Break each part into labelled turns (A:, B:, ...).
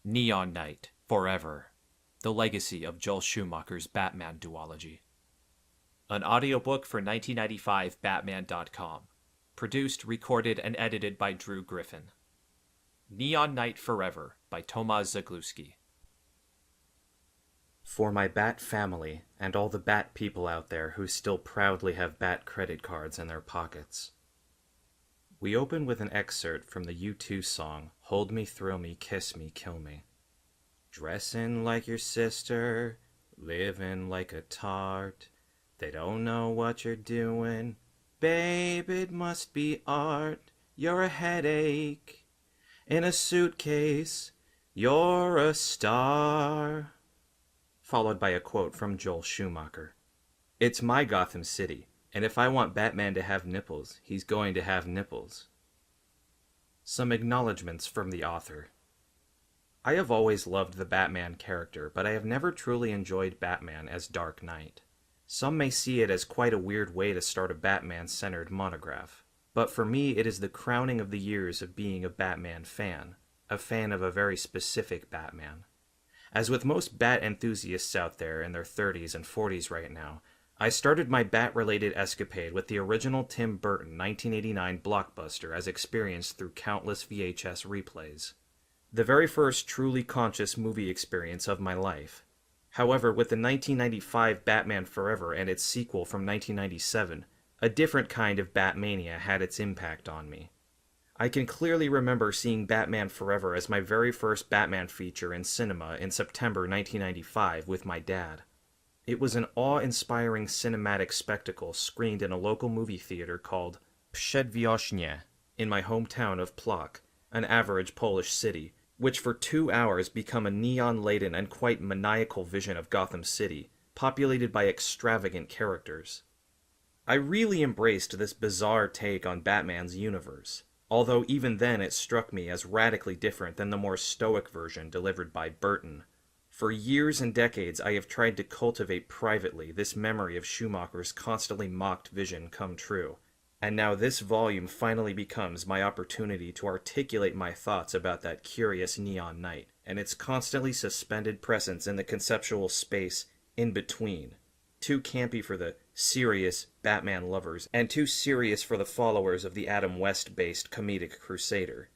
A: Neon Knight Forever, the legacy of Joel Schumacher's Batman duology. An audiobook for 1995 Batman.com. Produced, recorded, and edited by Drew Griffin. Neon Knight Forever by Tomasz Zaglewski. For my Bat family and all the Bat people out there who still proudly have Bat credit cards in their pockets. We open with an excerpt from the U2 song, Hold Me, Thrill Me, Kiss Me, Kill Me. Dressing like your sister, living like a tart. They don't know what you're doing. Babe, it must be art. You're a headache. In a suitcase, you're a star. Followed by a quote from Joel Schumacher. It's my Gotham City, and if I want Batman to have nipples, he's going to have nipples. Some acknowledgments from the author. I have always loved the Batman character, but I have never truly enjoyed Batman as Dark Knight. Some may see it as quite a weird way to start a Batman-centered monograph, but for me it is the crowning of the years of being a Batman fan, a fan of a very specific Batman. As with most Bat enthusiasts out there in their 30s and 40s right now, I started my Bat-related escapade with the original Tim Burton 1989 blockbuster as experienced through countless VHS replays. The very first truly conscious movie experience of my life. However, with the 1995 Batman Forever and its sequel from 1997, a different kind of Batmania had its impact on me. I can clearly remember seeing Batman Forever as my very first Batman feature in cinema in September 1995 with my dad. It was an awe-inspiring cinematic spectacle screened in a local movie theater called Przedwiośnie in my hometown of Plock, an average Polish city, which for 2 hours become a neon-laden and quite maniacal vision of Gotham City, populated by extravagant characters. I really embraced this bizarre take on Batman's universe, although even then it struck me as radically different than the more stoic version delivered by Burton. For years and decades I have tried to cultivate privately this memory of Schumacher's constantly mocked vision come true, and now this volume finally becomes my opportunity to articulate my thoughts about that curious Neon Knight, and its constantly suspended presence in the conceptual space in between. Too campy for the serious Batman lovers, and too serious for the followers of the Adam West-based comedic crusader.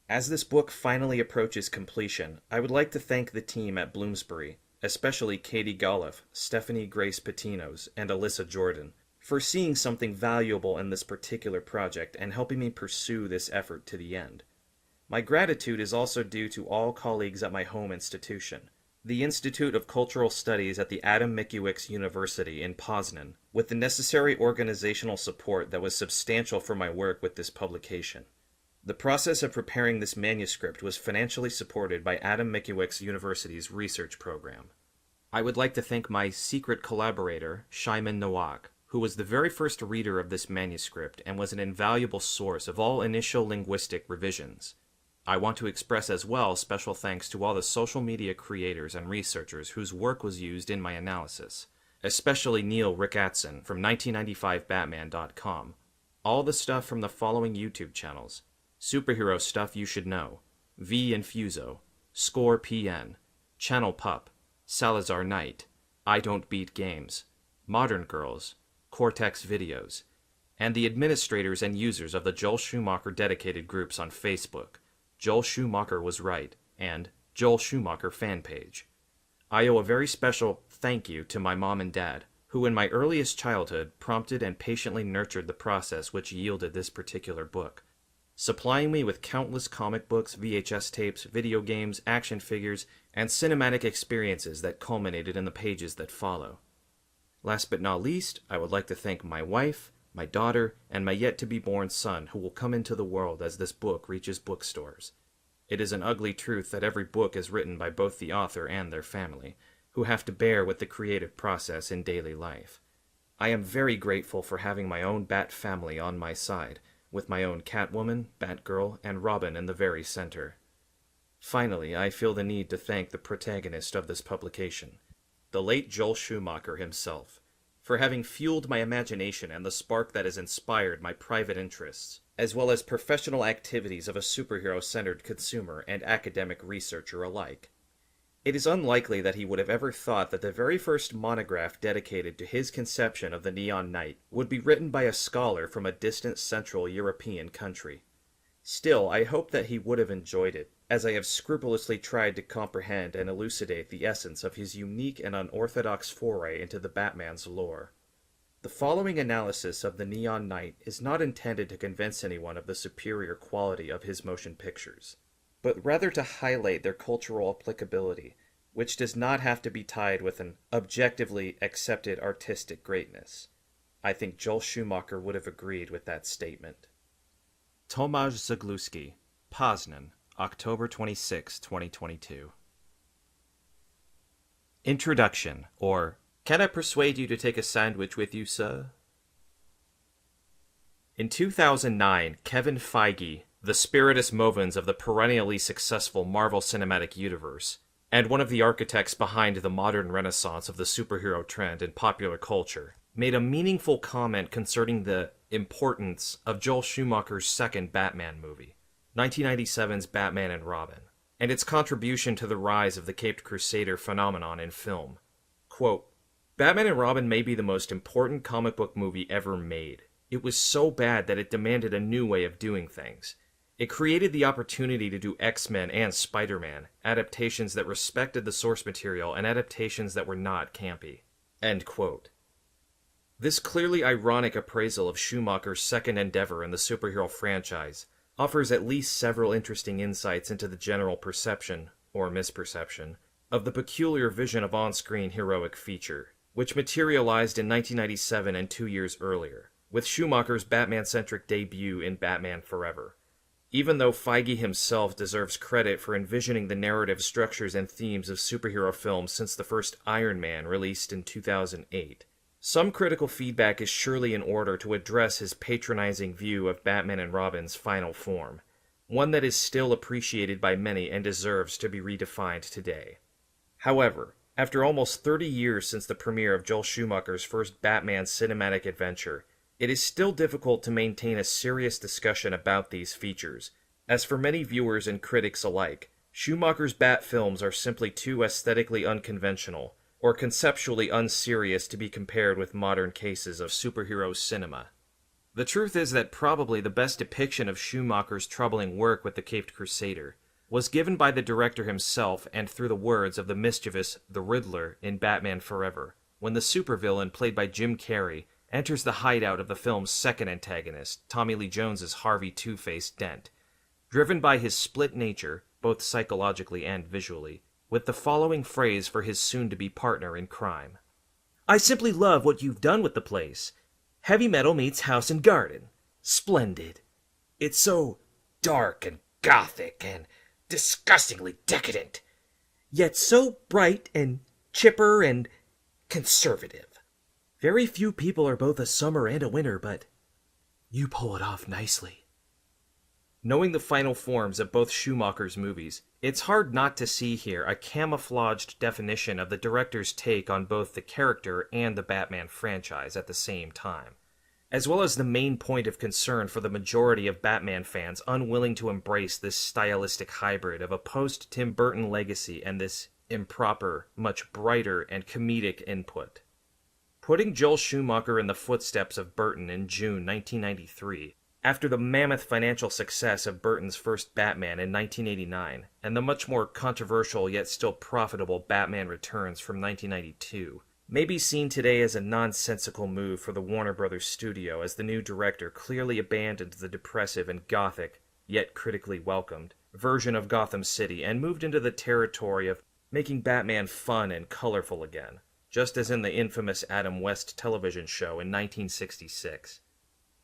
A: As this book finally approaches completion, I would like to thank the team at Bloomsbury, especially Katie Golliff, Stephanie Grace Patinos, and Alyssa Jordan, for seeing something valuable in this particular project and helping me pursue this effort to the end. My gratitude is also due to all colleagues at my home institution, the Institute of Cultural Studies at the Adam Mickiewicz University in Poznan, with the necessary organizational support that was substantial for my work with this publication. The process of preparing this manuscript was financially supported by Adam Mickiewicz University's research program. I would like to thank my secret collaborator, Shaiman Nawak, who was the very first reader of this manuscript and was an invaluable source of all initial linguistic revisions. I want to express as well special thanks to all the social media creators and researchers whose work was used in my analysis, especially Neil Rickatson from 1995batman.com, all the stuff from the following YouTube channels: Superhero Stuff You Should Know, V Infuso, Score PN, Channel Pup, Salazar Knight, I Don't Beat Games, Modern Girls, Cortex Videos, and the administrators and users of the Joel Schumacher dedicated groups on Facebook, Joel Schumacher Was Right, and Joel Schumacher Fan Page. I owe a very special thank you to my mom and dad, who in my earliest childhood prompted and patiently nurtured the process which yielded this particular book, supplying me with countless comic books, VHS tapes, video games, action figures, and cinematic experiences that culminated in the pages that follow. Last but not least, I would like to thank my wife, my daughter, and my yet-to-be-born son who will come into the world as this book reaches bookstores. It is an ugly truth that every book is written by both the author and their family, who have to bear with the creative process in daily life. I am very grateful for having my own Bat family on my side, with my own Catwoman, Batgirl, and Robin in the very center. Finally, I feel the need to thank the protagonist of this publication, the late Joel Schumacher himself, for having fueled my imagination and the spark that has inspired my private interests, as well as professional activities of a superhero-centered consumer and academic researcher alike. It is unlikely that he would have ever thought that the very first monograph dedicated to his conception of the Neon Knight would be written by a scholar from a distant Central European country. Still, I hope that he would have enjoyed it, as I have scrupulously tried to comprehend and elucidate the essence of his unique and unorthodox foray into the Batman's lore. The following analysis of the Neon Knight is not intended to convince anyone of the superior quality of his motion pictures, but rather to highlight their cultural applicability, which does not have to be tied with an objectively accepted artistic greatness. I think Joel Schumacher would have agreed with that statement. Tomasz Zaglewski, Poznan, October 26, 2022. Introduction, or Can I persuade you to take a sandwich with you, sir? In 2009, Kevin Feige, the spiritus movens of the perennially successful Marvel Cinematic Universe, and one of the architects behind the modern renaissance of the superhero trend in popular culture, made a meaningful comment concerning the importance of Joel Schumacher's second Batman movie, 1997's Batman and Robin, and its contribution to the rise of the Caped Crusader phenomenon in film. Quote, Batman and Robin may be the most important comic book movie ever made. It was so bad that it demanded a new way of doing things. It created the opportunity to do X-Men and Spider-Man, adaptations that respected the source material and adaptations that were not campy. End quote. This clearly ironic appraisal of Schumacher's second endeavor in the superhero franchise offers at least several interesting insights into the general perception, or misperception, of the peculiar vision of on-screen heroic feature, which materialized in 1997 and 2 years earlier, with Schumacher's Batman-centric debut in Batman Forever. Even though Feige himself deserves credit for envisioning the narrative structures and themes of superhero films since the first Iron Man released in 2008, some critical feedback is surely in order to address his patronizing view of Batman and Robin's final form, one that is still appreciated by many and deserves to be redefined today. However, after almost 30 years since the premiere of Joel Schumacher's first Batman cinematic adventure, it is still difficult to maintain a serious discussion about these features, as for many viewers and critics alike, Schumacher's Bat films are simply too aesthetically unconventional, or conceptually unserious to be compared with modern cases of superhero cinema. The truth is that probably the best depiction of Schumacher's troubling work with the Caped Crusader was given by the director himself and through the words of the mischievous The Riddler in Batman Forever, when the supervillain played by Jim Carrey enters the hideout of the film's second antagonist, Tommy Lee Jones's Harvey Two-Face Dent, driven by his split nature, both psychologically and visually, with the following phrase for his soon-to-be partner in crime. I simply love what you've done with the place. Heavy metal meets house and garden. Splendid. It's so dark and gothic and disgustingly decadent, yet so bright and chipper and conservative. Very few people are both a summer and a winter, but you pull it off nicely. Knowing the final forms of both Schumacher's movies, it's hard not to see here a camouflaged definition of the director's take on both the character and the Batman franchise at the same time, as well as the main point of concern for the majority of Batman fans unwilling to embrace this stylistic hybrid of a post-Tim Burton legacy and this improper, much brighter, and comedic input. Putting Joel Schumacher in the footsteps of Burton in June 1993, after the mammoth financial success of Burton's first Batman in 1989, and the much more controversial yet still profitable Batman Returns from 1992, may be seen today as a nonsensical move for the Warner Brothers studio, as the new director clearly abandoned the depressive and gothic, yet critically welcomed, version of Gotham City and moved into the territory of making Batman fun and colorful again, just as in the infamous Adam West television show in 1966.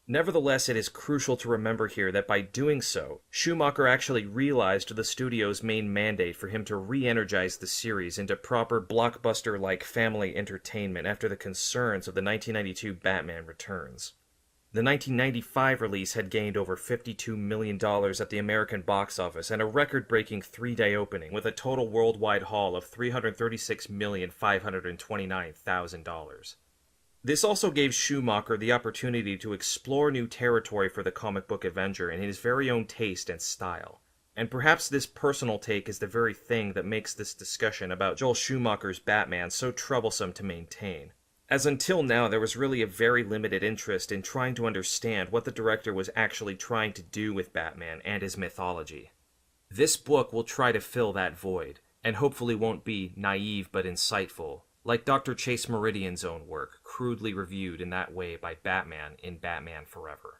A: Nevertheless, it is crucial to remember here that by doing so, Schumacher actually realized the studio's main mandate for him to re-energize the series into proper blockbuster-like family entertainment after the concerns of the 1992 Batman Returns. The 1995 release had gained over $52 million at the American box office and a record-breaking 3-day opening with a total worldwide haul of $336,529,000. This also gave Schumacher the opportunity to explore new territory for the comic book Avenger in his very own taste and style. And perhaps this personal take is the very thing that makes this discussion about Joel Schumacher's Batman so troublesome to maintain. As until now, there was really a very limited interest in trying to understand what the director was actually trying to do with Batman and his mythology. This book will try to fill that void, and hopefully won't be naive but insightful, like Dr. Chase Meridian's own work, crudely reviewed in that way by Batman in Batman Forever.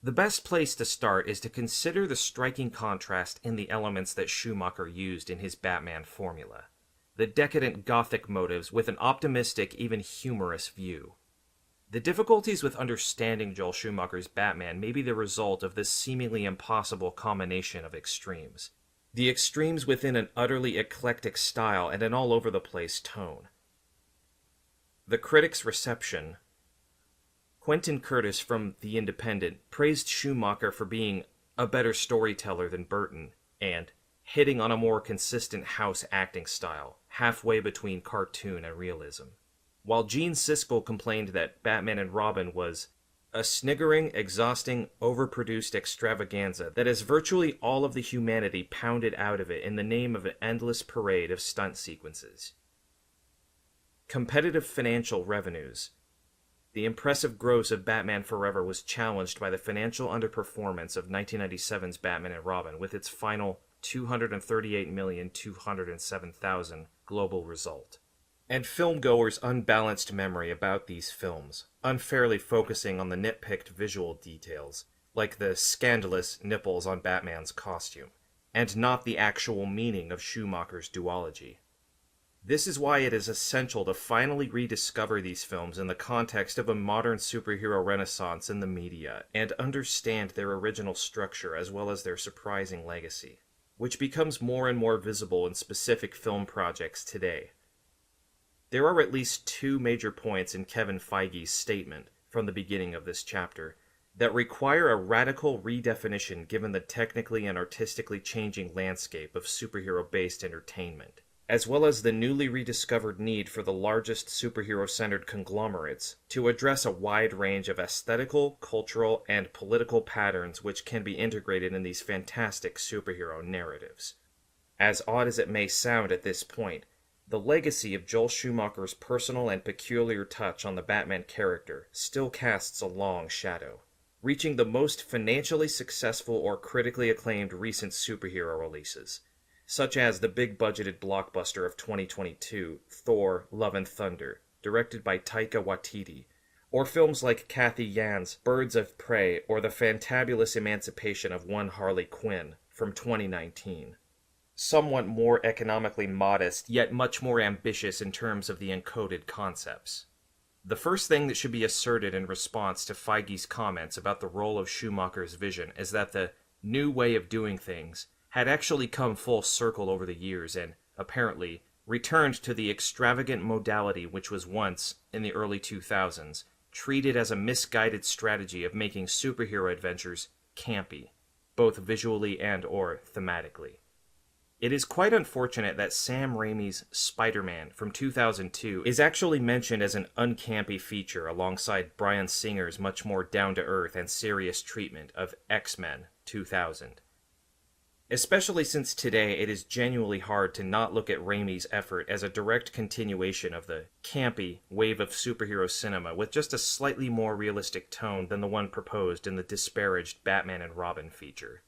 A: The best place to start is to consider the striking contrast in the elements that Schumacher used in his Batman formula. The decadent Gothic motives with an optimistic, even humorous view. The difficulties with understanding Joel Schumacher's Batman may be the result of this seemingly impossible combination of extremes. The extremes within an utterly eclectic style and an all-over-the-place tone. The critics' reception. Quentin Curtis from The Independent praised Schumacher for being a better storyteller than Burton, and hitting on a more consistent house acting style, halfway between cartoon and realism. While Gene Siskel complained that Batman and Robin was a sniggering, exhausting, overproduced extravaganza that has virtually all of the humanity pounded out of it in the name of an endless parade of stunt sequences. Competitive financial revenues. The impressive gross of Batman Forever was challenged by the financial underperformance of 1997's Batman and Robin with its final $238,207,000 global result. And filmgoers' unbalanced memory about these films, unfairly focusing on the nitpicked visual details, like the scandalous nipples on Batman's costume, and not the actual meaning of Schumacher's duology. This is why it is essential to finally rediscover these films in the context of a modern superhero renaissance in the media, and understand their original structure as well as their surprising legacy, which becomes more and more visible in specific film projects today. There are at least two major points in Kevin Feige's statement from the beginning of this chapter that require a radical redefinition given the technically and artistically changing landscape of superhero-based entertainment, as well as the newly rediscovered need for the largest superhero-centered conglomerates to address a wide range of aesthetical, cultural, and political patterns which can be integrated in these fantastic superhero narratives. As odd as it may sound at this point, the legacy of Joel Schumacher's personal and peculiar touch on the Batman character still casts a long shadow, reaching the most financially successful or critically acclaimed recent superhero releases, such as the big-budgeted blockbuster of 2022, Thor: Love and Thunder, directed by Taika Waititi, or films like Cathy Yan's Birds of Prey or the fantabulous emancipation of one Harley Quinn from 2019. Somewhat more economically modest, yet much more ambitious in terms of the encoded concepts. The first thing that should be asserted in response to Feige's comments about the role of Schumacher's vision is that the new way of doing things had actually come full circle over the years and, apparently, returned to the extravagant modality which was once, in the early 2000s, treated as a misguided strategy of making superhero adventures campy, both visually and or thematically. It is quite unfortunate that Sam Raimi's Spider-Man from 2002 is actually mentioned as an uncampy feature alongside Bryan Singer's much more down-to-earth and serious treatment of X-Men 2000. Especially since today it is genuinely hard to not look at Raimi's effort as a direct continuation of the campy wave of superhero cinema with just a slightly more realistic tone than the one proposed in the disparaged Batman and Robin feature.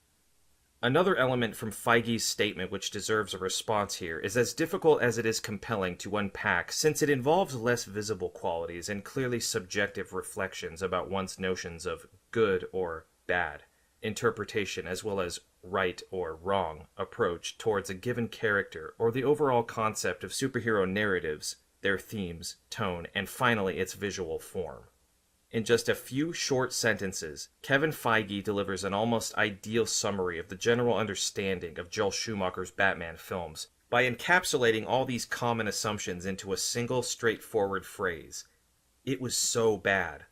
A: Another element from Feige's statement which deserves a response here is as difficult as it is compelling to unpack since it involves less visible qualities and clearly subjective reflections about one's notions of good or bad interpretation as well as right or wrong approach towards a given character or the overall concept of superhero narratives, their themes, tone, and finally its visual form. In just a few short sentences, Kevin Feige delivers an almost ideal summary of the general understanding of Joel Schumacher's Batman films by encapsulating all these common assumptions into a single straightforward phrase. It was so bad.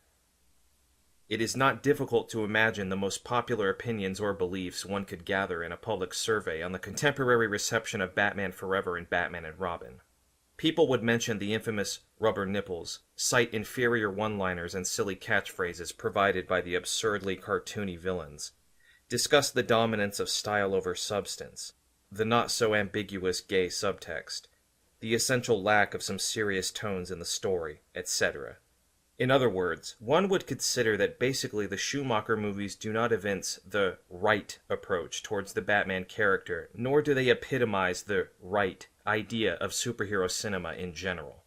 A: It is not difficult to imagine the most popular opinions or beliefs one could gather in a public survey on the contemporary reception of Batman Forever and Batman and Robin. people would mention the infamous rubber nipples, cite inferior one-liners and silly catchphrases provided by the absurdly cartoony villains, discuss the dominance of style over substance, the not-so-ambiguous gay subtext, the essential lack of some serious tones in the story, etc. In other words, one would consider that basically the Schumacher movies do not evince the right approach towards the Batman character, nor do they epitomize the right idea of superhero cinema in general.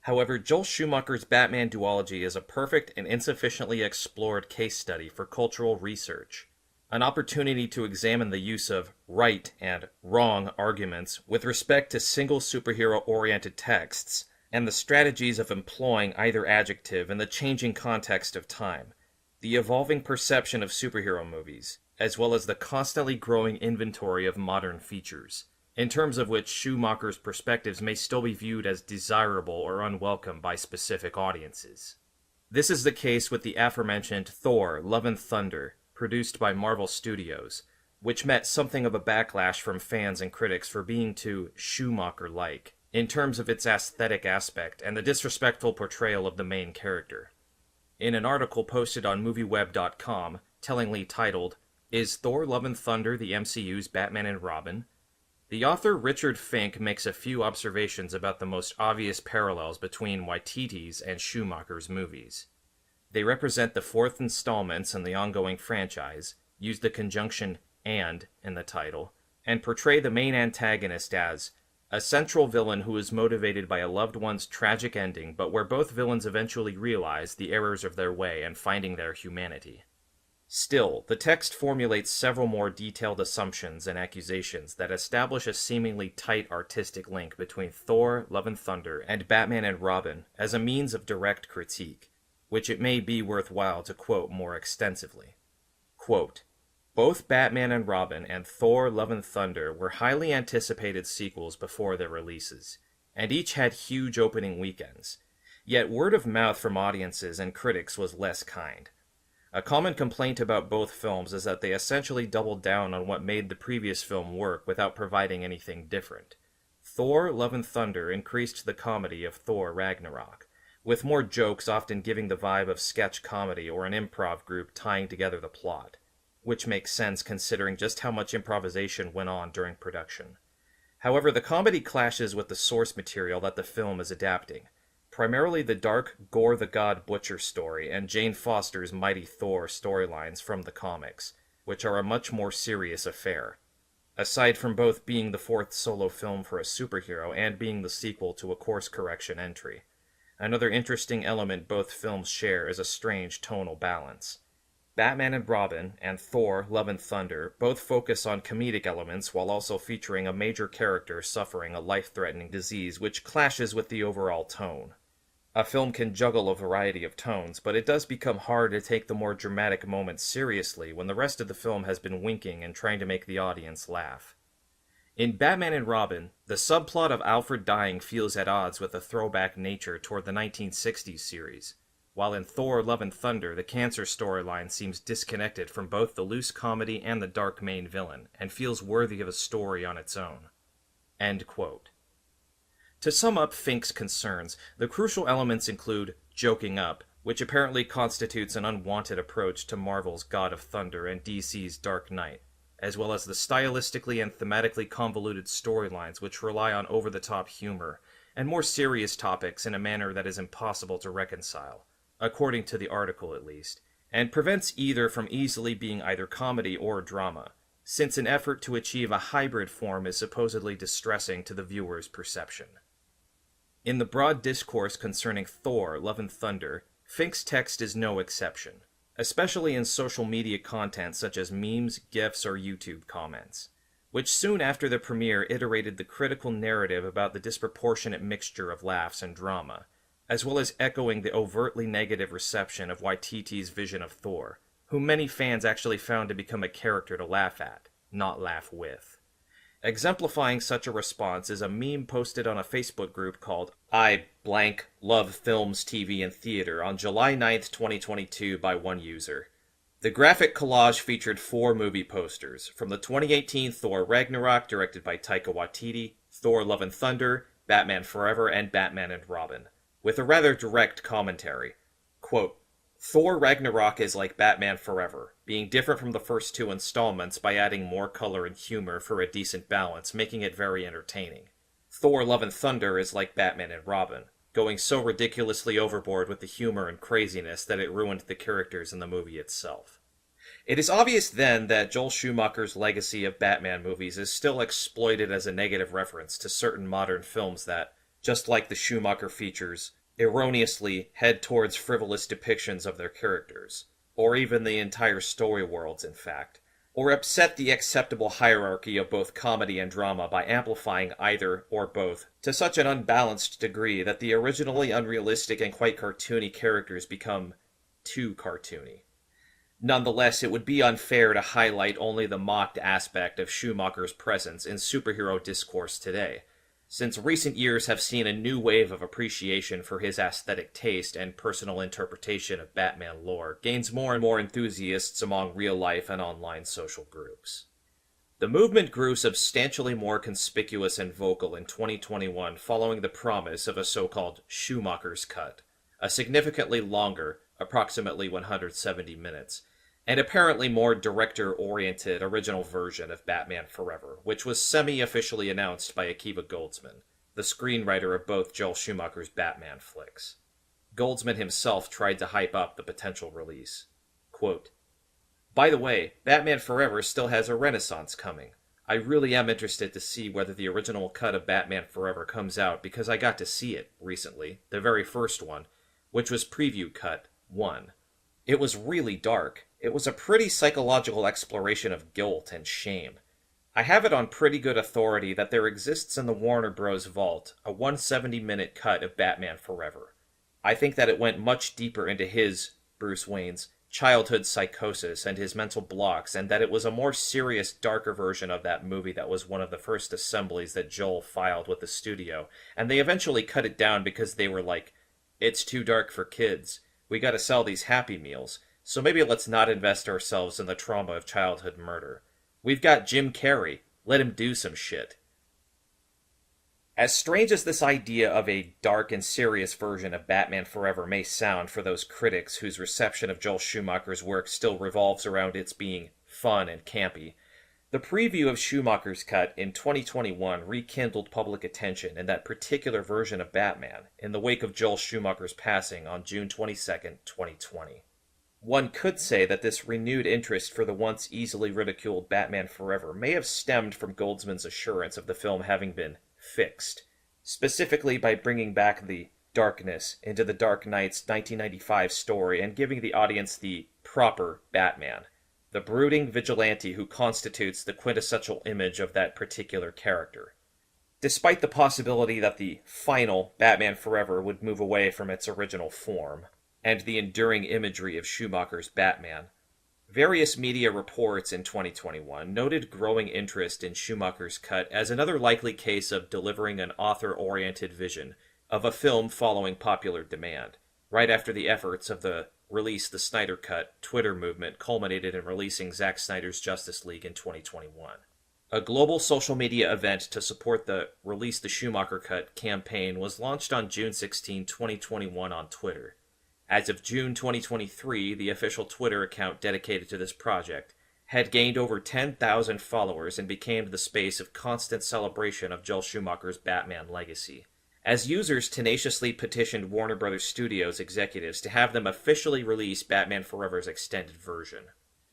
A: However, Joel Schumacher's Batman duology is a perfect and insufficiently explored case study for cultural research, an opportunity to examine the use of right and wrong arguments with respect to single superhero-oriented texts, and the strategies of employing either adjective in the changing context of time, the evolving perception of superhero movies, as well as the constantly growing inventory of modern features, in terms of which Schumacher's perspectives may still be viewed as desirable or unwelcome by specific audiences. This is the case with the aforementioned Thor: Love and Thunder, produced by Marvel Studios, which met something of a backlash from fans and critics for being too Schumacher-like, in terms of its aesthetic aspect and the disrespectful portrayal of the main character. In an article posted on MovieWeb.com, tellingly titled, "Is Thor: Love and Thunder the MCU's Batman and Robin?" the author Richard Fink makes a few observations about the most obvious parallels between Waititi's and Schumacher's movies. They represent the fourth installments in the ongoing franchise, use the conjunction "and" in the title, and portray the main antagonist as a central villain who is motivated by a loved one's tragic ending, but where both villains eventually realize the errors of their way and finding their humanity. Still, the text formulates several more detailed assumptions and accusations that establish a seemingly tight artistic link between Thor: Love and Thunder and Batman and Robin as a means of direct critique, which it may be worthwhile to quote more extensively. Quote, "Both Batman and Robin and Thor: Love and Thunder were highly anticipated sequels before their releases, and each had huge opening weekends. Yet word of mouth from audiences and critics was less kind. A common complaint about both films is that they essentially doubled down on what made the previous film work without providing anything different. Thor: Love and Thunder increased the comedy of Thor: Ragnarok, with more jokes often giving the vibe of sketch comedy or an improv group tying together the plot, which makes sense considering just how much improvisation went on during production. However, the comedy clashes with the source material that the film is adapting, primarily the dark Gore the God Butcher story and Jane Foster's Mighty Thor storylines from the comics, which are a much more serious affair, aside from both being the fourth solo film for a superhero and being the sequel to a course correction entry. Another interesting element both films share is a strange tonal balance. Batman and Robin and Thor: Love and Thunder both focus on comedic elements while also featuring a major character suffering a life-threatening disease which clashes with the overall tone. A film can juggle a variety of tones, but it does become hard to take the more dramatic moments seriously when the rest of the film has been winking and trying to make the audience laugh. In Batman and Robin, the subplot of Alfred dying feels at odds with the throwback nature toward the 1960s series, while in Thor: Love and Thunder, the cancer storyline seems disconnected from both the loose comedy and the dark main villain, and feels worthy of a story on its own." End quote. To sum up Fink's concerns, the crucial elements include joking up, which apparently constitutes an unwanted approach to Marvel's God of Thunder and DC's Dark Knight, as well as the stylistically and thematically convoluted storylines which rely on over-the-top humor and more serious topics in a manner that is impossible to reconcile, according to the article at least, and prevents either from easily being either comedy or drama, since an effort to achieve a hybrid form is supposedly distressing to the viewer's perception. In the broad discourse concerning Thor: Love and Thunder, Fink's text is no exception, especially in social media content such as memes, GIFs, or YouTube comments, which soon after the premiere iterated the critical narrative about the disproportionate mixture of laughs and drama, as well as echoing the overtly negative reception of Waititi's vision of Thor, whom many fans actually found to become a character to laugh at, not laugh with. Exemplifying such a response is a meme posted on a Facebook group called I blank love films, TV, and theater on July 9th, 2022 by one user. The graphic collage featured 4 movie posters, from the 2018 Thor Ragnarok directed by Taika Waititi, Thor: Love and Thunder, Batman Forever and Batman and Robin, with a rather direct commentary. Quote, Thor Ragnarok is like Batman Forever, being different from the first two installments by adding more color and humor for a decent balance, making it very entertaining. Thor Love and Thunder is like Batman and Robin, going so ridiculously overboard with the humor and craziness that it ruined the characters in the movie itself. It is obvious then that Joel Schumacher's legacy of Batman movies is still exploited as a negative reference to certain modern films that, just like the Schumacher features, erroneously head towards frivolous depictions of their characters, or even the entire story worlds, in fact, or upset the acceptable hierarchy of both comedy and drama by amplifying either or both to such an unbalanced degree that the originally unrealistic and quite cartoony characters become too cartoony. Nonetheless, it would be unfair to highlight only the mocked aspect of Schumacher's presence in superhero discourse today, since recent years have seen a new wave of appreciation for his aesthetic taste and personal interpretation of Batman lore gains more and more enthusiasts among real-life and online social groups. The movement grew substantially more conspicuous and vocal in 2021 following the promise of a so-called Schumacher's Cut, a significantly longer, approximately 170 minutes, and apparently more director-oriented original version of Batman Forever, which was semi-officially announced by Akiva Goldsman, the screenwriter of both Joel Schumacher's Batman flicks. Goldsman himself tried to hype up the potential release. Quote, By the way, Batman Forever still has a renaissance coming. I really am interested to see whether the original cut of Batman Forever comes out because I got to see it recently, the very first one, which was Preview Cut 1. It was really dark. It was a pretty psychological exploration of guilt and shame. I have it on pretty good authority that there exists in the Warner Bros. Vault a 170-minute cut of Batman Forever. I think that it went much deeper into his, Bruce Wayne's, childhood psychosis and his mental blocks, and that it was a more serious, darker version of that movie that was one of the first assemblies that Joel filed with the studio, and they eventually cut it down because they were like, it's too dark for kids. We gotta sell these Happy Meals. So maybe let's not invest ourselves in the trauma of childhood murder. We've got Jim Carrey. Let him do some shit. As strange as this idea of a dark and serious version of Batman Forever may sound for those critics whose reception of Joel Schumacher's work still revolves around its being fun and campy, the preview of Schumacher's cut in 2021 rekindled public attention in that particular version of Batman in the wake of Joel Schumacher's passing on June 22, 2020. One could say that this renewed interest for the once easily ridiculed Batman Forever may have stemmed from Goldsman's assurance of the film having been fixed, specifically by bringing back the darkness into the Dark Knight's 1995 story and giving the audience the proper Batman, the brooding vigilante who constitutes the quintessential image of that particular character. Despite the possibility that the final Batman Forever would move away from its original form, and the enduring imagery of Schumacher's Batman, various media reports in 2021 noted growing interest in Schumacher's cut as another likely case of delivering an author-oriented vision of a film following popular demand, right after the efforts of the Release the Snyder Cut Twitter movement culminated in releasing Zack Snyder's Justice League in 2021. A global social media event to support the Release the Schumacher Cut campaign was launched on June 16, 2021 on Twitter. As of June 2023, the official Twitter account dedicated to this project had gained over 10,000 followers and became the space of constant celebration of Joel Schumacher's Batman legacy, as users tenaciously petitioned Warner Bros. Studios executives to have them officially release Batman Forever's extended version.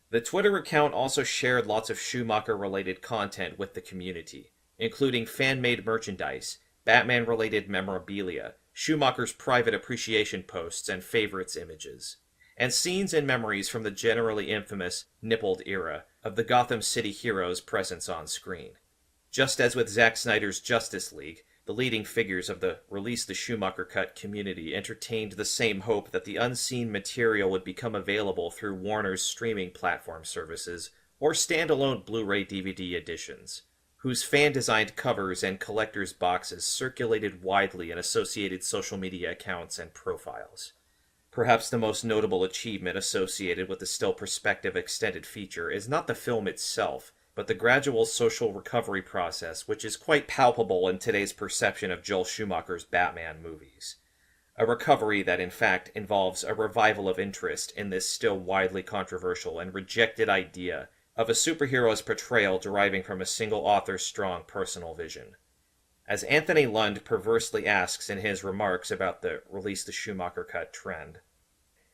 A: The Twitter account also shared lots of Schumacher-related content with the community, including fan-made merchandise, Batman-related memorabilia, Schumacher's private appreciation posts and favorites images, and scenes and memories from the generally infamous nippled era of the Gotham City hero's presence on screen. Just as with Zack Snyder's Justice League, the leading figures of the Release the Schumacher Cut community entertained the same hope that the unseen material would become available through Warner's streaming platform services or standalone Blu-ray DVD editions, whose fan-designed covers and collector's boxes circulated widely in associated social media accounts and profiles. Perhaps the most notable achievement associated with the still prospective extended feature is not the film itself, but the gradual social recovery process which is quite palpable in today's perception of Joel Schumacher's Batman movies. A recovery that in fact involves a revival of interest in this still widely controversial and rejected idea of a superhero's portrayal deriving from a single author's strong personal vision. As Anthony Lund perversely asks in his remarks about the release the Schumacher cut trend,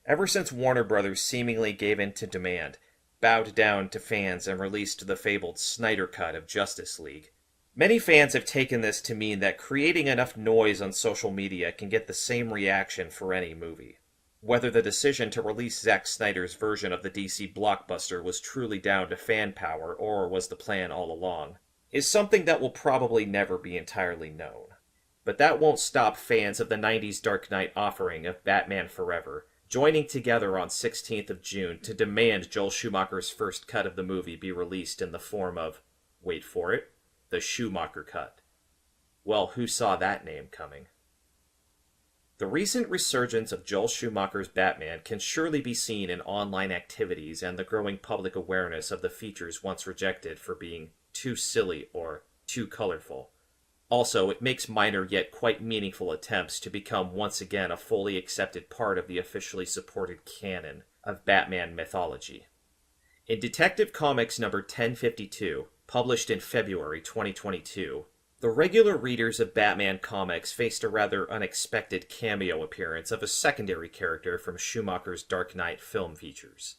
A: ever since Warner Brothers seemingly gave in to demand, bowed down to fans and released the fabled Snyder cut of Justice League, many fans have taken this to mean that creating enough noise on social media can get the same reaction for any movie. Whether the decision to release Zack Snyder's version of the DC blockbuster was truly down to fan power or was the plan all along, is something that will probably never be entirely known. But that won't stop fans of the 90s Dark Knight offering of Batman Forever joining together on 16th of June to demand Joel Schumacher's first cut of the movie be released in the form of, wait for it, the Schumacher cut. Well, who saw that name coming? The recent resurgence of Joel Schumacher's Batman can surely be seen in online activities and the growing public awareness of the features once rejected for being too silly or too colorful. Also, it makes minor yet quite meaningful attempts to become once again a fully accepted part of the officially supported canon of Batman mythology. In Detective Comics number 1052, published in February 2022, the regular readers of Batman comics faced a rather unexpected cameo appearance of a secondary character from Schumacher's Dark Knight film features.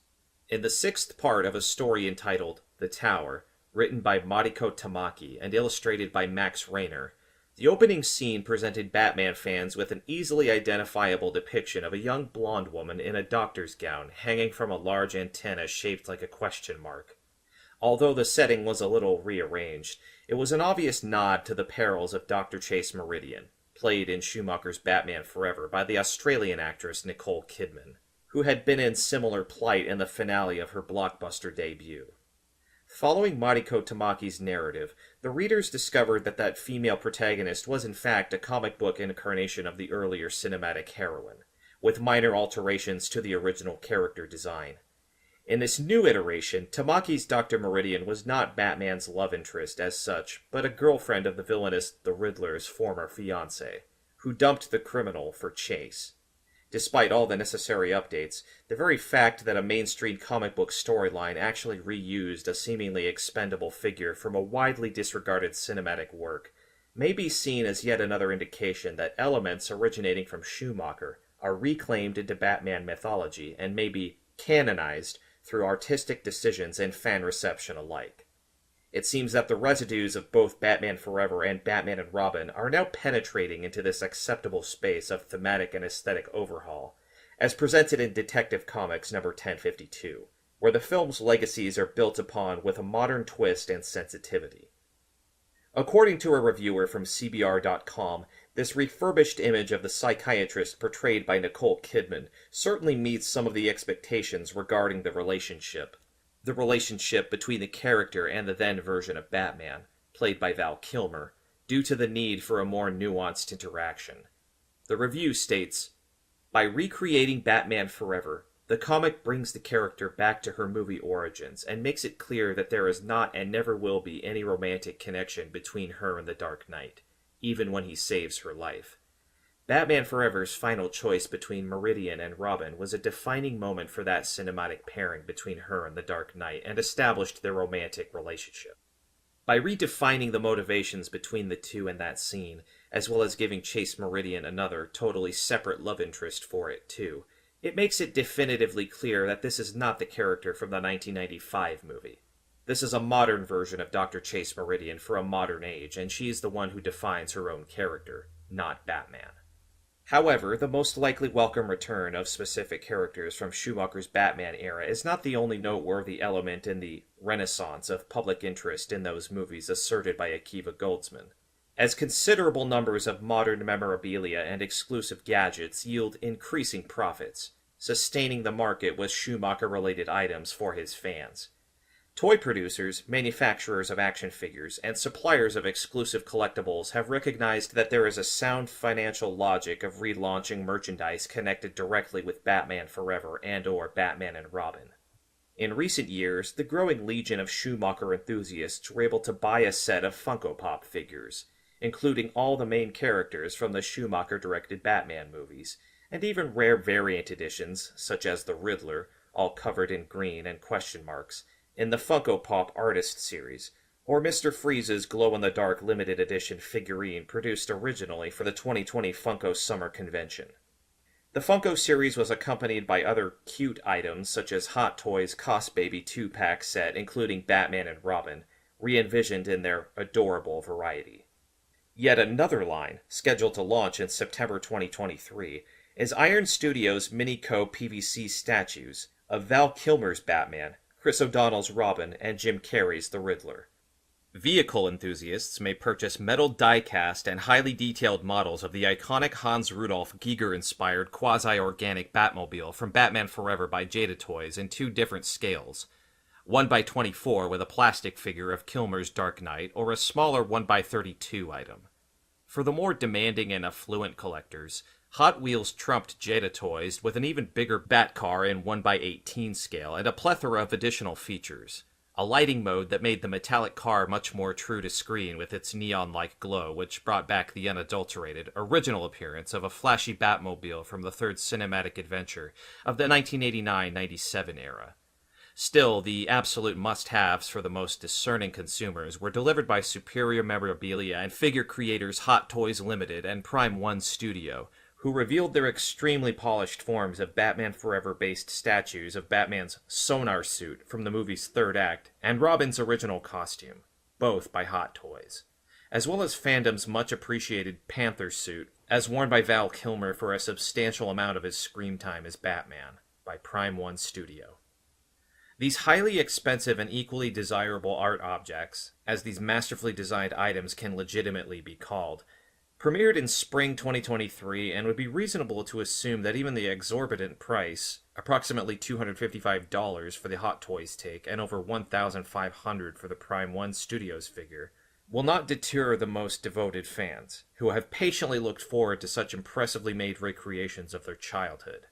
A: In the sixth part of a story entitled The Tower, written by Mariko Tamaki and illustrated by Max Rayner, the opening scene presented Batman fans with an easily identifiable depiction of a young blonde woman in a doctor's gown hanging from a large antenna shaped like a question mark. Although the setting was a little rearranged, it was an obvious nod to the perils of Dr. Chase Meridian, played in Schumacher's Batman Forever by the Australian actress Nicole Kidman, who had been in similar plight in the finale of her blockbuster debut. Following Mariko Tamaki's narrative, the readers discovered that female protagonist was in fact a comic book incarnation of the earlier cinematic heroine, with minor alterations to the original character design. In this new iteration, Tamaki's Dr. Meridian was not Batman's love interest as such, but a girlfriend of the villainous the Riddler's former fiancé, who dumped the criminal for Chase. Despite all the necessary updates, the very fact that a mainstream comic book storyline actually reused a seemingly expendable figure from a widely disregarded cinematic work may be seen as yet another indication that elements originating from Schumacher are reclaimed into Batman mythology and may be canonized through artistic decisions and fan reception alike. It seems that the residues of both Batman Forever and Batman and Robin are now penetrating into this acceptable space of thematic and aesthetic overhaul, as presented in Detective Comics number 1052, where the film's legacies are built upon with a modern twist and sensitivity. According to a reviewer from CBR.com, this refurbished image of the psychiatrist portrayed by Nicole Kidman certainly meets some of the expectations regarding the relationship between the character and the then version of Batman, played by Val Kilmer, due to the need for a more nuanced interaction. The review states, "By recreating Batman Forever, the comic brings the character back to her movie origins and makes it clear that there is not and never will be any romantic connection between her and the Dark Knight, even when he saves her life. Batman Forever's final choice between Meridian and Robin was a defining moment for that cinematic pairing between her and the Dark Knight and established their romantic relationship. By redefining the motivations between the two in that scene, as well as giving Chase Meridian another, totally separate love interest for it too, it makes it definitively clear that this is not the character from the 1995 movie. This is a modern version of Dr. Chase Meridian for a modern age, and she is the one who defines her own character, not Batman." However, the most likely welcome return of specific characters from Schumacher's Batman era is not the only noteworthy element in the renaissance of public interest in those movies asserted by Akiva Goldsman, as considerable numbers of modern memorabilia and exclusive gadgets yield increasing profits, sustaining the market with Schumacher-related items for his fans. Toy producers, manufacturers of action figures, and suppliers of exclusive collectibles have recognized that there is a sound financial logic of relaunching merchandise connected directly with Batman Forever and/or Batman and Robin. In recent years, the growing legion of Schumacher enthusiasts were able to buy a set of Funko Pop figures, including all the main characters from the Schumacher-directed Batman movies, and even rare variant editions, such as the Riddler, all covered in green and question marks, in the Funko Pop Artist series, or Mr. Freeze's glow-in-the-dark limited edition figurine produced originally for the 2020 Funko Summer Convention. The Funko series was accompanied by other cute items such as Hot Toys Cost Baby 2-pack set including Batman and Robin, re-envisioned in their adorable variety. Yet another line, scheduled to launch in September 2023, is Iron Studios' Minico PVC statues of Val Kilmer's Batman, Chris O'Donnell's Robin, and Jim Carrey's The Riddler. Vehicle enthusiasts may purchase metal die-cast and highly detailed models of the iconic Hans Rudolf Giger-inspired quasi-organic Batmobile from Batman Forever by Jada Toys in 2 different scales, 1x24 with a plastic figure of Kilmer's Dark Knight, or a smaller 1x32 item. For the more demanding and affluent collectors, Hot Wheels trumped Jada Toys with an even bigger Bat car in 1x18 scale and a plethora of additional features. A lighting mode that made the metallic car much more true to screen with its neon-like glow, which brought back the unadulterated, original appearance of a flashy Batmobile from the third cinematic adventure of the 1989-97 era. Still, the absolute must-haves for the most discerning consumers were delivered by superior memorabilia and figure creators Hot Toys Limited and Prime One Studio, who revealed their extremely polished forms of Batman Forever-based statues of Batman's sonar suit from the movie's third act and Robin's original costume, both by Hot Toys, as well as fandom's much-appreciated Panther suit, as worn by Val Kilmer for a substantial amount of his screen time as Batman, by Prime One Studio. These highly expensive and equally desirable art objects, as these masterfully designed items can legitimately be called, premiered in spring 2023 and would be reasonable to assume that even the exorbitant price, approximately $255 for the Hot Toys take and over $1,500 for the Prime One Studios figure, will not deter the most devoted fans, who have patiently looked forward to such impressively made recreations of their childhood.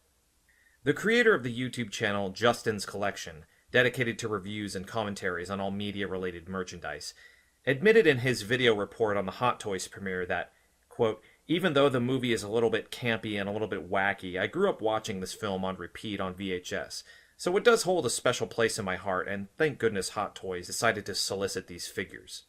A: The creator of the YouTube channel Justin's Collection, dedicated to reviews and commentaries on all media-related merchandise, admitted in his video report on the Hot Toys premiere that, quote, "Even though the movie is a little bit campy and a little bit wacky, I grew up watching this film on repeat on VHS, so it does hold a special place in my heart, and thank goodness Hot Toys decided to solicit these figures."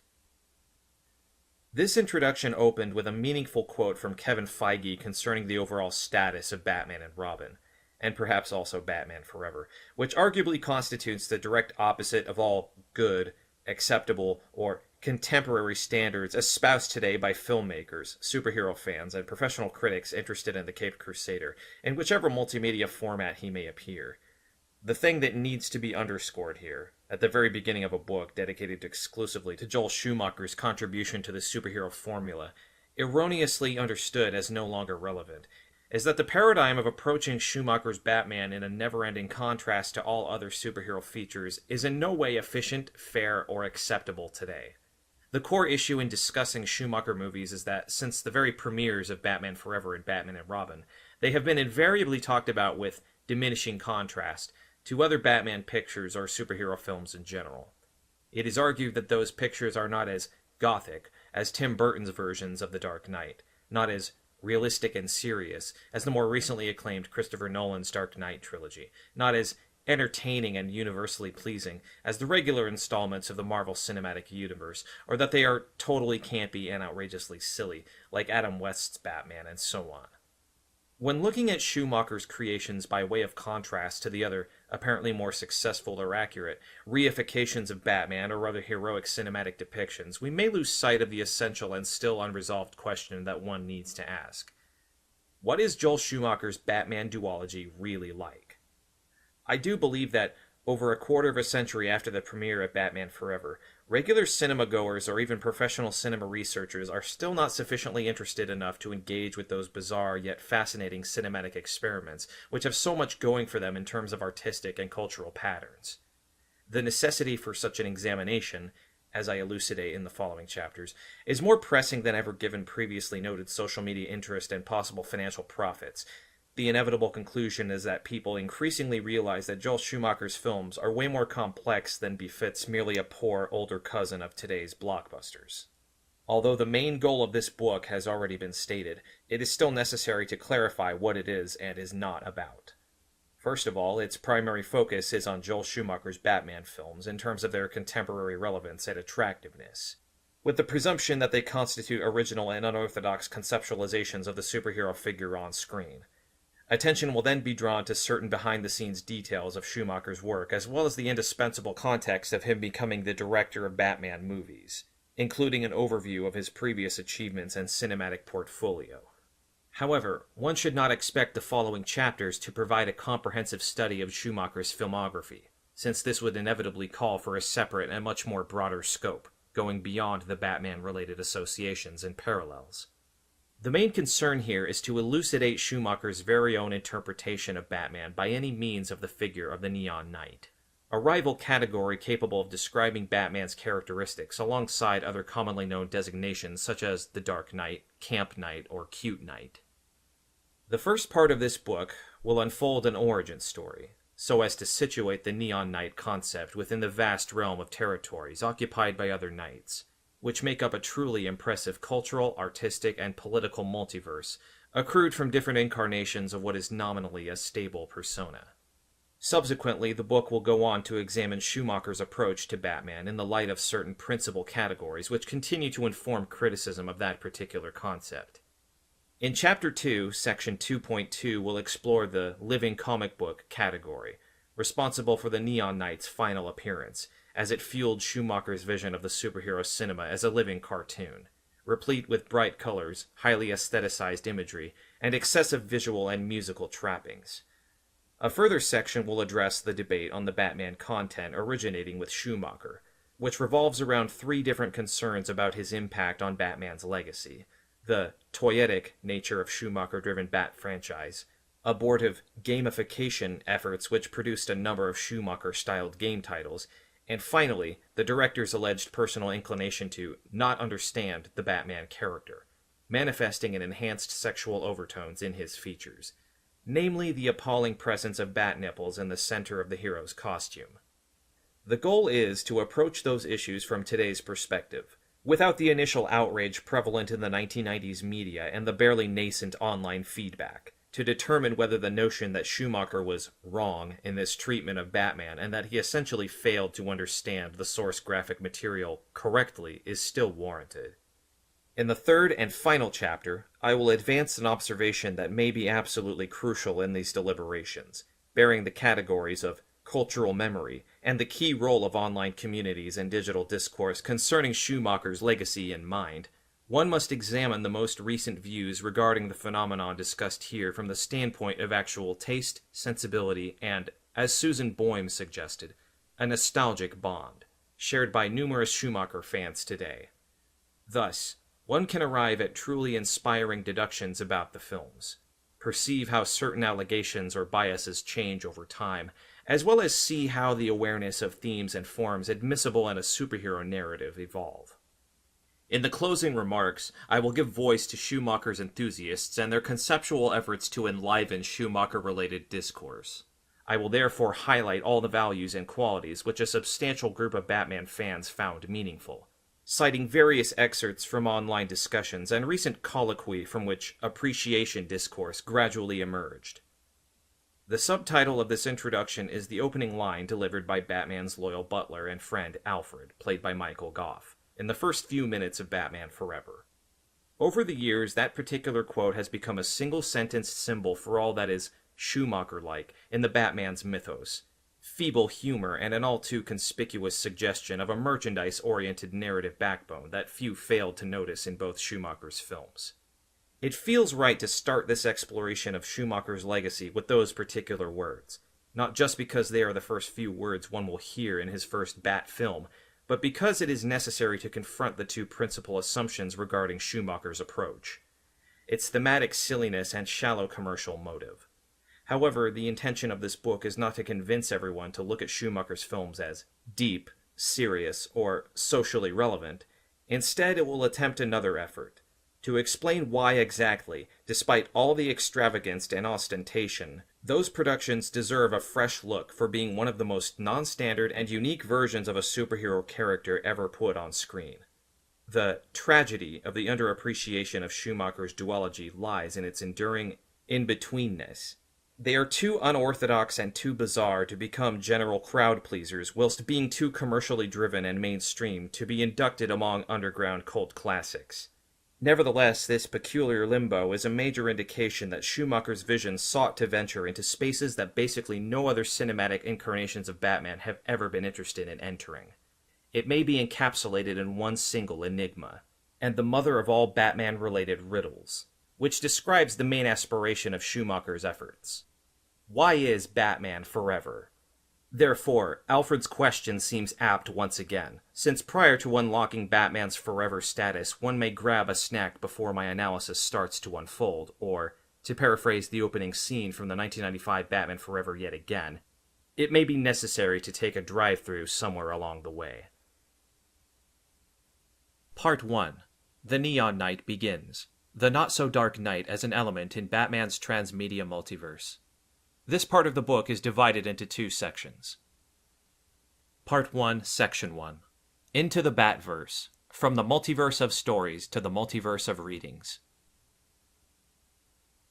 A: This introduction opened with a meaningful quote from Kevin Feige concerning the overall status of Batman and Robin, and perhaps also Batman Forever, which arguably constitutes the direct opposite of all good, acceptable, or contemporary standards espoused today by filmmakers, superhero fans, and professional critics interested in the Caped Crusader, in whichever multimedia format he may appear. The thing that needs to be underscored here, at the very beginning of a book dedicated exclusively to Joel Schumacher's contribution to the superhero formula, erroneously understood as no longer relevant, is that the paradigm of approaching Schumacher's Batman in a never-ending contrast to all other superhero features is in no way efficient, fair, or acceptable today. The core issue in discussing Schumacher movies is that since the very premieres of Batman Forever and Batman and Robin, they have been invariably talked about with diminishing contrast to other Batman pictures or superhero films in general. It is argued that those pictures are not as gothic as Tim Burton's versions of The Dark Knight, not as realistic and serious as the more recently acclaimed Christopher Nolan's Dark Knight trilogy, not as entertaining and universally pleasing as the regular installments of the Marvel Cinematic Universe, or that they are totally campy and outrageously silly, like Adam West's Batman, and so on. When looking at Schumacher's creations by way of contrast to the other, apparently more successful or accurate, reifications of Batman or other heroic cinematic depictions, we may lose sight of the essential and still unresolved question that one needs to ask. What is Joel Schumacher's Batman duology really like? I do believe that, over a quarter of a century after the premiere of Batman Forever, regular cinema goers or even professional cinema researchers are still not sufficiently interested enough to engage with those bizarre yet fascinating cinematic experiments which have so much going for them in terms of artistic and cultural patterns. The necessity for such an examination, as I elucidate in the following chapters, is more pressing than ever given previously noted social media interest and possible financial profits. The inevitable conclusion is that people increasingly realize that Joel Schumacher's films are way more complex than befits merely a poor older cousin of today's blockbusters. Although the main goal of this book has already been stated, it is still necessary to clarify what it is and is not about. First of all, its primary focus is on Joel Schumacher's Batman films in terms of their contemporary relevance and attractiveness, with the presumption that they constitute original and unorthodox conceptualizations of the superhero figure on screen. Attention will then be drawn to certain behind-the-scenes details of Schumacher's work, as well as the indispensable context of him becoming the director of Batman movies, including an overview of his previous achievements and cinematic portfolio. However, one should not expect the following chapters to provide a comprehensive study of Schumacher's filmography, since this would inevitably call for a separate and much more broader scope, going beyond the Batman-related associations and parallels. The main concern here is to elucidate Schumacher's very own interpretation of Batman by any means of the figure of the Neon Knight, a rival category capable of describing Batman's characteristics alongside other commonly known designations such as the Dark Knight, Camp Knight, or Cute Knight. The first part of this book will unfold an origin story, so as to situate the Neon Knight concept within the vast realm of territories occupied by other knights, which make up a truly impressive cultural, artistic, and political multiverse, accrued from different incarnations of what is nominally a stable persona. Subsequently, the book will go on to examine Schumacher's approach to Batman in the light of certain principal categories which continue to inform criticism of that particular concept. In Chapter 2, Section 2.2 will explore the living comic book category, responsible for the Neon Knight's final appearance, as it fueled Schumacher's vision of the superhero cinema as a living cartoon, replete with bright colors, highly aestheticized imagery, and excessive visual and musical trappings. A further section will address the debate on the Batman content originating with Schumacher, which revolves around three different concerns about his impact on Batman's legacy: the toyetic nature of Schumacher-driven Bat franchise, abortive gamification efforts which produced a number of Schumacher-styled game titles, and finally, the director's alleged personal inclination to not understand the Batman character, manifesting in enhanced sexual overtones in his features, namely the appalling presence of bat nipples in the center of the hero's costume. The goal is to approach those issues from today's perspective, without the initial outrage prevalent in the 1990s media and the barely nascent online feedback, to determine whether the notion that Schumacher was wrong in this treatment of Batman and that he essentially failed to understand the source graphic material correctly is still warranted. In the third and final chapter, I will advance an observation that may be absolutely crucial in these deliberations, bearing the categories of cultural memory and the key role of online communities and digital discourse concerning Schumacher's legacy in mind. One must examine the most recent views regarding the phenomenon discussed here from the standpoint of actual taste, sensibility, and, as Susan Boehm suggested, a nostalgic bond, shared by numerous Schumacher fans today. Thus, one can arrive at truly inspiring deductions about the films, perceive how certain allegations or biases change over time, as well as see how the awareness of themes and forms admissible in a superhero narrative evolve. In the closing remarks, I will give voice to Schumacher's enthusiasts and their conceptual efforts to enliven Schumacher-related discourse. I will therefore highlight all the values and qualities which a substantial group of Batman fans found meaningful, citing various excerpts from online discussions and recent colloquy from which appreciation discourse gradually emerged. The subtitle of this introduction is the opening line delivered by Batman's loyal butler and friend Alfred, played by Michael Gough, in the first few minutes of Batman Forever. Over the years, that particular quote has become a single-sentenced symbol for all that is Schumacher-like in the Batman's mythos, feeble humor and an all-too conspicuous suggestion of a merchandise-oriented narrative backbone that few failed to notice in both Schumacher's films. It feels right to start this exploration of Schumacher's legacy with those particular words, not just because they are the first few words one will hear in his first Bat film, but because it is necessary to confront the two principal assumptions regarding Schumacher's approach: its thematic silliness and shallow commercial motive. However, the intention of this book is not to convince everyone to look at Schumacher's films as deep, serious, or socially relevant. Instead, it will attempt another effort: To explain why exactly, despite all the extravagance and ostentation, those productions deserve a fresh look for being one of the most non-standard and unique versions of a superhero character ever put on screen. The tragedy of the underappreciation of Schumacher's duology lies in its enduring in-betweenness. They are too unorthodox and too bizarre to become general crowd pleasers, whilst being too commercially driven and mainstream to be inducted among underground cult classics. Nevertheless, this peculiar limbo is a major indication that Schumacher's vision sought to venture into spaces that basically no other cinematic incarnations of Batman have ever been interested in entering. It may be encapsulated in one single enigma, and the mother of all Batman-related riddles, which describes the main aspiration of Schumacher's efforts. Why is Batman Forever? Therefore, Alfred's question seems apt once again, since prior to unlocking Batman's forever status, one may grab a snack before my analysis starts to unfold, or, to paraphrase the opening scene from the 1995 Batman Forever yet again, it may be necessary to take a drive-through somewhere along the way. Part 1. The Neon Knight begins. The not-so-dark night as an element in Batman's transmedia multiverse. This part of the book is divided into two sections. Part 1, Section 1. Into the Batverse. From the multiverse of stories to the multiverse of readings.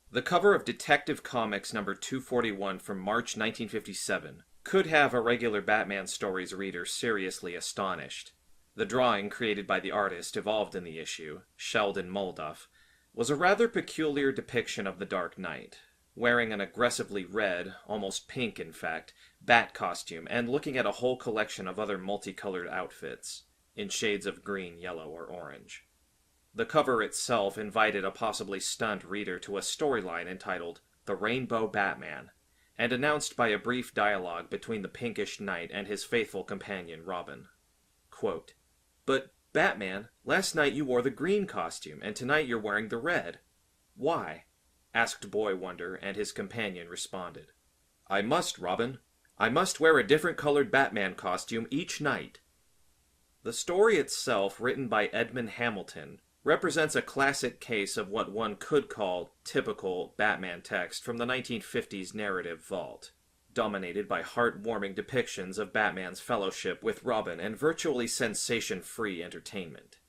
A: The cover of Detective Comics number 241 from March 1957 could have a regular Batman Stories reader seriously astonished. The drawing created by the artist involved in the issue, Sheldon Moldoff, was a rather peculiar depiction of the Dark Knight, wearing an aggressively red, almost pink in fact, bat costume and looking at a whole collection of other multicolored outfits, in shades of green, yellow, or orange. The cover itself invited a possibly stunned reader to a storyline entitled The Rainbow Batman, and announced by a brief dialogue between the pinkish knight and his faithful companion Robin. Quote, "But, Batman, last night you wore the green costume, and tonight you're wearing the red. Why?" asked Boy Wonder, and his companion responded. "I must, Robin. I must wear a different colored Batman costume each night." The story itself, written by Edmund Hamilton, represents a classic case of what one could call typical Batman text from the 1950s narrative vault, dominated by heartwarming depictions of Batman's fellowship with Robin and virtually sensation-free entertainment.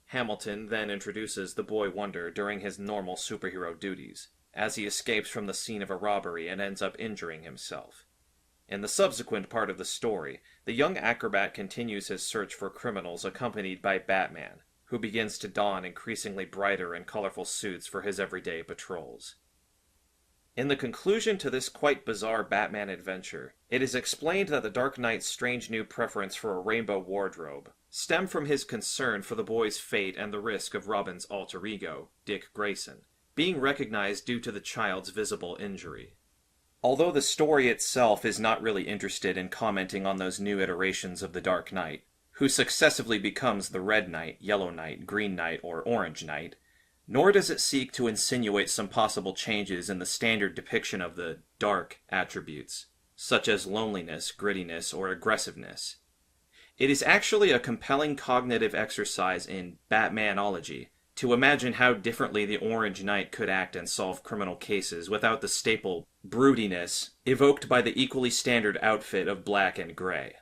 A: Hamilton then introduces the Boy Wonder during his normal superhero duties, as he escapes from the scene of a robbery and ends up injuring himself. In the subsequent part of the story, the young acrobat continues his search for criminals accompanied by Batman, who begins to don increasingly brighter and colorful suits for his everyday patrols. In the conclusion to this quite bizarre Batman adventure, it is explained that the Dark Knight's strange new preference for a rainbow wardrobe stemmed from his concern for the boy's fate and the risk of Robin's alter ego, Dick Grayson, being recognized due to the child's visible injury. Although the story itself is not really interested in commenting on those new iterations of the Dark Knight, who successively becomes the Red Knight, Yellow Knight, Green Knight, or Orange Knight, nor does it seek to insinuate some possible changes in the standard depiction of the dark attributes, such as loneliness, grittiness, or aggressiveness. It is actually a compelling cognitive exercise in Batmanology to imagine how differently the Orange Knight could act and solve criminal cases without the staple broodiness evoked by the equally standard outfit of black and gray.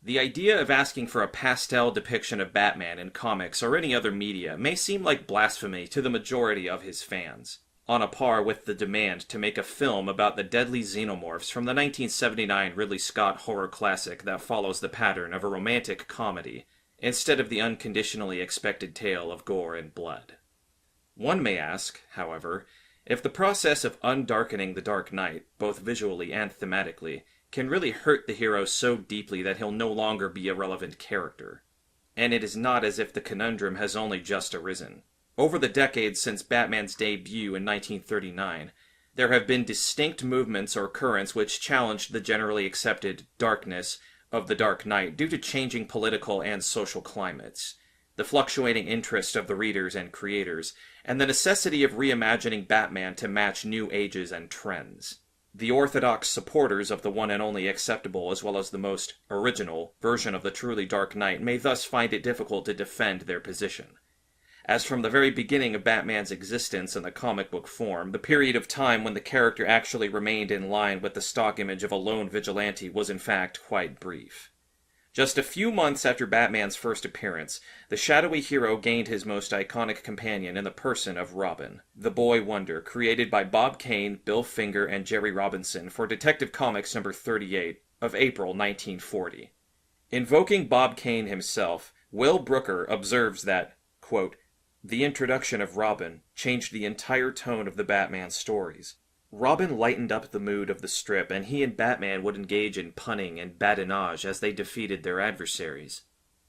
A: The idea of asking for a pastel depiction of Batman in comics or any other media may seem like blasphemy to the majority of his fans, on a par with the demand to make a film about the deadly xenomorphs from the 1979 Ridley Scott horror classic that follows the pattern of a romantic comedy, instead of the unconditionally expected tale of gore and blood. One may ask, however, if the process of undarkening the Dark Knight, both visually and thematically, can really hurt the hero so deeply that he'll no longer be a relevant character. And it is not as if the conundrum has only just arisen. Over the decades since Batman's debut in 1939, there have been distinct movements or currents which challenged the generally accepted darkness of the Dark Knight due to changing political and social climates, the fluctuating interest of the readers and creators, and the necessity of reimagining Batman to match new ages and trends. The orthodox supporters of the one and only acceptable as well as the most original version of the truly Dark Knight may thus find it difficult to defend their position. as from the very beginning of Batman's existence in the comic book form, the period of time when the character actually remained in line with the stock image of a lone vigilante was in fact quite brief. Just a few months after Batman's first appearance, the shadowy hero gained his most iconic companion in the person of Robin, the Boy Wonder, created by Bob Kane, Bill Finger, and Jerry Robinson for Detective Comics number 38 of April 1940. Invoking Bob Kane himself, Will Brooker observes that, quote, "The introduction of Robin changed the entire tone of the Batman stories. Robin lightened up the mood of the strip, and he and Batman would engage in punning and badinage as they defeated their adversaries.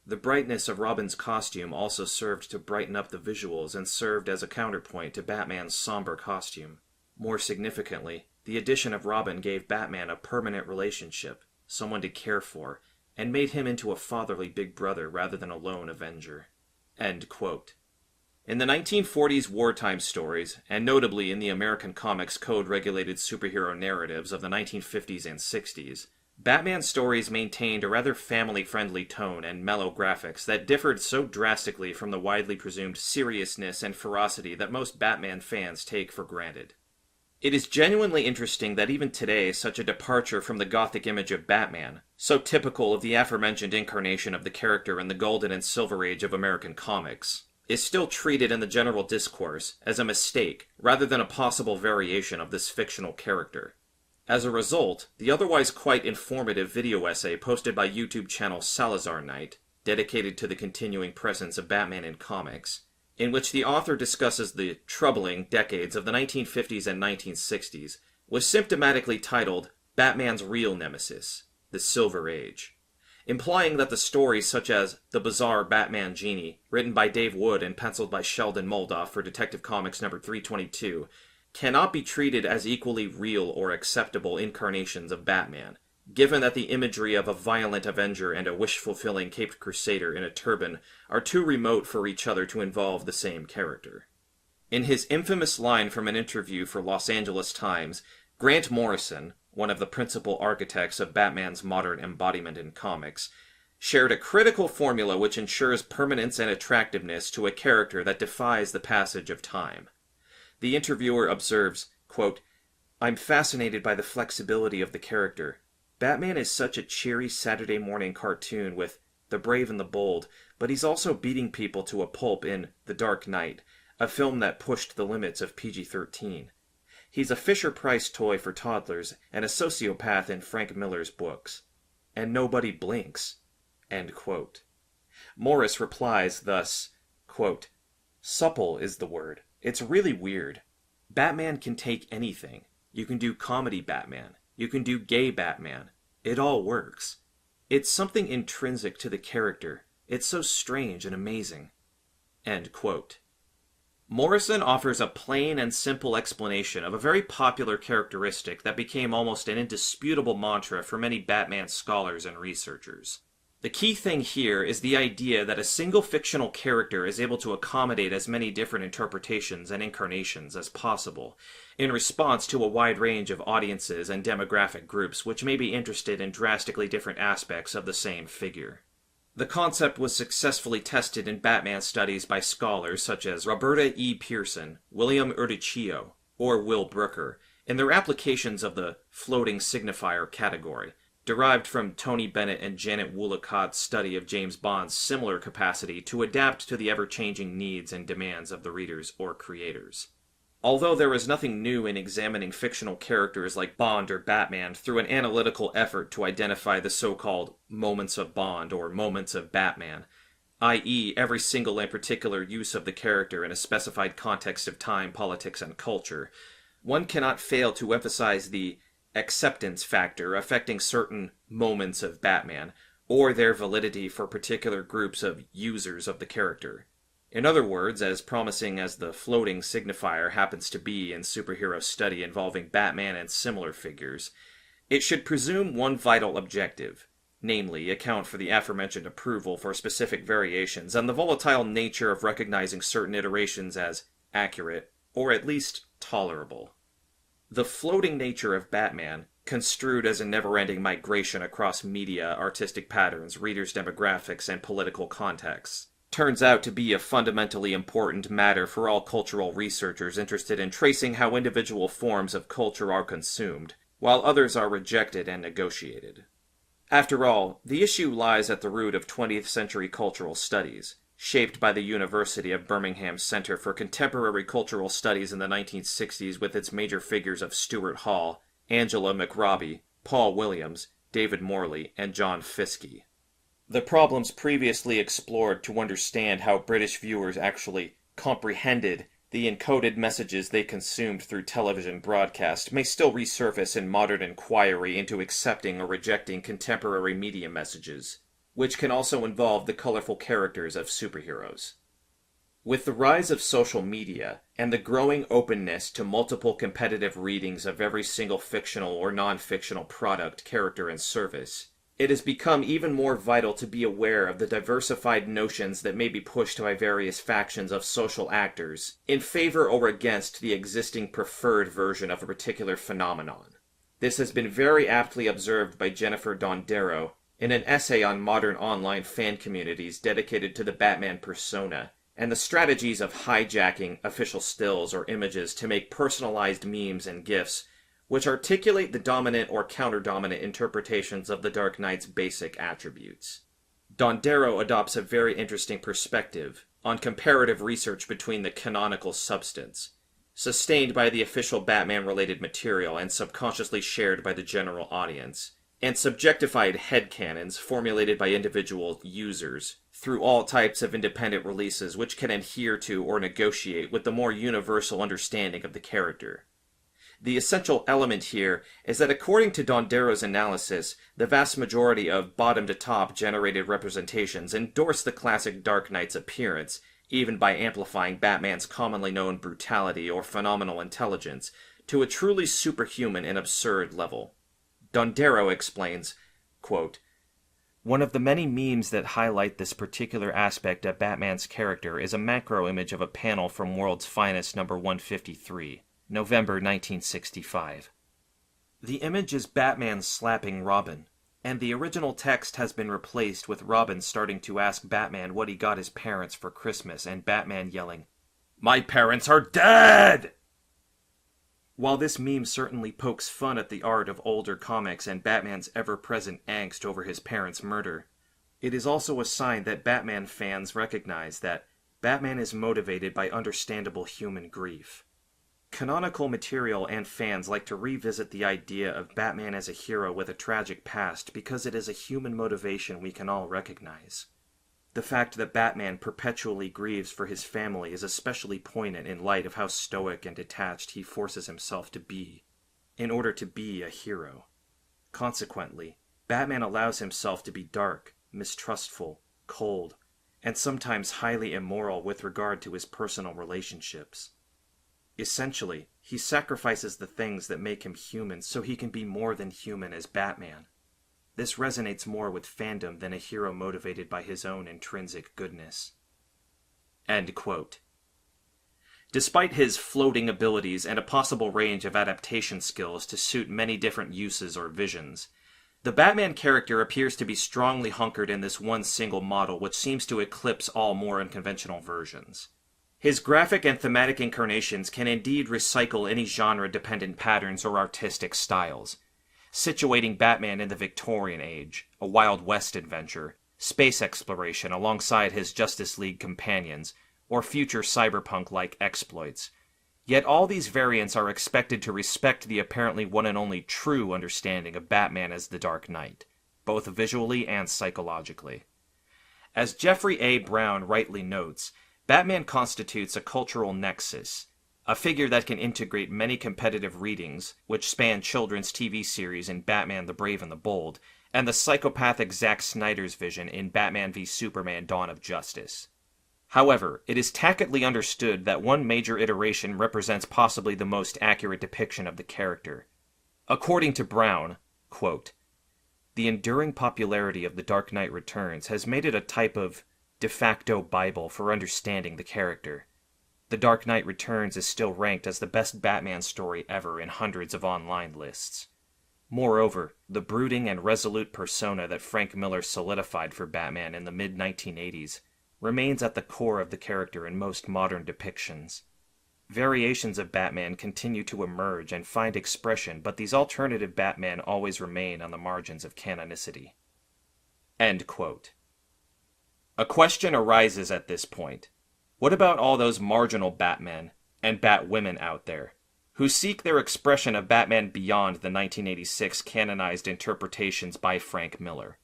A: The brightness of Robin's costume also served to brighten up the visuals and served as a counterpoint to Batman's somber costume. More significantly, the addition of Robin gave Batman a permanent relationship, someone to care for, and made him into a fatherly big brother rather than a lone avenger." End quote. In the 1940s wartime stories, and notably in the American Comics Code-regulated superhero narratives of the 1950s and 60s, Batman stories maintained a rather family-friendly tone and mellow graphics that differed so drastically from the widely presumed seriousness and ferocity that most Batman fans take for granted. It is genuinely interesting that even today such a departure from the Gothic image of Batman, so typical of the aforementioned incarnation of the character in the Golden and Silver Age of American comics, is still treated in the general discourse as a mistake rather than a possible variation of this fictional character. As a result, the otherwise quite informative video essay posted by YouTube channel Salazar Knight, dedicated to the continuing presence of Batman in comics, in which the author discusses the troubling decades of the 1950s and 1960s, was symptomatically titled Batman's Real Nemesis, the Silver Age, implying that the stories such as The Bizarre Batman Genie, written by Dave Wood and penciled by Sheldon Moldoff for Detective Comics number 322, cannot be treated as equally real or acceptable incarnations of Batman, given that the imagery of a violent Avenger and a wish-fulfilling Caped Crusader in a turban are too remote for each other to involve the same character. In his infamous line from an interview for Los Angeles Times, Grant Morrison, one of the principal architects of Batman's modern embodiment in comics, shared a critical formula which ensures permanence and attractiveness to a character that defies the passage of time. The interviewer observes, quote, "I'm fascinated by the flexibility of the character. Batman is such a cheery Saturday morning cartoon with the brave and the bold, but he's also beating people to a pulp in The Dark Knight, a film that pushed the limits of PG-13. He's a Fisher-Price toy for toddlers and a sociopath in Frank Miller's books. And nobody blinks." End quote. Morris replies thus, quote, "Supple is the word. It's really weird. Batman can take anything. You can do comedy Batman. You can do gay Batman. It all works. It's something intrinsic to the character. It's so strange and amazing." End quote. Morrison offers a plain and simple explanation of a very popular characteristic that became almost an indisputable mantra for many Batman scholars and researchers. The key thing here is the idea that a single fictional character is able to accommodate as many different interpretations and incarnations as possible, in response to a wide range of audiences and demographic groups which may be interested in drastically different aspects of the same figure. The concept was successfully tested in Batman studies by scholars such as Roberta E. Pearson, William Erdicchio, or Will Brooker, in their applications of the floating signifier category, derived from Tony Bennett and Janet Woolacott's study of James Bond's similar capacity to adapt to the ever-changing needs and demands of the readers or creators. Although there is nothing new in examining fictional characters like Bond or Batman through an analytical effort to identify the so-called moments of Bond or moments of Batman, i.e. every single and particular use of the character in a specified context of time, politics, and culture, one cannot fail to emphasize the acceptance factor affecting certain moments of Batman, or their validity for particular groups of users of the character. In other words, as promising as the floating signifier happens to be in superhero study involving Batman and similar figures, it should presume one vital objective, namely account for the aforementioned approval for specific variations and the volatile nature of recognizing certain iterations as accurate, or at least tolerable. The floating nature of Batman, construed as a never-ending migration across media, artistic patterns, readers' demographics, and political contexts, turns out to be a fundamentally important matter for all cultural researchers interested in tracing how individual forms of culture are consumed, while others are rejected and negotiated. After all, the issue lies at the root of 20th century cultural studies, shaped by the University of Birmingham's Center for Contemporary Cultural Studies in the 1960s with its major figures of Stuart Hall, Angela McRobbie, Paul Williams, David Morley, and John Fiske. The problems previously explored to understand how British viewers actually comprehended the encoded messages they consumed through television broadcast may still resurface in modern inquiry into accepting or rejecting contemporary media messages, which can also involve the colorful characters of superheroes. With the rise of social media and the growing openness to multiple competitive readings of every single fictional or non-fictional product, character, and service, it has become even more vital to be aware of the diversified notions that may be pushed by various factions of social actors in favor or against the existing preferred version of a particular phenomenon. This has been very aptly observed by Jennifer Dondero in an essay on modern online fan communities dedicated to the Batman persona and the strategies of hijacking official stills or images to make personalized memes and GIFs which articulate the dominant or counter-dominant interpretations of the Dark Knight's basic attributes. Dondero adopts a very interesting perspective on comparative research between the canonical substance, sustained by the official Batman-related material and subconsciously shared by the general audience, and subjectified headcanons formulated by individual users through all types of independent releases which can adhere to or negotiate with the more universal understanding of the character. The essential element here is that according to Dondero's analysis, the vast majority of bottom-to-top generated representations endorse the classic Dark Knight's appearance, even by amplifying Batman's commonly known brutality or phenomenal intelligence to a truly superhuman and absurd level. Dondero explains, quote, "One of the many memes that highlight this particular aspect of Batman's character is a macro image of a panel from World's Finest number 153. November 1965. The image is Batman slapping Robin, and the original text has been replaced with Robin starting to ask Batman what he got his parents for Christmas, and Batman yelling, 'My parents are dead!' While this meme certainly pokes fun at the art of older comics and Batman's ever-present angst over his parents' murder, it is also a sign that Batman fans recognize that Batman is motivated by understandable human grief. Canonical material and fans like to revisit the idea of Batman as a hero with a tragic past because it is a human motivation we can all recognize. The fact that Batman perpetually grieves for his family is especially poignant in light of how stoic and detached he forces himself to be, in order to be a hero. Consequently, Batman allows himself to be dark, mistrustful, cold, and sometimes highly immoral with regard to his personal relationships. Essentially, he sacrifices the things that make him human so he can be more than human as Batman. This resonates more with fandom than a hero motivated by his own intrinsic goodness." End quote. Despite his floating abilities and a possible range of adaptation skills to suit many different uses or visions, the Batman character appears to be strongly hunkered in this one single model which seems to eclipse all more unconventional versions. His graphic and thematic incarnations can indeed recycle any genre-dependent patterns or artistic styles, situating Batman in the Victorian Age, a Wild West adventure, space exploration alongside his Justice League companions, or future cyberpunk-like exploits. Yet all these variants are expected to respect the apparently one and only true understanding of Batman as the Dark Knight, both visually and psychologically. As Jeffrey A. Brown rightly notes, Batman constitutes a cultural nexus, a figure that can integrate many competitive readings, which span children's TV series in Batman the Brave and the Bold, and the psychopathic Zack Snyder's vision in Batman v Superman: Dawn of Justice. However, it is tacitly understood that one major iteration represents possibly the most accurate depiction of the character. According to Brown, quote, "The enduring popularity of The Dark Knight Returns has made it a type of de facto Bible for understanding the character. The Dark Knight Returns is still ranked as the best Batman story ever in hundreds of online lists. Moreover, the brooding and resolute persona that Frank Miller solidified for Batman in the mid-1980s remains at the core of the character in most modern depictions. Variations of Batman continue to emerge and find expression, but these alternative Batman always remain on the margins of canonicity. End quote. A question arises at this point. What about all those marginal Batmen and Batwomen out there, who seek their expression of Batman beyond the 1986 canonized interpretations by Frank Miller?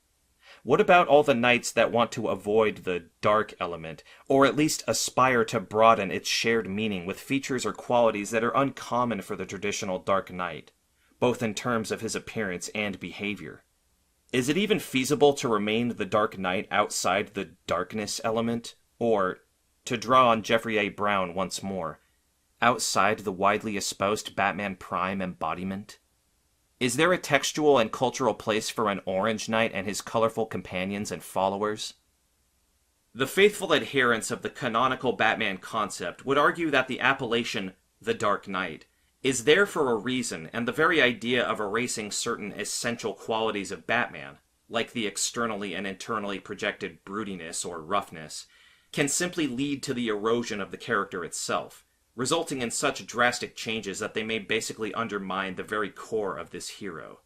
A: What about all the knights that want to avoid the dark element, or at least aspire to broaden its shared meaning with features or qualities that are uncommon for the traditional Dark Knight, both in terms of his appearance and behavior? Is it even feasible to remain the Dark Knight outside the darkness element, or, to draw on Jeffrey A. Brown once more, outside the widely espoused Batman Prime embodiment? Is there a textual and cultural place for an Orange Knight and his colorful companions and followers? The faithful adherents of the canonical Batman concept would argue that the appellation, the Dark Knight, is there for a reason, and the very idea of erasing certain essential qualities of Batman, like the externally and internally projected broodiness or roughness, can simply lead to the erosion of the character itself, resulting in such drastic changes that they may basically undermine the very core of this hero.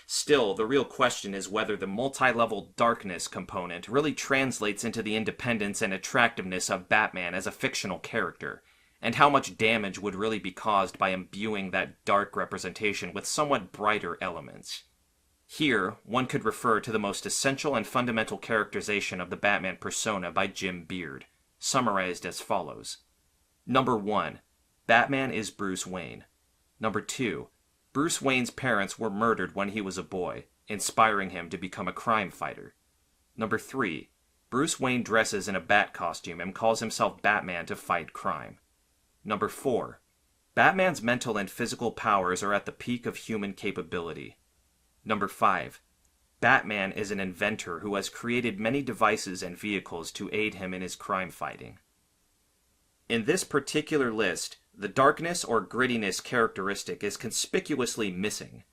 A: Still, the real question is whether the multi-level darkness component really translates into the independence and attractiveness of Batman as a fictional character, and how much damage would really be caused by imbuing that dark representation with somewhat brighter elements. Here, one could refer to the most essential and fundamental characterization of the Batman persona by Jim Beard, summarized as follows. Number 1. Batman is Bruce Wayne. Number 2. Bruce Wayne's parents were murdered when he was a boy, inspiring him to become a crime fighter. Number 3. Bruce Wayne dresses in a bat costume and calls himself Batman to fight crime. Number 4. Batman's mental and physical powers are at the peak of human capability. Number 5. Batman is an inventor who has created many devices and vehicles to aid him in his crime fighting. In this particular list, the darkness or grittiness characteristic is conspicuously missing.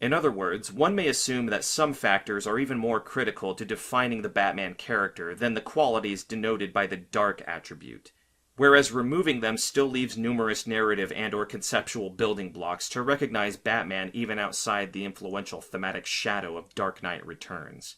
A: In other words, one may assume that some factors are even more critical to defining the Batman character than the qualities denoted by the dark attribute, whereas removing them still leaves numerous narrative and/or conceptual building blocks to recognize Batman even outside the influential thematic shadow of Dark Knight Returns.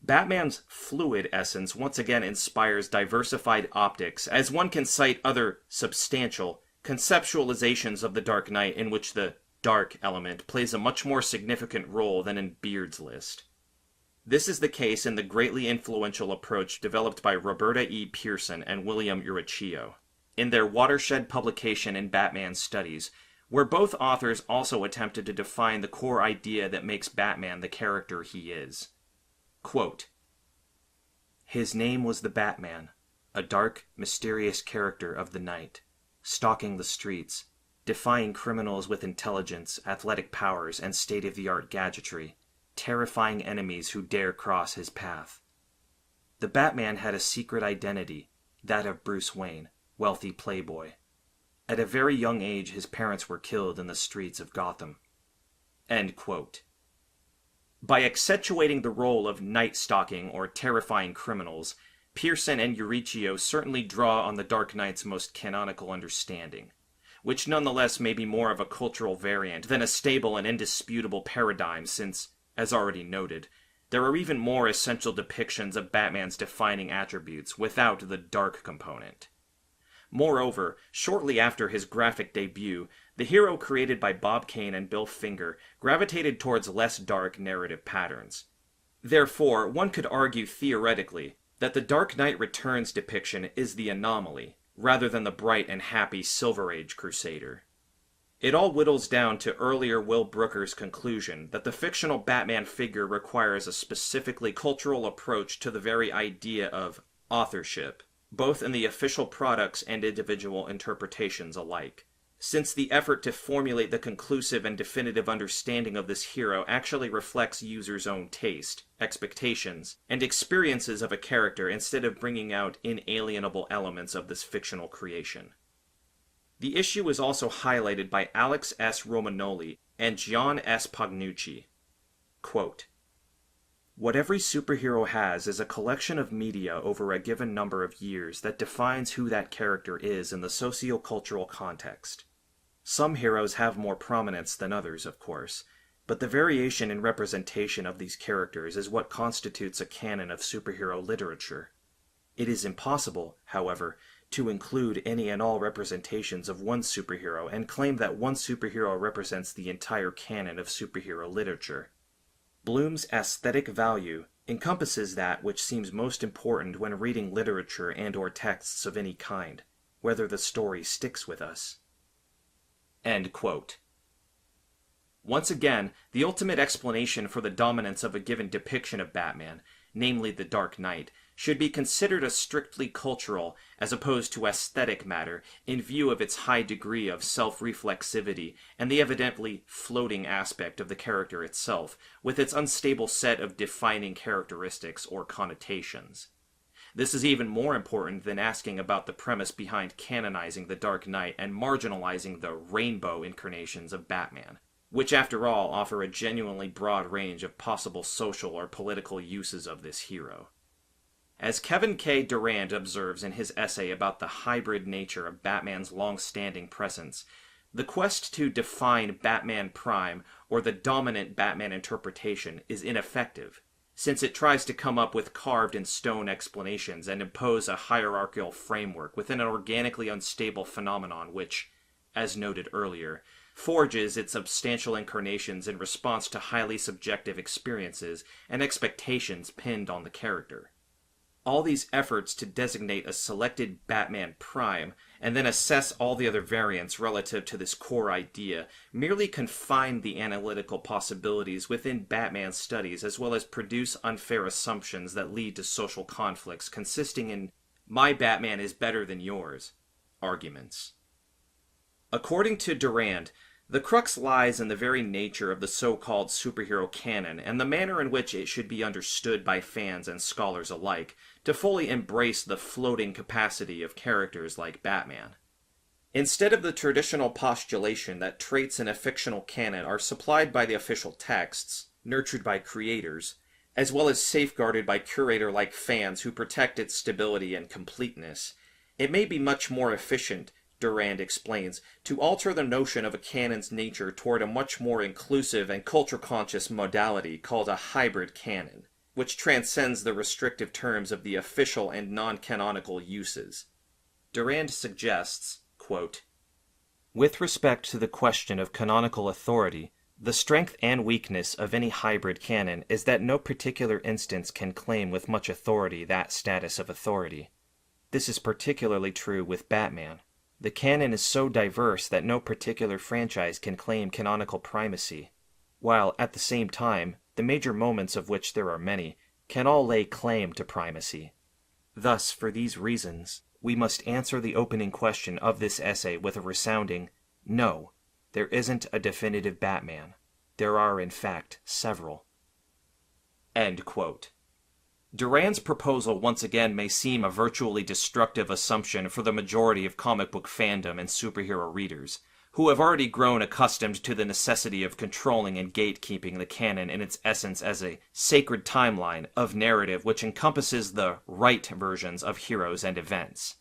A: Batman's fluid essence once again inspires diversified optics, as one can cite other substantial conceptualizations of the Dark Knight in which the dark element plays a much more significant role than in Beard's list. This is the case in the greatly influential approach developed by Roberta E. Pearson and William Urruccio in their watershed publication in Batman Studies, where both authors also attempted to define the core idea that makes Batman the character he is. Quote, "His name was the Batman, a dark, mysterious character of the night, stalking the streets, defying criminals with intelligence, athletic powers, and state-of-the-art gadgetry, terrifying enemies who dare cross his path. The Batman had a secret identity, that of Bruce Wayne, wealthy playboy. At a very young age, his parents were killed in the streets of Gotham." End quote. By accentuating the role of night-stalking or terrifying criminals, Pearson and Urruccio certainly draw on the Dark Knight's most canonical understanding, which nonetheless may be more of a cultural variant than a stable and indisputable paradigm since, as already noted, there are even more essential depictions of Batman's defining attributes without the dark component. Moreover, shortly after his graphic debut, the hero created by Bob Kane and Bill Finger gravitated towards less dark narrative patterns. Therefore, one could argue theoretically that the Dark Knight Returns depiction is the anomaly, rather than the bright and happy Silver Age Crusader. It all whittles down to earlier Will Brooker's conclusion that the fictional Batman figure requires a specifically cultural approach to the very idea of authorship, both in the official products and individual interpretations alike, since the effort to formulate the conclusive and definitive understanding of this hero actually reflects users' own taste, expectations, and experiences of a character instead of bringing out inalienable elements of this fictional creation. The issue is also highlighted by Alex S. Romanoli and Gian S. Pagnucci. Quote, What every superhero has is a collection of media over a given number of years that defines who that character is in the socio-cultural context. Some heroes have more prominence than others, of course, but the variation in representation of these characters is what constitutes a canon of superhero literature. It is impossible, however, to include any and all representations of one superhero and claim that one superhero represents the entire canon of superhero literature. Bloom's aesthetic value encompasses that which seems most important when reading literature and/or texts of any kind, whether the story sticks with us. End quote. Once again, the ultimate explanation for the dominance of a given depiction of Batman, namely the Dark Knight, should be considered a strictly cultural as opposed to aesthetic matter in view of its high degree of self-reflexivity and the evidently floating aspect of the character itself, with its unstable set of defining characteristics or connotations. This is even more important than asking about the premise behind canonizing the Dark Knight and marginalizing the rainbow incarnations of Batman, which after all offer a genuinely broad range of possible social or political uses of this hero. As Kevin K. Durand observes in his essay about the hybrid nature of Batman's long-standing presence, the quest to define Batman Prime or the dominant Batman interpretation is ineffective, since it tries to come up with carved-in-stone explanations and impose a hierarchical framework within an organically unstable phenomenon which, as noted earlier, forges its substantial incarnations in response to highly subjective experiences and expectations pinned on the character. All these efforts to designate a selected Batman Prime and then assess all the other variants relative to this core idea merely confine the analytical possibilities within Batman's studies as well as produce unfair assumptions that lead to social conflicts consisting in "my Batman is better than yours" arguments. According to Durand, the crux lies in the very nature of the so-called superhero canon and the manner in which it should be understood by fans and scholars alike to fully embrace the floating capacity of characters like Batman. Instead of the traditional postulation that traits in a fictional canon are supplied by the official texts, nurtured by creators, as well as safeguarded by curator-like fans who protect its stability and completeness, it may be much more efficient, Durand explains, to alter the notion of a canon's nature toward a much more inclusive and culture-conscious modality called a hybrid canon, which transcends the restrictive terms of the official and non-canonical uses. Durand suggests, quote, "With respect to the question of canonical authority, the strength and weakness of any hybrid canon is that no particular instance can claim with much authority that status of authority. This is particularly true with Batman. The canon is so diverse that no particular franchise can claim canonical primacy, while, at the same time, the major moments of which there are many, can all lay claim to primacy. Thus, for these reasons, we must answer the opening question of this essay with a resounding, no, there isn't a definitive Batman. There are, in fact, several." End quote. Durand's proposal once again may seem a virtually destructive assumption for the majority of comic book fandom and superhero readers, who have already grown accustomed to the necessity of controlling and gatekeeping the canon in its essence as a sacred timeline of narrative which encompasses the right versions of heroes and events.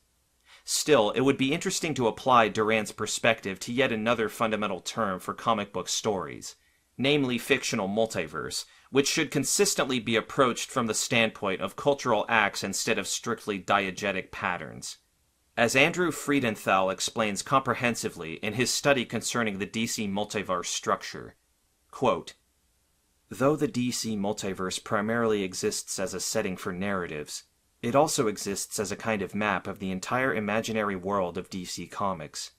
A: Still, it would be interesting to apply Durand's perspective to yet another fundamental term for comic book stories, namely fictional multiverse, which should consistently be approached from the standpoint of cultural acts instead of strictly diegetic patterns. As Andrew Friedenthal explains comprehensively in his study concerning the DC multiverse structure, quote, "Though the DC multiverse primarily exists as a setting for narratives, it also exists as a kind of map of the entire imaginary world of DC Comics.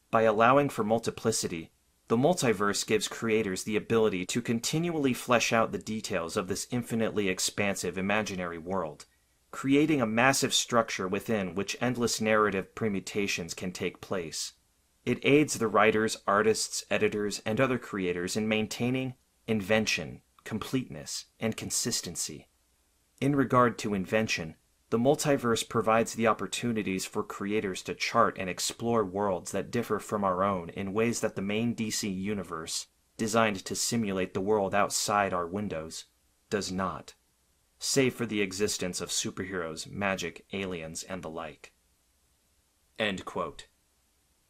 A: By allowing for multiplicity, the multiverse gives creators the ability to continually flesh out the details of this infinitely expansive imaginary world, creating a massive structure within which endless narrative permutations can take place. It aids the writers, artists, editors, and other creators in maintaining invention, completeness, and consistency. In regard to invention, the multiverse provides the opportunities for creators to chart and explore worlds that differ from our own in ways that the main DC universe, designed to simulate the world outside our windows, does not, save for the existence of superheroes, magic, aliens, and the like. End quote.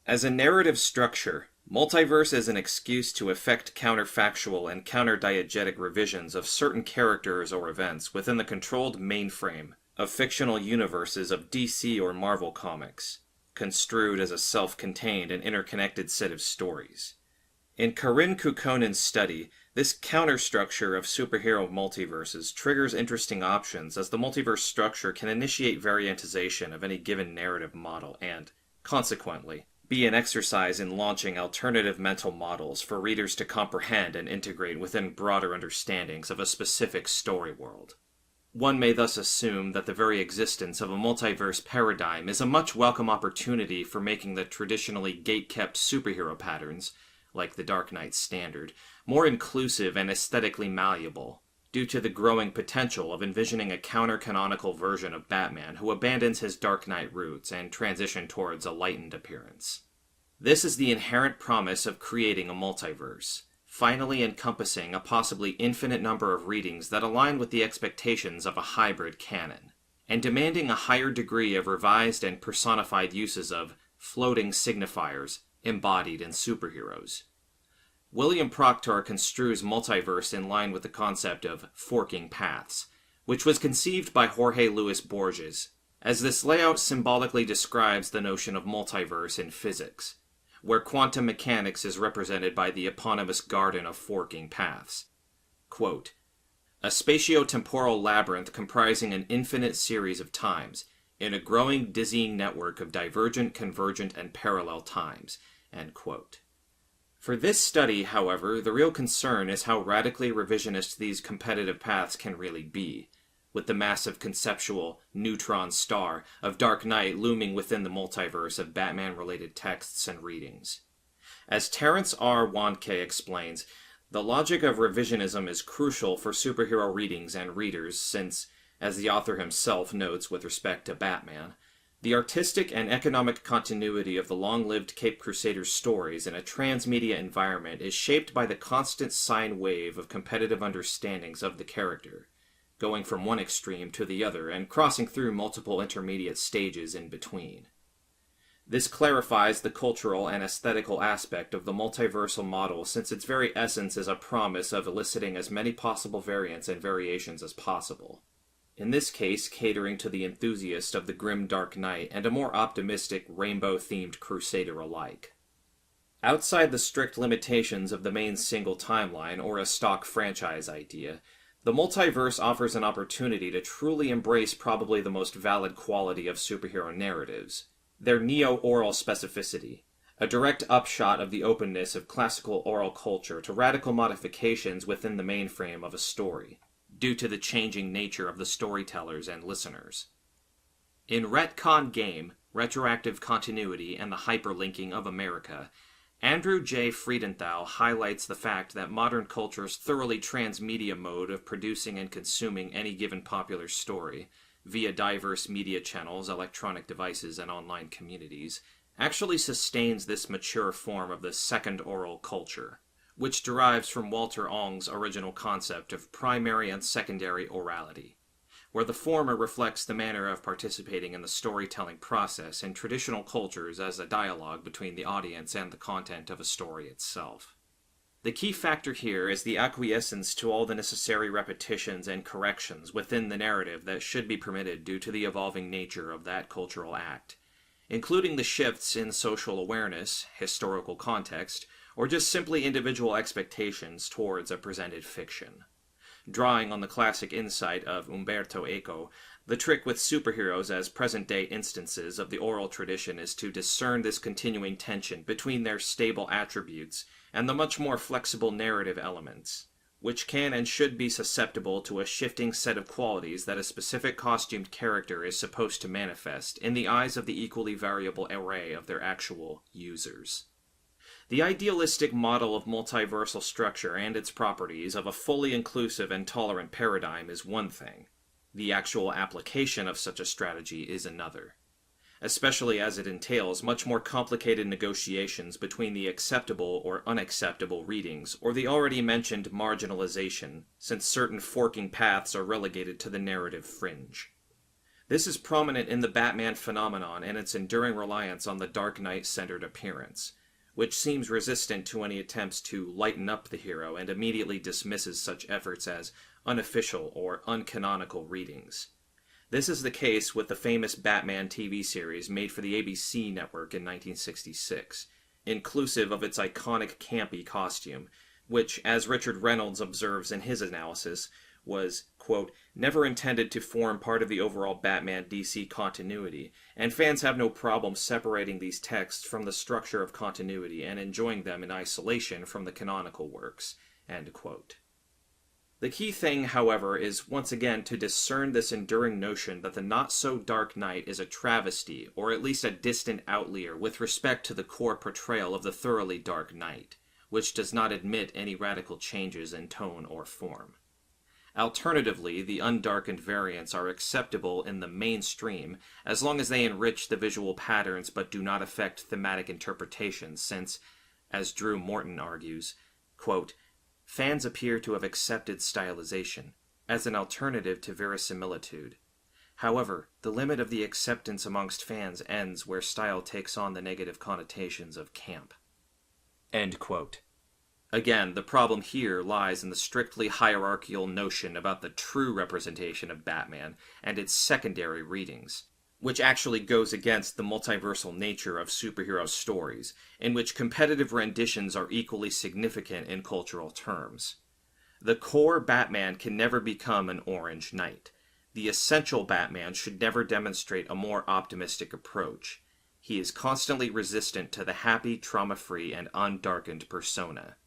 A: As a narrative structure, multiverse is an excuse to effect counterfactual and counter-diegetic revisions of certain characters or events within the controlled mainframe of fictional universes of DC or Marvel comics, construed as a self-contained and interconnected set of stories. In Karin Kukkonen's study, this counterstructure of superhero multiverses triggers interesting options, as the multiverse structure can initiate variantization of any given narrative model and, consequently, be an exercise in launching alternative mental models for readers to comprehend and integrate within broader understandings of a specific story world. One may thus assume that the very existence of a multiverse paradigm is a much welcome opportunity for making the traditionally gate-kept superhero patterns, like the Dark Knight standard, more inclusive and aesthetically malleable, due to the growing potential of envisioning a counter-canonical version of Batman who abandons his Dark Knight roots and transitions towards a lightened appearance. This is the inherent promise of creating a multiverse, finally encompassing a possibly infinite number of readings that align with the expectations of a hybrid canon, and demanding a higher degree of revised and personified uses of floating signifiers embodied in superheroes. William Proctor construes multiverse in line with the concept of forking paths, which was conceived by Jorge Luis Borges, as this layout symbolically describes the notion of multiverse in physics, where quantum mechanics is represented by the eponymous garden of forking paths. Quote, "A spatio-temporal labyrinth comprising an infinite series of times, in a growing, dizzying network of divergent, convergent, and parallel times." End quote. For this study, however, the real concern is how radically revisionist these competitive paths can really be, with the massive conceptual neutron star of Dark Knight looming within the multiverse of Batman-related texts and readings. As Terence R. Wanke explains, the logic of revisionism is crucial for superhero readings and readers since, as the author himself notes with respect to Batman, the artistic and economic continuity of the long-lived Caped Crusaders stories in a transmedia environment is shaped by the constant sine wave of competitive understandings of the character, going from one extreme to the other and crossing through multiple intermediate stages in between. This clarifies the cultural and aesthetical aspect of the multiversal model, since its very essence is a promise of eliciting as many possible variants and variations as possible. In this case, catering to the enthusiast of the grim Dark Knight and a more optimistic, rainbow-themed Crusader alike. Outside the strict limitations of the main single timeline or a stock franchise idea, the multiverse offers an opportunity to truly embrace probably the most valid quality of superhero narratives, their neo-oral specificity, a direct upshot of the openness of classical oral culture to radical modifications within the mainframe of a story, due to the changing nature of the storytellers and listeners. In Retcon Game, Retroactive Continuity and the Hyperlinking of America, Andrew J. Friedenthal highlights the fact that modern culture's thoroughly transmedia mode of producing and consuming any given popular story, via diverse media channels, electronic devices, and online communities, actually sustains this mature form of the second oral culture, which derives from Walter Ong's original concept of primary and secondary orality, where the former reflects the manner of participating in the storytelling process in traditional cultures as a dialogue between the audience and the content of a story itself. The key factor here is the acquiescence to all the necessary repetitions and corrections within the narrative that should be permitted due to the evolving nature of that cultural act, including the shifts in social awareness, historical context, or just simply individual expectations towards a presented fiction. Drawing on the classic insight of Umberto Eco, the trick with superheroes as present-day instances of the oral tradition is to discern this continuing tension between their stable attributes and the much more flexible narrative elements, which can and should be susceptible to a shifting set of qualities that a specific costumed character is supposed to manifest in the eyes of the equally variable array of their actual users. The idealistic model of multiversal structure and its properties of a fully inclusive and tolerant paradigm is one thing. The actual application of such a strategy is another. especially as it entails much more complicated negotiations between the acceptable or unacceptable readings, or the already mentioned marginalization, since certain forking paths are relegated to the narrative fringe. This is prominent in the Batman phenomenon and its enduring reliance on the Dark Knight-centered appearance, which seems resistant to any attempts to lighten up the hero and immediately dismisses such efforts as unofficial or uncanonical readings. This is the case with the famous Batman TV series made for the ABC network in 1966, inclusive of its iconic campy costume, which, as Richard Reynolds observes in his analysis, was, quote, never intended to form part of the overall Batman-DC continuity, and fans have no problem separating these texts from the structure of continuity and enjoying them in isolation from the canonical works, end quote. The key thing, however, is once again to discern this enduring notion that the not-so-Dark Knight is a travesty, or at least a distant outlier, with respect to the core portrayal of the thoroughly Dark Knight, which does not admit any radical changes in tone or form. Alternatively, the undarkened variants are acceptable in the mainstream as long as they enrich the visual patterns but do not affect thematic interpretation, since, as Drew Morton argues, quote, fans appear to have accepted stylization as an alternative to verisimilitude. However, the limit of the acceptance amongst fans ends where style takes on the negative connotations of camp. End quote. Again, the problem here lies in the strictly hierarchical notion about the true representation of Batman and its secondary readings, which actually goes against the multiversal nature of superhero stories, in which competitive renditions are equally significant in cultural terms. The core Batman can never become an Orange Knight. The essential Batman should never demonstrate a more optimistic approach. He is constantly resistant to the happy, trauma-free, and undarkened persona.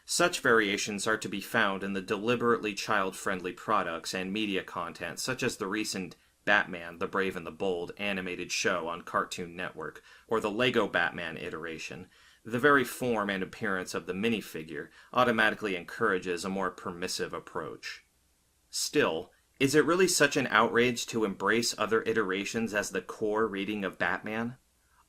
A: Such variations are to be found in the deliberately child-friendly products and media content such as the recent Batman, the Brave and the Bold animated show on Cartoon Network, or the Lego Batman iteration. The very form and appearance of the minifigure automatically encourages a more permissive approach. Still, is it really such an outrage to embrace other iterations as the core reading of Batman?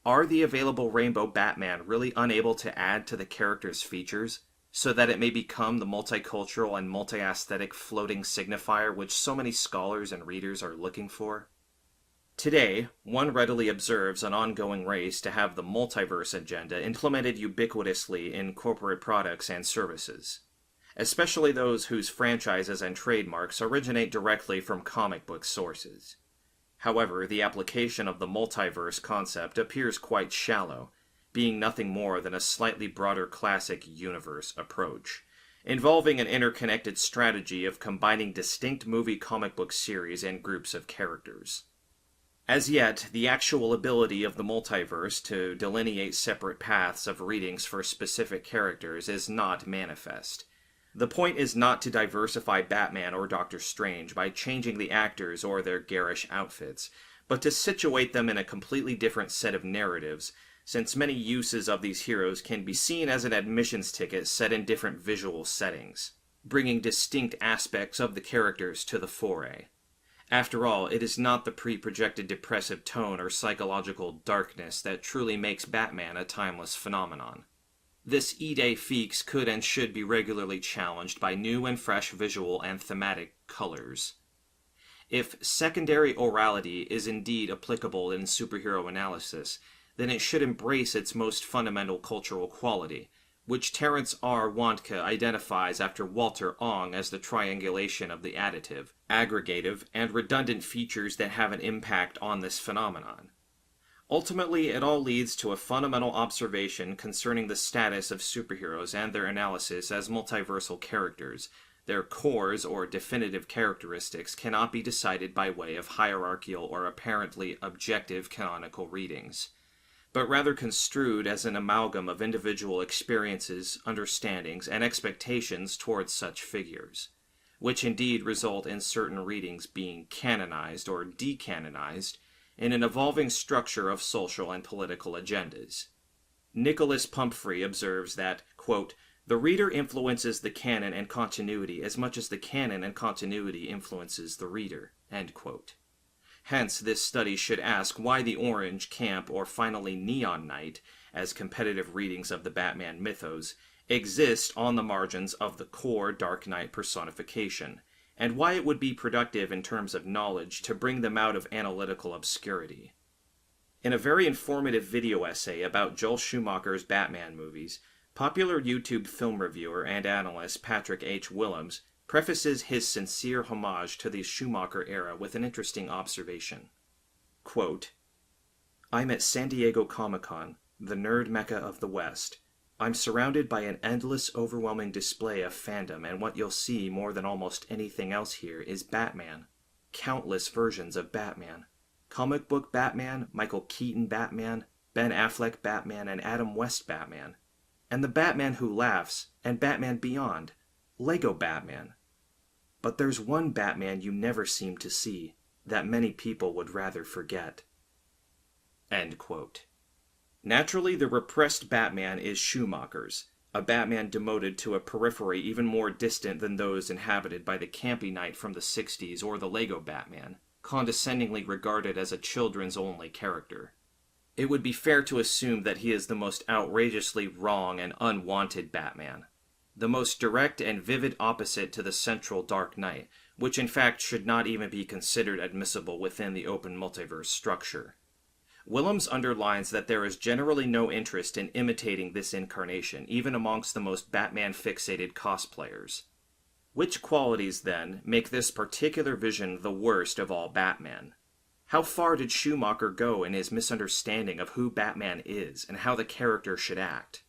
A: Are the available Rainbow Batman really unable to add to the character's features, so that it may become the multicultural and multi-aesthetic floating signifier which so many scholars and readers are looking for? Today, one readily observes an ongoing race to have the multiverse agenda implemented ubiquitously in corporate products and services, especially those whose franchises and trademarks originate directly from comic book sources. However, the application of the multiverse concept appears quite shallow, being nothing more than a slightly broader classic universe approach, involving an interconnected strategy of combining distinct movie comic book series and groups of characters. As yet, the actual ability of the multiverse to delineate separate paths of readings for specific characters is not manifest. The point is not to diversify Batman or Doctor Strange by changing the actors or their garish outfits, but to situate them in a completely different set of narratives, since many uses of these heroes can be seen as an admissions ticket set in different visual settings, bringing distinct aspects of the characters to the foray. After all, it is not the pre-projected depressive tone or psychological darkness that truly makes Batman a timeless phenomenon. This idée fixe could and should be regularly challenged by new and fresh visual and thematic colors. If secondary orality is indeed applicable in superhero analysis, then it should embrace its most fundamental cultural quality, which Terence R. Wandke identifies after Walter Ong as the triangulation of the additive, aggregative, and redundant features that have an impact on this phenomenon. Ultimately, it all leads to a fundamental observation concerning the status of superheroes and their analysis as multiversal characters. Their cores or definitive characteristics cannot be decided by way of hierarchical or apparently objective canonical readings, but rather construed as an amalgam of individual experiences, understandings, and expectations towards such figures, which indeed result in certain readings being canonized or decanonized in an evolving structure of social and political agendas. Nicholas Pumphrey observes that, quote, the reader influences the canon and continuity as much as the canon and continuity influences the reader, end quote. Hence, this study should ask why the orange, camp, or finally neon knight, as competitive readings of the Batman mythos, exist on the margins of the core Dark Knight personification, and why it would be productive in terms of knowledge to bring them out of analytical obscurity. In a very informative video essay about Joel Schumacher's Batman movies, popular YouTube film reviewer and analyst Patrick H. Willems prefaces his sincere homage to the Schumacher era with an interesting observation. Quote, "I'm at San Diego Comic-Con, the nerd mecca of the West. I'm surrounded by an endless, overwhelming display of fandom, and what you'll see more than almost anything else here is Batman. Countless versions of Batman. Comic book Batman, Michael Keaton Batman, Ben Affleck Batman, and Adam West Batman. And the Batman who laughs, and Batman Beyond, Lego Batman. But there's one Batman you never seem to see, that many people would rather forget." End quote. Naturally, the repressed Batman is Schumacher's, a Batman demoted to a periphery even more distant than those inhabited by the campy knight from the 60s or the Lego Batman, condescendingly regarded as a children's-only character. It would be fair to assume that he is the most outrageously wrong and unwanted Batman, the most direct and vivid opposite to the central Dark Knight, which in fact should not even be considered admissible within the open multiverse structure. Willems underlines that there is generally no interest in imitating this incarnation, even amongst the most Batman-fixated cosplayers. Which qualities, then, make this particular vision the worst of all Batman? How far did Schumacher go in his misunderstanding of who Batman is and how the character should act?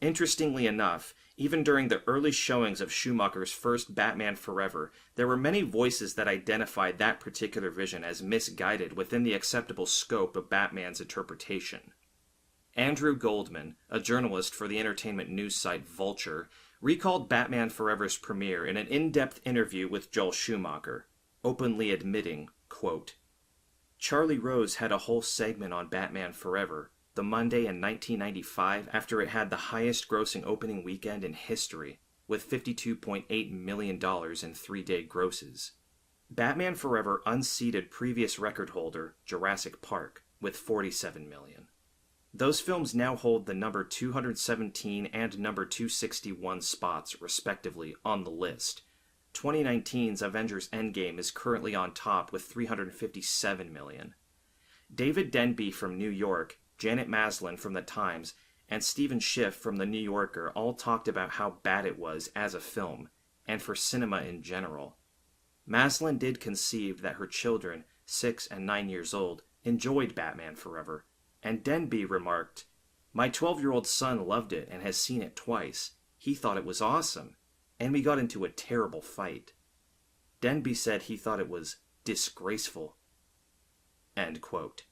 A: Interestingly enough, even during the early showings of Schumacher's first Batman Forever, there were many voices that identified that particular vision as misguided within the acceptable scope of Batman's interpretation. Andrew Goldman, a journalist for the entertainment news site Vulture, recalled Batman Forever's premiere in an in-depth interview with Joel Schumacher, openly admitting, quote, "Charlie Rose had a whole segment on Batman Forever, the Monday in 1995 after it had the highest grossing opening weekend in history, with $52.8 million in three-day grosses. Batman Forever unseated previous record holder Jurassic Park with $47 million. Those films now hold the number 217 and number 261 spots, respectively, on the list. 2019's Avengers Endgame is currently on top with $357 million. David Denby from New York, Janet Maslin from The Times, and Stephen Schiff from The New Yorker all talked about how bad it was as a film, and for cinema in general. Maslin did concede that her children, 6 and 9 years old, enjoyed Batman Forever, and Denby remarked, "My 12-year-old son loved it and has seen it twice. He thought it was awesome, and we got into a terrible fight. Denby said he thought it was disgraceful." End quote.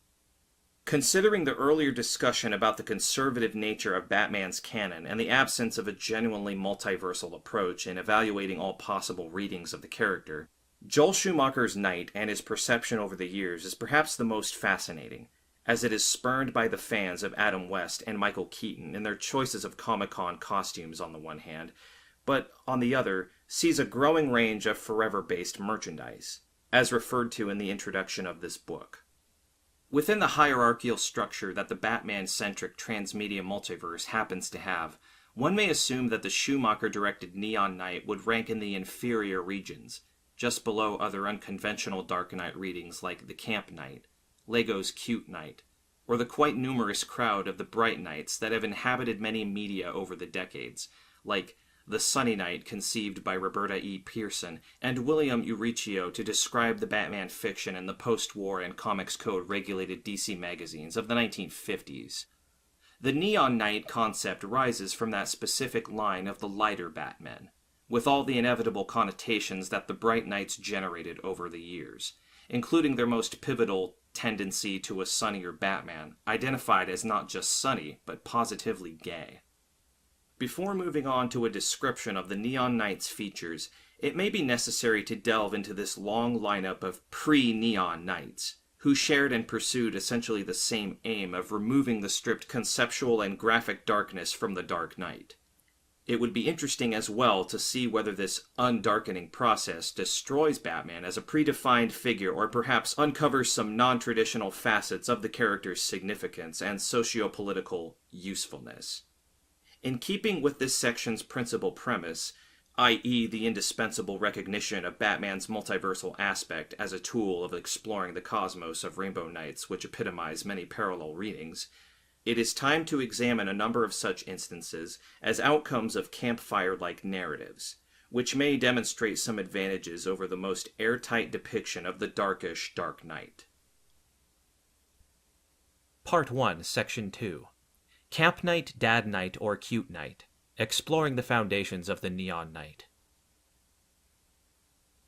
A: Considering the earlier discussion about the conservative nature of Batman's canon and the absence of a genuinely multiversal approach in evaluating all possible readings of the character, Joel Schumacher's Knight and his perception over the years is perhaps the most fascinating, as it is spurned by the fans of Adam West and Michael Keaton in their choices of Comic-Con costumes on the one hand, but on the other sees a growing range of Forever-based merchandise, as referred to in the introduction of this book. Within the hierarchical structure that the Batman-centric transmedia multiverse happens to have, one may assume that the Schumacher-directed Neon Knight would rank in the inferior regions, just below other unconventional Dark Knight readings like the Camp Knight, Lego's Cute Knight, or the quite numerous crowd of the Bright Knights that have inhabited many media over the decades, like the Sunny Knight conceived by Roberta E. Pearson and William Uricchio to describe the Batman fiction in the post-war and Comics Code-regulated DC magazines of the 1950s. The Neon Knight concept rises from that specific line of the lighter Batmen, with all the inevitable connotations that the Bright Knights generated over the years, including their most pivotal tendency to a sunnier Batman, identified as not just sunny, but positively gay. Before moving on to a description of the Neon Knight's features, it may be necessary to delve into this long lineup of pre-Neon Knights, who shared and pursued essentially the same aim of removing the stripped conceptual and graphic darkness from the Dark Knight. It would be interesting as well to see whether this undarkening process destroys Batman as a predefined figure or perhaps uncovers some non-traditional facets of the character's significance and socio-political usefulness. In keeping with this section's principal premise, i.e. the indispensable recognition of Batman's multiversal aspect as a tool of exploring the cosmos of Rainbow Knights which epitomize many parallel readings, it is time to examine a number of such instances as outcomes of campfire-like narratives, which may demonstrate some advantages over the most airtight depiction of the darkish Dark Knight.
B: Part 1, Section 2. Camp Knight, Dad Knight, or Cute Knight. Exploring the foundations of the Neon Knight.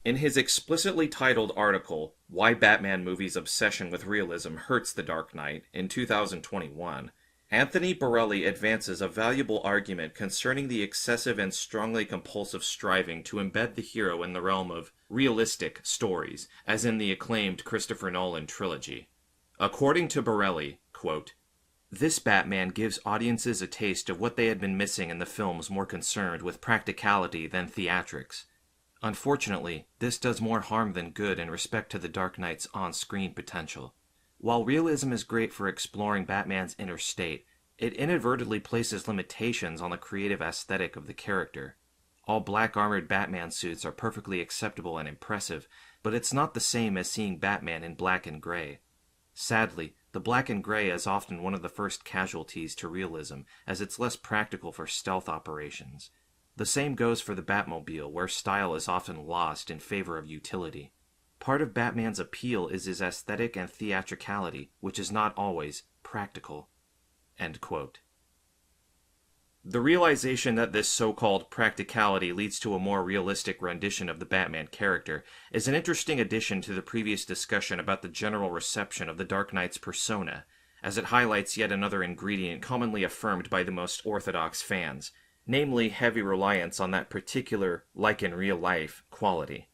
A: In his explicitly titled article, Why Batman Movies' Obsession with Realism Hurts the Dark Knight, in 2021, Anthony Borelli advances a valuable argument concerning the excessive and strongly compulsive striving to embed the hero in the realm of realistic stories, as in the acclaimed Christopher Nolan trilogy. According to Borelli, quote, "This Batman gives audiences a taste of what they had been missing in the films more concerned with practicality than theatrics. Unfortunately, this does more harm than good in respect to the Dark Knight's on-screen potential. While realism is great for exploring Batman's inner state, it inadvertently places limitations on the creative aesthetic of the character. All black-armored Batman suits are perfectly acceptable and impressive, but it's not the same as seeing Batman in black and gray. Sadly, the black and gray is often one of the first casualties to realism, as it's less practical for stealth operations. The same goes for the Batmobile, where style is often lost in favor of utility. Part of Batman's appeal is his aesthetic and theatricality, which is not always practical." End quote. The realization that this so-called practicality leads to a more realistic rendition of the Batman character is an interesting addition to the previous discussion about the general reception of the Dark Knight's persona, as it highlights yet another ingredient commonly affirmed by the most orthodox fans, namely heavy reliance on that particular, like in real life, quality.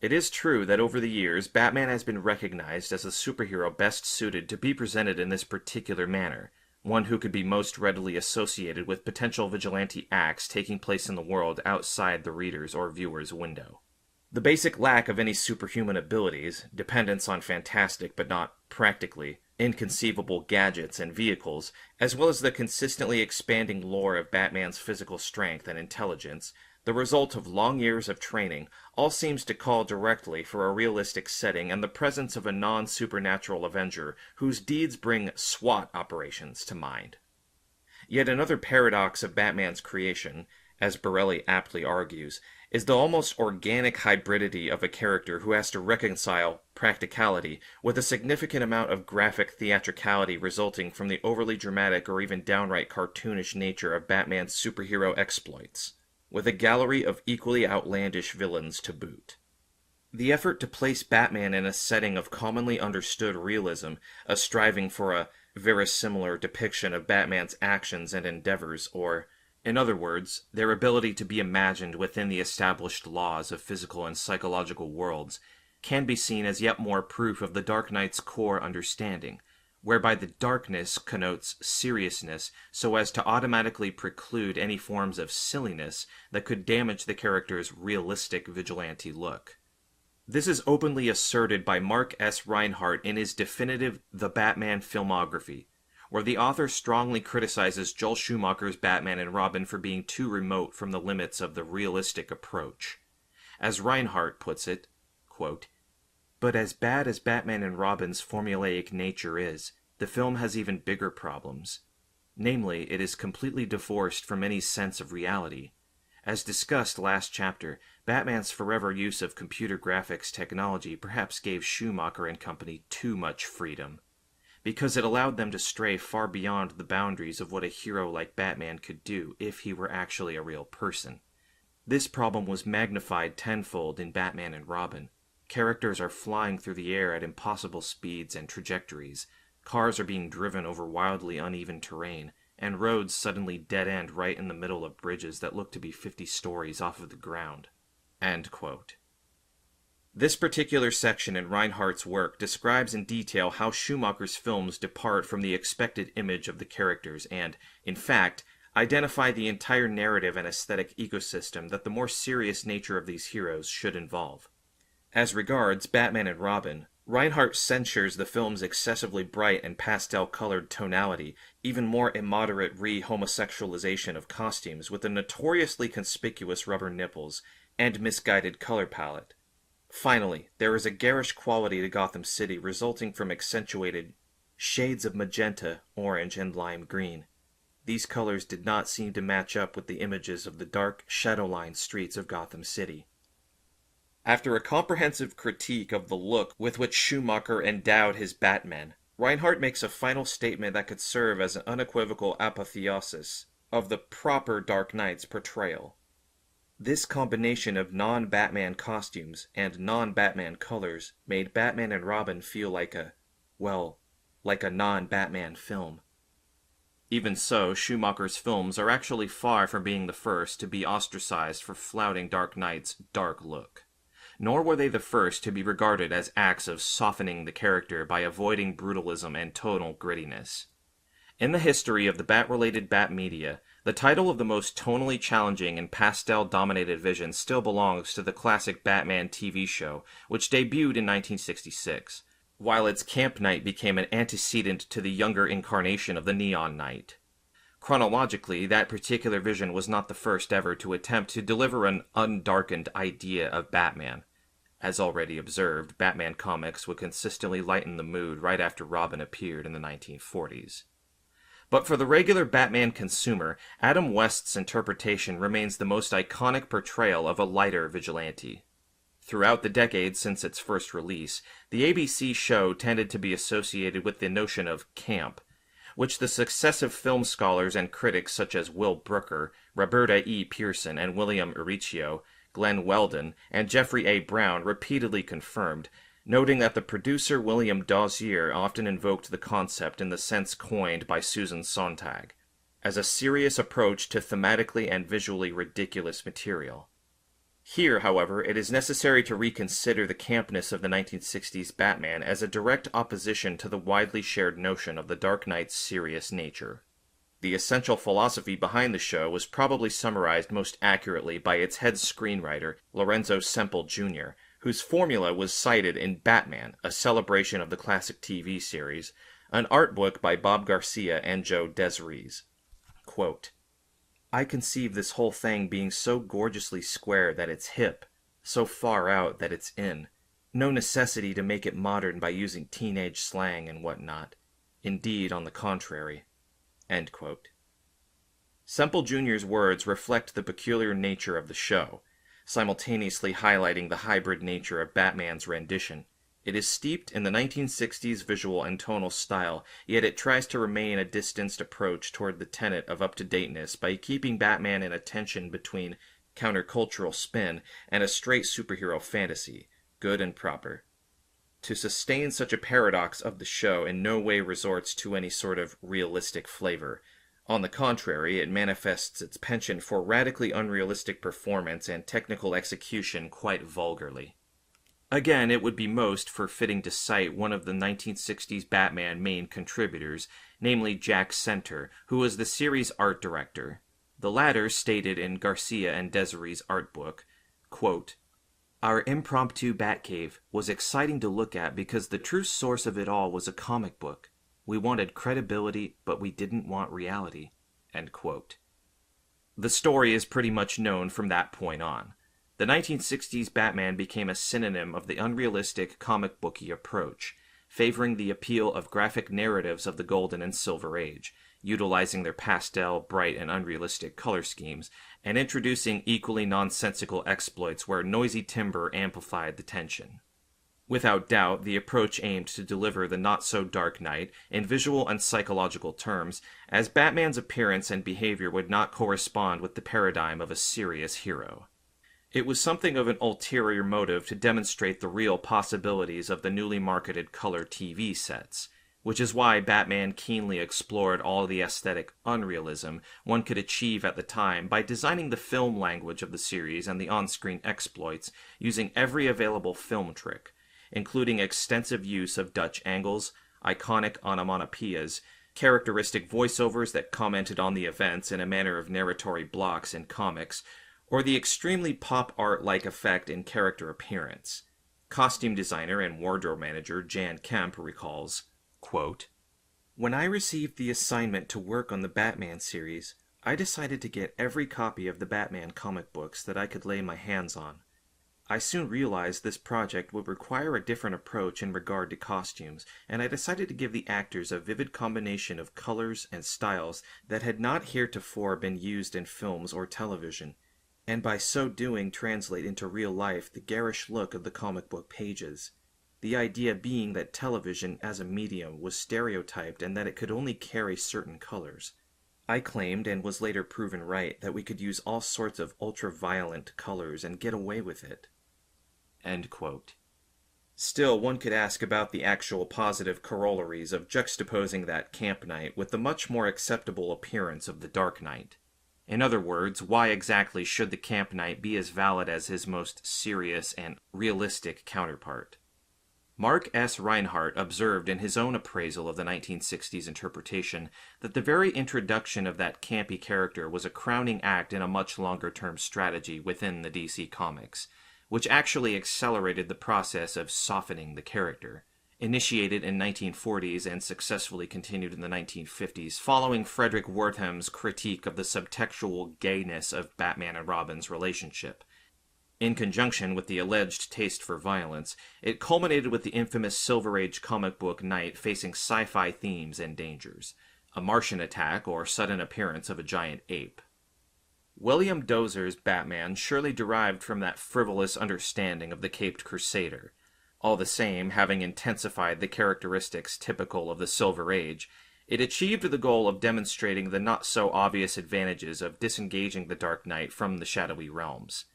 A: It is true that over the years, Batman has been recognized as the superhero best suited to be presented in this particular manner, one who could be most readily associated with potential vigilante acts taking place in the world outside the reader's or viewer's window. The basic lack of any superhuman abilities, dependence on fantastic but not practically inconceivable gadgets and vehicles, as well as the consistently expanding lore of Batman's physical strength and intelligence, the result of long years of training, all seems to call directly for a realistic setting and the presence of a non-supernatural Avenger whose deeds bring SWAT operations to mind. Yet another paradox of Batman's creation, as Borelli aptly argues, is the almost organic hybridity of a character who has to reconcile practicality with a significant amount of graphic theatricality resulting from the overly dramatic or even downright cartoonish nature of Batman's superhero exploits, with a gallery of equally outlandish villains to boot. The effort to place Batman in a setting of commonly understood realism, a striving for a verisimilar depiction of Batman's actions and endeavors, or, in other words, their ability to be imagined within the established laws of physical and psychological worlds, can be seen as yet more proof of the Dark Knight's core understanding, whereby the darkness connotes seriousness so as to automatically preclude any forms of silliness that could damage the character's realistic vigilante look. This is openly asserted by Mark S. Reinhardt in his definitive The Batman Filmography, where the author strongly criticizes Joel Schumacher's Batman and Robin for being too remote from the limits of the realistic approach. As Reinhardt puts it, quote, "But as bad as Batman and Robin's formulaic nature is, the film has even bigger problems. Namely, it is completely divorced from any sense of reality. As discussed last chapter, Batman's forever use of computer graphics technology perhaps gave Schumacher and company too much freedom, because it allowed them to stray far beyond the boundaries of what a hero like Batman could do if he were actually a real person. This problem was magnified tenfold in Batman and Robin. Characters are flying through the air at impossible speeds and trajectories, cars are being driven over wildly uneven terrain, and roads suddenly dead-end right in the middle of bridges that look to be 50 stories off of the ground." End quote. This particular section in Reinhardt's work describes in detail how Schumacher's films depart from the expected image of the characters and, in fact, identify the entire narrative and aesthetic ecosystem that the more serious nature of these heroes should involve. As regards Batman and Robin, Reinhardt censures the film's excessively bright and pastel-colored tonality, even more immoderate re-homosexualization of costumes with the notoriously conspicuous rubber nipples, and misguided color palette. Finally, there is a garish quality to Gotham City resulting from accentuated shades of magenta, orange, and lime green. These colors did not seem to match up with the images of the dark, shadow-lined streets of Gotham City. After a comprehensive critique of the look with which Schumacher endowed his Batmen, Reinhardt makes a final statement that could serve as an unequivocal apotheosis of the proper Dark Knight's portrayal. This combination of non-Batman costumes and non-Batman colors made Batman and Robin feel like a non-Batman film. Even so, Schumacher's films are actually far from being the first to be ostracized for flouting Dark Knight's dark look. Nor were they the first to be regarded as acts of softening the character by avoiding brutalism and tonal grittiness. In the history of the Bat-related Bat media, the title of the most tonally challenging and pastel-dominated vision still belongs to the classic Batman TV show, which debuted in 1966, while its Camp Knight became an antecedent to the younger incarnation of the Neon Knight. Chronologically, that particular vision was not the first ever to attempt to deliver an undarkened idea of Batman. As already observed, Batman comics would consistently lighten the mood right after Robin appeared in the 1940s. But for the regular Batman consumer, Adam West's interpretation remains the most iconic portrayal of a lighter vigilante. Throughout the decades since its first release, the ABC show tended to be associated with the notion of camp, which the successive film scholars and critics such as Will Brooker, Roberta E. Pearson, and William Uricchio, Glenn Weldon, and Jeffrey A. Brown repeatedly confirmed, noting that the producer William Dozier often invoked the concept in the sense coined by Susan Sontag, as a serious approach to thematically and visually ridiculous material. Here, however, it is necessary to reconsider the campness of the 1960s Batman as a direct opposition to the widely shared notion of the Dark Knight's serious nature. The essential philosophy behind the show was probably summarized most accurately by its head screenwriter, Lorenzo Semple Jr., whose formula was cited in Batman, a celebration of the classic TV series, an art book by Bob Garcia and Joe Desrees. Quote, I conceive this whole thing being so gorgeously square that it's hip, so far out that it's in. No necessity to make it modern by using teenage slang and whatnot. Indeed, on the contrary. End quote. Semple Jr.'s words reflect the peculiar nature of the show, simultaneously highlighting the hybrid nature of Batman's rendition. It is steeped in the 1960s visual and tonal style, yet it tries to remain a distanced approach toward the tenet of up-to-dateness by keeping Batman in a tension between countercultural spin and a straight superhero fantasy, good and proper. To sustain such a paradox of the show in no way resorts to any sort of realistic flavor. On the contrary, it manifests its penchant for radically unrealistic performance and technical execution quite vulgarly. Again, it would be most fitting to cite one of the 1960s Batman main contributors, namely Jack Center, who was the series' art director. The latter stated in Garcia and Desiree's art book, quote, Our impromptu Batcave was exciting to look at because the true source of it all was a comic book. We wanted credibility, but we didn't want reality. End quote. The story is pretty much known from that point on. The 1960s Batman became a synonym of the unrealistic comic booky approach, favoring the appeal of graphic narratives of the Golden and Silver Age, utilizing their pastel, bright, and unrealistic color schemes, and introducing equally nonsensical exploits where noisy timbre amplified the tension. Without doubt, the approach aimed to deliver the not-so-Dark Knight in visual and psychological terms, as Batman's appearance and behavior would not correspond with the paradigm of a serious hero. It was something of an ulterior motive to demonstrate the real possibilities of the newly marketed color TV sets, which is why Batman keenly explored all the aesthetic unrealism one could achieve at the time by designing the film language of the series and the on-screen exploits using every available film trick, including extensive use of Dutch angles, iconic onomatopoeias,
B: characteristic voiceovers that commented on the events in a manner of narratory blocks in comics, or the extremely pop art-like effect in character appearance. Costume designer and wardrobe manager Jan Kemp recalls, quote, "When I received the assignment to work on the Batman series, I decided to get every copy of the Batman comic books that I could lay my hands on. I soon realized this project would require a different approach in regard to costumes, and I decided to give the actors a vivid combination of colors and styles that had not heretofore been used in films or television, and by so doing translate into real life the garish look of the comic book pages. The idea being that television as a medium was stereotyped and that it could only carry certain colors. I claimed, and was later proven right, that we could use all sorts of ultra-violent colors and get away with it." End quote. Still, one could ask about the actual positive corollaries of juxtaposing that Camp Knight with the much more acceptable appearance of the Dark Knight. In other words, why exactly should the Camp Knight be as valid as his most serious and realistic counterpart? Mark S. Reinhardt observed in his own appraisal of the 1960s interpretation that the very introduction of that campy character was a crowning act in a much longer-term strategy within the DC Comics, which actually accelerated the process of softening the character, initiated in 1940s and successfully continued in the 1950s, following Frederick Wertham's critique of the subtextual gayness of Batman and Robin's relationship. In conjunction with the alleged taste for violence, it culminated with the infamous Silver Age comic book Knight facing sci-fi themes and dangers, a Martian attack or sudden appearance of a giant ape. William Dozer's Batman surely derived from that frivolous understanding of the Caped Crusader. All the same, having intensified the characteristics typical of the Silver Age, it achieved the goal of demonstrating the not-so-obvious advantages of disengaging the Dark Knight from the shadowy realms.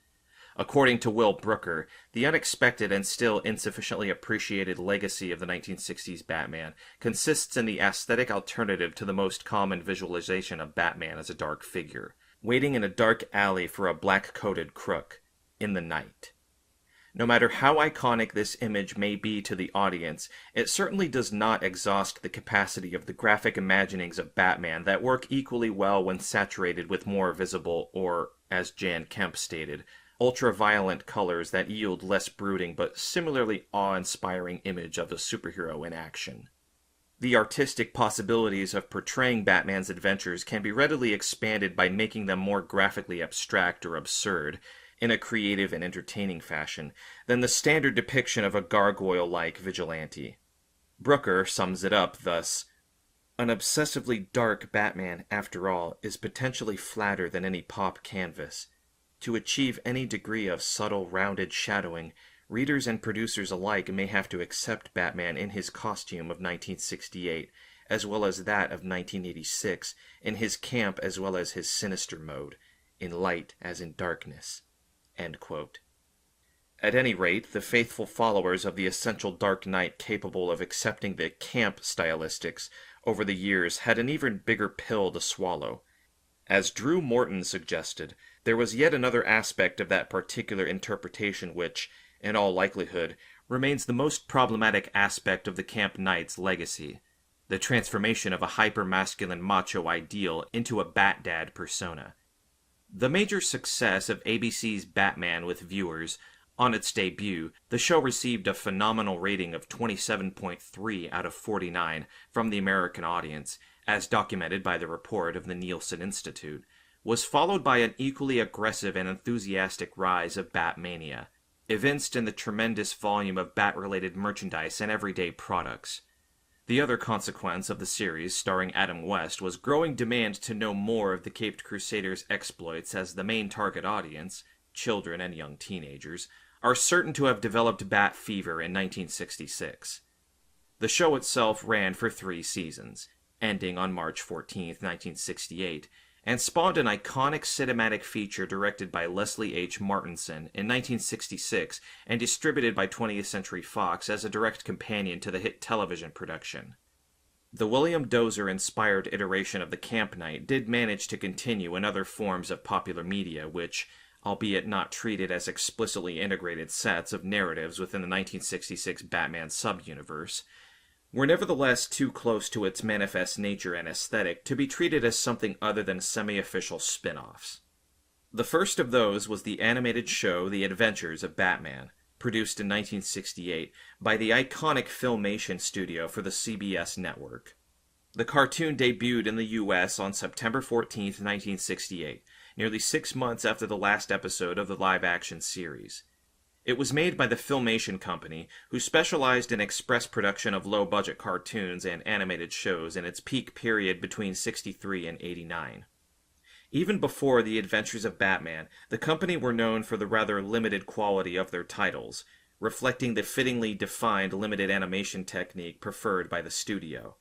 B: According to Will Brooker, the unexpected and still insufficiently appreciated legacy of the 1960s Batman consists in the aesthetic alternative to the most common visualization of Batman as a dark figure, waiting in a dark alley for a black-coated crook, in the night. No matter how iconic this image may be to the audience, it certainly does not exhaust the capacity of the graphic imaginings of Batman that work equally well when saturated with more visible, or, as Jan Kemp stated, ultra-violent colors that yield less brooding but similarly awe-inspiring image of a superhero in action. The artistic possibilities of portraying Batman's adventures can be readily expanded by making them more graphically abstract or absurd, in a creative and entertaining fashion, than the standard depiction of a gargoyle-like vigilante. Brooker sums it up thus: "An obsessively dark Batman, after all, is potentially flatter than any pop canvas. To achieve any degree of subtle, rounded shadowing, readers and producers alike may have to accept Batman in his costume of 1968, as well as that of 1986, in his camp as well as his sinister mode, in light as in darkness." End quote. At any rate, the faithful followers of the essential Dark Knight capable of accepting the camp stylistics over the years had an even bigger pill to swallow. As Drew Morton suggested, there was yet another aspect of that particular interpretation which, in all likelihood, remains the most problematic aspect of the Camp Knight's legacy: the transformation of a hyper-masculine macho ideal into a Bat-Dad persona. The major success of ABC's Batman with viewers. On its debut, the show received a phenomenal rating of 27.3 out of 49 from the American audience, as documented by the report of the Nielsen Institute, was followed by an equally aggressive and enthusiastic rise of Batmania, evinced in the tremendous volume of Bat-related merchandise and everyday products. The other consequence of the series starring Adam West was growing demand to know more of the Caped Crusader's exploits, as the main target audience, children and young teenagers, are certain to have developed bat fever in 1966. The show itself ran for 3 seasons, ending on March 14, 1968, and spawned an iconic cinematic feature directed by Leslie H. Martinson in 1966 and distributed by 20th Century Fox as a direct companion to the hit television production. The William Dozer-inspired iteration of the Camp Knight did manage to continue in other forms of popular media which, albeit not treated as explicitly integrated sets of narratives within the 1966 Batman sub-universe, were nevertheless too close to its manifest nature and aesthetic to be treated as something other than semi-official spin-offs. The first of those was the animated show The Adventures of Batman, produced in 1968 by the iconic Filmation studio for the CBS network. The cartoon debuted in the US on September 14, 1968, nearly 6 months after the last episode of the live-action series. It was made by the Filmation Company, who specialized in express production of low-budget cartoons and animated shows in its peak period between 63 and 89. Even before The Adventures of Batman, the company were known for the rather limited quality of their titles, reflecting the fittingly defined limited animation technique preferred by the studio.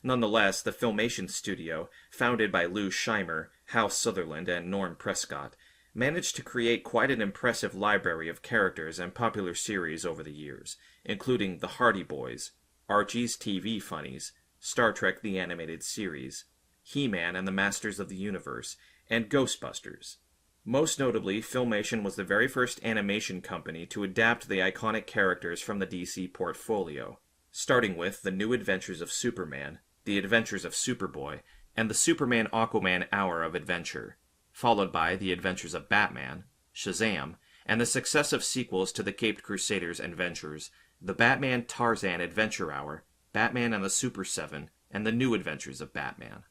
B: Nonetheless, the Filmation studio, founded by Lou Scheimer, Hal Sutherland, and Norm Prescott, managed to create quite an impressive library of characters and popular series over the years, including The Hardy Boys, Archie's TV Funnies, Star Trek the Animated Series, He-Man and the Masters of the Universe, and Ghostbusters. Most notably, Filmation was the very first animation company to adapt the iconic characters from the DC portfolio, starting with The New Adventures of Superman, The Adventures of Superboy, and the Superman-Aquaman Hour of Adventure, followed by The Adventures of Batman, Shazam, and the successive sequels to the Caped Crusaders Adventures, The Batman Tarzan Adventure Hour, Batman and the Super Seven, and The New Adventures of Batman.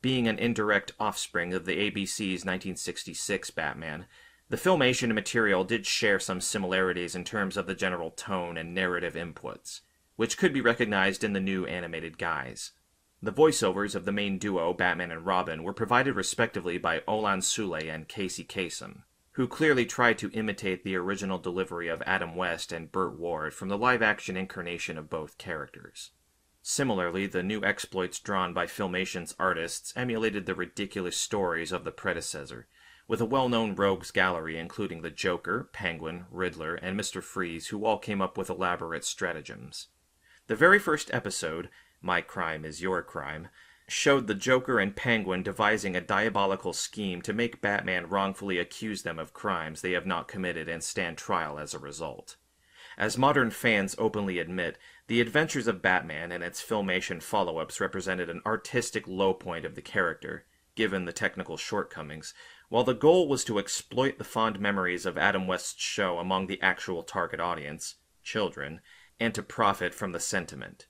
B: Being an indirect offspring of the ABC's 1966 Batman, the Filmation material did share some similarities in terms of the general tone and narrative inputs, which could be recognized in the new animated guise. The voiceovers of the main duo, Batman and Robin, were provided respectively by Olan Soule and Casey Kasem, who clearly tried to imitate the original delivery of Adam West and Burt Ward from the live-action incarnation of both characters. Similarly, the new exploits drawn by Filmation's artists emulated the ridiculous stories of the predecessor, with a well-known rogues gallery including the Joker, Penguin, Riddler, and Mr. Freeze, who all came up with elaborate stratagems. The very first episode, My Crime is Your Crime, showed the Joker and Penguin devising a diabolical scheme to make Batman wrongfully accuse them of crimes they have not committed and stand trial as a result. As modern fans openly admit, The Adventures of Batman and its Filmation follow-ups represented an artistic low point of the character, given the technical shortcomings, while the goal was to exploit the fond memories of Adam West's show among the actual target audience, children, and to profit from the sentiment.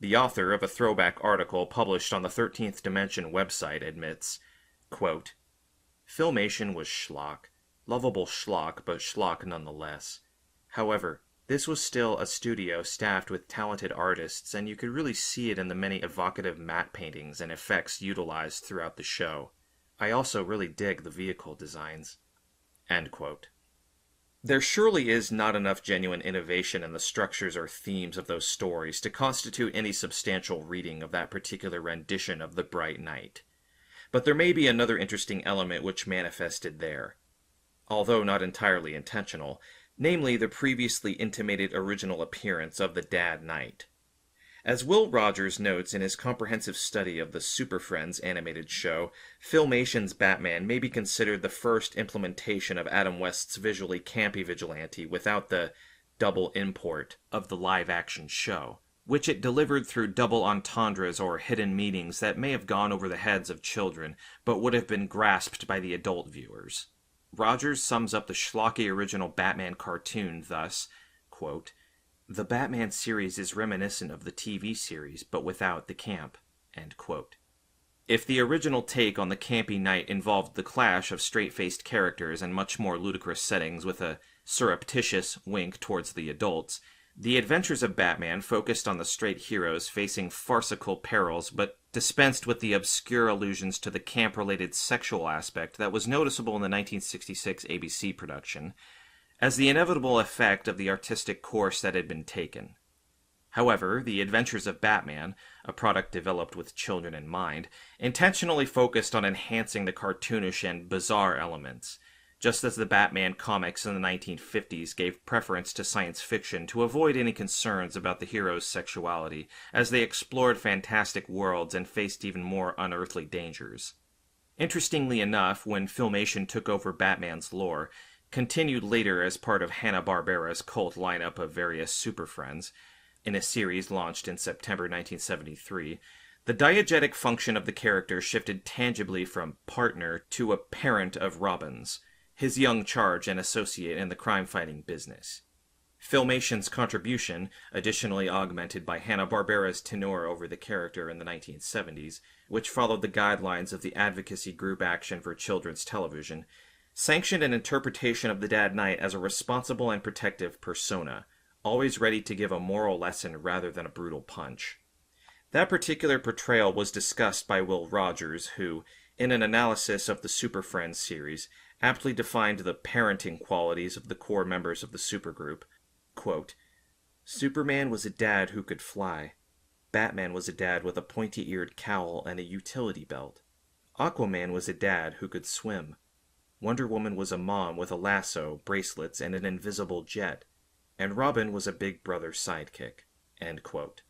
B: The author of a throwback article published on the 13th Dimension website admits, quote, "Filmation was schlock, lovable schlock, but schlock nonetheless. However, this was still a studio staffed with talented artists, and you could really see it in the many evocative matte paintings and effects utilized throughout the show. I also really dig the vehicle designs." End quote. There surely is not enough genuine innovation in the structures or themes of those stories to constitute any substantial reading of that particular rendition of The Bright Knight. But there may be another interesting element which manifested there, although not entirely intentional, namely the previously intimated original appearance of the Dad Knight. As Will Rogers notes in his comprehensive study of the Super Friends animated show, Filmation's Batman may be considered the first implementation of Adam West's visually campy vigilante without the double import of the live-action show, which it delivered through double entendres or hidden meanings that may have gone over the heads of children, but would have been grasped by the adult viewers. Rogers sums up the schlocky original Batman cartoon thus, quote, "The Batman series is reminiscent of the TV series, but without the camp." End quote. If the original take on the campy knight involved the clash of straight-faced characters and much more ludicrous settings with a surreptitious wink towards the adults, The Adventures of Batman focused on the straight heroes facing farcical perils, but dispensed with the obscure allusions to the camp-related sexual aspect that was noticeable in the 1966 ABC production, as the inevitable effect of the artistic course that had been taken. However, The Adventures of Batman, a product developed with children in mind, intentionally focused on enhancing the cartoonish and bizarre elements, just as the Batman comics in the 1950s gave preference to science fiction to avoid any concerns about the hero's sexuality, as they explored fantastic worlds and faced even more unearthly dangers. Interestingly enough, when Filmation took over Batman's lore, continued later as part of Hanna-Barbera's cult lineup of various Super Friends, in a series launched in September 1973, the diegetic function of the character shifted tangibly from partner to a parent of Robin's, his young charge and associate in the crime-fighting business. Filmation's contribution, additionally augmented by Hanna-Barbera's tenure over the character in the 1970s, which followed the guidelines of the advocacy group Action for Children's Television, sanctioned an interpretation of the Dad Knight as a responsible and protective persona, always ready to give a moral lesson rather than a brutal punch. That particular portrayal was discussed by Will Rogers, who, in an analysis of the Super Friends series, aptly defined the parenting qualities of the core members of the supergroup. Quote, Superman was a dad who could fly. Batman was a dad with a pointy-eared cowl and a utility belt. Aquaman was a dad who could swim. Wonder Woman was a mom with a lasso, bracelets, and an invisible jet. And Robin was a big brother sidekick. End quote.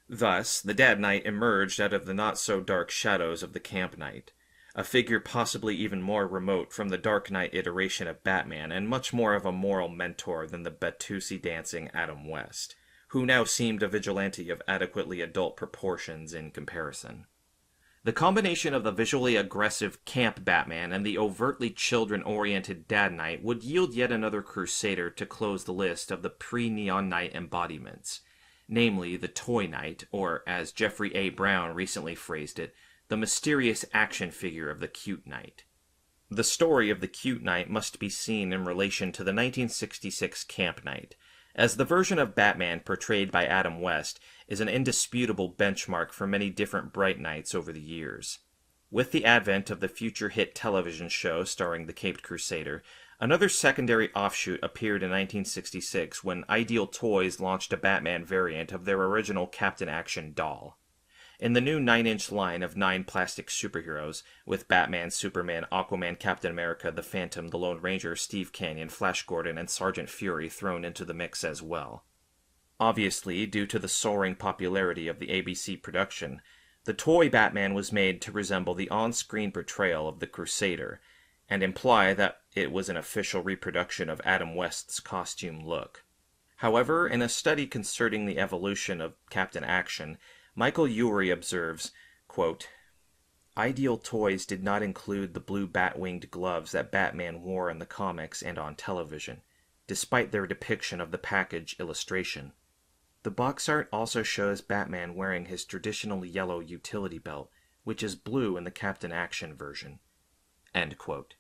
B: Thus, the Dad Knight emerged out of the not-so-dark shadows of the Camp Knight, a figure possibly even more remote from the Dark Knight iteration of Batman and much more of a moral mentor than the Batusi-dancing Adam West, who now seemed a vigilante of adequately adult proportions in comparison. The combination of the visually aggressive camp Batman and the overtly children-oriented Dad Knight would yield yet another crusader to close the list of the pre-Neon Knight embodiments, namely the Toy Knight, or as Jeffrey A. Brown recently phrased it, the mysterious action figure of the Cute Knight. The story of the Cute Knight must be seen in relation to the 1966 Camp Knight, as the version of Batman portrayed by Adam West is an indisputable benchmark for many different Bright Knights over the years. With the advent of the future hit television show starring the Caped Crusader, another secondary offshoot appeared in 1966 when Ideal Toys launched a Batman variant of their original Captain Action doll. In the new 9-inch line of 9 plastic superheroes, with Batman, Superman, Aquaman, Captain America, The Phantom, The Lone Ranger, Steve Canyon, Flash Gordon, and Sergeant Fury thrown into the mix as well. Obviously, due to the soaring popularity of the ABC production, the toy Batman was made to resemble the on-screen portrayal of the Crusader, and imply that it was an official reproduction of Adam West's costume look. However, in a study concerning the evolution of Captain Action, Michael Ury observes, quote, Ideal Toys did not include the blue bat-winged gloves that Batman wore in the comics and on television, despite their depiction of the package illustration. The box art also shows Batman wearing his traditional yellow utility belt, which is blue in the Captain Action version. End quote.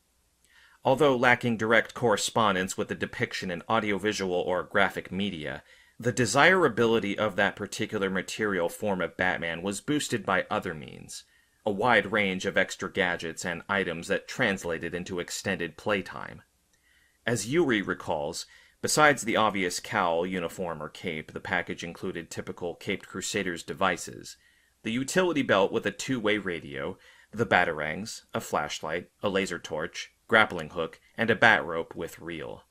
B: Although lacking direct correspondence with the depiction in audiovisual or graphic media, the desirability of that particular material form of Batman was boosted by other means, a wide range of extra gadgets and items that translated into extended playtime. As Ury recalls, besides the obvious cowl, uniform, or cape, the package included typical Caped Crusaders devices, the utility belt with a two-way radio, the batarangs, a flashlight, a laser torch, grappling hook, and a bat rope with reel.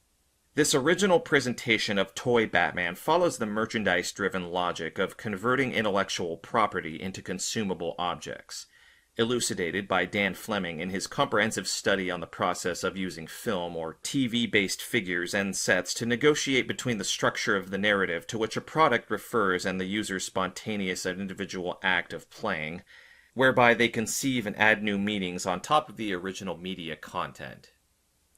B: This original presentation of Toy Batman follows the merchandise-driven logic of converting intellectual property into consumable objects, elucidated by Dan Fleming in his comprehensive study on the process of using film or TV-based figures and sets to negotiate between the structure of the narrative to which a product refers and the user's spontaneous and individual act of playing, whereby they conceive and add new meanings on top of the original media content.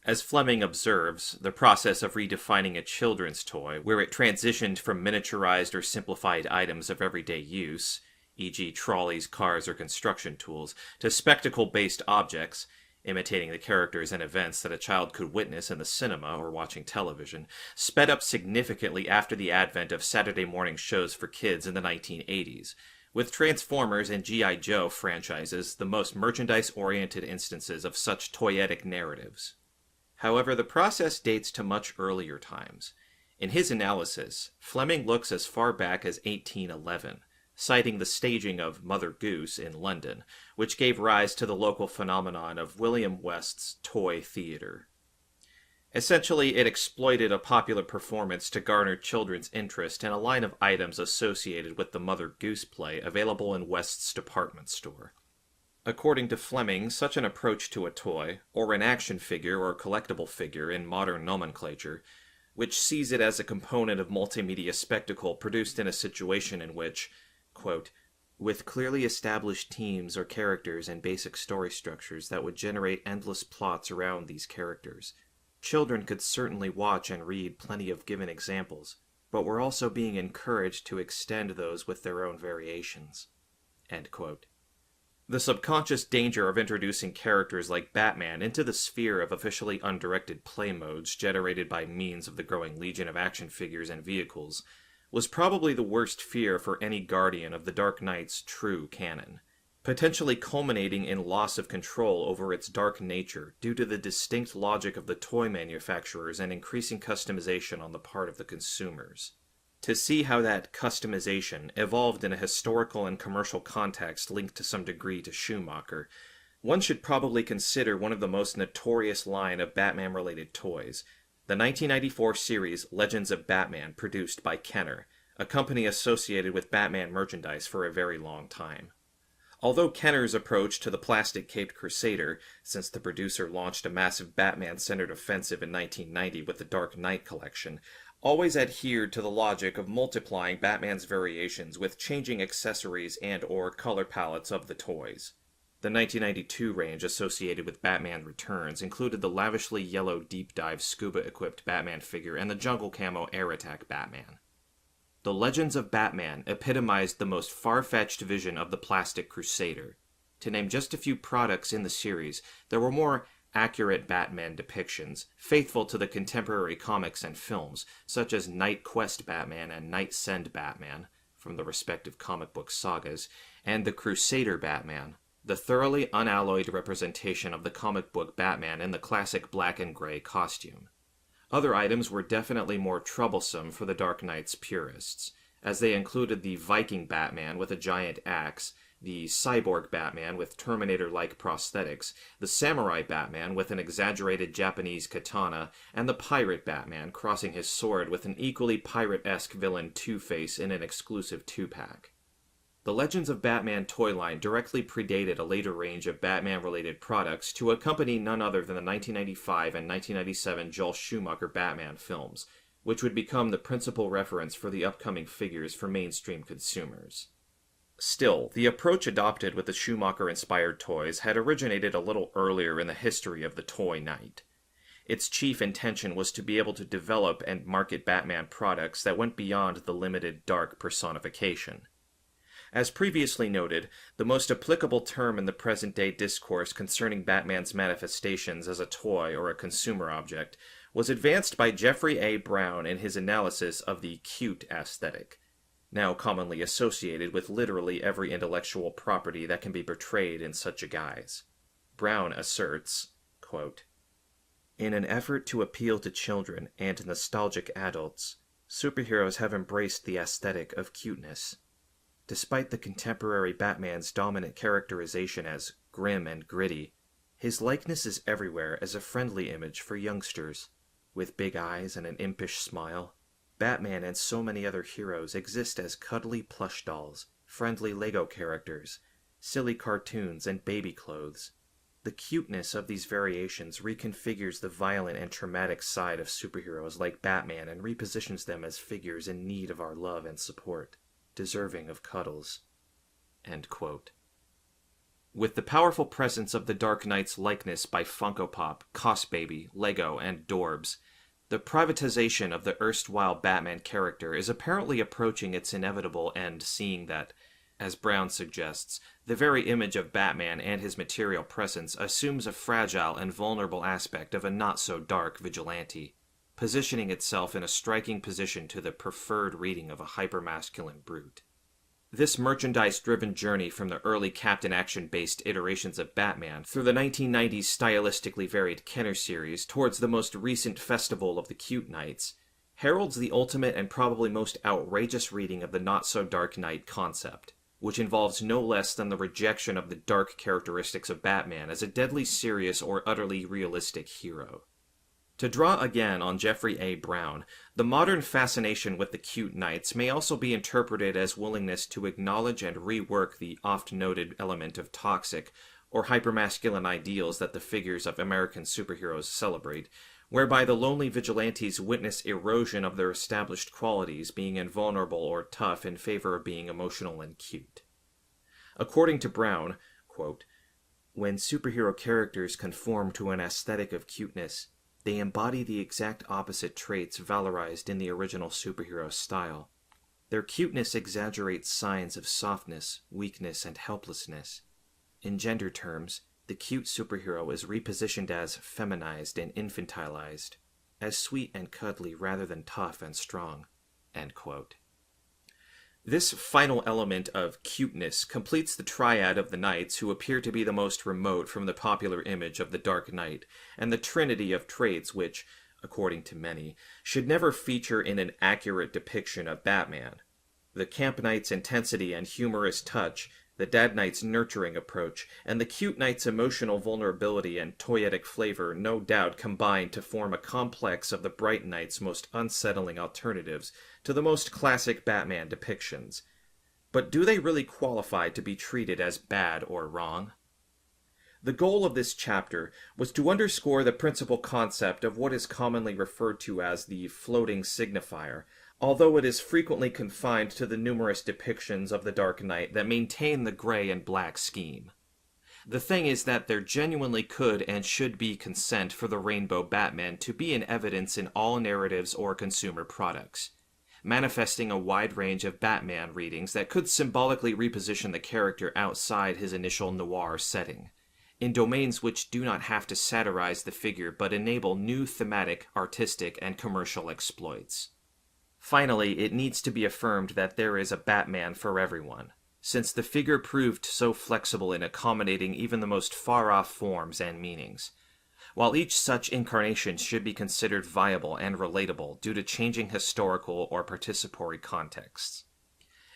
B: As Fleming observes, the process of redefining a children's toy, where it transitioned from miniaturized or simplified items of everyday use, e.g. trolleys, cars, or construction tools, to spectacle-based objects, imitating the characters and events that a child could witness in the cinema or watching television, sped up significantly after the advent of Saturday morning shows for kids in the 1980s, with Transformers and G.I. Joe franchises the most merchandise-oriented instances of such toyetic narratives. However, the process dates to much earlier times. In his analysis, Fleming looks as far back as 1811, citing the staging of Mother Goose in London, which gave rise to the local phenomenon of William West's toy theater. Essentially, it exploited a popular performance to garner children's interest in a line of items associated with the Mother Goose play available in West's department store. According to Fleming, such an approach to a toy, or an action figure or collectible figure in modern nomenclature, which sees it as a component of multimedia spectacle produced in a situation in which, quote, with clearly established teams or characters and basic story structures that would generate endless plots around these characters. Children could certainly watch and read plenty of given examples, but were also being encouraged to extend those with their own variations. End quote. The subconscious danger of introducing characters like Batman into the sphere of officially undirected play modes generated by means of the growing legion of action figures and vehicles was probably the worst fear for any guardian of the Dark Knight's true canon, potentially culminating in loss of control over its dark nature due to the distinct logic of the toy manufacturers and increasing customization on the part of the consumers. To see how that customization evolved in a historical and commercial context linked to some degree to Schumacher, one should probably consider one of the most notorious line of Batman-related toys, the 1994 series Legends of Batman produced by Kenner, a company associated with Batman merchandise for a very long time. Although Kenner's approach to the plastic-caped Crusader, since the producer launched a massive Batman-centered offensive in 1990 with the Dark Knight collection, always adhered to the logic of multiplying Batman's variations with changing accessories and/or color palettes of the toys. The 1992 range associated with Batman Returns included the lavishly yellow deep-dive scuba-equipped Batman figure and the jungle camo Air Attack Batman. The Legends of Batman epitomized the most far-fetched vision of the plastic Crusader. To name just a few products in the series, there were more accurate Batman depictions, faithful to the contemporary comics and films, such as Night Quest Batman and Night Send Batman, from the respective comic book sagas, and the Crusader Batman, the thoroughly unalloyed representation of the comic book Batman in the classic black and gray costume. Other items were definitely more troublesome for the Dark Knight's purists, as they included the Viking Batman with a giant axe, the Cyborg Batman with Terminator-like prosthetics, the Samurai Batman with an exaggerated Japanese katana, and the Pirate Batman crossing his sword with an equally pirate-esque villain Two-Face in an exclusive 2-pack. The Legends of Batman toy line directly predated a later range of Batman-related products to accompany none other than the 1995 and 1997 Joel Schumacher Batman films, which would become the principal reference for the upcoming figures for mainstream consumers. Still, the approach adopted with the Schumacher-inspired toys had originated a little earlier in the history of the Toy Knight. Its chief intention was to be able to develop and market Batman products that went beyond the limited dark personification. As previously noted, the most applicable term in the present-day discourse concerning Batman's manifestations as a toy or a consumer object was advanced by Jeffrey A. Brown in his analysis of the cute aesthetic, now commonly associated with literally every intellectual property that can be portrayed in such a guise. Brown asserts, quote, in an effort to appeal to children and nostalgic adults, superheroes have embraced the aesthetic of cuteness. Despite the contemporary Batman's dominant characterization as grim and gritty, his likeness is everywhere as a friendly image for youngsters. With big eyes and an impish smile, Batman and so many other heroes exist as cuddly plush dolls, friendly Lego characters, silly cartoons, and baby clothes. The cuteness of these variations reconfigures the violent and traumatic side of superheroes like Batman and repositions them as figures in need of our love and support, deserving of cuddles. End quote. With the powerful presence of the Dark Knight's likeness by Funko Pop, Cos Baby, Lego, and Dorbs, the privatization of the erstwhile Batman character is apparently approaching its inevitable end, seeing that, as Brown suggests, the very image of Batman and his material presence assumes a fragile and vulnerable aspect of a not-so-dark vigilante, positioning itself in a striking position to the preferred reading of a hypermasculine brute. This merchandise-driven journey from the early Captain Action-based iterations of Batman through the 1990s stylistically varied Kenner series towards the most recent Festival of the Cute Knights heralds the ultimate and probably most outrageous reading of the not-so-dark knight concept, which involves no less than the rejection of the dark characteristics of Batman as a deadly serious or utterly realistic hero. To draw again on Jeffrey A. Brown, the modern fascination with the cute knights may also be interpreted as willingness to acknowledge and rework the oft-noted element of toxic or hypermasculine ideals that the figures of American superheroes celebrate, whereby the lonely vigilantes witness erosion of their established qualities, being invulnerable or tough in favor of being emotional and cute. According to Brown, quote, "When superhero characters conform to an aesthetic of cuteness, they embody the exact opposite traits valorized in the original superhero style. Their cuteness exaggerates signs of softness, weakness, and helplessness. In gender terms, the cute superhero is repositioned as feminized and infantilized, as sweet and cuddly rather than tough and strong." End quote. This final element of cuteness completes the triad of the knights who appear to be the most remote from the popular image of the Dark Knight, and the trinity of traits which, according to many, should never feature in an accurate depiction of Batman. The Camp Knight's intensity and humorous touch, the Dad Knight's nurturing approach, and the Cute Knight's emotional vulnerability and toyetic flavor no doubt combine to form a complex of the Bright Knight's most unsettling alternatives to the most classic Batman depictions. But do they really qualify to be treated as bad or wrong? The goal of this chapter was to underscore the principal concept of what is commonly referred to as the floating signifier, although it is frequently confined to the numerous depictions of the Dark Knight that maintain the gray and black scheme. The thing is that there genuinely could and should be consent for the Rainbow Batman to be in evidence in all narratives or consumer products, manifesting a wide range of Batman readings that could symbolically reposition the character outside his initial noir setting, in domains which do not have to satirize the figure but enable new thematic, artistic, and commercial exploits. Finally, it needs to be affirmed that there is a Batman for everyone, since the figure proved so flexible in accommodating even the most far-off forms and meanings, while each such incarnation should be considered viable and relatable due to changing historical or participatory contexts.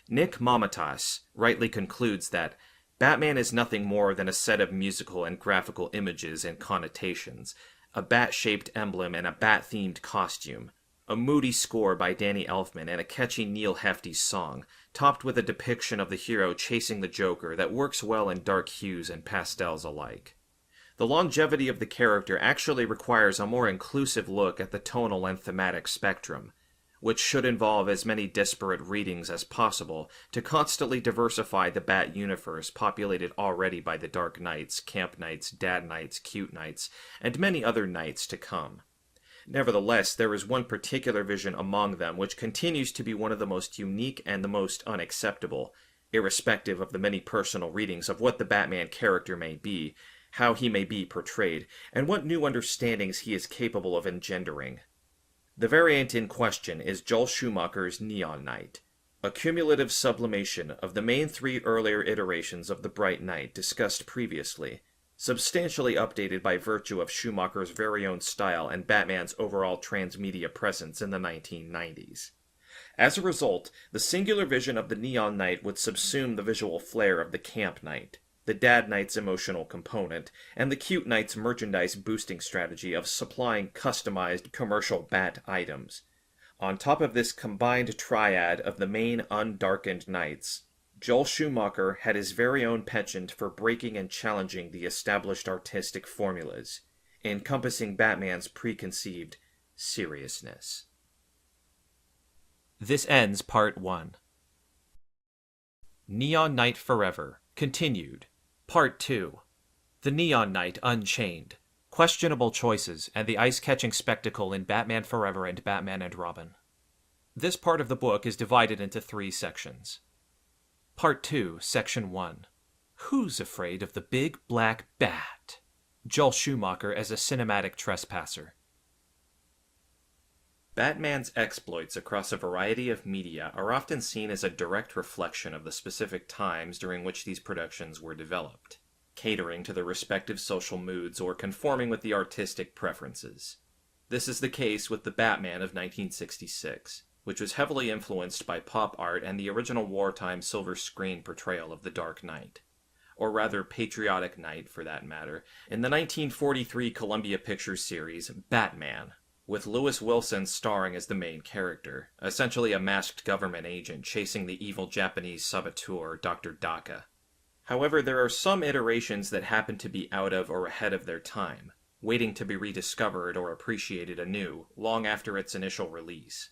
B: Nick Momatas rightly concludes that Batman is nothing more than a set of musical and graphical images and connotations, a bat-shaped emblem and a bat-themed costume, a moody score by Danny Elfman and a catchy Neil Hefti song, topped with a depiction of the hero chasing the Joker that works well in dark hues and pastels alike. The longevity of the character actually requires a more inclusive look at the tonal and thematic spectrum, which should involve as many disparate readings as possible to constantly diversify the Bat universe populated already by the Dark Knights, Camp Knights, Dad Knights, Cute Knights, and many other knights to come. Nevertheless, there is one particular vision among them which continues to be one of the most unique and the most unacceptable, irrespective of the many personal readings of what the Batman character may be, how he may be portrayed, and what new understandings he is capable of engendering. The variant in question is Joel Schumacher's Neon Knight, a cumulative sublimation of the main three earlier iterations of the Bright Knight discussed previously, substantially updated by virtue of Schumacher's very own style and Batman's overall transmedia presence in the 1990s. As a result, the singular vision of the Neon Knight would subsume the visual flair of the Camp Knight, the Dad Knight's emotional component, and the Cute Knight's merchandise boosting strategy of supplying customized commercial Bat items. On top of this combined triad of the main undarkened knights, Joel Schumacher had his very own penchant for breaking and challenging the established artistic formulas, encompassing Batman's preconceived seriousness. This ends Part 1. Neon Knight Forever, continued. Part 2. The Neon Knight Unchained, Questionable Choices, and the Ice-Catching Spectacle in Batman Forever and Batman and Robin. This part of the book is divided into 3 sections. Part 2, Section 1. Who's afraid of the big black bat? Joel Schumacher as a cinematic trespasser. Batman's exploits across a variety of media are often seen as a direct reflection of the specific times during which these productions were developed, catering to the respective social moods or conforming with the artistic preferences. This is the case with the Batman of 1966. Which was heavily influenced by pop art and the original wartime silver screen portrayal of the Dark Knight, or rather patriotic knight for that matter, in the 1943 Columbia Pictures series Batman, with Lewis Wilson starring as the main character, essentially a masked government agent chasing the evil Japanese saboteur Dr. Daka. However, there are some iterations that happen to be out of or ahead of their time, waiting to be rediscovered or appreciated anew long after its initial release.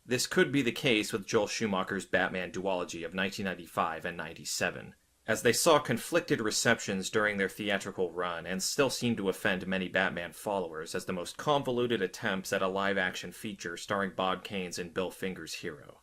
B: This could be the case with Joel Schumacher's Batman duology of 1995 and 97, as they saw conflicted receptions during their theatrical run and still seem to offend many Batman followers as the most convoluted attempts at a live-action feature starring Bob Kane's and Bill Finger's hero.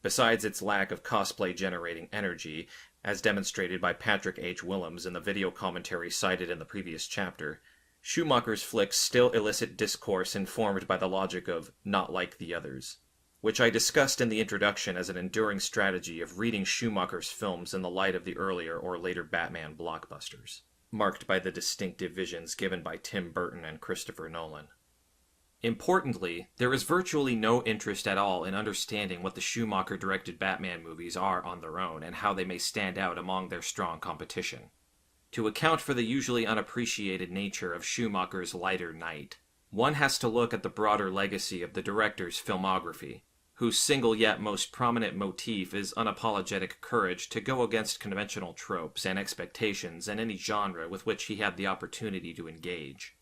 B: Besides its lack of cosplay-generating energy, as demonstrated by Patrick H. Willems in the video commentary cited in the previous chapter, Schumacher's flicks still elicit discourse informed by the logic of not like the others, which I discussed in the introduction as an enduring strategy of reading Schumacher's films in the light of the earlier or later Batman blockbusters, marked by the distinctive visions given by Tim Burton and Christopher Nolan. Importantly, there is virtually no interest at all in understanding what the Schumacher-directed Batman movies are on their own and how they may stand out among their strong competition. To account for the usually unappreciated nature of Schumacher's lighter Knight, one has to look at the broader legacy of the director's filmography, whose single yet most prominent motif is unapologetic courage to go against conventional tropes and expectations in any genre with which he had the opportunity to engage.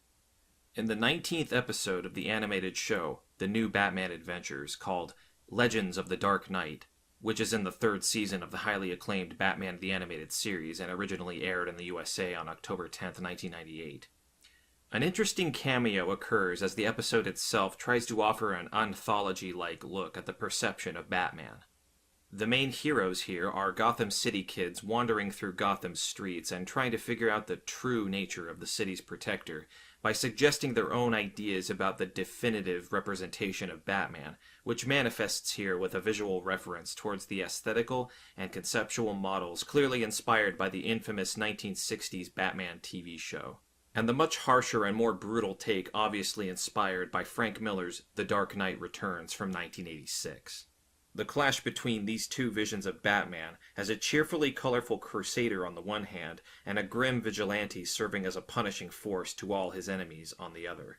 B: In the 19th episode of the animated show, The New Batman Adventures, called Legends of the Dark Knight, which is in the third season of the highly acclaimed Batman the Animated Series and originally aired in the USA on October 10, 1998, an interesting cameo occurs as the episode itself tries to offer an anthology-like look at the perception of Batman. The main heroes here are Gotham City kids wandering through Gotham's streets and trying to figure out the true nature of the city's protector by suggesting their own ideas about the definitive representation of Batman, which manifests here with a visual reference towards the aesthetical and conceptual models clearly inspired by the infamous 1960s Batman TV show, and the much harsher and more brutal take obviously inspired by Frank Miller's The Dark Knight Returns from 1986. The clash between these two visions of Batman as a cheerfully colorful crusader on the one hand and a grim vigilante serving as a punishing force to all his enemies on the other.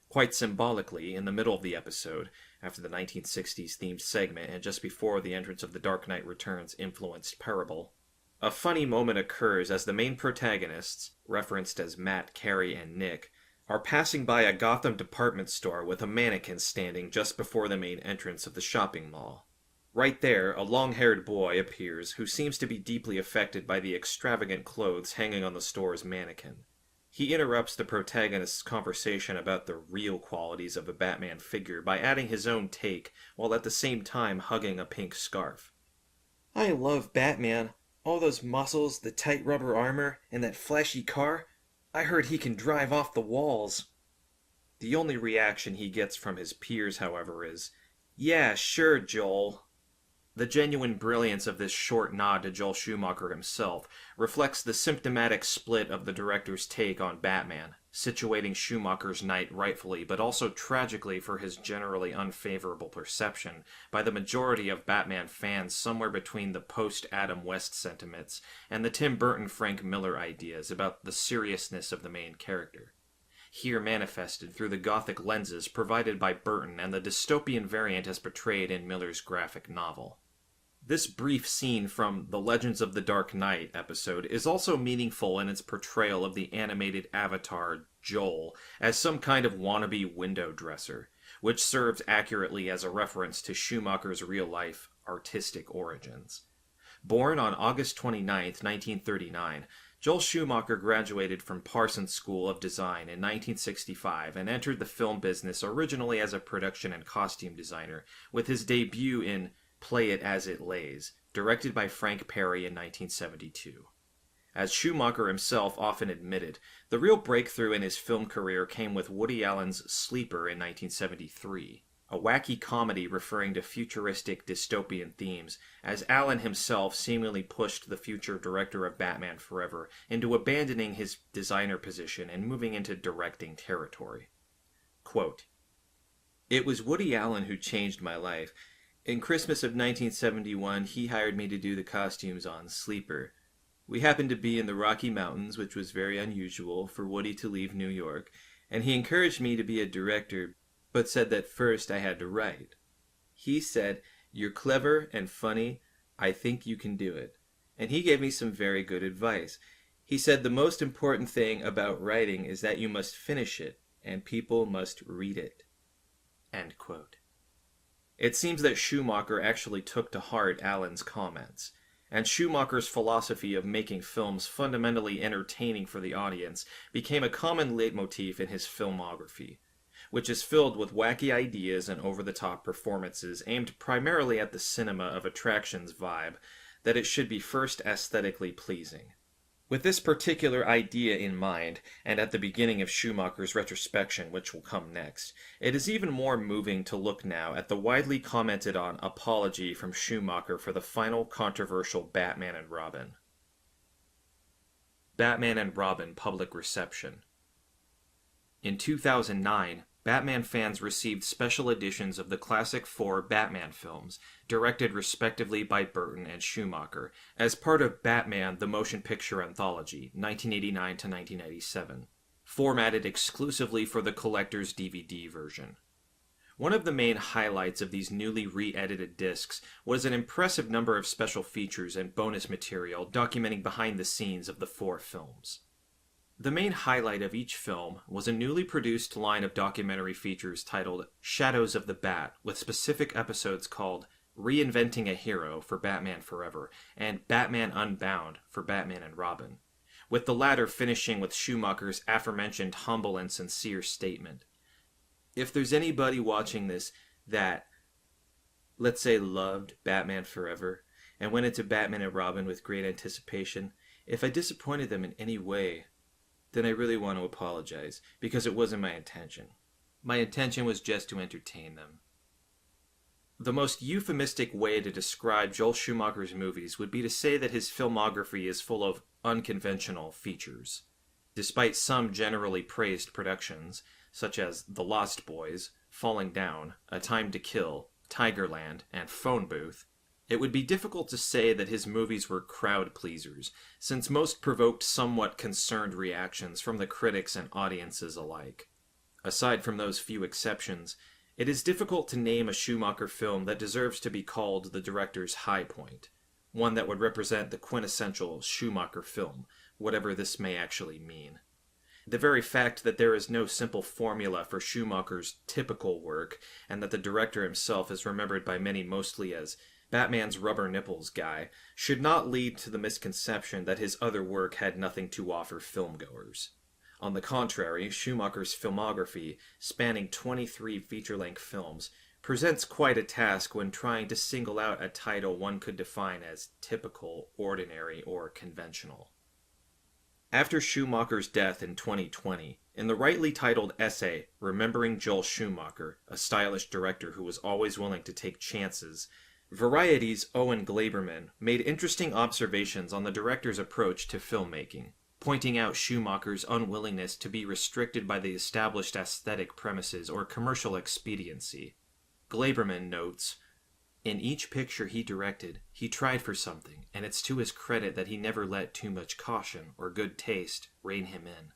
B: Quite symbolically, in the middle of the episode, after the 1960s themed segment and just before the entrance of The Dark Knight Returns influenced parable, a funny moment occurs as the main protagonists, referenced as Matt, Carrie, and Nick, are passing by a Gotham department store with a mannequin standing just before the main entrance of the shopping mall. Right there, a long-haired boy appears who seems to be deeply affected by the extravagant clothes hanging on the store's mannequin. He interrupts the protagonist's conversation about the real qualities of a Batman figure by adding his own take while at the same time hugging a pink scarf. "I love Batman. All those muscles, the tight rubber armor, and that flashy car. I heard he can drive off the walls." The only reaction he gets from his peers, however, is, "Yeah, sure, Joel." The genuine brilliance of this short nod to Joel Schumacher himself reflects the symptomatic split of the director's take on Batman, situating Schumacher's Knight rightfully but also tragically for his generally unfavorable perception by the majority of Batman fans somewhere between the post-Adam West sentiments and the Tim Burton Frank Miller ideas about the seriousness of the main character, here manifested through the gothic lenses provided by Burton and the dystopian variant as portrayed in Miller's graphic novel. This brief scene from the Legends of the Dark Knight episode is also meaningful in its portrayal of the animated avatar Joel as some kind of wannabe window dresser, which serves accurately as a reference to Schumacher's real-life artistic origins. Born on August 29, 1939, Joel Schumacher graduated from Parsons School of Design in 1965 and entered the film business originally as a production and costume designer, with his debut in Play It As It Lays, directed by Frank Perry in 1972. As Schumacher himself often admitted, the real breakthrough in his film career came with Woody Allen's Sleeper in 1973, a wacky comedy referring to futuristic dystopian themes, as Allen himself seemingly pushed the future director of Batman Forever into abandoning his designer position and moving into directing territory. Quote, "It was Woody Allen who changed my life. In Christmas of 1971, he hired me to do the costumes on Sleeper. We happened to be in the Rocky Mountains, which was very unusual for Woody to leave New York, and he encouraged me to be a director, but said that first I had to write. He said, 'You're clever and funny. I think you can do it.' And he gave me some very good advice. He said the most important thing about writing is that you must finish it, and people must read it. End quote. It seems that Schumacher actually took to heart Allen's comments, and Schumacher's philosophy of making films fundamentally entertaining for the audience became a common leitmotif in his filmography, which is filled with wacky ideas and over-the-top performances aimed primarily at the cinema of attractions vibe, that it should be first aesthetically pleasing. With this particular idea in mind, and at the beginning of Schumacher's retrospection, which will come next, it is even more moving to look now at the widely commented on apology from Schumacher for the final controversial Batman and Robin. Batman and Robin public reception. In 2009, Batman fans received special editions of the classic 4 Batman films, directed respectively by Burton and Schumacher, as part of Batman the Motion Picture Anthology, 1989 to 1997, formatted exclusively for the collector's DVD version. One of the main highlights of these newly re-edited discs was an impressive number of special features and bonus material documenting behind the scenes of the 4 films. The main highlight of each film was a newly produced line of documentary features titled Shadows of the Bat, with specific episodes called Reinventing a Hero for Batman Forever and Batman Unbound for Batman and Robin, with the latter finishing with Schumacher's aforementioned humble and sincere statement. If there's anybody watching this that, let's say, loved Batman Forever and went into Batman and Robin with great anticipation, if I disappointed them in any way, then I really want to apologize, because it wasn't my intention. My intention was just to entertain them. The most euphemistic way to describe Joel Schumacher's movies would be to say that his filmography is full of unconventional features. Despite some generally praised productions, such as The Lost Boys, Falling Down, A Time to Kill, Tigerland, and Phone Booth, it would be difficult to say that his movies were crowd pleasers, since most provoked somewhat concerned reactions from the critics and audiences alike. Aside from those few exceptions, it is difficult to name a Schumacher film that deserves to be called the director's high point, one that would represent the quintessential Schumacher film, whatever this may actually mean. The very fact that there is no simple formula for Schumacher's typical work, and that the director himself is remembered by many mostly as Batman's rubber nipples guy, should not lead to the misconception that his other work had nothing to offer filmgoers. On the contrary, Schumacher's filmography, spanning 23 feature-length films, presents quite a task when trying to single out a title one could define as typical, ordinary, or conventional. After Schumacher's death in 2020, in the rightly titled essay, Remembering Joel Schumacher, a stylish director who was always willing to take chances, Variety's Owen Glaberman made interesting observations on the director's approach to filmmaking, pointing out Schumacher's unwillingness to be restricted by the established aesthetic premises or commercial expediency. Glaberman notes, "In each picture he directed, he tried for something, and it's to his credit that he never let too much caution or good taste rein him in.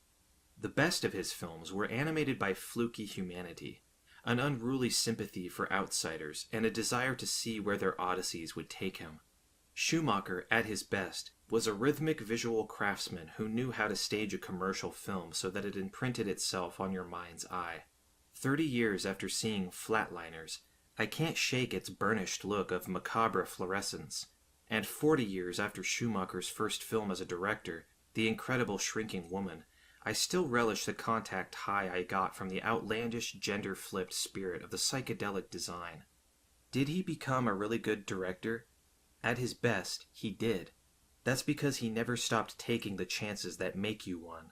B: The best of his films were animated by fluky humanity, an unruly sympathy for outsiders, and a desire to see where their odysseys would take him. Schumacher, at his best, was a rhythmic visual craftsman who knew how to stage a commercial film so that it imprinted itself on your mind's eye. 30 years after seeing Flatliners, I can't shake its burnished look of macabre fluorescence, and 40 years after Schumacher's first film as a director, The Incredible Shrinking Woman, I still relish the contact high I got from the outlandish, gender-flipped spirit of the psychedelic design. Did he become a really good director? At his best, he did. That's because he never stopped taking the chances that make you one."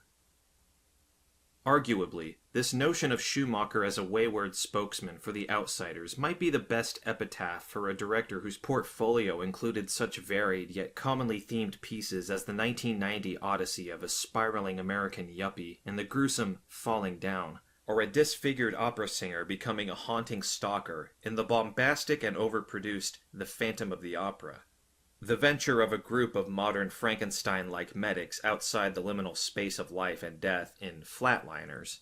B: Arguably, this notion of Schumacher as a wayward spokesman for the outsiders might be the best epitaph for a director whose portfolio included such varied yet commonly themed pieces as the 1990 odyssey of a spiraling American yuppie in the gruesome Falling Down, or a disfigured opera singer becoming a haunting stalker in the bombastic and overproduced The Phantom of the Opera. The venture of a group of modern Frankenstein-like medics outside the liminal space of life and death in Flatliners,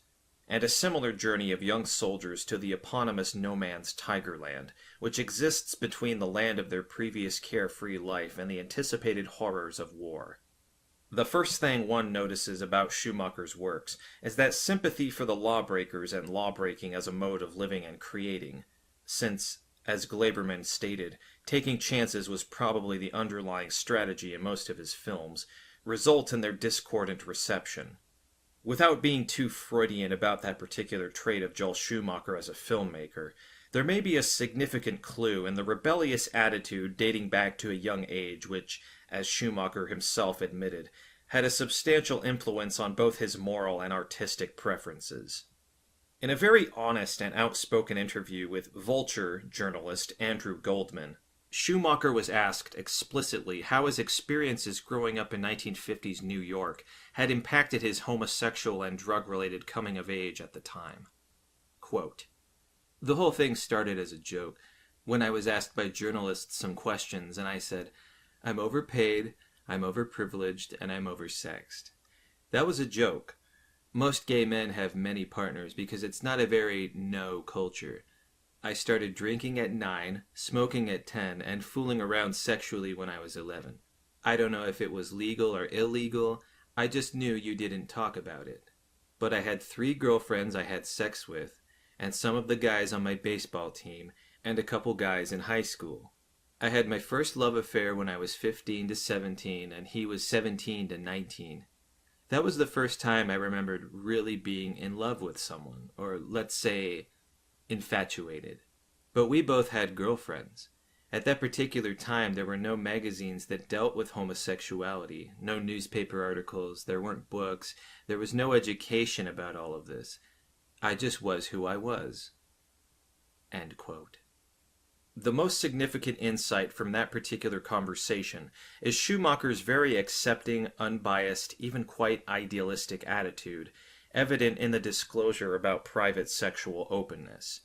B: and a similar journey of young soldiers to the eponymous no man's Tigerland, which exists between the land of their previous carefree life and the anticipated horrors of war. The first thing one notices about Schumacher's works is that sympathy for the lawbreakers and lawbreaking as a mode of living and creating, since, as Glaberman stated, taking chances was probably the underlying strategy in most of his films, result in their discordant reception. Without being too Freudian about that particular trait of Joel Schumacher as a filmmaker, there may be a significant clue in the rebellious attitude dating back to a young age which, as Schumacher himself admitted, had a substantial influence on both his moral and artistic preferences. In a very honest and outspoken interview with Vulture journalist Andrew Goldman, Schumacher was asked explicitly how his experiences growing up in 1950s New York had impacted his homosexual and drug-related coming of age at the time. Quote, "The whole thing started as a joke, when I was asked by journalists some questions and I said, 'I'm overpaid, I'm overprivileged, and I'm oversexed.' That was a joke. Most gay men have many partners because it's not a very no culture. I started drinking at 9, smoking at 10, and fooling around sexually when I was 11. I don't know if it was legal or illegal, I just knew you didn't talk about it. But I had 3 girlfriends I had sex with, and some of the guys on my baseball team, and a couple guys in high school. I had my first love affair when I was 15 to 17, and he was 17 to 19. That was the first time I remembered really being in love with someone, or let's say, infatuated. But we both had girlfriends. At that particular time, there were no magazines that dealt with homosexuality, no newspaper articles, there weren't books, there was no education about all of this. I just was who I was." End quote. The most significant insight from that particular conversation is Schumacher's very accepting, unbiased, even quite idealistic attitude, evident in the disclosure about private sexual openness.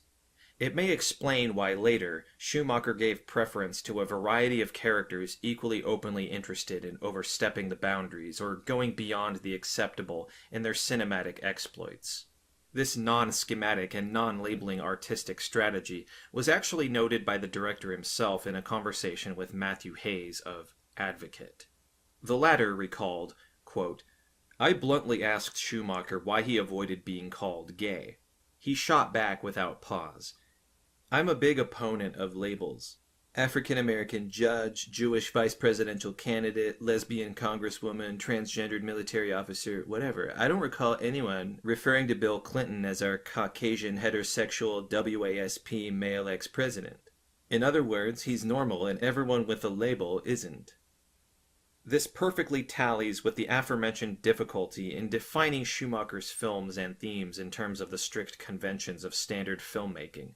B: It may explain why later Schumacher gave preference to a variety of characters equally openly interested in overstepping the boundaries or going beyond the acceptable in their cinematic exploits. This non-schematic and non-labeling artistic strategy was actually noted by the director himself in a conversation with Matthew Hayes of Advocate. The latter recalled, quote, "I bluntly asked Schumacher why he avoided being called gay. He shot back without pause. I'm a big opponent of labels. African-American judge, Jewish vice presidential candidate, lesbian congresswoman, transgendered military officer, whatever. I don't recall anyone referring to Bill Clinton as our Caucasian heterosexual WASP male ex-president. In other words, he's normal and everyone with a label isn't." This perfectly tallies with the aforementioned difficulty in defining Schumacher's films and themes in terms of the strict conventions of standard filmmaking.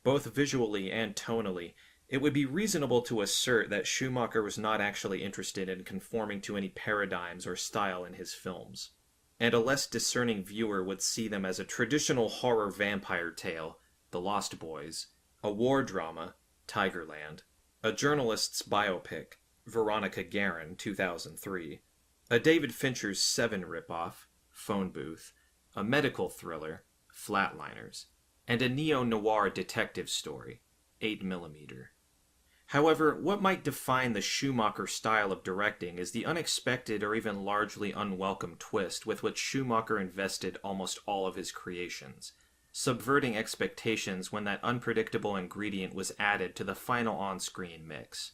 B: Both visually and tonally, it would be reasonable to assert that Schumacher was not actually interested in conforming to any paradigms or style in his films, and a less discerning viewer would see them as a traditional horror vampire tale, The Lost Boys, a war drama, Tigerland, a journalist's biopic, Veronica Guerin, 2003, a David Fincher's Seven ripoff, Phone Booth, a medical thriller, Flatliners, and a neo-noir detective story, 8mm. However, what might define the Schumacher style of directing is the unexpected or even largely unwelcome twist with which Schumacher invested almost all of his creations, subverting expectations when that unpredictable ingredient was added to the final on-screen mix.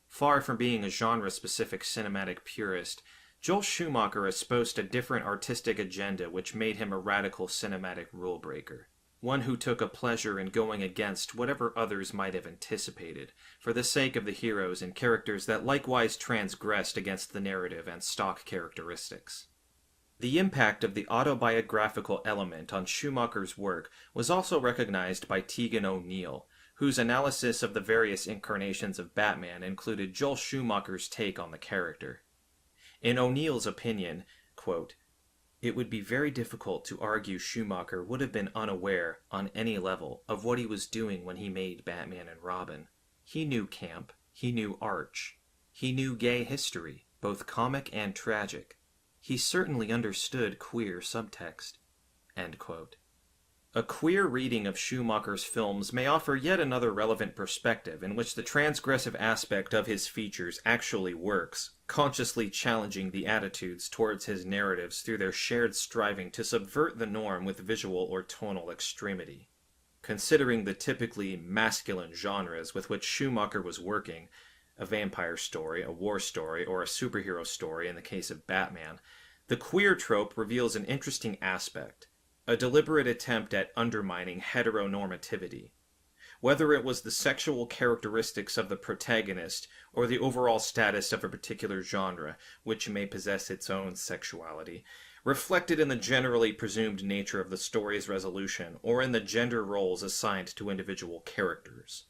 B: Far from being a genre-specific cinematic purist, Joel Schumacher espoused a different artistic agenda which made him a radical cinematic rule-breaker. One who took a pleasure in going against whatever others might have anticipated, for the sake of the heroes and characters that likewise transgressed against the narrative and stock characteristics. The impact of the autobiographical element on Schumacher's work was also recognized by Tegan O'Neill, whose analysis of the various incarnations of Batman included Joel Schumacher's take on the character. In O'Neill's opinion, quote, "It would be very difficult to argue Schumacher would have been unaware, on any level, of what he was doing when he made Batman and Robin. He knew camp, he knew arch, he knew gay history, both comic and tragic. He certainly understood queer subtext." End quote. A queer reading of Schumacher's films may offer yet another relevant perspective in which the transgressive aspect of his features actually works, consciously challenging the attitudes towards his narratives through their shared striving to subvert the norm with visual or tonal extremity. Considering the typically masculine genres with which Schumacher was working, a vampire story, a war story, or a superhero story in the case of Batman, the queer trope reveals an interesting aspect, a deliberate attempt at undermining heteronormativity. Whether it was the sexual characteristics of the protagonist or the overall status of a particular genre, which may possess its own sexuality, reflected in the generally presumed nature of the story's resolution or in the gender roles assigned to individual characters.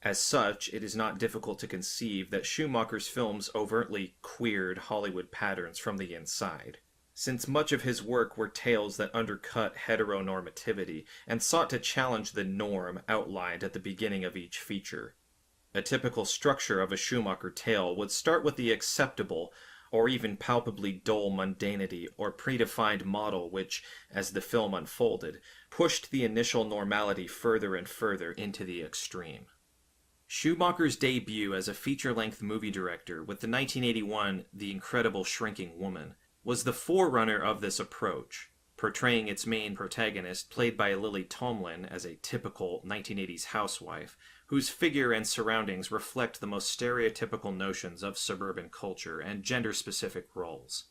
B: As such, it is not difficult to conceive that Schumacher's films overtly queered Hollywood patterns from the inside, since much of his work were tales that undercut heteronormativity and sought to challenge the norm outlined at the beginning of each feature. A typical structure of a Schumacher tale would start with the acceptable or even palpably dull mundanity or predefined model which, as the film unfolded, pushed the initial normality further and further into the extreme. Schumacher's debut as a feature-length movie director with the 1981 The Incredible Shrinking Woman was the forerunner of this approach, portraying its main protagonist, played by Lily Tomlin as a typical 1980s housewife, whose figure and surroundings reflect the most stereotypical notions of suburban culture and gender-specific roles.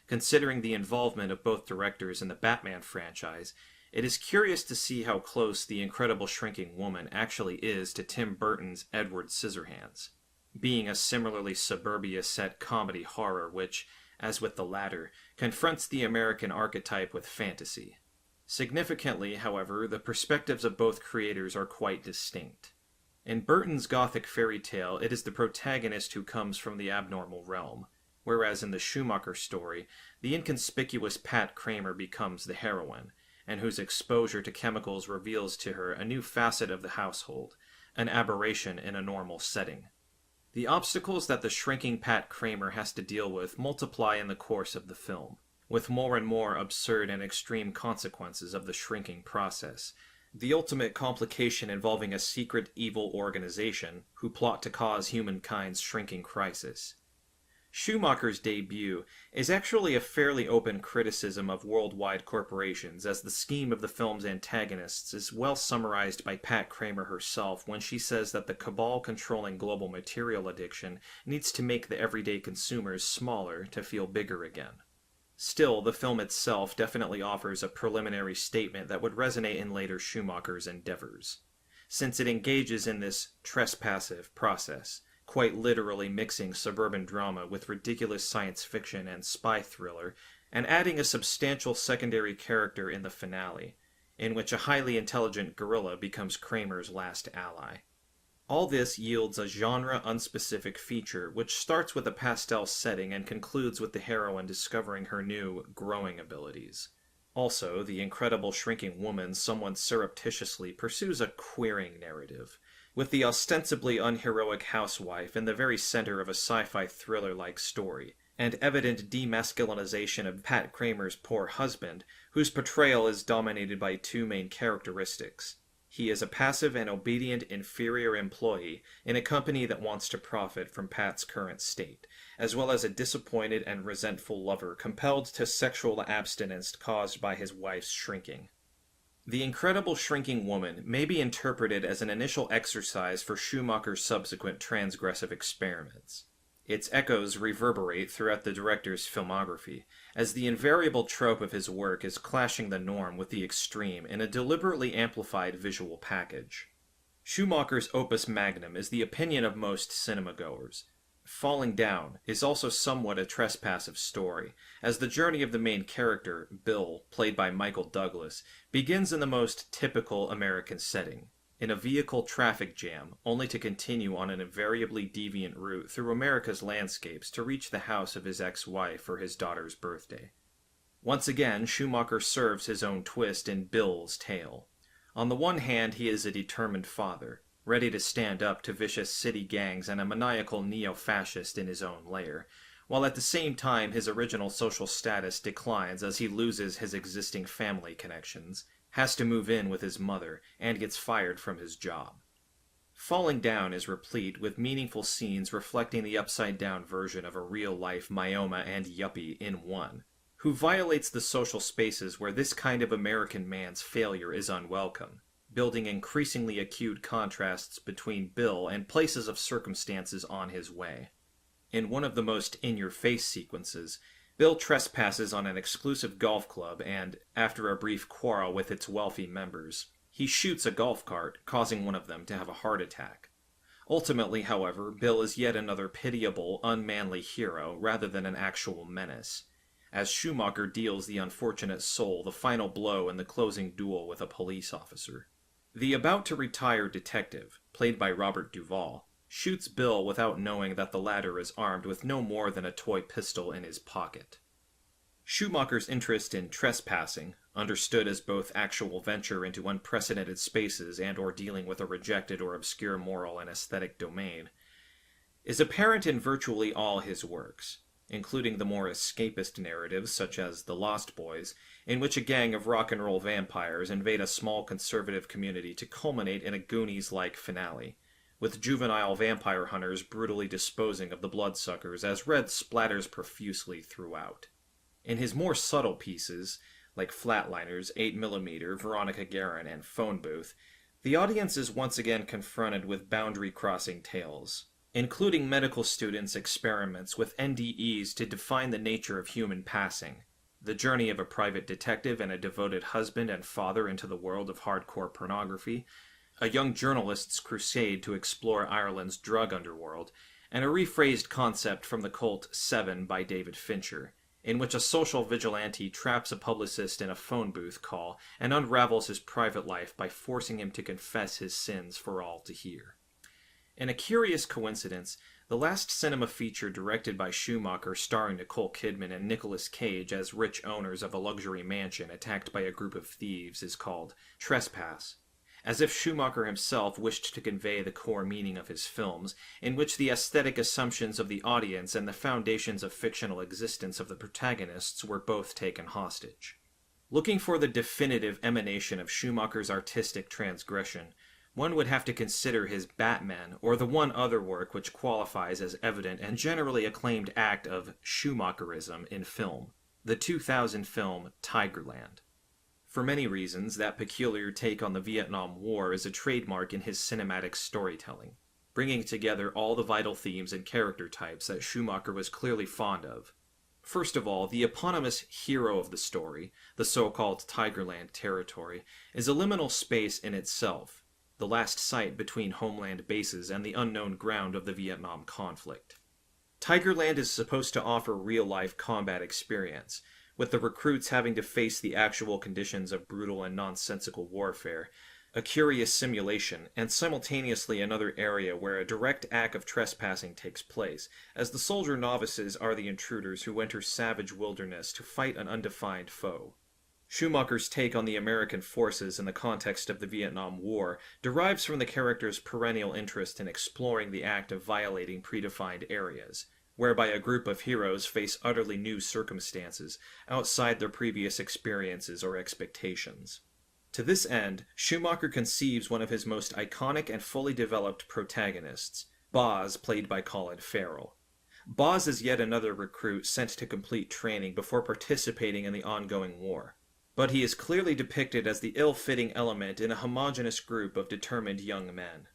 B: Considering the involvement of both directors in the Batman franchise, it is curious to see how close The Incredible Shrinking Woman actually is to Tim Burton's Edward Scissorhands, being a similarly suburbia-set comedy horror which, as with the latter, confronts the American archetype with fantasy. Significantly, however, the perspectives of both creators are quite distinct. In Burton's Gothic fairy tale, it is the protagonist who comes from the abnormal realm, whereas in the Schumacher story, the inconspicuous Pat Kramer becomes the heroine, and whose exposure to chemicals reveals to her a new facet of the household, an aberration in a normal setting. The obstacles that the shrinking Pat Kramer has to deal with multiply in the course of the film, with more and more absurd and extreme consequences of the shrinking process, the ultimate complication involving a secret evil organization who plot to cause humankind's shrinking crisis. Schumacher's debut is actually a fairly open criticism of worldwide corporations, as the scheme of the film's antagonists is well summarized by Pat Kramer herself when she says that the cabal controlling global material addiction needs to make the everyday consumers smaller to feel bigger again. Still, the film itself definitely offers a preliminary statement that would resonate in later Schumacher's endeavors, since it engages in this trespassive process, quite literally mixing suburban drama with ridiculous science fiction and spy thriller, and adding a substantial secondary character in the finale, in which a highly intelligent gorilla becomes Kramer's last ally. All this yields a genre-unspecific feature which starts with a pastel setting and concludes with the heroine discovering her new, growing abilities. Also, The Incredible Shrinking Woman somewhat surreptitiously pursues a queering narrative, with the ostensibly unheroic housewife in the very center of a sci-fi thriller-like story, and evident demasculinization of Pat Kramer's poor husband, whose portrayal is dominated by two main characteristics. He is a passive and obedient inferior employee in a company that wants to profit from Pat's current state, as well as a disappointed and resentful lover compelled to sexual abstinence caused by his wife's shrinking. The Incredible Shrinking Woman may be interpreted as an initial exercise for Schumacher's subsequent transgressive experiments. Its echoes reverberate throughout the director's filmography, as the invariable trope of his work is clashing the norm with the extreme in a deliberately amplified visual package. Schumacher's opus magnum is the opinion of most cinemagoers. Falling Down is also somewhat a trespassive story, as the journey of the main character, Bill, played by Michael Douglas, begins in the most typical American setting, in a vehicle traffic jam, only to continue on an invariably deviant route through America's landscapes to reach the house of his ex-wife for his daughter's birthday. Once again, Schumacher serves his own twist in Bill's tale. On the one hand, he is a determined father, ready to stand up to vicious city gangs and a maniacal neo-fascist in his own lair, while at the same time his original social status declines as he loses his existing family connections, has to move in with his mother, and gets fired from his job. Falling Down is replete with meaningful scenes reflecting the upside-down version of a real-life Myoma and Yuppie in one, who violates the social spaces where this kind of American man's failure is unwelcome, building increasingly acute contrasts between Bill and places of circumstances on his way. In one of the most in-your-face sequences, Bill trespasses on an exclusive golf club and, after a brief quarrel with its wealthy members, he shoots a golf cart, causing one of them to have a heart attack. Ultimately, however, Bill is yet another pitiable, unmanly hero rather than an actual menace, as Schumacher deals the unfortunate soul the final blow in the closing duel with a police officer. The about-to-retire detective, played by Robert Duvall, shoots Bill without knowing that the latter is armed with no more than a toy pistol in his pocket. Schumacher's interest in trespassing, understood as both actual venture into unprecedented spaces and or dealing with a rejected or obscure moral and aesthetic domain, is apparent in virtually all his works, including the more escapist narratives such as The Lost Boys, in which a gang of rock and roll vampires invade a small conservative community to culminate in a Goonies-like finale, with juvenile vampire hunters brutally disposing of the bloodsuckers as red splatters profusely throughout. In his more subtle pieces, like Flatliners, 8mm, Veronica Guerin, and Phone Booth, the audience is once again confronted with boundary-crossing tales, including medical students' experiments with NDEs to define the nature of human passing, the journey of a private detective and a devoted husband and father into the world of hardcore pornography, a young journalist's crusade to explore Ireland's drug underworld, and a rephrased concept from the cult Seven by David Fincher, in which a social vigilante traps a publicist in a phone booth call and unravels his private life by forcing him to confess his sins for all to hear. In a curious coincidence, the last cinema feature directed by Schumacher starring Nicole Kidman and Nicolas Cage as rich owners of a luxury mansion attacked by a group of thieves is called Trespass, as if Schumacher himself wished to convey the core meaning of his films, in which the aesthetic assumptions of the audience and the foundations of fictional existence of the protagonists were both taken hostage. Looking for the definitive emanation of Schumacher's artistic transgression, one would have to consider his Batman, or the one other work which qualifies as evident and generally acclaimed act of Schumacherism in film, the 2000 film Tigerland. For many reasons, that peculiar take on the Vietnam War is a trademark in his cinematic storytelling, bringing together all the vital themes and character types that Schumacher was clearly fond of. First of all, the eponymous hero of the story, the so-called Tigerland territory, is a liminal space in itself, the last site between homeland bases and the unknown ground of the Vietnam conflict. Tigerland is supposed to offer real-life combat experience, with the recruits having to face the actual conditions of brutal and nonsensical warfare, a curious simulation, and simultaneously another area where a direct act of trespassing takes place, as the soldier novices are the intruders who enter savage wilderness to fight an undefined foe. Schumacher's take on the American forces in the context of the Vietnam War derives from the character's perennial interest in exploring the act of violating predefined areas, whereby a group of heroes face utterly new circumstances outside their previous experiences or expectations. To this end, Schumacher conceives one of his most iconic and fully developed protagonists, Boz, played by Colin Farrell. Boz is yet another recruit sent to complete training before participating in the ongoing war, but he is clearly depicted as the ill-fitting element in a homogeneous group of determined young men.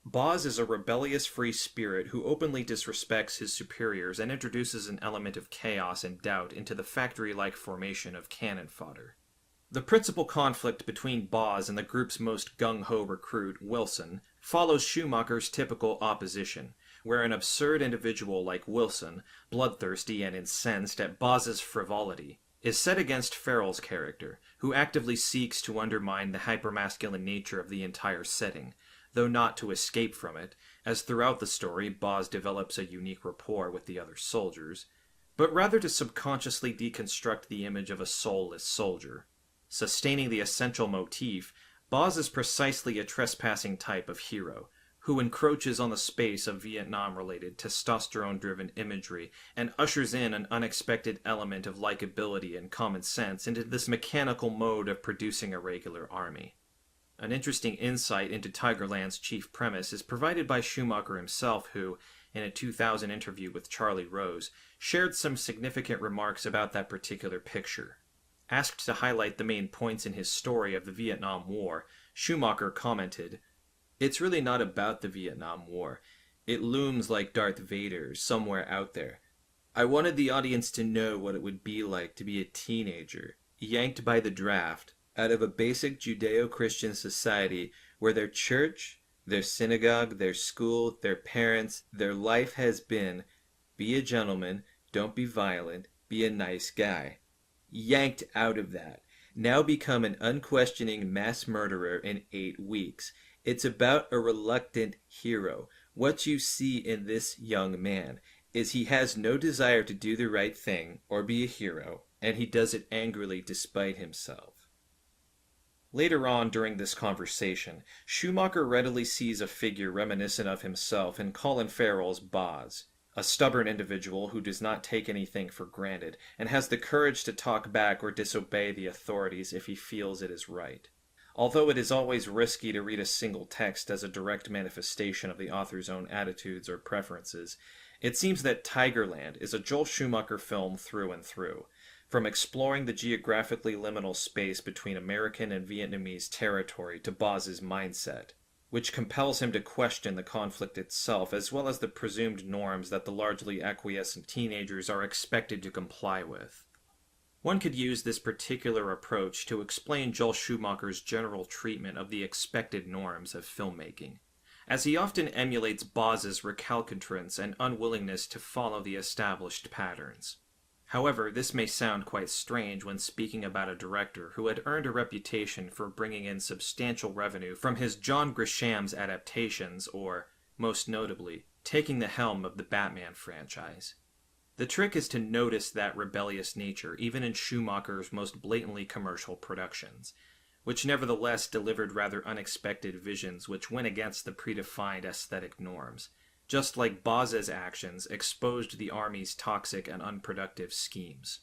B: Boz is a rebellious free spirit who openly disrespects his superiors and introduces an element of chaos and doubt into the factory-like formation of cannon fodder. The principal conflict between Boz and the group's most gung-ho recruit, Wilson, follows Schumacher's typical opposition, where an absurd individual like Wilson, bloodthirsty and incensed at Boz's frivolity, is set against Farrell's character, who actively seeks to undermine the hypermasculine nature of the entire setting, though not to escape from it, as throughout the story Boz develops a unique rapport with the other soldiers, but rather to subconsciously deconstruct the image of a soulless soldier. Sustaining the essential motif, Boz is precisely a trespassing type of hero, who encroaches on the space of Vietnam-related testosterone-driven imagery and ushers in an unexpected element of likability and common sense into this mechanical mode of producing a regular army.
A: An interesting insight into Tigerland's chief premise is provided by Schumacher himself, who, in a 2000 interview with Charlie Rose, shared some significant remarks about that particular picture. Asked to highlight the main points in his story of the Vietnam War, Schumacher commented, "It's really not about the Vietnam War. It looms like Darth Vader somewhere out there. I wanted the audience to know what it would be like to be a teenager, yanked by the draft, out of a basic Judeo-Christian society where their church, their synagogue, their school, their parents, their life has been, be a gentleman, don't be violent, be a nice guy. Yanked out of that. Now become an unquestioning mass murderer in 8 weeks. It's about a reluctant hero. What you see in this young man is he has no desire to do the right thing or be a hero, and he does it angrily despite himself." Later on during this conversation, Schumacher readily sees a figure reminiscent of himself in Colin Farrell's Boz, a stubborn individual who does not take anything for granted and has the courage to talk back or disobey the authorities if he feels it is right. Although it is always risky to read a single text as a direct manifestation of the author's own attitudes or preferences, it seems that Tigerland is a Joel Schumacher film through and through. From exploring the geographically liminal space between American and Vietnamese territory to Boz's mindset, which compels him to question the conflict itself as well as the presumed norms that the largely acquiescent teenagers are expected to comply with. One could use this particular approach to explain Joel Schumacher's general treatment of the expected norms of filmmaking, as he often emulates Boz's recalcitrance and unwillingness to follow the established patterns. However, this may sound quite strange when speaking about a director who had earned a reputation for bringing in substantial revenue from his John Grisham's adaptations or, most notably, taking the helm of the Batman franchise. The trick is to notice that rebellious nature even in Schumacher's most blatantly commercial productions, which nevertheless delivered rather unexpected visions which went against the predefined aesthetic norms. Just like Boz's actions exposed the Army's toxic and unproductive schemes.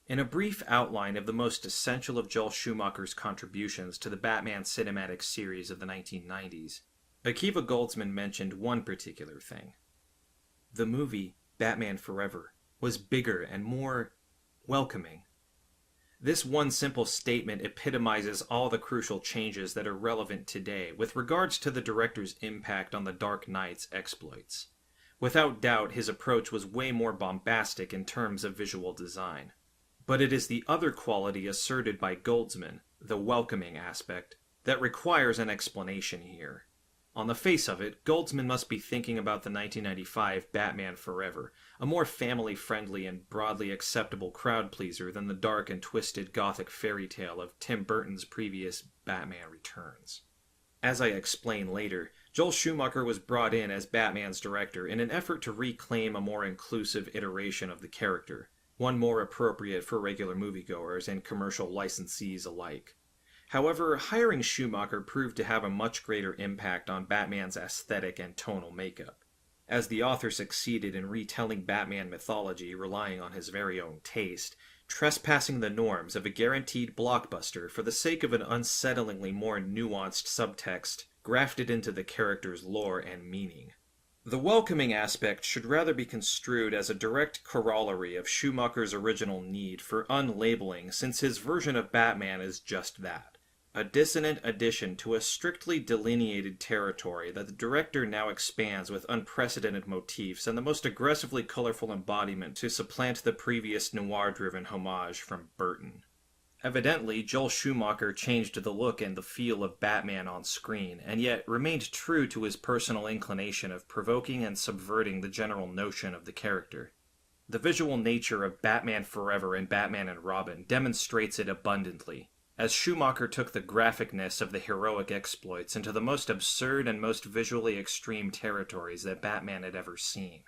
A: In a brief outline of the most essential of Joel Schumacher's contributions to the Batman cinematic series of the 1990s, Akiva Goldsman mentioned one particular thing. The movie, Batman Forever, was bigger and more welcoming. This one simple statement epitomizes all the crucial changes that are relevant today with regards to the director's impact on the Dark Knight's exploits. Without doubt, his approach was way more bombastic in terms of visual design. But it is the other quality asserted by Goldsman, the welcoming aspect, that requires an explanation here. On the face of it, Goldsman must be thinking about the 1995 Batman Forever, a more family-friendly and broadly acceptable crowd-pleaser than the dark and twisted gothic fairy tale of Tim Burton's previous Batman Returns. As I explain later, Joel Schumacher was brought in as Batman's director in an effort to reclaim a more inclusive iteration of the character, one more appropriate for regular moviegoers and commercial licensees alike. However, hiring Schumacher proved to have a much greater impact on Batman's aesthetic and tonal makeup, as the author succeeded in retelling Batman mythology relying on his very own taste, trespassing the norms of a guaranteed blockbuster for the sake of an unsettlingly more nuanced subtext grafted into the character's lore and meaning. The welcoming aspect should rather be construed as a direct corollary of Schumacher's original need for unlabeling, since his version of Batman is just that. A dissonant addition to a strictly delineated territory that the director now expands with unprecedented motifs and the most aggressively colorful embodiment to supplant the previous noir-driven homage from Burton. Evidently, Joel Schumacher changed the look and the feel of Batman on screen, and yet remained true to his personal inclination of provoking and subverting the general notion of the character. The visual nature of Batman Forever and Batman and Robin demonstrates it abundantly, as Schumacher took the graphicness of the heroic exploits into the most absurd and most visually extreme territories that Batman had ever seen.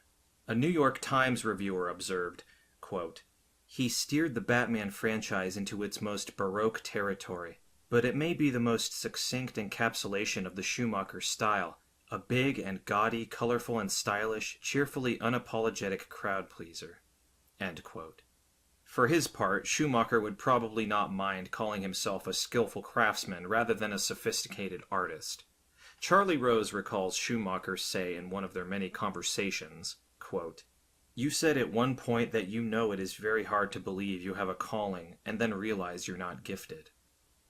A: A New York Times reviewer observed, quote, "He steered the Batman franchise into its most Baroque territory, but it may be the most succinct encapsulation of the Schumacher style, a big and gaudy, colorful and stylish, cheerfully unapologetic crowd-pleaser." End quote. For his part, Schumacher would probably not mind calling himself a skillful craftsman rather than a sophisticated artist. Charlie Rose recalls Schumacher say in one of their many conversations, quote, "You said at one point that you know it is very hard to believe you have a calling and then realize you're not gifted."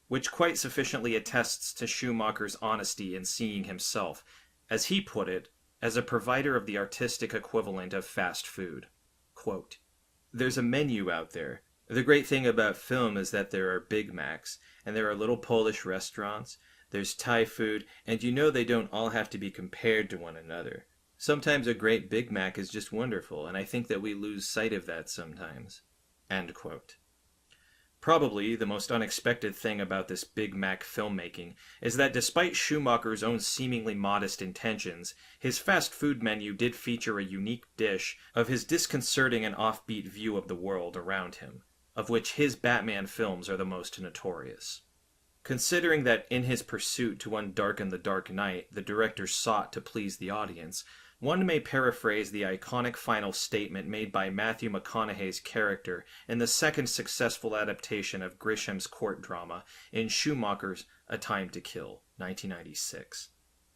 A: Which quite sufficiently attests to Schumacher's honesty in seeing himself, as he put it, as a provider of the artistic equivalent of fast food. Quote, "There's a menu out there. The great thing about film is that there are Big Macs, and there are little Polish restaurants, there's Thai food, and you know they don't all have to be compared to one another. Sometimes a great Big Mac is just wonderful, and I think that we lose sight of that sometimes." End quote. Probably the most unexpected thing about this Big Mac filmmaking is that despite Schumacher's own seemingly modest intentions, his fast food menu did feature a unique dish of his disconcerting and offbeat view of the world around him, of which his Batman films are the most notorious. Considering that in his pursuit to undarken the Dark Knight, the director sought to please the audience, one may paraphrase the iconic final statement made by Matthew McConaughey's character in the second successful adaptation of Grisham's court drama in Schumacher's A Time to Kill, 1996.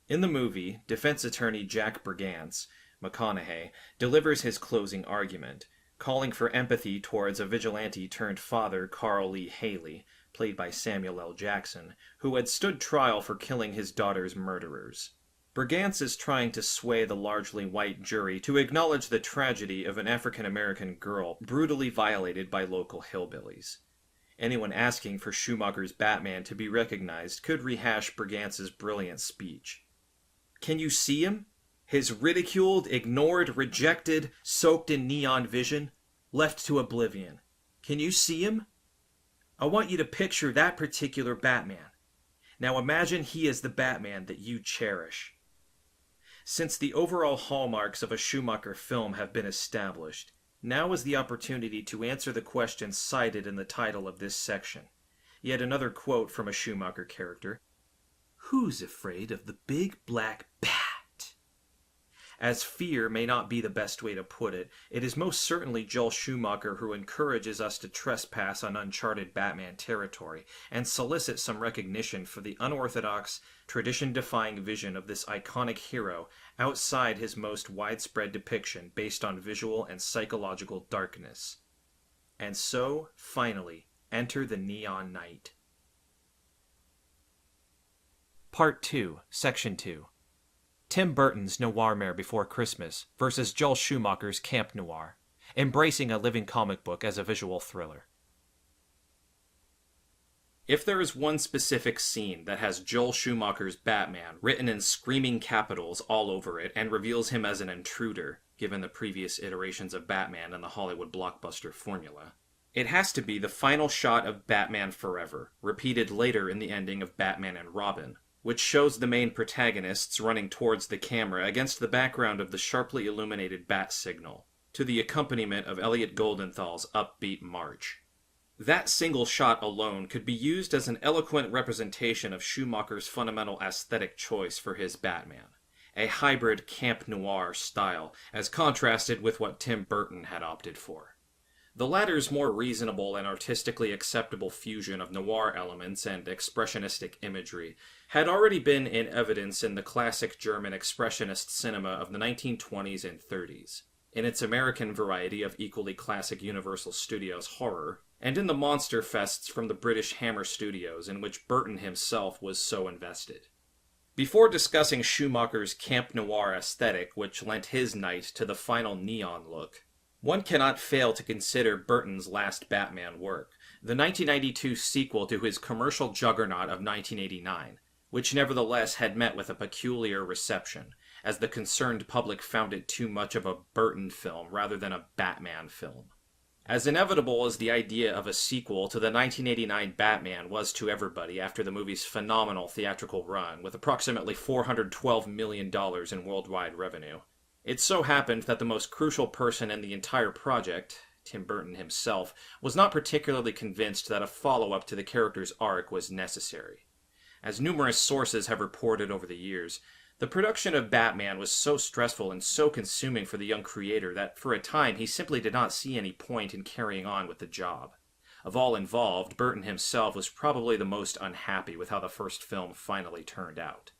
A: In the movie, defense attorney Jack Brigance, McConaughey, delivers his closing argument, calling for empathy towards a vigilante-turned-father, Carl Lee Haley, played by Samuel L. Jackson, who had stood trial for killing his daughter's murderers. Brigance is trying to sway the largely white jury to acknowledge the tragedy of an African-American girl brutally violated by local hillbillies. Anyone asking for Schumacher's Batman to be recognized could rehash Brigance's brilliant speech. Can you see him? His ridiculed, ignored, rejected, soaked in neon vision, left to oblivion. Can you see him? I want you to picture that particular Batman. Now imagine he is the Batman that you cherish. Since the overall hallmarks of a Schumacher film have been established, now is the opportunity to answer the question cited in the title of this section. Yet another quote from a Schumacher character. "Who's afraid of the big black bat?" As fear may not be the best way to put it, it is most certainly Joel Schumacher who encourages us to trespass on uncharted Batman territory and solicit some recognition for the unorthodox, tradition-defying vision of this iconic hero outside his most widespread depiction based on visual and psychological darkness. And so, finally, enter the Neon Knight. Part 2, Section 2. Tim Burton's Noirmare Before Christmas versus Joel Schumacher's Camp Noir, embracing a living comic book as a visual thriller. If there is one specific scene that has Joel Schumacher's Batman written in screaming capitals all over it and reveals him as an intruder, given the previous iterations of Batman and the Hollywood blockbuster formula, it has to be the final shot of Batman Forever, repeated later in the ending of Batman and Robin, which shows the main protagonists running towards the camera against the background of the sharply illuminated bat signal, to the accompaniment of Elliot Goldenthal's upbeat march. That single shot alone could be used as an eloquent representation of Schumacher's fundamental aesthetic choice for his Batman, a hybrid camp noir style, as contrasted with what Tim Burton had opted for. The latter's more reasonable and artistically acceptable fusion of noir elements and expressionistic imagery had already been in evidence in the classic German expressionist cinema of the 1920s and 30s, in its American variety of equally classic Universal Studios horror, and in the monster fests from the British Hammer Studios in which Burton himself was so invested. Before discussing Schumacher's camp noir aesthetic, which lent his Knight to the final neon look, one cannot fail to consider Burton's last Batman work, the 1992 sequel to his commercial juggernaut of 1989, which nevertheless had met with a peculiar reception, as the concerned public found it too much of a Burton film rather than a Batman film. As inevitable as the idea of a sequel to the 1989 Batman was to everybody after the movie's phenomenal theatrical run, with approximately $412 million in worldwide revenue, it so happened that the most crucial person in the entire project, Tim Burton himself, was not particularly convinced that a follow-up to the character's arc was necessary. As numerous sources have reported over the years, The production of Batman was so stressful and so consuming for the young creator that for a time he simply did not see any point in carrying on with the job. Of all involved, Burton himself was probably the most unhappy with how the first film finally turned out.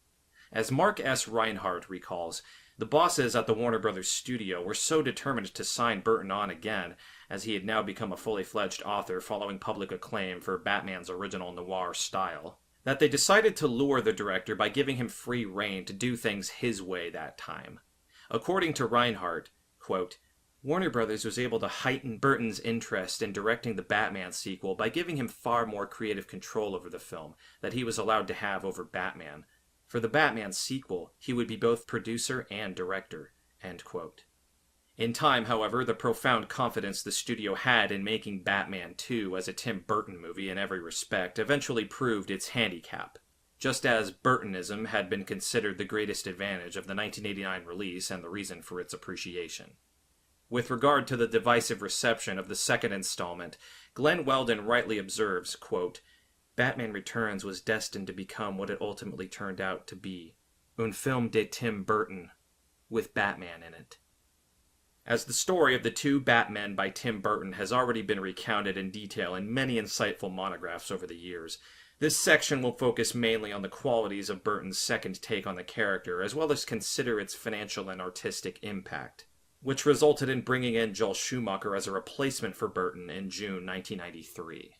A: As Mark S. Reinhardt recalls, the bosses at the Warner Brothers studio were so determined to sign Burton on again, as he had now become a fully fledged author following public acclaim for Batman's original noir style, that they decided to lure the director by giving him free rein to do things his way that time. According to Reinhardt, quote, Warner Brothers was able to heighten Burton's interest in directing the Batman sequel by giving him far more creative control over the film that he was allowed to have over Batman. For the Batman sequel, he would be both producer and director. End quote. In time, however, the profound confidence the studio had in making Batman 2 as a Tim Burton movie in every respect eventually proved its handicap. Just as Burtonism had been considered the greatest advantage of the 1989 release and the reason for its appreciation. With regard to the divisive reception of the second installment, Glenn Weldon rightly observes, quote, Batman Returns was destined to become what it ultimately turned out to be, un film de Tim Burton, with Batman in it. As the story of the two Batmen by Tim Burton has already been recounted in detail in many insightful monographs over the years, this section will focus mainly on the qualities of Burton's second take on the character, as well as consider its financial and artistic impact, which resulted in bringing in Joel Schumacher as a replacement for Burton in June 1993.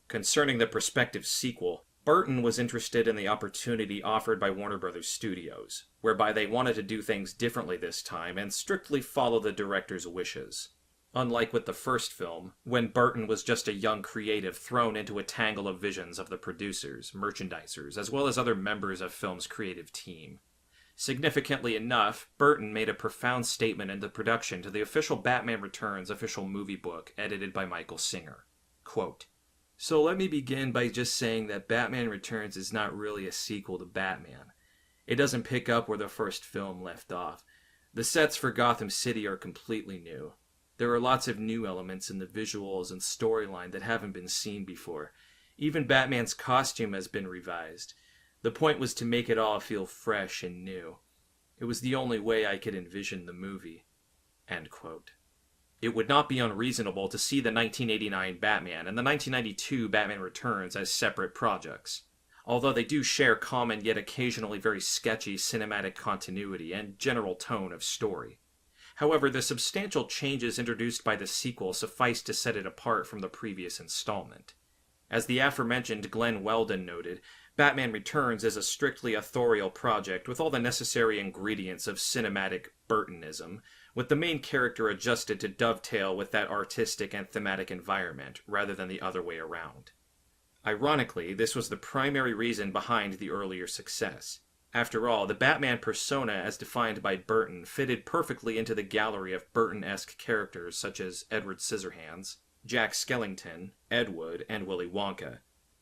A: Concerning the prospective sequel, Burton was interested in the opportunity offered by Warner Brothers Studios, whereby they wanted to do things differently this time and strictly follow the director's wishes. Unlike with the first film, when Burton was just a young creative thrown into a tangle of visions of the producers, merchandisers, as well as other members of film's creative team. Significantly enough, Burton made a profound statement in the production to the official Batman Returns official movie book edited by Michael Singer. Quote, So let me begin by just saying that Batman Returns is not really a sequel to Batman. It doesn't pick up where the first film left off. The sets for Gotham City are completely new. There are lots of new elements in the visuals and storyline that haven't been seen before. Even Batman's costume has been revised. The point was to make it all feel fresh and new. It was the only way I could envision the movie. End quote. It would not be unreasonable to see the 1989 Batman and the 1992 Batman Returns as separate projects, although they do share common yet occasionally very sketchy cinematic continuity and general tone of story. However, the substantial changes introduced by the sequel suffice to set it apart from the previous installment. As the aforementioned Glenn Weldon noted, Batman Returns is a strictly authorial project with all the necessary ingredients of cinematic Burtonism, with the main character adjusted to dovetail with that artistic and thematic environment, rather than the other way around. Ironically, this was the primary reason behind the earlier success. After all, the Batman persona as defined by Burton fitted perfectly into the gallery of Burton-esque characters such as Edward Scissorhands, Jack Skellington, Ed Wood, and Willy Wonka.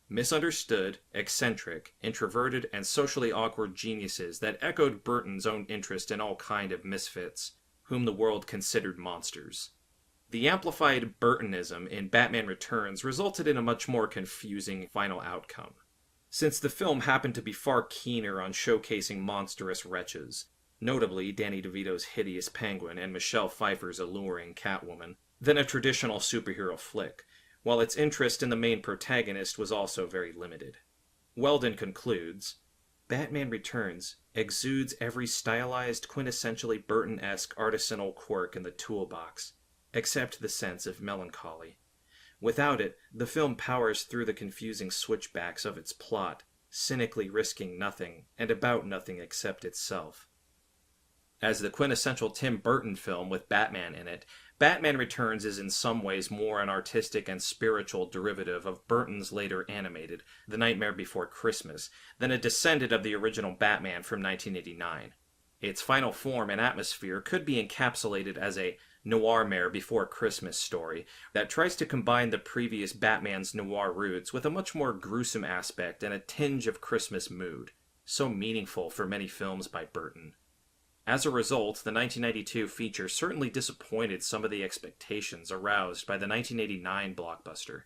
A: Misunderstood, eccentric, introverted, and socially awkward geniuses that echoed Burton's own interest in all kind of misfits, whom the world considered monsters. The amplified Burtonism in Batman Returns resulted in a much more confusing final outcome. Since the film happened to be far keener on showcasing monstrous wretches, notably Danny DeVito's hideous Penguin and Michelle Pfeiffer's alluring Catwoman, than a traditional superhero flick, while its interest in the main protagonist was also very limited. Weldon concludes, Batman Returns exudes every stylized, quintessentially Burton-esque artisanal quirk in the toolbox, except the sense of melancholy. Without it, the film powers through the confusing switchbacks of its plot, cynically risking nothing, and about nothing except itself. As the quintessential Tim Burton film with Batman in it, Batman Returns is in some ways more an artistic and spiritual derivative of Burton's later animated, The Nightmare Before Christmas, than a descendant of the original Batman from 1989. Its final form and atmosphere could be encapsulated as a Noirmare Before Christmas story that tries to combine the previous Batman's noir roots with a much more gruesome aspect and a tinge of Christmas mood, so meaningful for many films by Burton. As a result, the 1992 feature certainly disappointed some of the expectations aroused by the 1989 blockbuster.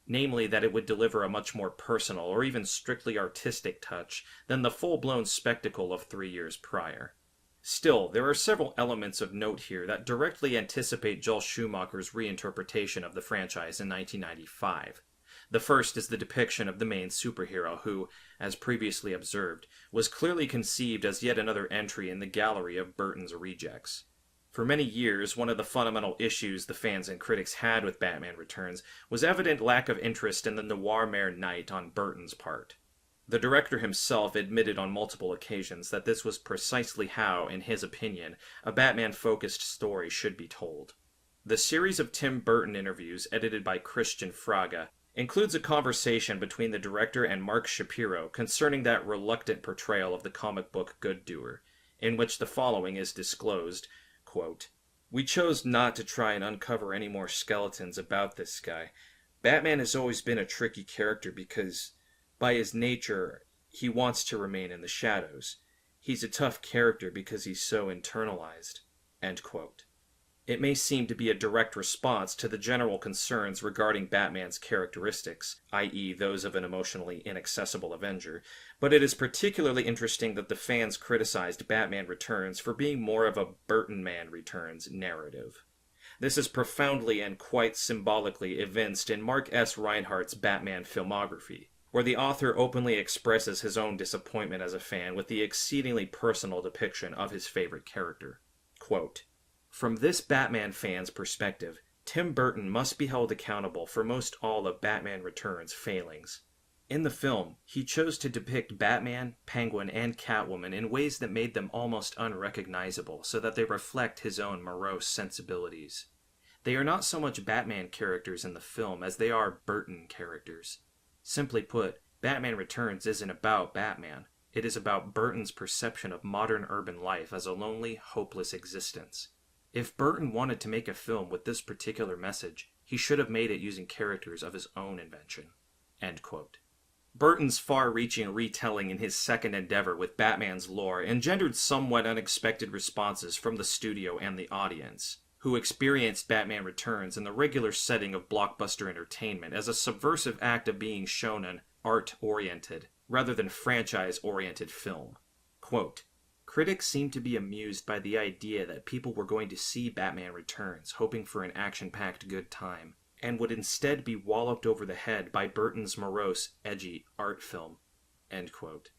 A: namely that it would deliver a much more personal or even strictly artistic touch than the full-blown spectacle of 3 years prior. Still, there are several elements of note here that directly anticipate Joel Schumacher's reinterpretation of the franchise in 1995. The first is the depiction of the main superhero who, as previously observed, was clearly conceived as yet another entry in the gallery of Burton's rejects. For many years, one of the fundamental issues the fans and critics had with Batman Returns was evident lack of interest in the noir-mare knight on Burton's part. The director himself admitted on multiple occasions that this was precisely how, in his opinion, a Batman-focused story should be told. The series of Tim Burton interviews, edited by Christian Fraga, includes a conversation between the director and Mark Shapiro concerning that reluctant portrayal of the comic book good doer, in which the following is disclosed, quote, "We chose not to try and uncover any more skeletons about this guy. Batman has always been a tricky character because, by his nature, he wants to remain in the shadows. He's a tough character because he's so internalized." End quote. It may seem to be a direct response to the general concerns regarding Batman's characteristics, i.e. those of an emotionally inaccessible Avenger, but it is particularly interesting that the fans criticized Batman Returns for being more of a Burton Man Returns narrative. This is profoundly and quite symbolically evinced in Mark S. Reinhardt's Batman filmography, where the author openly expresses his own disappointment as a fan with the exceedingly personal depiction of his favorite character. Quote, "From this Batman fan's perspective, Tim Burton must be held accountable for most all of Batman Returns' failings. In the film, he chose to depict Batman, Penguin, and Catwoman in ways that made them almost unrecognizable so that they reflect his own morose sensibilities. They are not so much Batman characters in the film as they are Burton characters. Simply put, Batman Returns isn't about Batman. It is about Burton's perception of modern urban life as a lonely, hopeless existence. If Burton wanted to make a film with this particular message, he should have made it using characters of his own invention." End quote. Burton's far-reaching retelling in his second endeavor with Batman's lore engendered somewhat unexpected responses from the studio and the audience, who experienced Batman Returns in the regular setting of blockbuster entertainment as a subversive act of being shown an art-oriented, rather than franchise-oriented film. Quote, "Critics seemed to be amused by the idea that people were going to see Batman Returns hoping for an action-packed good time, and would instead be walloped over the head by Burton's morose, edgy art film." End quote.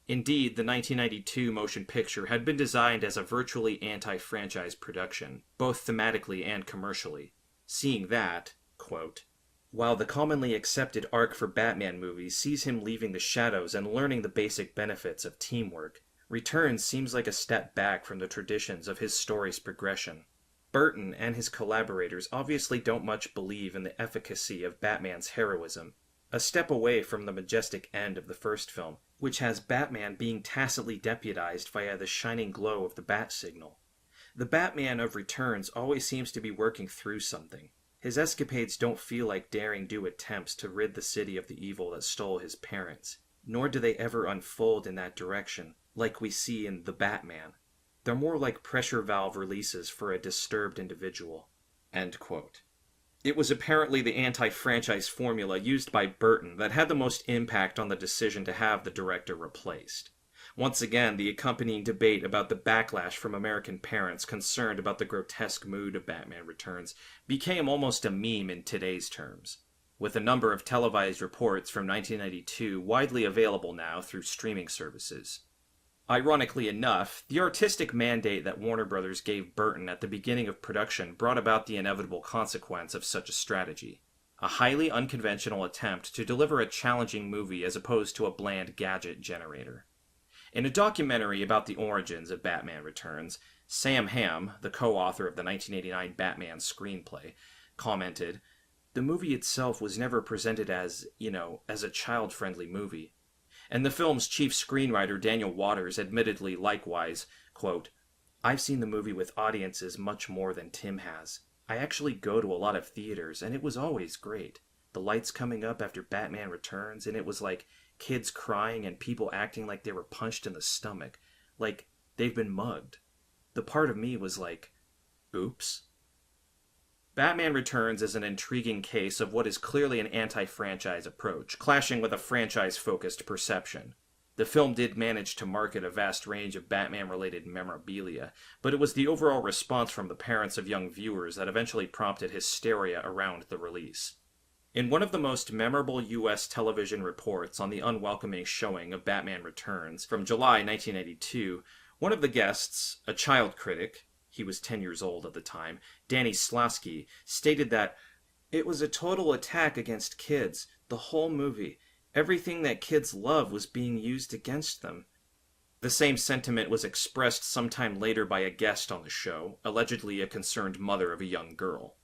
A: Indeed, the 1992 motion picture had been designed as a virtually anti-franchise production, both thematically and commercially. Seeing that, quote, "While the commonly accepted arc for Batman movies sees him leaving the shadows and learning the basic benefits of teamwork, Returns seems like a step back from the traditions of his story's progression. Burton and his collaborators obviously don't much believe in the efficacy of Batman's heroism, a step away from the majestic end of the first film, which has Batman being tacitly deputized via the shining glow of the bat signal. The Batman of Returns always seems to be working through something. His escapades don't feel like daring-do attempts to rid the city of the evil that stole his parents, nor do they ever unfold in that direction, like we see in The Batman. They're more like pressure valve releases for a disturbed individual." End quote. It was apparently the anti-franchise formula used by Burton that had the most impact on the decision to have the director replaced. Once again, the accompanying debate about the backlash from American parents concerned about the grotesque mood of Batman Returns became almost a meme in today's terms, with a number of televised reports from 1992 widely available now through streaming services. Ironically enough, the artistic mandate that Warner Bros. Gave Burton at the beginning of production brought about the inevitable consequence of such a strategy. A highly unconventional attempt to deliver a challenging movie as opposed to a bland gadget generator. In a documentary about the origins of Batman Returns, Sam Hamm, the co-author of the 1989 Batman screenplay, commented, "The movie itself was never presented as, as a child-friendly movie." And the film's chief screenwriter, Daniel Waters, admittedly likewise, quote, "I've seen the movie with audiences much more than Tim has. I actually go to a lot of theaters, and it was always great. The lights coming up after Batman Returns, and it was like kids crying and people acting like they were punched in the stomach, like they've been mugged. The part of me was like, oops." Batman Returns is an intriguing case of what is clearly an anti-franchise approach, clashing with a franchise-focused perception. The film did manage to market a vast range of Batman-related memorabilia, but it was the overall response from the parents of young viewers that eventually prompted hysteria around the release. In one of the most memorable U.S. television reports on the unwelcoming showing of Batman Returns from July 1982, one of the guests, a child critic, he was 10 years old at the time, Danny Zaglewski, stated that it was a total attack against kids, the whole movie. Everything that kids love was being used against them. The same sentiment was expressed sometime later by a guest on the show, allegedly a concerned mother of a young girl.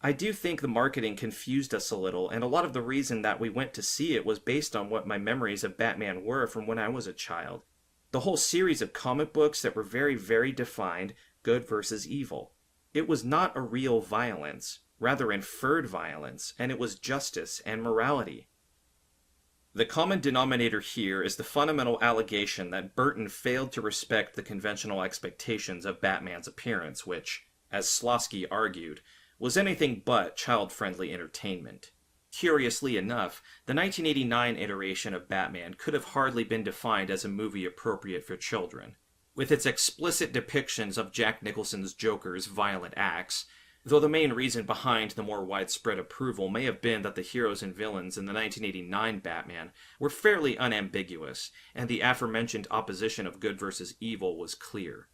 A: I do think the marketing confused us a little, and a lot of the reason that we went to see it was based on what my memories of Batman were from when I was a child. The whole series of comic books that were very, very defined, good versus evil. It was not a real violence, rather inferred violence, and it was justice and morality. The common denominator here is the fundamental allegation that Burton failed to respect the conventional expectations of Batman's appearance, which, as Zaglewski argued, was anything but child-friendly entertainment. Curiously enough, the 1989 iteration of Batman could have hardly been defined as a movie appropriate for children. With its explicit depictions of Jack Nicholson's Joker's violent acts, though the main reason behind the more widespread approval may have been that the heroes and villains in the 1989 Batman were fairly unambiguous, and the aforementioned opposition of good versus evil was clear.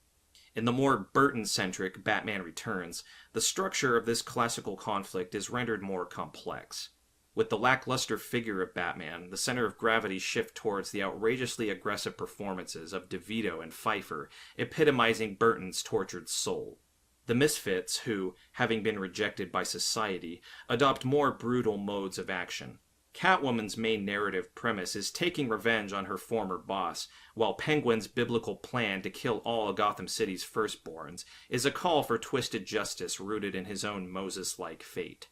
A: In the more Burton-centric Batman Returns, the structure of this classical conflict is rendered more complex. With the lackluster figure of Batman, the center of gravity shifts towards the outrageously aggressive performances of DeVito and Pfeiffer, epitomizing Burton's tortured soul. The misfits who, having been rejected by society, adopt more brutal modes of action. Catwoman's main narrative premise is taking revenge on her former boss, while Penguin's biblical plan to kill all of Gotham City's firstborns is a call for twisted justice rooted in his own Moses-like fate.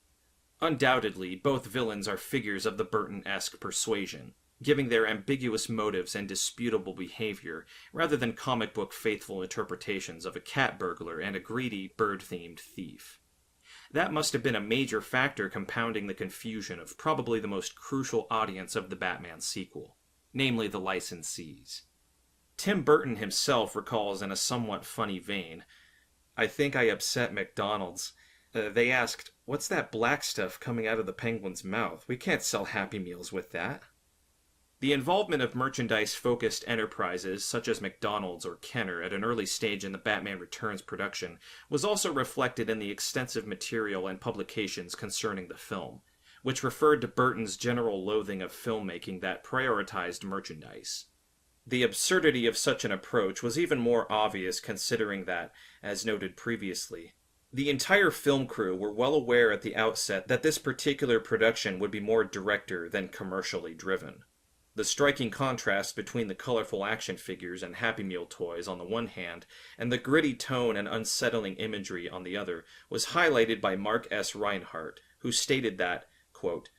A: Undoubtedly, both villains are figures of the Burton-esque persuasion, giving their ambiguous motives and disputable behavior, rather than comic book faithful interpretations of a cat burglar and a greedy, bird-themed thief. That must have been a major factor compounding the confusion of probably the most crucial audience of the Batman sequel, namely the licensees. Tim Burton himself recalls in a somewhat funny vein, "I think I upset McDonald's. They asked, 'What's that black stuff coming out of the Penguin's mouth? We can't sell Happy Meals with that.'" The involvement of merchandise-focused enterprises such as McDonald's or Kenner at an early stage in the Batman Returns production was also reflected in the extensive material and publications concerning the film, which referred to Burton's general loathing of filmmaking that prioritized merchandise. The absurdity of such an approach was even more obvious considering that, as noted previously, the entire film crew were well aware at the outset that this particular production would be more director than commercially driven. The striking contrast between the colorful action figures and Happy Meal toys on the one hand, and the gritty tone and unsettling imagery on the other, was highlighted by Mark S. Reinhardt, who stated that, quote,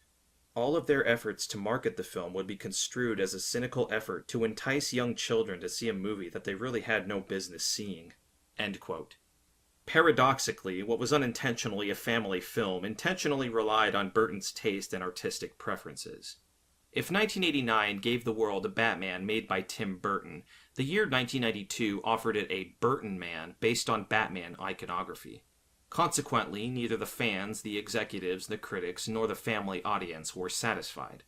A: "All of their efforts to market the film would be construed as a cynical effort to entice young children to see a movie that they really had no business seeing." End quote. Paradoxically, what was unintentionally a family film intentionally relied on Burton's taste and artistic preferences. If 1989 gave the world a Batman made by Tim Burton, the year 1992 offered it a Burton Man based on Batman iconography. Consequently, neither the fans, the executives, the critics, nor the family audience were satisfied.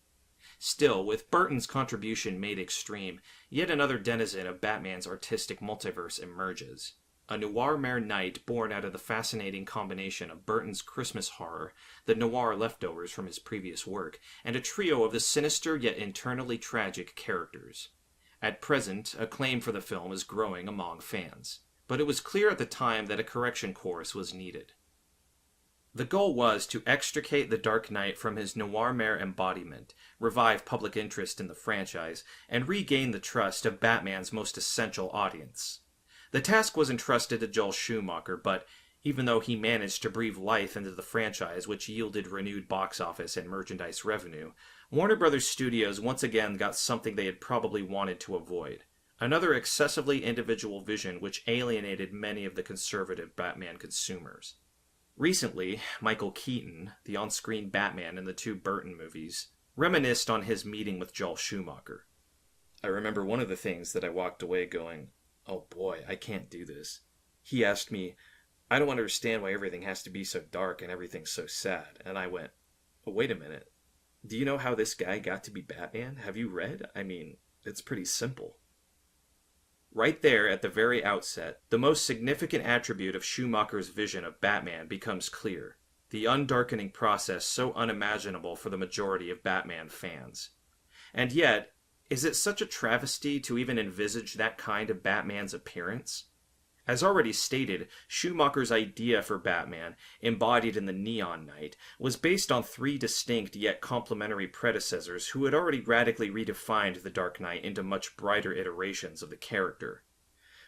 A: Still, with Burton's contribution made extreme, yet another denizen of Batman's artistic multiverse emerges. A noir-mare knight born out of the fascinating combination of Burton's Christmas horror, the noir leftovers from his previous work, and a trio of the sinister yet internally tragic characters. At present, acclaim for the film is growing among fans, but it was clear at the time that a correction course was needed. The goal was to extricate the Dark Knight from his noir-mare embodiment, revive public interest in the franchise, and regain the trust of Batman's most essential audience. The task was entrusted to Joel Schumacher, but even though he managed to breathe life into the franchise, which yielded renewed box office and merchandise revenue, Warner Bros. Studios once again got something they had probably wanted to avoid. Another excessively individual vision which alienated many of the conservative Batman consumers. Recently, Michael Keaton, the on-screen Batman in the two Burton movies, reminisced on his meeting with Joel Schumacher. I remember one of the things that I walked away going, oh boy, I can't do this. He asked me, I don't understand why everything has to be so dark and everything's so sad. And I went, oh, wait a minute. Do you know how this guy got to be Batman? Have you read? I mean, it's pretty simple. Right there at the very outset, the most significant attribute of Schumacher's vision of Batman becomes clear. The undarkening process so unimaginable for the majority of Batman fans. And yet, is it such a travesty to even envisage that kind of Batman's appearance? As already stated, Schumacher's idea for Batman, embodied in the Neon Knight, was based on three distinct yet complementary predecessors who had already radically redefined the Dark Knight into much brighter iterations of the character.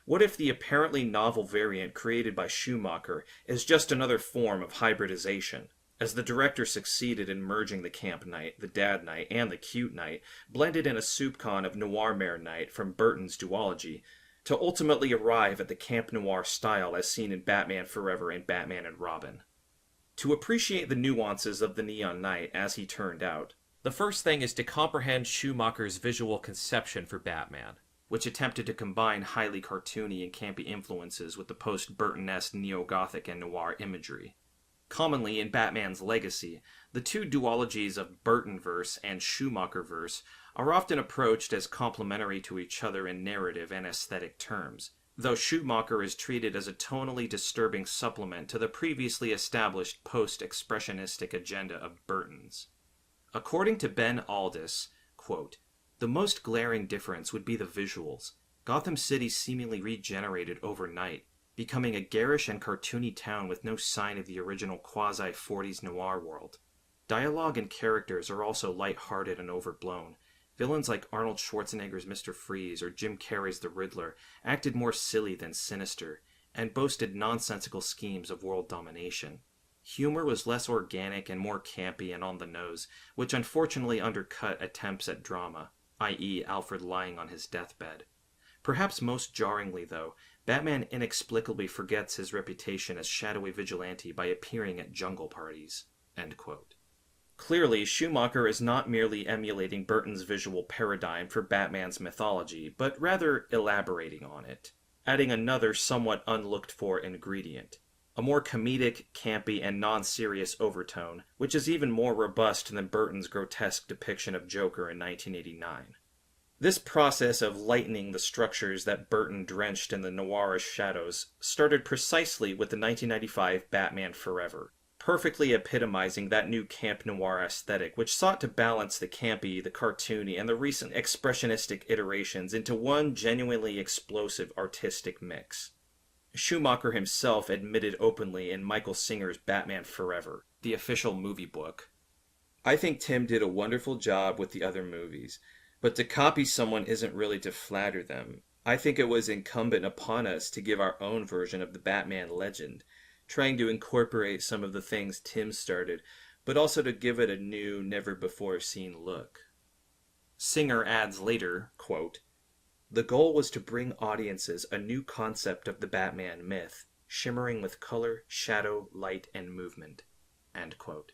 A: What if the apparently novel variant created by Schumacher is just another form of hybridization? As the director succeeded in merging the Camp Knight, the Dad Knight, and the Cute Knight, blended in a soupcon of Noir-Mare Knight from Burton's duology, to ultimately arrive at the camp noir style as seen in Batman Forever and Batman and Robin. To appreciate the nuances of the Neon Knight as he turned out, the first thing is to comprehend Schumacher's visual conception for Batman, which attempted to combine highly cartoony and campy influences with the post-Burton-esque neo-Gothic and noir imagery. Commonly in Batman's legacy, the two duologies of Burtonverse and Schumacherverse are often approached as complementary to each other in narrative and aesthetic terms, though Schumacher is treated as a tonally disturbing supplement to the previously established post-expressionistic agenda of Burton's. According to Ben Aldiss, quote, the most glaring difference would be the visuals. Gotham City seemingly regenerated overnight, becoming a garish and cartoony town with no sign of the original quasi-40s noir world. Dialogue and characters are also light-hearted and overblown. Villains like Arnold Schwarzenegger's Mr. Freeze or Jim Carrey's The Riddler acted more silly than sinister, and boasted nonsensical schemes of world domination. Humor was less organic and more campy and on the nose, which unfortunately undercut attempts at drama, i.e. Alfred lying on his deathbed. Perhaps most jarringly, though, Batman inexplicably forgets his reputation as shadowy vigilante by appearing at jungle parties. End quote. Clearly, Schumacher is not merely emulating Burton's visual paradigm for Batman's mythology, but rather elaborating on it, adding another somewhat unlooked-for ingredient, a more comedic, campy, and non-serious overtone, which is even more robust than Burton's grotesque depiction of Joker in 1989. This process of lightening the structures that Burton drenched in the noirish shadows started precisely with the 1995 Batman Forever, perfectly epitomizing that new camp noir aesthetic which sought to balance the campy, the cartoony, and the recent expressionistic iterations into one genuinely explosive artistic mix. Schumacher himself admitted openly in Michael Singer's Batman Forever, the official movie book, I think Tim did a wonderful job with the other movies, but to copy someone isn't really to flatter them. I think it was incumbent upon us to give our own version of the Batman legend, trying to incorporate some of the things Tim started, but also to give it a new, never-before-seen look. Singer adds later, quote, the goal was to bring audiences a new concept of the Batman myth, shimmering with color, shadow, light, and movement. End quote.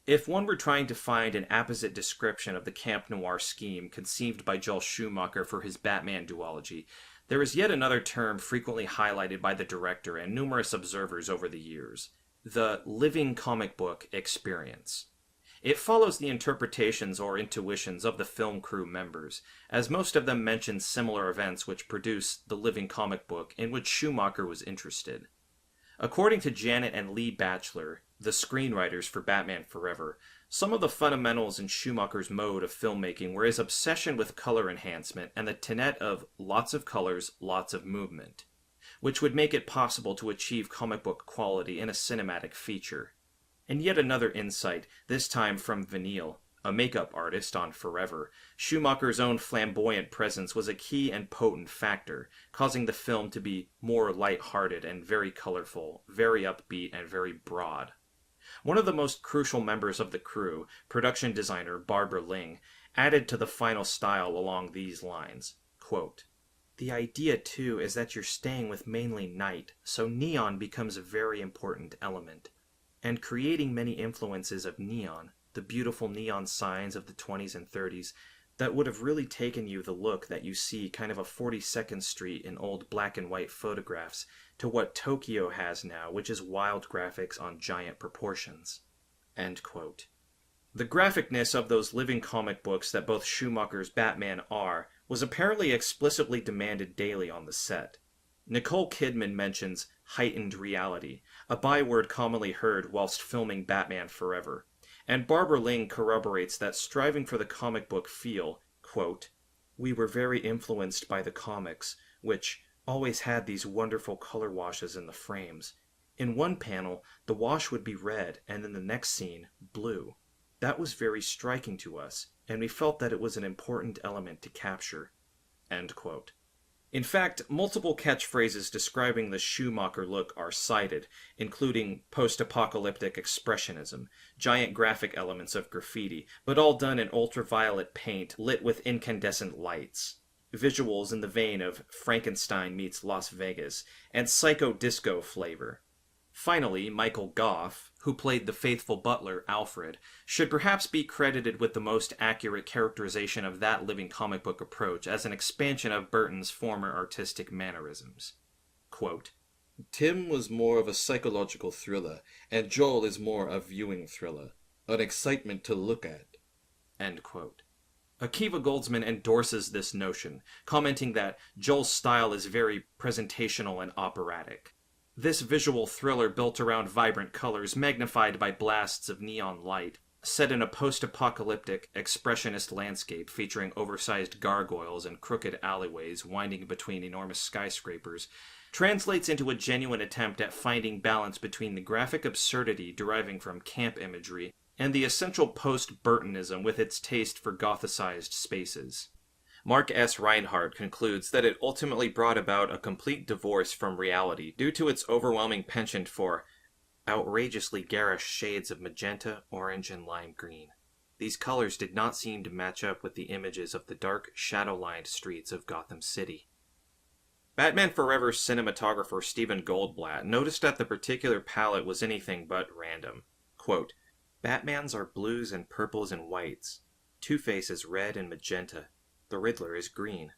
A: If one were trying to find an apposite description of the camp noir scheme conceived by Joel Schumacher for his Batman duology, there is yet another term frequently highlighted by the director and numerous observers over the years, the living comic book experience. It follows the interpretations or intuitions of the film crew members, as most of them mention similar events which produce the living comic book in which Schumacher was interested. According to Janet and Lee Batchelor, the screenwriters for Batman Forever, some of the fundamentals in Schumacher's mode of filmmaking were his obsession with color enhancement and the tenet of lots of colors, lots of movement, which would make it possible to achieve comic book quality in a cinematic feature. And yet another insight, this time from Vanille, a makeup artist on Forever, Schumacher's own flamboyant presence was a key and potent factor, causing the film to be more light-hearted and very colorful, very upbeat, and very broad. One of the most crucial members of the crew, production designer Barbara Ling, added to the final style along these lines, quote, The idea, too, is that you're staying with mainly night, so neon becomes a very important element. And creating many influences of neon, the beautiful neon signs of the 20s and 30s, that would have really taken you the look that you see kind of a 42nd Street in old black and white photographs to what Tokyo has now, which is wild graphics on giant proportions. End quote. The graphicness of those living comic books that both Schumacher's Batman are was apparently explicitly demanded daily on the set. Nicole Kidman mentions heightened reality, a byword commonly heard whilst filming Batman Forever, and Barbara Ling corroborates that striving for the comic book feel, quote, "We were very influenced by the comics, which always had these wonderful color washes in the frames. In one panel, the wash would be red, and in the next scene, blue. That was very striking to us, and we felt that it was an important element to capture." End quote. In fact, multiple catchphrases describing the Schumacher look are cited, including post-apocalyptic expressionism, giant graphic elements of graffiti, but all done in ultraviolet paint lit with incandescent lights, visuals in the vein of Frankenstein meets Las Vegas, and psycho-disco flavor. Finally, Michael Goff, who played the faithful butler, Alfred, should perhaps be credited with the most accurate characterization of that living comic book approach as an expansion of Burton's former artistic mannerisms. Quote, "Tim was more of a psychological thriller, and Joel is more a viewing thriller, an excitement to look at." End quote. Akiva Goldsman endorses this notion, commenting that Joel's style is very presentational and operatic. This visual thriller built around vibrant colors magnified by blasts of neon light, set in a post-apocalyptic, expressionist landscape featuring oversized gargoyles and crooked alleyways winding between enormous skyscrapers, translates into a genuine attempt at finding balance between the graphic absurdity deriving from camp imagery and the essential post-Burtonism with its taste for gothicized spaces. Mark S. Reinhardt concludes that it ultimately brought about a complete divorce from reality due to its overwhelming penchant for outrageously garish shades of magenta, orange, and lime green. These colors did not seem to match up with the images of the dark, shadow-lined streets of Gotham City. Batman Forever's cinematographer Stephen Goldblatt noticed that the particular palette was anything but random. Quote, "Batman's are blues and purples and whites. Two-Face is red and magenta. The Riddler is green.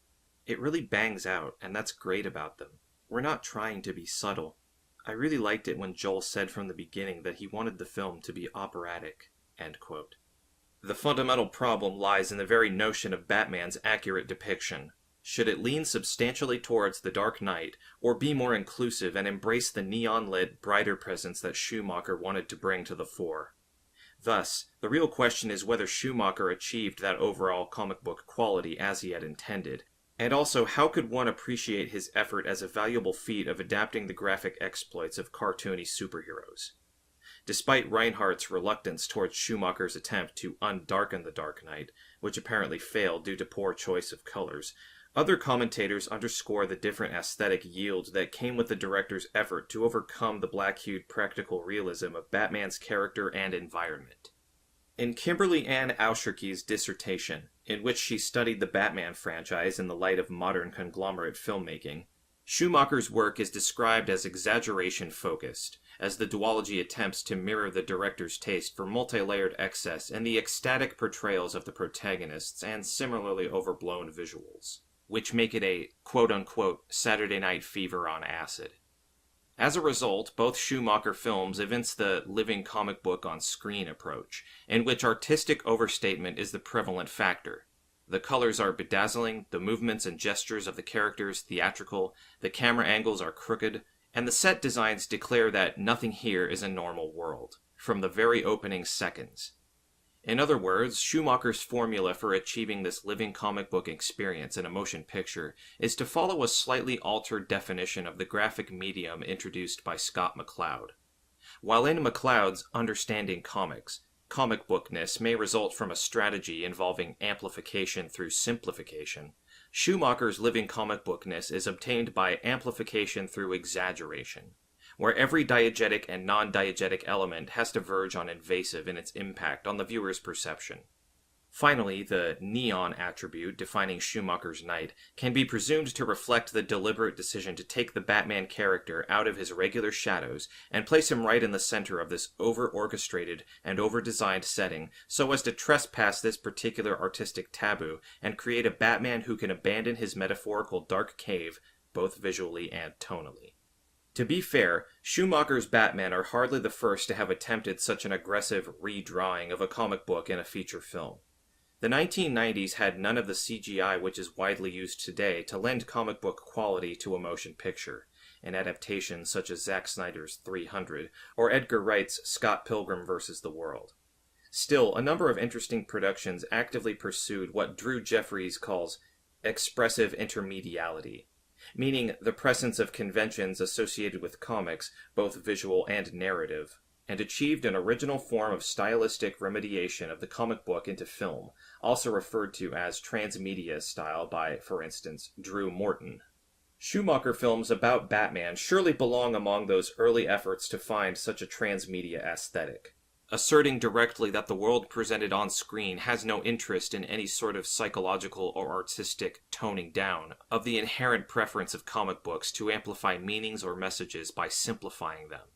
A: It really bangs out, and that's great about them. We're not trying to be subtle. I really liked it when Joel said from the beginning that he wanted the film to be operatic." End quote. The fundamental problem lies in the very notion of Batman's accurate depiction. Should it lean substantially towards the Dark Knight, or be more inclusive and embrace the neon-lit, brighter presence that Schumacher wanted to bring to the fore? Thus, the real question is whether Schumacher achieved that overall comic book quality as he had intended, and also how could one appreciate his effort as a valuable feat of adapting the graphic exploits of cartoony superheroes. Despite Reinhardt's reluctance towards Schumacher's attempt to undarken the Dark Knight, which apparently failed due to poor choice of colors, other commentators underscore the different aesthetic yield that came with the director's effort to overcome the black-hued practical realism of Batman's character and environment. In Kimberly Ann Auscherke's dissertation, in which she studied the Batman franchise in the light of modern conglomerate filmmaking, Schumacher's work is described as exaggeration-focused, as the duology attempts to mirror the director's taste for multi-layered excess and the ecstatic portrayals of the protagonists and similarly overblown visuals, which make it a quote-unquote Saturday Night Fever on acid. As a result, both Schumacher films evince the living comic book on screen approach, in which artistic overstatement is the prevalent factor. The colors are bedazzling, the movements and gestures of the characters theatrical, the camera angles are crooked, and the set designs declare that nothing here is a normal world, from the very opening seconds. In other words, Schumacher's formula for achieving this living comic book experience in a motion picture is to follow a slightly altered definition of the graphic medium introduced by Scott McCloud. While in McCloud's Understanding Comics, comic bookness may result from a strategy involving amplification through simplification, Schumacher's living comic bookness is obtained by amplification through exaggeration, where every diegetic and non-diegetic element has to verge on invasive in its impact on the viewer's perception.
B: Finally, the neon attribute defining Schumacher's night can be presumed to reflect the deliberate decision to take the Batman character out of his regular shadows and place him right in the center of this over-orchestrated and over-designed setting so as to trespass this particular artistic taboo and create a Batman who can abandon his metaphorical dark cave both visually and tonally. To be fair, Schumacher's Batman are hardly the first to have attempted such an aggressive redrawing of a comic book in a feature film. The 1990s had none of the CGI which is widely used today to lend comic book quality to a motion picture, in adaptations such as Zack Snyder's 300 or Edgar Wright's Scott Pilgrim vs. the World. Still, a number of interesting productions actively pursued what Drew Jeffries calls expressive intermediality, meaning the presence of conventions associated with comics, both visual and narrative, and achieved an original form of stylistic remediation of the comic book into film, also referred to as transmedia style by, for instance, Drew Morton. Schumacher films about Batman surely belong among those early efforts to find such a transmedia aesthetic, asserting directly that the world presented on screen has no interest in any sort of psychological or artistic toning down of the inherent preference of comic books to amplify meanings or messages by simplifying them.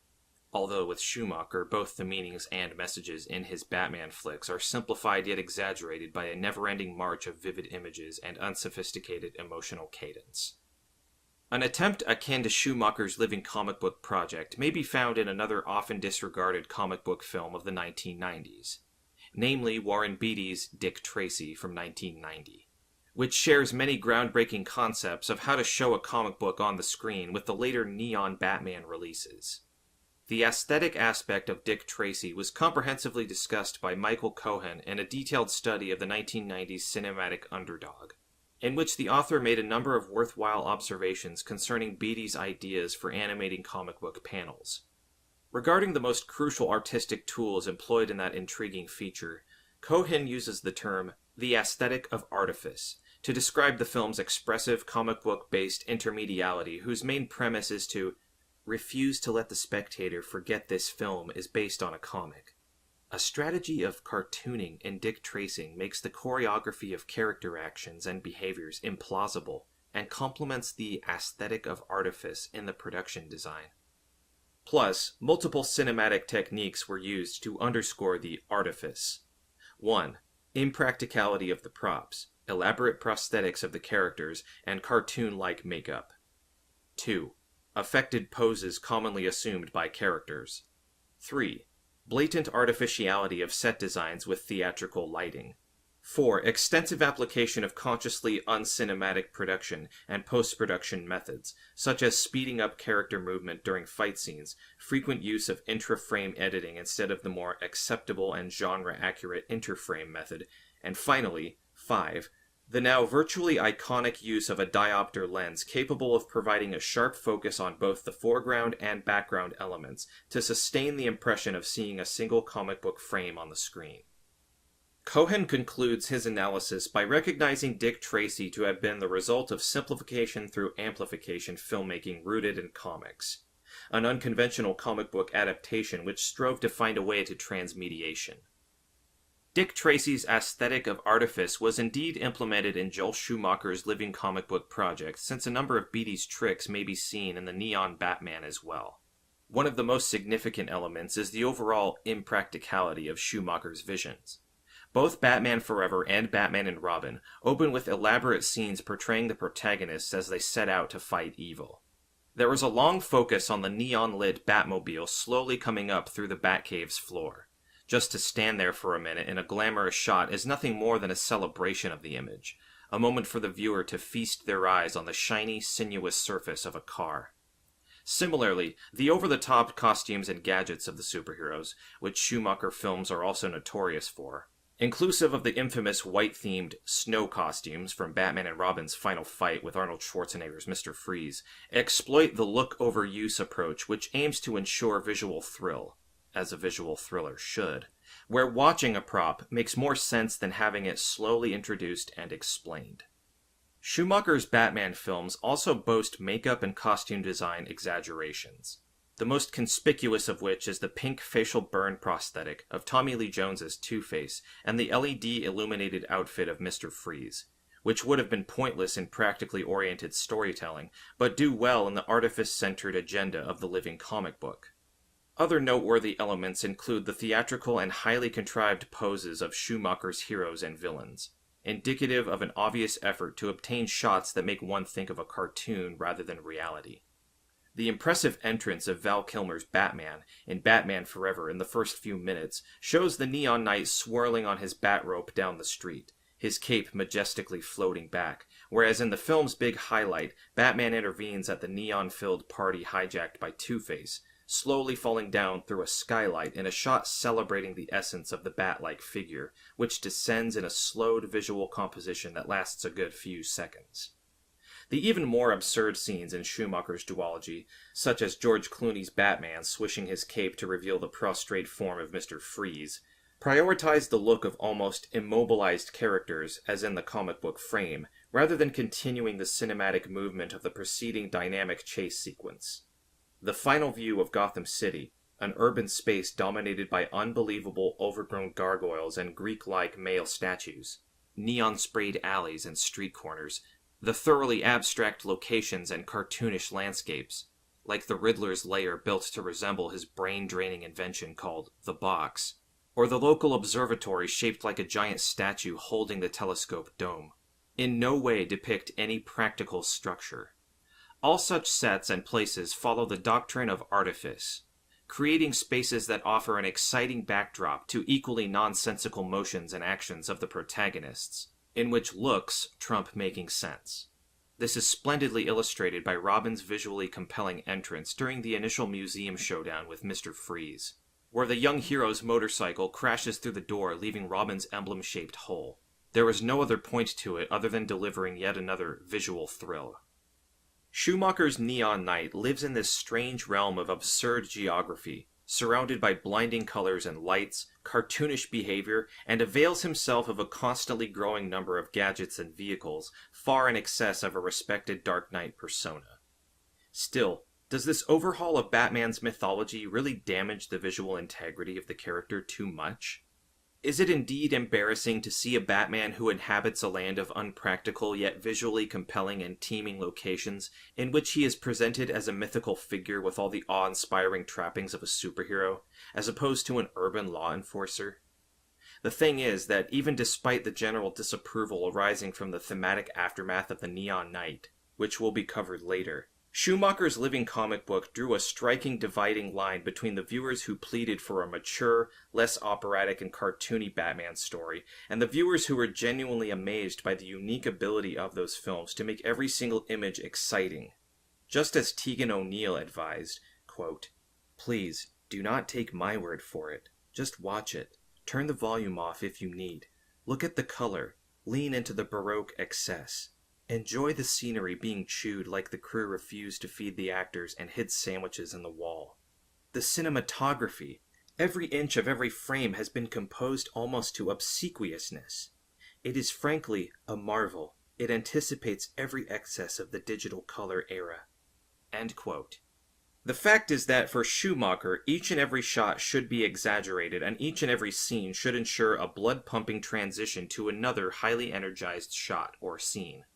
B: Although with Schumacher, both the meanings and messages in his Batman flicks are simplified yet exaggerated by a never-ending march of vivid images and unsophisticated emotional cadence. An attempt akin to Schumacher's living comic book project may be found in another often disregarded comic book film of the 1990s, namely Warren Beatty's Dick Tracy from 1990, which shares many groundbreaking concepts of how to show a comic book on the screen with the later neon Batman releases. The aesthetic aspect of Dick Tracy was comprehensively discussed by Michael Cohen in a detailed study of the 1990s cinematic underdog, in which the author made a number of worthwhile observations concerning Beatty's ideas for animating comic book panels. Regarding the most crucial artistic tools employed in that intriguing feature, Cohen uses the term the aesthetic of artifice to describe the film's expressive comic book-based intermediality whose main premise is to refuse to let the spectator forget this film is based on a comic. A strategy of cartooning and Dick tracing makes the choreography of character actions and behaviors implausible and complements the aesthetic of artifice in the production design. Plus, multiple cinematic techniques were used to underscore the artifice. 1. Impracticality of the props, elaborate prosthetics of the characters, and cartoon-like makeup. 2. Affected poses commonly assumed by characters. 3. Blatant artificiality of set designs with theatrical lighting. 4. Extensive application of consciously uncinematic production and post-production methods, such as speeding up character movement during fight scenes, frequent use of intra-frame editing instead of the more acceptable and genre-accurate interframe method, and finally, 5. The now virtually iconic use of a diopter lens capable of providing a sharp focus on both the foreground and background elements to sustain the impression of seeing a single comic book frame on the screen. Cohen concludes his analysis by recognizing Dick Tracy to have been the result of simplification through amplification filmmaking rooted in comics, an unconventional comic book adaptation which strove to find a way to transmediation. Dick Tracy's aesthetic of artifice was indeed implemented in Joel Schumacher's living comic book project, since a number of Beatty's tricks may be seen in the Neon Batman as well. One of the most significant elements is the overall impracticality of Schumacher's visions. Both Batman Forever and Batman and Robin open with elaborate scenes portraying the protagonists as they set out to fight evil. There is a long focus on the neon-lit Batmobile slowly coming up through the Batcave's floor. Just to stand there for a minute in a glamorous shot is nothing more than a celebration of the image, a moment for the viewer to feast their eyes on the shiny, sinuous surface of a car. Similarly, the over-the-top costumes and gadgets of the superheroes, which Schumacher films are also notorious for, inclusive of the infamous white-themed snow costumes from Batman and Robin's final fight with Arnold Schwarzenegger's Mr. Freeze, exploit the look-over-use approach which aims to ensure visual thrill, as a visual thriller should, where watching a prop makes more sense than having it slowly introduced and explained. Schumacher's Batman films also boast makeup and costume design exaggerations. the most conspicuous of which is the pink facial burn prosthetic of Tommy Lee Jones's Two-Face and the LED illuminated outfit of Mr. Freeze, which would have been pointless in practically oriented storytelling, but do well in the artifice-centered agenda of the living comic book. Other noteworthy elements include the theatrical and highly contrived poses of Schumacher's heroes and villains, indicative of an obvious effort to obtain shots that make one think of a cartoon rather than reality. The impressive entrance of Val Kilmer's Batman in Batman Forever in the first few minutes shows the Neon Knight swirling on his bat rope down the street, his cape majestically floating back, whereas in the film's big highlight, Batman intervenes at the neon-filled party hijacked by Two-Face, slowly falling down through a skylight in a shot celebrating the essence of the bat-like figure, which descends in a slowed visual composition that lasts a good few seconds. The even more absurd scenes in Schumacher's duology, such as George Clooney's Batman swishing his cape to reveal the prostrate form of Mr. Freeze, prioritize the look of almost immobilized characters as in the comic book frame, rather than continuing the cinematic movement of the preceding dynamic chase sequence. The final view of Gotham City, an urban space dominated by unbelievable overgrown gargoyles and Greek-like male statues, neon-sprayed alleys and street corners, the thoroughly abstract locations and cartoonish landscapes, like the Riddler's lair built to resemble his brain-draining invention called the Box, or the local observatory shaped like a giant statue holding the telescope dome, in no way depict any practical structure. All such sets and places follow the doctrine of artifice, creating spaces that offer an exciting backdrop to equally nonsensical motions and actions of the protagonists, in which looks trump making sense. This is splendidly illustrated by Robin's visually compelling entrance during the initial museum showdown with Mr. Freeze, where the young hero's motorcycle crashes through the door, leaving Robin's emblem-shaped hole. There was no other point to it other than delivering yet another visual thrill. Schumacher's Neon Knight lives in this strange realm of absurd geography, surrounded by blinding colors and lights, cartoonish behavior, and avails himself of a constantly growing number of gadgets and vehicles, far in excess of a respected Dark Knight persona. Still, does this overhaul of Batman's mythology really damage the visual integrity of the character too much? Is it indeed embarrassing to see a Batman who inhabits a land of unpractical yet visually compelling and teeming locations, in which he is presented as a mythical figure with all the awe-inspiring trappings of a superhero, as opposed to an urban law enforcer? The thing is that even despite the general disapproval arising from the thematic aftermath of the Neon Knight, which will be covered later, Schumacher's living comic book drew a striking dividing line between the viewers who pleaded for a mature, less operatic and cartoony Batman story, and the viewers who were genuinely amazed by the unique ability of those films to make every single image exciting. Just as Tegan O'Neill advised, quote, "Please, do not take my word for it. Just watch it. Turn the volume off if you need. Look at the color. Lean into the Baroque excess. Enjoy the scenery being chewed like the crew refused to feed the actors and hid sandwiches in the wall. The cinematography. Every inch of every frame has been composed almost to obsequiousness. It is frankly a marvel. It anticipates every excess of the digital color era." End quote. The fact is that for Schumacher, each and every shot should be exaggerated, and each and every scene should ensure a blood-pumping transition to another highly energized shot or scene.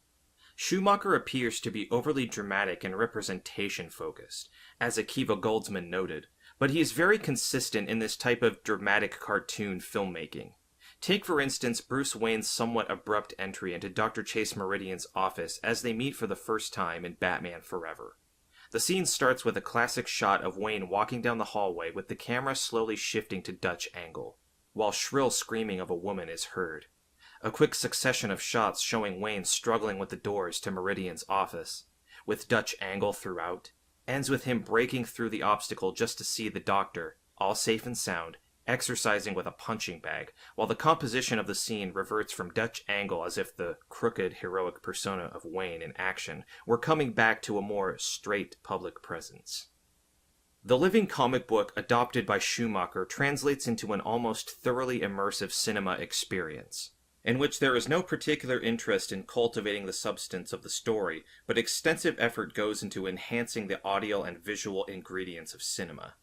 B: Schumacher appears to be overly dramatic and representation-focused, as Akiva Goldsman noted, but he is very consistent in this type of dramatic cartoon filmmaking. Take, for instance, Bruce Wayne's somewhat abrupt entry into Dr. Chase Meridian's office as they meet for the first time in Batman Forever. The scene starts with a classic shot of Wayne walking down the hallway with the camera slowly shifting to Dutch angle, while shrill screaming of a woman is heard. A quick succession of shots showing Wayne struggling with the doors to Meridian's office, with Dutch angle throughout, ends with him breaking through the obstacle just to see the doctor, all safe and sound, exercising with a punching bag, while the composition of the scene reverts from Dutch angle as if the crooked, heroic persona of Wayne in action were coming back to a more straight public presence. The living comic book adopted by Schumacher translates into an almost thoroughly immersive cinema experience. in which there is no particular interest in cultivating the substance of the story, but extensive effort goes into enhancing the audio and visual ingredients of cinema.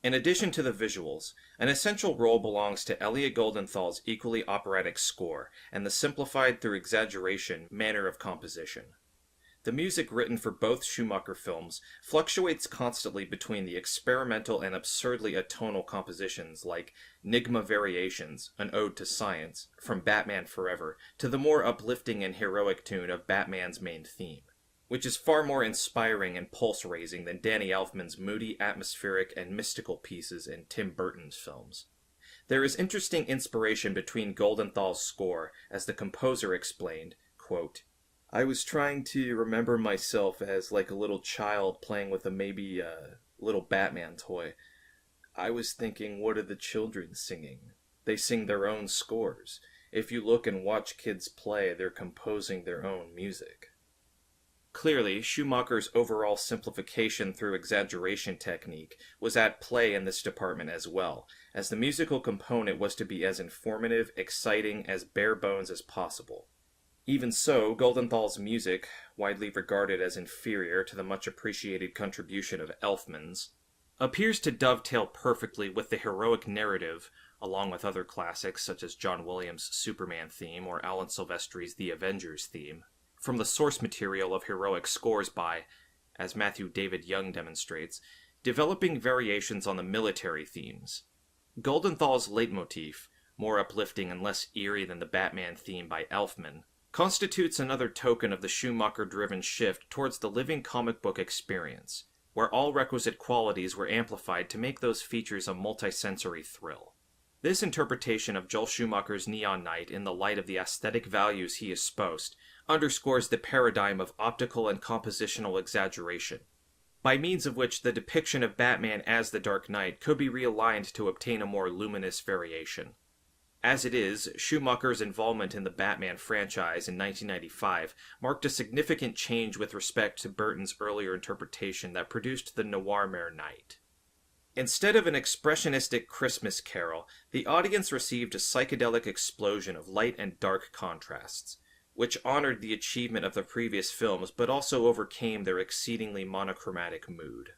B: In addition to the visuals, an essential role belongs to Elliot Goldenthal's equally operatic score and the simplified through exaggeration manner of composition. The music written for both Schumacher films fluctuates constantly between the experimental and absurdly atonal compositions like Nigma Variations, an ode to science, from Batman Forever, to the more uplifting and heroic tune of Batman's main theme, which is far more inspiring and pulse-raising than Danny Elfman's moody, atmospheric, and mystical pieces in Tim Burton's films. There is interesting inspiration between Goldenthal's score, as the composer explained, quote, "I was trying to remember myself as like a little child playing with maybe a little Batman toy. I was thinking, what are the children singing? They sing their own scores. If you look and watch kids play, they're composing their own music." Clearly, Schumacher's overall simplification through exaggeration technique was at play in this department as well, as the musical component was to be as informative, exciting, as bare bones as possible. Even so, Goldenthal's music, widely regarded as inferior to the much appreciated contribution of Elfman's, appears to dovetail perfectly with the heroic narrative, along with other classics such as John Williams' Superman theme or Alan Silvestri's The Avengers theme, from the source material of heroic scores by, as Matthew David Young demonstrates, developing variations on the military themes. Goldenthal's leitmotif, more uplifting and less eerie than the Batman theme by Elfman, constitutes another token of the Schumacher-driven shift towards the living comic book experience, where all requisite qualities were amplified to make those features a multisensory thrill. This interpretation of Joel Schumacher's Neon Knight in the light of the aesthetic values he espoused underscores the paradigm of optical and compositional exaggeration, by means of which the depiction of Batman as the Dark Knight could be realigned to obtain a more luminous variation. As it is, Schumacher's involvement in the Batman franchise in 1995 marked a significant change with respect to Burton's earlier interpretation that produced the Noirmare Knight. Instead of an expressionistic Christmas carol, the audience received a psychedelic explosion of light and dark contrasts, which honored the achievement of the previous films but also overcame their exceedingly monochromatic mood.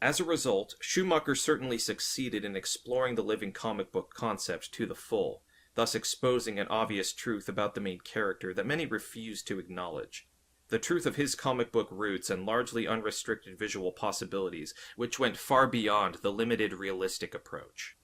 B: As a result, Schumacher certainly succeeded in exploring the living comic book concept to the full, thus exposing an obvious truth about the main character that many refuse to acknowledge. The truth of his comic book roots and largely unrestricted visual possibilities, which went far beyond the limited realistic approach.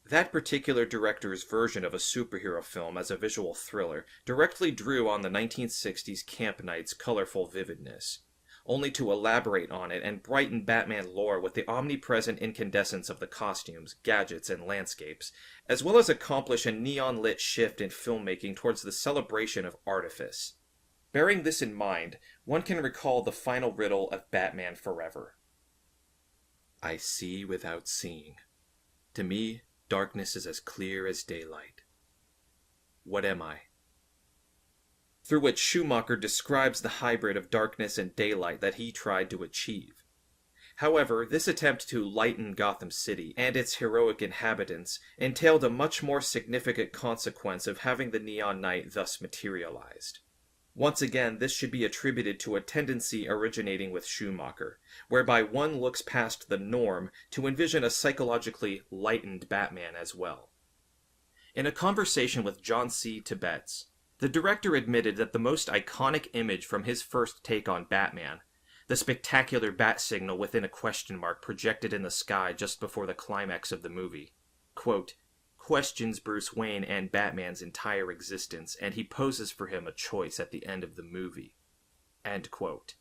B: That particular director's version of a superhero film as a visual thriller directly drew on the 1960s camp night's colorful vividness, only to elaborate on it and brighten Batman lore with the omnipresent incandescence of the costumes, gadgets, and landscapes, as well as accomplish a neon-lit shift in filmmaking towards the celebration of artifice. Bearing this in mind, one can recall the final riddle of Batman Forever. I see without seeing. To me, darkness is as clear as daylight. What am I? Through which Schumacher describes the hybrid of darkness and daylight that he tried to achieve. However, this attempt to lighten Gotham City and its heroic inhabitants entailed a much more significant consequence of having the Neon Knight thus materialized. Once again, this should be attributed to a tendency originating with Schumacher, whereby one looks past the norm to envision a psychologically lightened Batman as well. In a conversation with John C. Tibbetts, the director admitted that the most iconic image from his first take on Batman, the spectacular bat signal within a question mark projected in the sky just before the climax of the movie, quote, questions Bruce Wayne and Batman's entire existence, and he poses for him a choice at the end of the movie. End quote.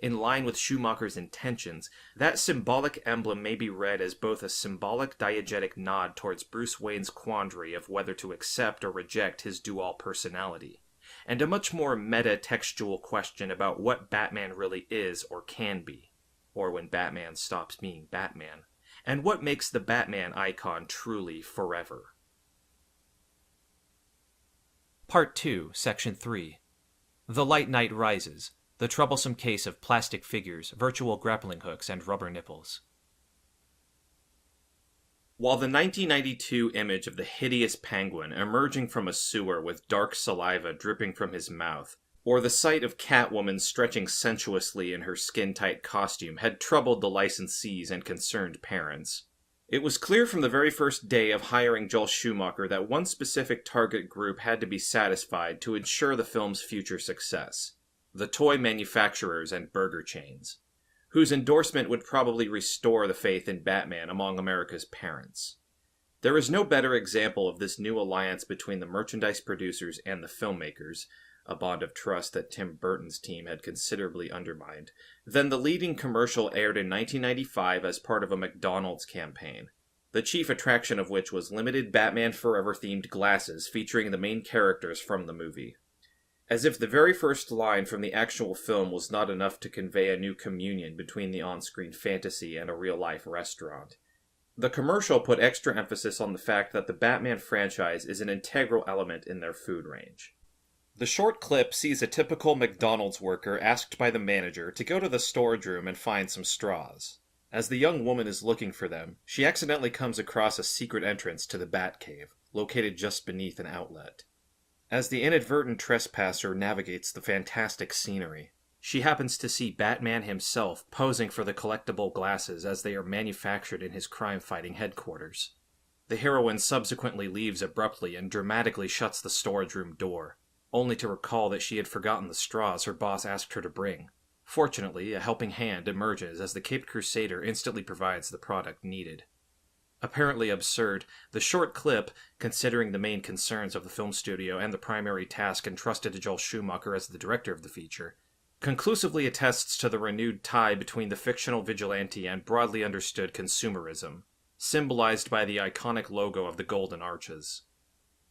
B: In line with Schumacher's intentions, that symbolic emblem may be read as both a symbolic diegetic nod towards Bruce Wayne's quandary of whether to accept or reject his dual personality, and a much more meta-textual question about what Batman really is or can be, or when Batman stops being Batman, and what makes the Batman icon truly forever. Part 2, Section 3. The Light Knight Rises, the troublesome case of plastic figures, virtual grappling hooks, and rubber nipples. While the 1992 image of the hideous penguin emerging from a sewer with dark saliva dripping from his mouth, or the sight of Catwoman stretching sensuously in her skin-tight costume had troubled the licensees and concerned parents, it was clear from the very first day of hiring Joel Schumacher that one specific target group had to be satisfied to ensure the film's future success: the toy manufacturers and burger chains, whose endorsement would probably restore the faith in Batman among America's parents. There is no better example of this new alliance between the merchandise producers and the filmmakers, a bond of trust that Tim Burton's team had considerably undermined, than the leading commercial aired in 1995 as part of a McDonald's campaign, the chief attraction of which was limited Batman Forever themed glasses featuring the main characters from the movie. As if the very first line from the actual film was not enough to convey a new communion between the on-screen fantasy and a real-life restaurant. The commercial put extra emphasis on the fact that the Batman franchise is an integral element in their food range. The short clip sees a typical McDonald's worker asked by the manager to go to the storage room and find some straws. As the young woman is looking for them, she accidentally comes across a secret entrance to the Batcave, located just beneath an outlet. As the inadvertent trespasser navigates the fantastic scenery, she happens to see Batman himself posing for the collectible glasses as they are manufactured in his crime-fighting headquarters. The heroine subsequently leaves abruptly and dramatically shuts the storage room door, only to recall that she had forgotten the straws her boss asked her to bring. Fortunately, a helping hand emerges as the Caped Crusader instantly provides the product needed. Apparently absurd, the short clip, considering the main concerns of the film studio and the primary task entrusted to Joel Schumacher as the director of the feature, conclusively attests to the renewed tie between the fictional vigilante and broadly understood consumerism, symbolized by the iconic logo of the Golden Arches.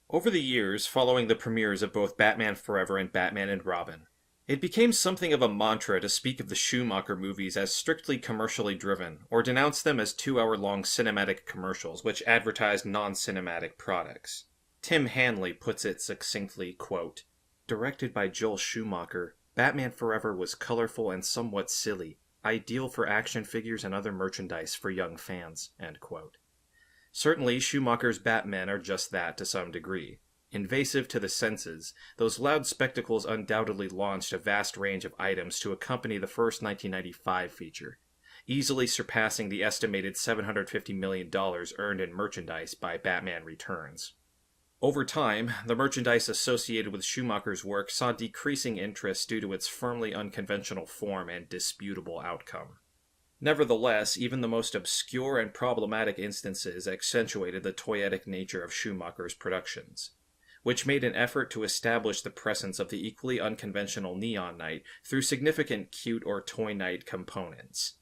B: Over the years, following the premieres of both Batman Forever and Batman and Robin, it became something of a mantra to speak of the Schumacher movies as strictly commercially driven, or denounce them as 2-hour-long cinematic commercials which advertised non-cinematic products. Tim Hanley puts it succinctly, quote, "Directed by Joel Schumacher, Batman Forever was colorful and somewhat silly, ideal for action figures and other merchandise for young fans," end quote. Certainly, Schumacher's Batmen are just that to some degree. Invasive to the senses, those loud spectacles undoubtedly launched a vast range of items to accompany the first 1995 feature, easily surpassing the estimated $750 million earned in merchandise by Batman Returns. Over time, the merchandise associated with Schumacher's work saw decreasing interest due to its firmly unconventional form and disputable outcome. Nevertheless, even the most obscure and problematic instances accentuated the toyetic nature of Schumacher's productions, which made an effort to establish the presence of the equally unconventional Neon Knight through significant cute or toy night components.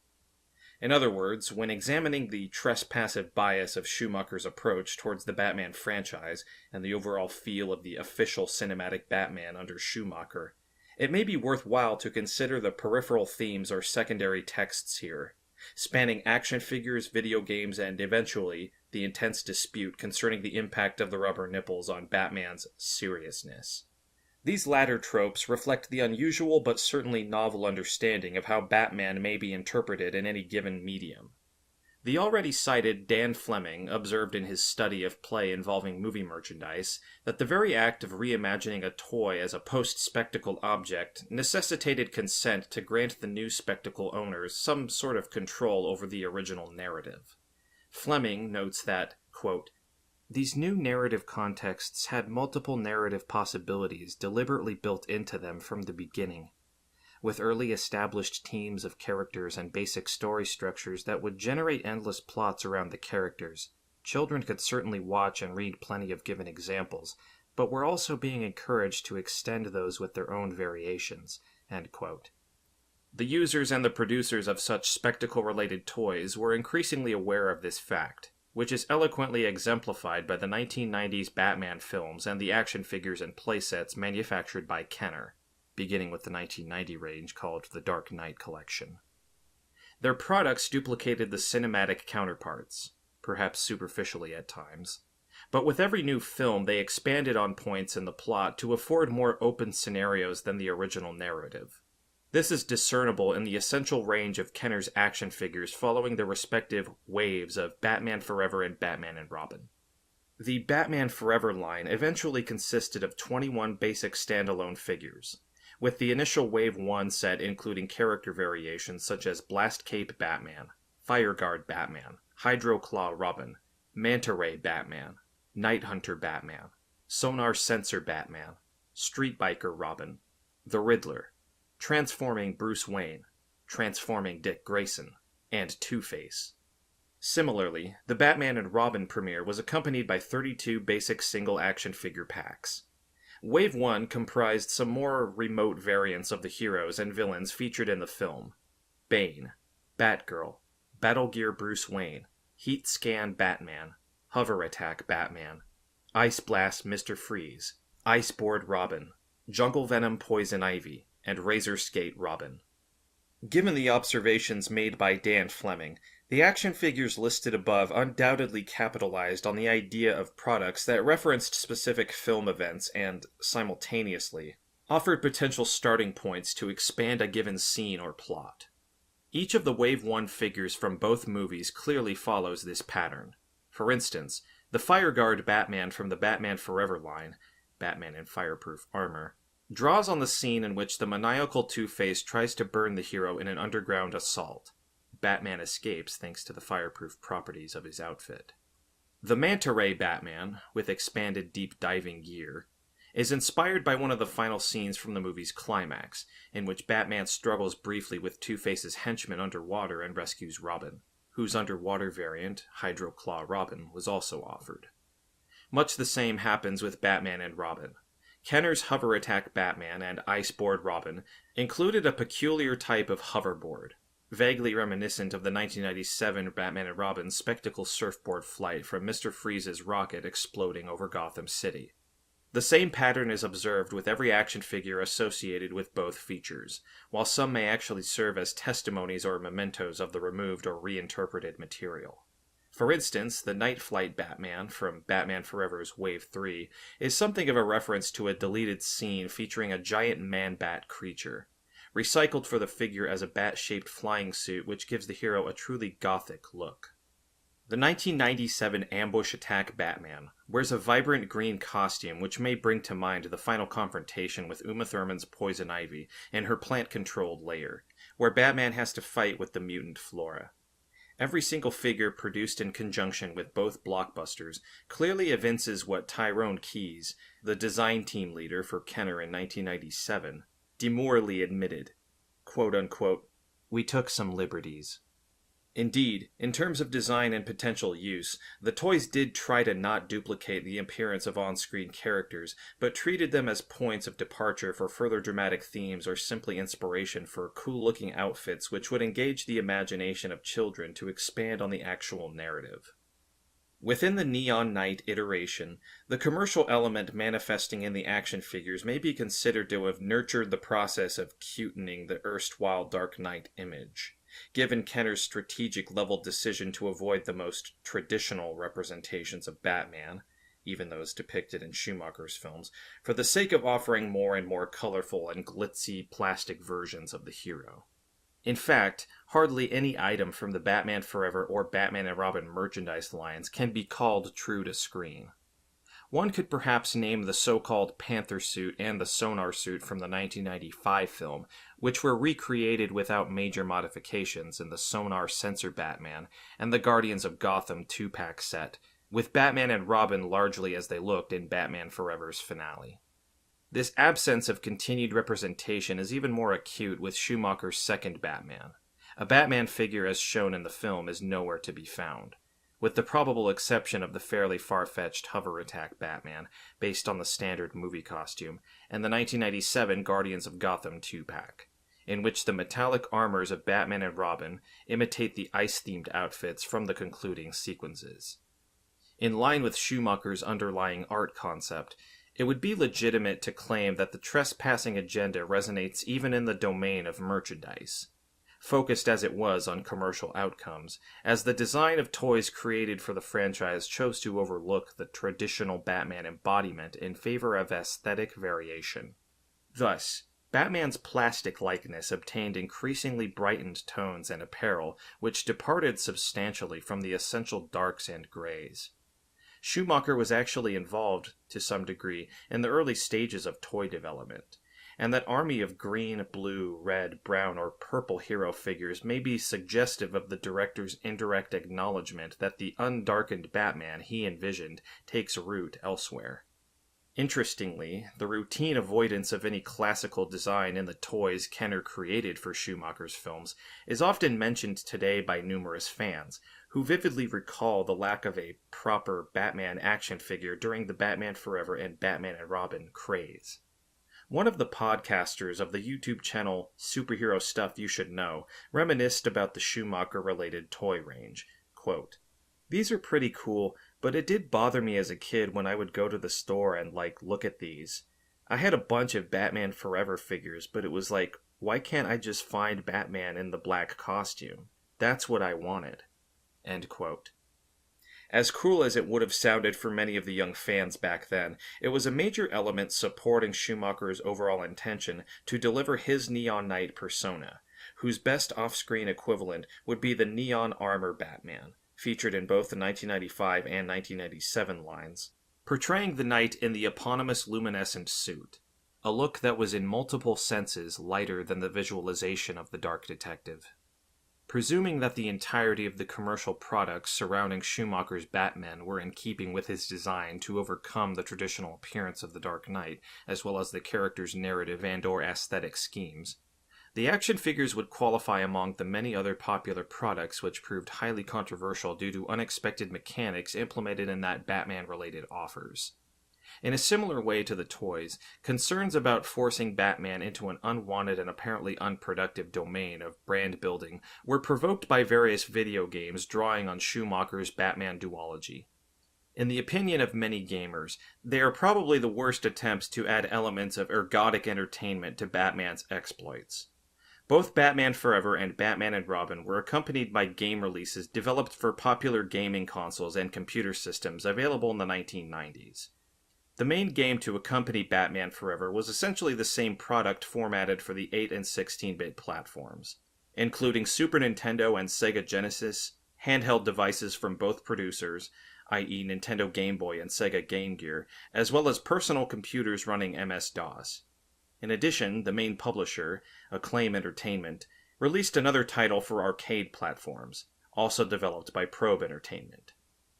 B: In other words, when examining the trespassive bias of Schumacher's approach towards the Batman franchise and the overall feel of the official cinematic Batman under Schumacher, it may be worthwhile to consider the peripheral themes or secondary texts here, spanning action figures, video games, and eventually the intense dispute concerning the impact of the rubber nipples on Batman's seriousness. These latter tropes reflect the unusual but certainly novel understanding of how Batman may be interpreted in any given medium. The already cited Dan Fleming observed in his study of play involving movie merchandise that the very act of reimagining a toy as a post-spectacle object necessitated consent to grant the new spectacle owners some sort of control over the original narrative. Fleming notes that, quote, "These new narrative contexts had multiple narrative possibilities deliberately built into them from the beginning, with early established teams of characters and basic story structures that would generate endless plots around the characters. Children could certainly watch and read plenty of given examples, but were also being encouraged to extend those with their own variations." End quote. The users and the producers of such spectacle-related toys were increasingly aware of this fact, which is eloquently exemplified by the 1990s Batman films and the action figures and playsets manufactured by Kenner, beginning with the 1990 range called the Dark Knight Collection. Their products duplicated the cinematic counterparts, perhaps superficially at times, but with every new film they expanded on points in the plot to afford more open scenarios than the original narrative.
A: This is discernible in the essential range of Kenner's action figures following the respective waves of Batman Forever and Batman and Robin. The Batman Forever line eventually consisted of 21 basic standalone figures, with the initial Wave 1 set including character variations such as Blast Cape Batman, Fireguard Batman, Hydroclaw Robin, Manta Ray Batman, Night Hunter Batman, Sonar Sensor Batman, Street Biker Robin, The Riddler, Transforming Bruce Wayne, Transforming Dick Grayson, and Two-Face. Similarly, the Batman and Robin premiere was accompanied by 32 basic single action figure packs. Wave 1 comprised some more remote variants of the heroes and villains featured in the film: Bane, Batgirl, Battle Gear Bruce Wayne, Heat Scan Batman, Hover Attack Batman, Ice Blast Mr. Freeze, Iceboard Robin, Jungle Venom Poison Ivy, and Razor Skate Robin. Given the observations made by Dan Fleming, the action figures listed above undoubtedly capitalized on the idea of products that referenced specific film events and, simultaneously, offered potential starting points to expand a given scene or plot. Each of the Wave 1 figures from both movies clearly follows this pattern. For instance, the Fireguard Batman from the Batman Forever line, Batman in fireproof armor, draws on the scene in which the maniacal Two-Face tries to burn the hero in an underground assault. Batman escapes thanks to the fireproof properties of his outfit. The Manta Ray Batman, with expanded deep diving gear, is inspired by one of the final scenes from the movie's climax, in which Batman struggles briefly with Two-Face's henchmen underwater and rescues Robin, whose underwater variant, Hydroclaw Robin, was also offered. Much the same happens with Batman and Robin. Kenner's Hover Attack Batman and Iceboard Robin included a peculiar type of hoverboard, vaguely reminiscent of the 1997 Batman and Robin spectacle surfboard flight from Mr. Freeze's rocket exploding over Gotham City. The same pattern is observed with every action figure associated with both features, while some may actually serve as testimonies or mementos of the removed or reinterpreted material. For instance, the Night Flight Batman from Batman Forever's Wave 3 is something of a reference to a deleted scene featuring a giant man-bat creature, recycled for the figure as a bat-shaped flying suit which gives the hero a truly gothic look. The 1997 Ambush Attack Batman wears a vibrant green costume which may bring to mind the final confrontation with Uma Thurman's Poison Ivy in her plant-controlled lair, where Batman has to fight with the mutant Flora. Every single figure produced in conjunction with both blockbusters clearly evinces what Tyrone Keyes, the design team leader for Kenner in 1997, demurely admitted, quote-unquote, "We took some liberties." Indeed, in terms of design and potential use, the toys did try to not duplicate the appearance of on-screen characters, but treated them as points of departure for further dramatic themes or simply inspiration for cool-looking outfits which would engage the imagination of children to expand on the actual narrative. Within the Neon Knight iteration, the commercial element manifesting in the action figures may be considered to have nurtured the process of cutening the erstwhile Dark Knight image, given Kenner's strategic-level decision to avoid the most traditional representations of Batman, even those depicted in Schumacher's films, for the sake of offering more and more colorful and glitzy plastic versions of the hero. In fact, hardly any item from the Batman Forever or Batman and Robin merchandise lines can be called true to screen. One could perhaps name the so-called Panther suit and the Sonar suit from the 1995 film, which were recreated without major modifications in the Sonar Sensor Batman and the Guardians of Gotham 2-pack set, with Batman and Robin largely as they looked in Batman Forever's finale. This absence of continued representation is even more acute with Schumacher's second Batman. A Batman figure as shown in the film is nowhere to be found, with the probable exception of the fairly far-fetched Hover Attack Batman, based on the standard movie costume, and the 1997 Guardians of Gotham 2-pack, in which the metallic armors of Batman and Robin imitate the ice-themed outfits from the concluding sequences. In line with Schumacher's underlying art concept, it would be legitimate to claim that the trespassing agenda resonates even in the domain of merchandise, focused as it was on commercial outcomes, as the design of toys created for the franchise chose to overlook the traditional Batman embodiment in favor of aesthetic variation. Thus, Batman's plastic likeness obtained increasingly brightened tones and apparel, which departed substantially from the essential darks and grays. Schumacher was actually involved, to some degree, in the early stages of toy development, and that army of green, blue, red, brown, or purple hero figures may be suggestive of the director's indirect acknowledgement that the undarkened Batman he envisioned takes root elsewhere. Interestingly, the routine avoidance of any classical design in the toys Kenner created for Schumacher's films is often mentioned today by numerous fans, who vividly recall the lack of a proper Batman action figure during the Batman Forever and Batman and Robin craze. One of the podcasters of the YouTube channel Superhero Stuff You Should Know reminisced about the Schumacher-related toy range. Quote, "These are pretty cool, but it did bother me as a kid when I would go to the store and, look at these. I had a bunch of Batman Forever figures, but it was like, why can't I just find Batman in the black costume? That's what I wanted." End quote. As cruel as it would have sounded for many of the young fans back then, it was a major element supporting Schumacher's overall intention to deliver his Neon Knight persona, whose best off-screen equivalent would be the Neon Armor Batman, featured in both the 1995 and 1997 lines, portraying the Knight in the eponymous luminescent suit, a look that was in multiple senses lighter than the visualization of the Dark Detective. Presuming that the entirety of the commercial products surrounding Schumacher's Batman were in keeping with his design to overcome the traditional appearance of the Dark Knight, as well as the character's narrative and/or aesthetic schemes, the action figures would qualify among the many other popular products which proved highly controversial due to unexpected mechanics implemented in that Batman-related offers. In a similar way to the toys, concerns about forcing Batman into an unwanted and apparently unproductive domain of brand building were provoked by various video games drawing on Schumacher's Batman duology. In the opinion of many gamers, they are probably the worst attempts to add elements of ergodic entertainment to Batman's exploits. Both Batman Forever and Batman and Robin were accompanied by game releases developed for popular gaming consoles and computer systems available in the 1990s. The main game to accompany Batman Forever was essentially the same product formatted for the 8 and 16-bit platforms, including Super Nintendo and Sega Genesis, handheld devices from both producers, i.e. Nintendo Game Boy and Sega Game Gear, as well as personal computers running MS-DOS. In addition, the main publisher, Acclaim Entertainment, released another title for arcade platforms, also developed by Probe Entertainment.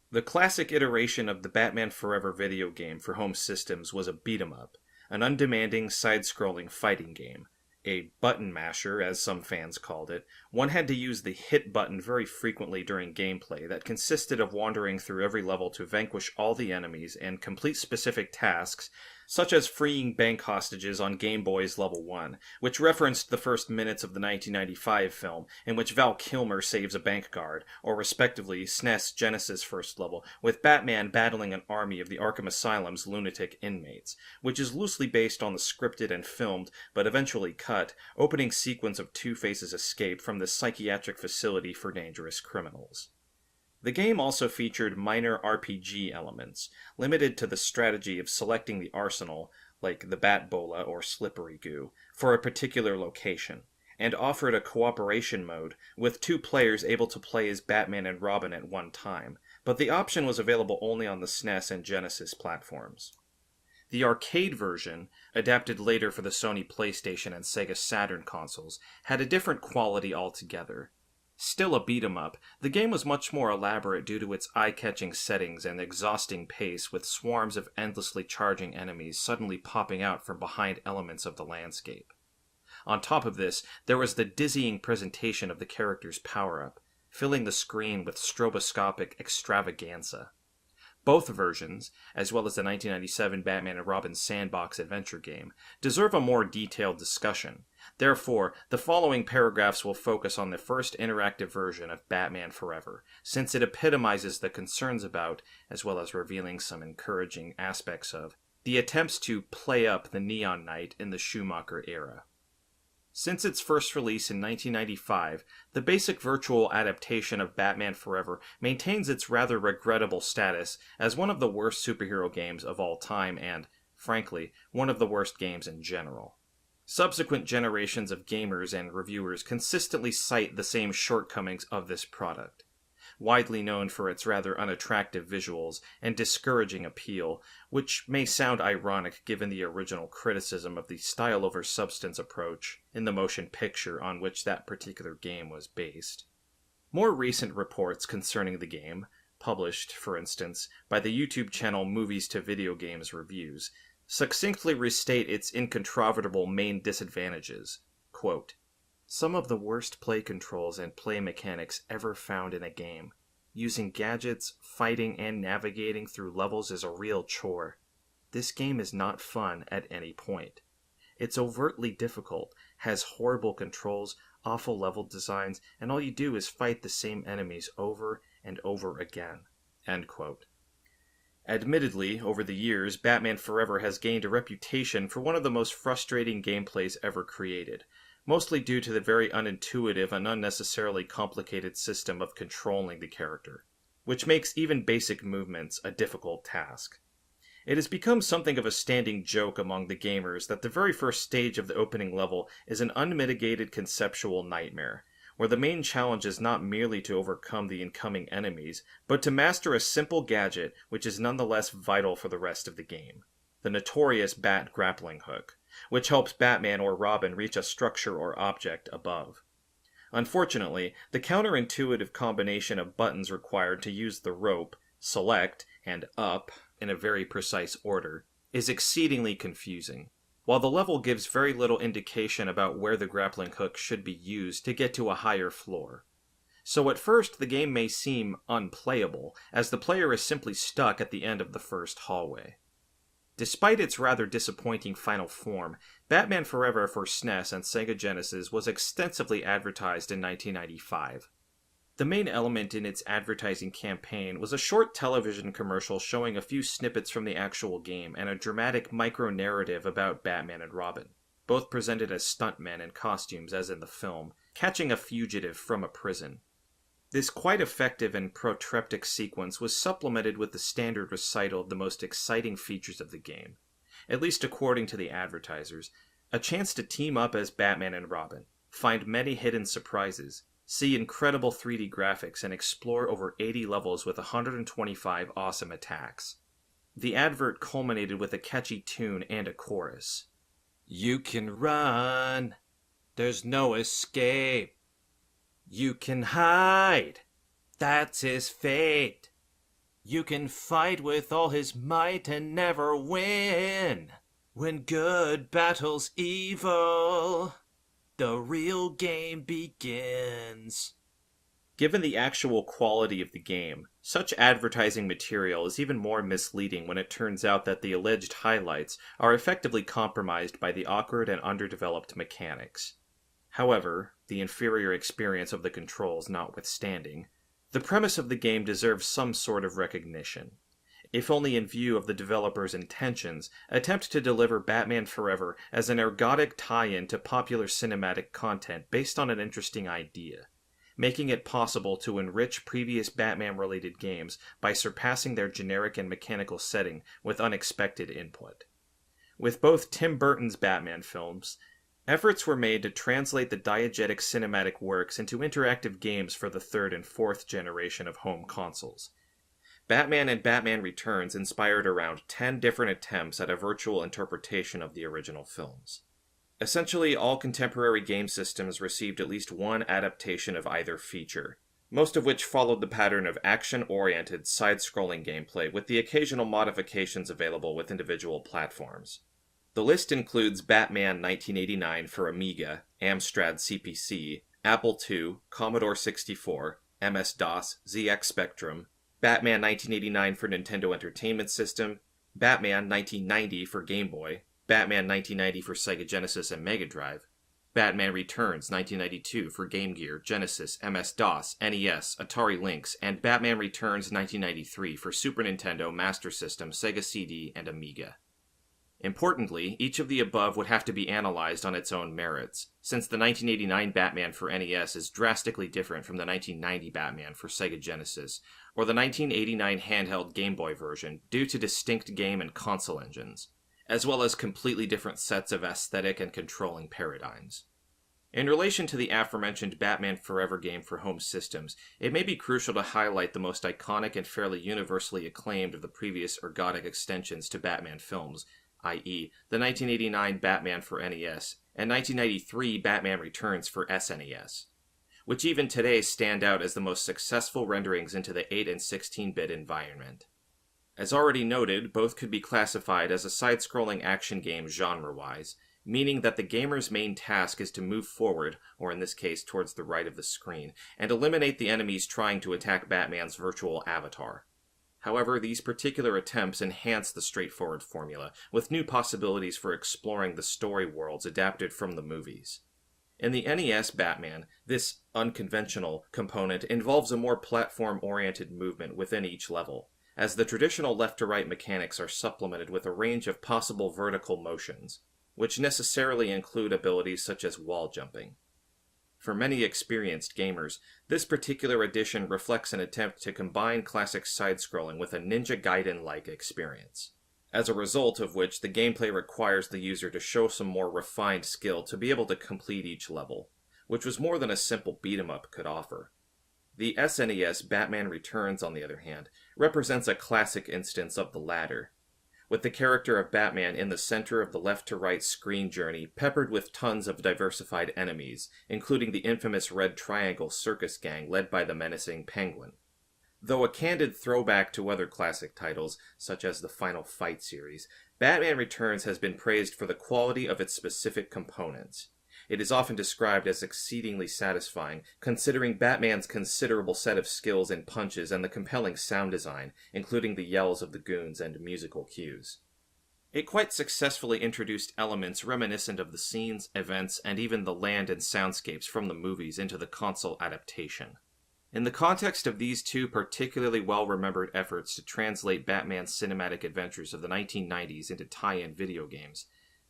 A: The classic iteration of the Batman Forever video game for home systems was a beat-em-up, an undemanding side-scrolling fighting game. A button masher, as some fans called it. One had to use the hit button very frequently during gameplay that consisted of wandering through every level to vanquish all the enemies and complete specific tasks, such as freeing bank hostages on Game Boy's Level 1, which referenced the first minutes of the 1995 film, in which Val Kilmer saves a bank guard, or respectively SNES Genesis first level, with Batman battling an army of the Arkham Asylum's lunatic inmates, which is loosely based on the scripted and filmed, but eventually cut, opening sequence of Two-Face's escape from the psychiatric facility for dangerous criminals. The game also featured minor RPG elements, limited to the strategy of selecting the arsenal, like the Bat Bola or Slippery Goo, for a particular location, and offered a cooperation mode, with two players able to play as Batman and Robin at one time, but the option was available only on the SNES and Genesis platforms. The arcade version, adapted later for the Sony PlayStation and Sega Saturn consoles, had a different quality altogether. Still a beat-em-up, the game was much more elaborate due to its eye-catching settings and exhausting pace, with swarms of endlessly charging enemies suddenly popping out from behind elements of the landscape. On top of this, there was the dizzying presentation of the character's power-up, filling the screen with stroboscopic extravaganza. Both versions, as well as the 1997 Batman and Robin sandbox adventure game, deserve a more detailed discussion. Therefore, the following paragraphs will focus on the first interactive version of Batman Forever, since it epitomizes the concerns about, as well as revealing some encouraging aspects of, the attempts to play up the Neon Knight in the Schumacher era. Since its first release in 1995, the basic virtual adaptation of Batman Forever maintains its rather regrettable status as one of the worst superhero games of all time and, frankly, one of the worst games in general. Subsequent generations of gamers and reviewers consistently cite the same shortcomings of this product. Widely known for its rather unattractive visuals and discouraging appeal, which may sound ironic given the original criticism of the style over substance approach in the motion picture on which that particular game was based. More recent reports concerning the game, published, for instance, by the YouTube channel Movies to Video Games Reviews, succinctly restate its incontrovertible main disadvantages. Quote, "Some of the worst play controls and play mechanics ever found in a game. Using gadgets, fighting, and navigating through levels is a real chore. This game is not fun at any point. It's overtly difficult, has horrible controls, awful level designs, and all you do is fight the same enemies over and over again." End quote. Admittedly, over the years, Batman Forever has gained a reputation for one of the most frustrating gameplays ever created, mostly due to the very unintuitive and unnecessarily complicated system of controlling the character, which makes even basic movements a difficult task. It has become something of a standing joke among the gamers that the very first stage of the opening level is an unmitigated conceptual nightmare, where the main challenge is not merely to overcome the incoming enemies, but to master a simple gadget which is nonetheless vital for the rest of the game: the notorious Bat grappling hook, which helps Batman or Robin reach a structure or object above. Unfortunately, the counterintuitive combination of buttons required to use the rope, select, and up in a very precise order is exceedingly confusing, while the level gives very little indication about where the grappling hook should be used to get to a higher floor. So at first the game may seem unplayable, as the player is simply stuck at the end of the first hallway. Despite its rather disappointing final form, Batman Forever for SNES and Sega Genesis was extensively advertised in 1995. The main element in its advertising campaign was a short television commercial showing a few snippets from the actual game and a dramatic micro-narrative about Batman and Robin, both presented as stuntmen in costumes as in the film, catching a fugitive from a prison. This quite effective and protreptic sequence was supplemented with the standard recital of the most exciting features of the game, at least according to the advertisers: a chance to team up as Batman and Robin, find many hidden surprises, see incredible 3D graphics, and explore over 80 levels with 125 awesome attacks. The advert culminated with a catchy tune and a chorus. "You can run, there's no escape. You can hide, that's his fate. You can fight with all his might and never win. When good battles evil, the real game begins." Given the actual quality of the game, such advertising material is even more misleading when it turns out that the alleged highlights are effectively compromised by the awkward and underdeveloped mechanics. However, the inferior experience of the controls notwithstanding, the premise of the game deserves some sort of recognition. If only in view of the developer's intentions, attempt to deliver Batman Forever as an ergodic tie-in to popular cinematic content based on an interesting idea, making it possible to enrich previous Batman-related games by surpassing their generic and mechanical setting with unexpected input. With both Tim Burton's Batman films, efforts were made to translate the diegetic cinematic works into interactive games for the third and fourth generation of home consoles. Batman and Batman Returns inspired around 10 different attempts at a virtual interpretation of the original films. Essentially, all contemporary game systems received at least one adaptation of either feature, most of which followed the pattern of action-oriented, side-scrolling gameplay with the occasional modifications available with individual platforms. The list includes Batman 1989 for Amiga, Amstrad CPC, Apple II, Commodore 64, MS-DOS, ZX Spectrum, Batman 1989 for Nintendo Entertainment System, Batman 1990 for Game Boy, Batman 1990 for Sega Genesis and Mega Drive, Batman Returns 1992 for Game Gear, Genesis, MS-DOS, NES, Atari Lynx, and Batman Returns 1993 for Super Nintendo, Master System, Sega CD, and Amiga. Importantly, each of the above would have to be analyzed on its own merits, since the 1989 Batman for NES is drastically different from the 1990 Batman for Sega Genesis, or the 1989 handheld Game Boy version due to distinct game and console engines,
B: as well as completely different sets of aesthetic and controlling paradigms. In relation to the aforementioned Batman Forever game for home systems, it may be crucial to highlight the most iconic and fairly universally acclaimed of the previous ergodic extensions to Batman films, i.e., the 1989 Batman for NES and 1993 Batman Returns for SNES, which even today stand out as the most successful renderings into the 8 and 16-bit environment. As already noted, both could be classified as a side-scrolling action game genre-wise, meaning that the gamer's main task is to move forward, or in this case towards the right of the screen, and eliminate the enemies trying to attack Batman's virtual avatar. However, these particular attempts enhance the straightforward formula, with new possibilities for exploring the story worlds adapted from the movies. In the NES Batman, this unconventional component involves a more platform-oriented movement within each level, as the traditional left-to-right mechanics are supplemented with a range of possible vertical motions, which necessarily include abilities such as wall jumping. For many experienced gamers, this particular edition reflects an attempt to combine classic side-scrolling with a Ninja Gaiden-like experience, as a result of which the gameplay requires the user to show some more refined skill to be able to complete each level, which was more than a simple beat-em-up could offer. The SNES Batman Returns, on the other hand, represents a classic instance of the latter, with the character of Batman in the center of the left-to-right screen journey peppered with tons of diversified enemies, including the infamous Red Triangle circus gang led by the menacing Penguin. Though a candid throwback to other classic titles, such as the Final Fight series, Batman Returns has been praised for the quality of its specific components. It is often described as exceedingly satisfying, considering Batman's considerable set of skills and punches and the compelling sound design, including the yells of the goons and musical cues. It quite successfully introduced elements reminiscent of the scenes, events, and even the land and soundscapes from the movies into the console adaptation. In the context of these two particularly well-remembered efforts to translate Batman's cinematic adventures of the 1990s into tie-in video games,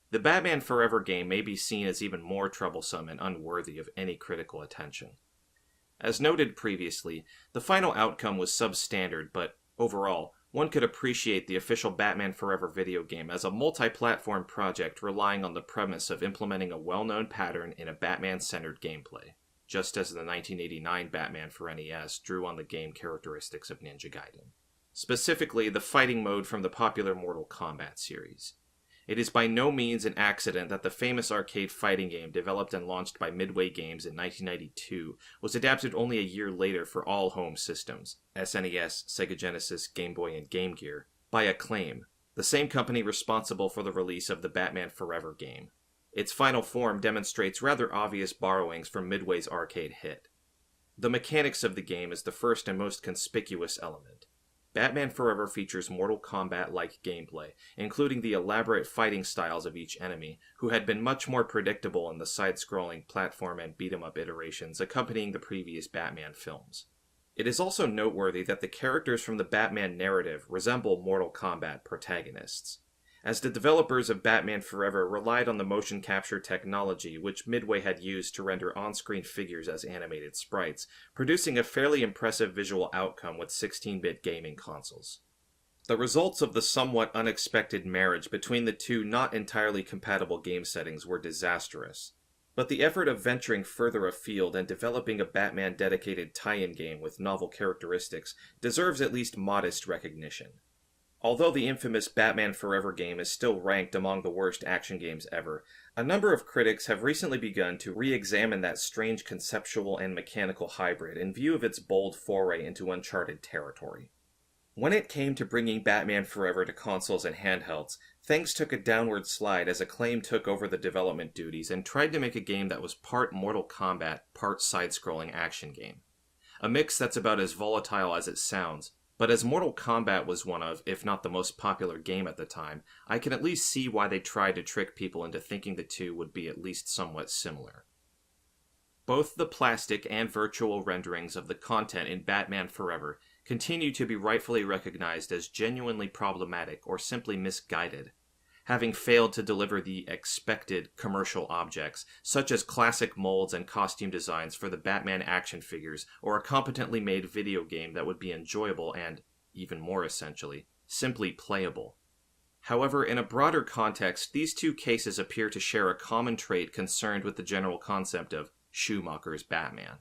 B: the Batman Forever game may be seen as even more troublesome and unworthy of any critical attention. As noted previously, the final outcome was substandard, but overall, one could appreciate the official Batman Forever video game as a multi-platform project relying on the premise of implementing a well-known pattern in a Batman-centered gameplay, just as the 1989 Batman for NES drew on the game characteristics of Ninja Gaiden. Specifically, the fighting mode from the popular Mortal Kombat series. It is by no means an accident that the famous arcade fighting game developed and launched by Midway Games in 1992 was adapted only a year later for all home systems, SNES, Sega Genesis, Game Boy, and Game Gear, by Acclaim, the same company responsible for the release of the Batman Forever game. Its final form demonstrates rather obvious borrowings from Midway's arcade hit. The mechanics of the game is the first and most conspicuous element. Batman Forever features Mortal Kombat-like gameplay, including the elaborate fighting styles of each enemy, who had been much more predictable in the side-scrolling platform and beat-em-up iterations accompanying the previous Batman films. It is also noteworthy that the characters from the Batman narrative resemble Mortal Kombat protagonists, as the developers of Batman Forever relied on the motion capture technology which Midway had used to render on-screen figures as animated sprites, producing a fairly impressive visual outcome with 16-bit gaming consoles. The results of the somewhat unexpected marriage between the two not entirely compatible game settings were disastrous, but the effort of venturing further afield and developing a Batman-dedicated tie-in game with novel characteristics deserves at least modest recognition. Although the infamous Batman Forever game is still ranked among the worst action games ever, a number of critics have recently begun to re-examine that strange conceptual and mechanical hybrid in view of its bold foray into uncharted territory. When it came to bringing Batman Forever to consoles and handhelds, things took a downward slide as Acclaim took over the development duties and tried to make a game that was part Mortal Kombat, part side-scrolling action game. A mix that's about as volatile as it sounds. But as Mortal Kombat was one of, if not the most popular game at the time, I can at least see why they tried to trick people into thinking the two would be at least somewhat similar. Both the plastic and virtual renderings of the content in Batman Forever continue to be rightfully recognized as genuinely problematic or simply misguided, having failed to deliver the expected commercial objects, such as classic molds and costume designs for the Batman action figures, or a competently made video game that would be enjoyable and, even more essentially, simply playable. However, in a broader context, these two cases appear to share a common trait concerned with the general concept of Schumacher's Batman.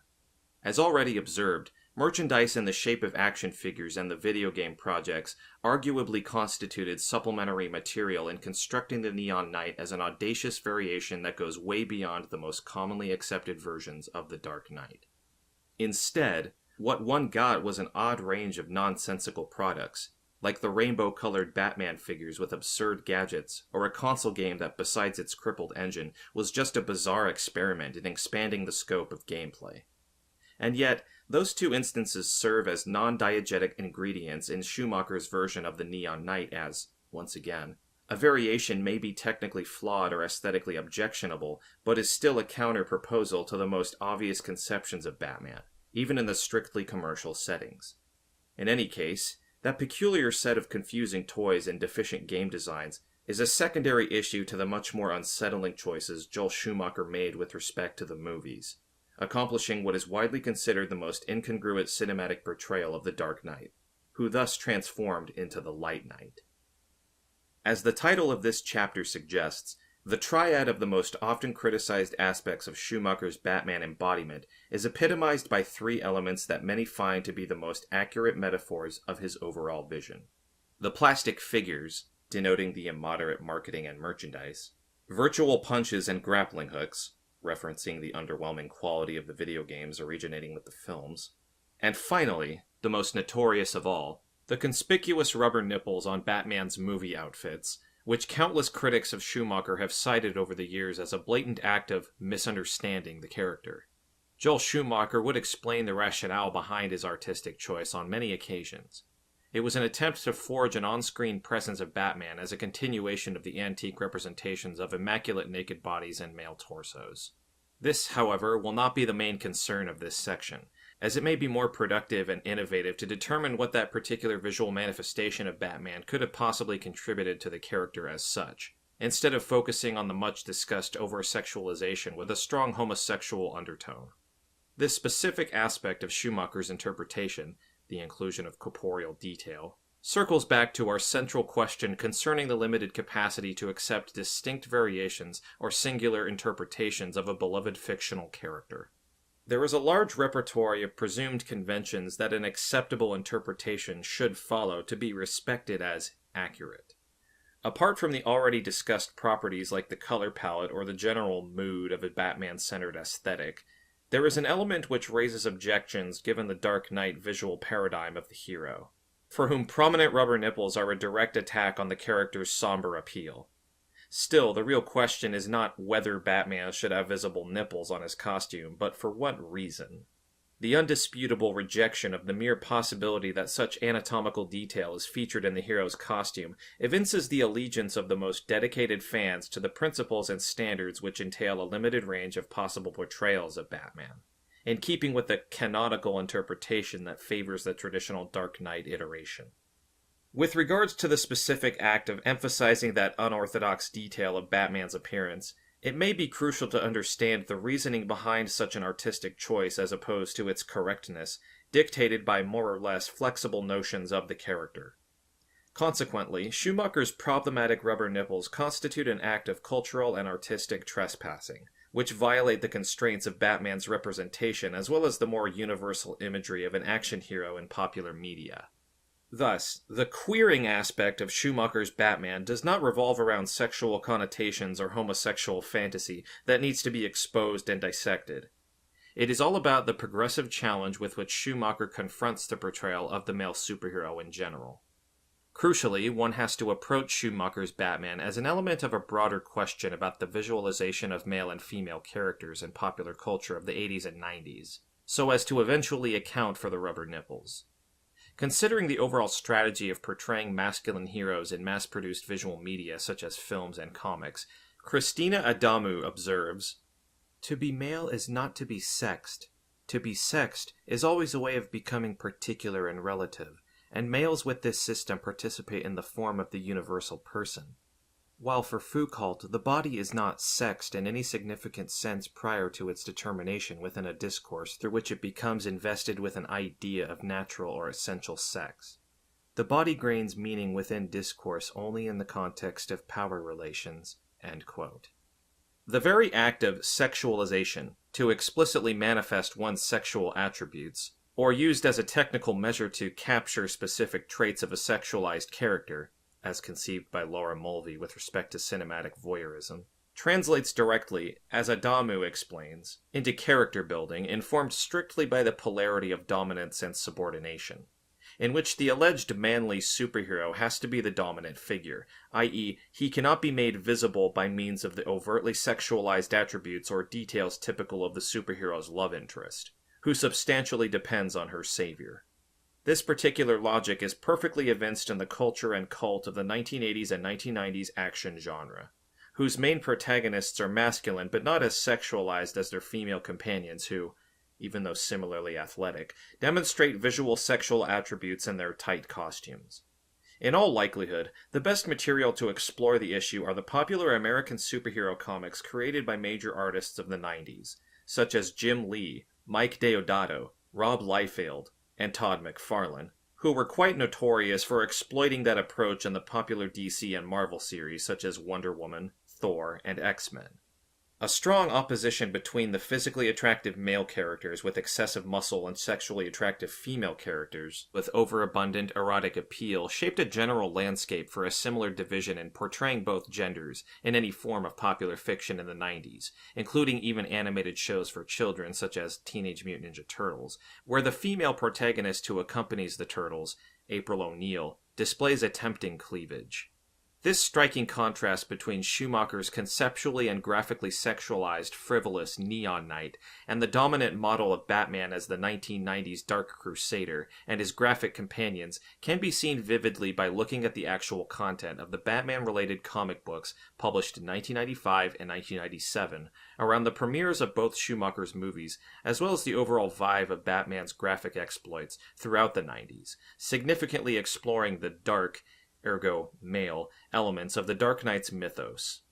B: As already observed, merchandise in the shape of action figures and the video game projects arguably constituted supplementary material in constructing the Neon Knight as an audacious variation that goes way beyond the most commonly accepted versions of the Dark Knight. Instead, what one got was an odd range of nonsensical products, like the rainbow-colored Batman figures with absurd gadgets, or a console game that, besides its crippled engine, was just a bizarre experiment in expanding the scope of gameplay. And yet, those two instances serve as non-diegetic ingredients in Schumacher's version of the Neon Knight as, once again, a variation may be technically flawed or aesthetically objectionable, but is still a counter-proposal to the most obvious conceptions of Batman, even in the strictly commercial settings. In any case, that peculiar set of confusing toys and deficient game designs is a secondary issue to the much more unsettling choices Joel Schumacher made with respect to the movies, accomplishing what is widely considered the most incongruent cinematic portrayal of the Dark Knight, who thus transformed into the Light Knight. As the title of this chapter suggests, the triad of the most often criticized aspects of Schumacher's Batman embodiment is epitomized by three elements that many find to be the most accurate metaphors of his overall vision. The plastic figures, denoting the immoderate marketing and merchandise, virtual punches and grappling hooks, referencing the underwhelming quality of the video games originating with the films, and finally, the most notorious of all, the conspicuous rubber nipples on Batman's movie outfits, which countless critics of Schumacher have cited over the years as a blatant act of misunderstanding the character. Joel Schumacher would explain the rationale behind his artistic choice on many occasions. It was an attempt to forge an on-screen presence of Batman as a continuation of the antique representations of immaculate naked bodies and male torsos. This, however, will not be the main concern of this section, as it may be more productive and innovative to determine what that particular visual manifestation of Batman could have possibly contributed to the character as such, instead of focusing on the much-discussed over-sexualization with a strong homosexual undertone. This specific aspect of Schumacher's interpretation, the inclusion of corporeal detail, circles back to our central question concerning the limited capacity to accept distinct variations or singular interpretations of a beloved fictional character. There is a large repertoire of presumed conventions that an acceptable interpretation should follow to be respected as accurate. Apart from the already discussed properties like the color palette or the general mood of a Batman-centered aesthetic, there is an element which raises objections given the Dark Knight visual paradigm of the hero, for whom prominent rubber nipples are a direct attack on the character's somber appeal. Still, the real question is not whether Batman should have visible nipples on his costume, but for what reason. The undisputable rejection of the mere possibility that such anatomical detail is featured in the hero's costume evinces the allegiance of the most dedicated fans to the principles and standards which entail a limited range of possible portrayals of Batman, in keeping with the canonical interpretation that favors the traditional Dark Knight iteration. With regards to the specific act of emphasizing that unorthodox detail of Batman's appearance, it may be crucial to understand the reasoning behind such an artistic choice as opposed to its correctness, dictated by more or less flexible notions of the character. Consequently, Schumacher's problematic rubber nipples constitute an act of cultural and artistic trespassing, which violate the constraints of Batman's representation as well as the more universal imagery of an action hero in popular media. Thus, the queering aspect of Schumacher's Batman does not revolve around sexual connotations or homosexual fantasy that needs to be exposed and dissected. It is all about the progressive challenge with which Schumacher confronts the portrayal of the male superhero in general. Crucially, one has to approach Schumacher's Batman as an element of a broader question about the visualization of male and female characters in popular culture of the 80s and 90s, so as to eventually account for the rubber nipples. Considering the overall strategy of portraying masculine heroes in mass-produced visual media such as films and comics, Christina Adamu observes, "To be male is not to be sexed. To be sexed is always a way of becoming particular and relative, and males with this system participate in the form of the universal person. While for Foucault, the body is not sexed in any significant sense prior to its determination within a discourse through which it becomes invested with an idea of natural or essential sex.
A: the body grains meaning within discourse only in the context of power relations." End quote.
B: The very act of sexualization, to explicitly manifest one's sexual attributes, or used as a technical measure to capture specific traits of a sexualized character, as conceived by Laura Mulvey with respect to cinematic voyeurism, translates directly, as Adamu explains, into character building informed strictly by the polarity of dominance and subordination, in which the alleged manly superhero has to be the dominant figure, i.e., he cannot be made visible by means of the overtly sexualized attributes or details typical of the superhero's love interest, who substantially depends on her savior. This particular logic is perfectly evinced in the culture and cult of the 1980s and 1990s action genre, whose main protagonists are masculine but not as sexualized as their female companions who, even though similarly athletic, demonstrate visual sexual attributes in their tight costumes. In all likelihood, the best material to explore the issue are the popular American superhero comics created by major artists of the 90s, such as Jim Lee, Mike Deodato, Rob Liefeld, and Todd McFarlane, who were quite notorious for exploiting that approach in the popular DC and Marvel series such as Wonder Woman, Thor, and X-Men. A strong opposition between the physically attractive male characters with excessive muscle and sexually attractive female characters with overabundant erotic appeal shaped a general landscape for a similar division in portraying both genders in any form of popular fiction in the 90s, including even animated shows for children such as Teenage Mutant Ninja Turtles, where the female protagonist who accompanies the Turtles, April O'Neil, displays a tempting cleavage. This striking contrast between Schumacher's conceptually and graphically sexualized, frivolous Neon Knight and the dominant model of Batman as the 1990s Dark Crusader and his graphic companions can be seen vividly by looking at the actual content of the Batman-related comic books published in 1995 and 1997 around the premieres of both Schumacher's movies, as well as the overall vibe of Batman's graphic exploits throughout the 90s, significantly exploring the dark, ergo male, elements of the Dark Knight's mythos.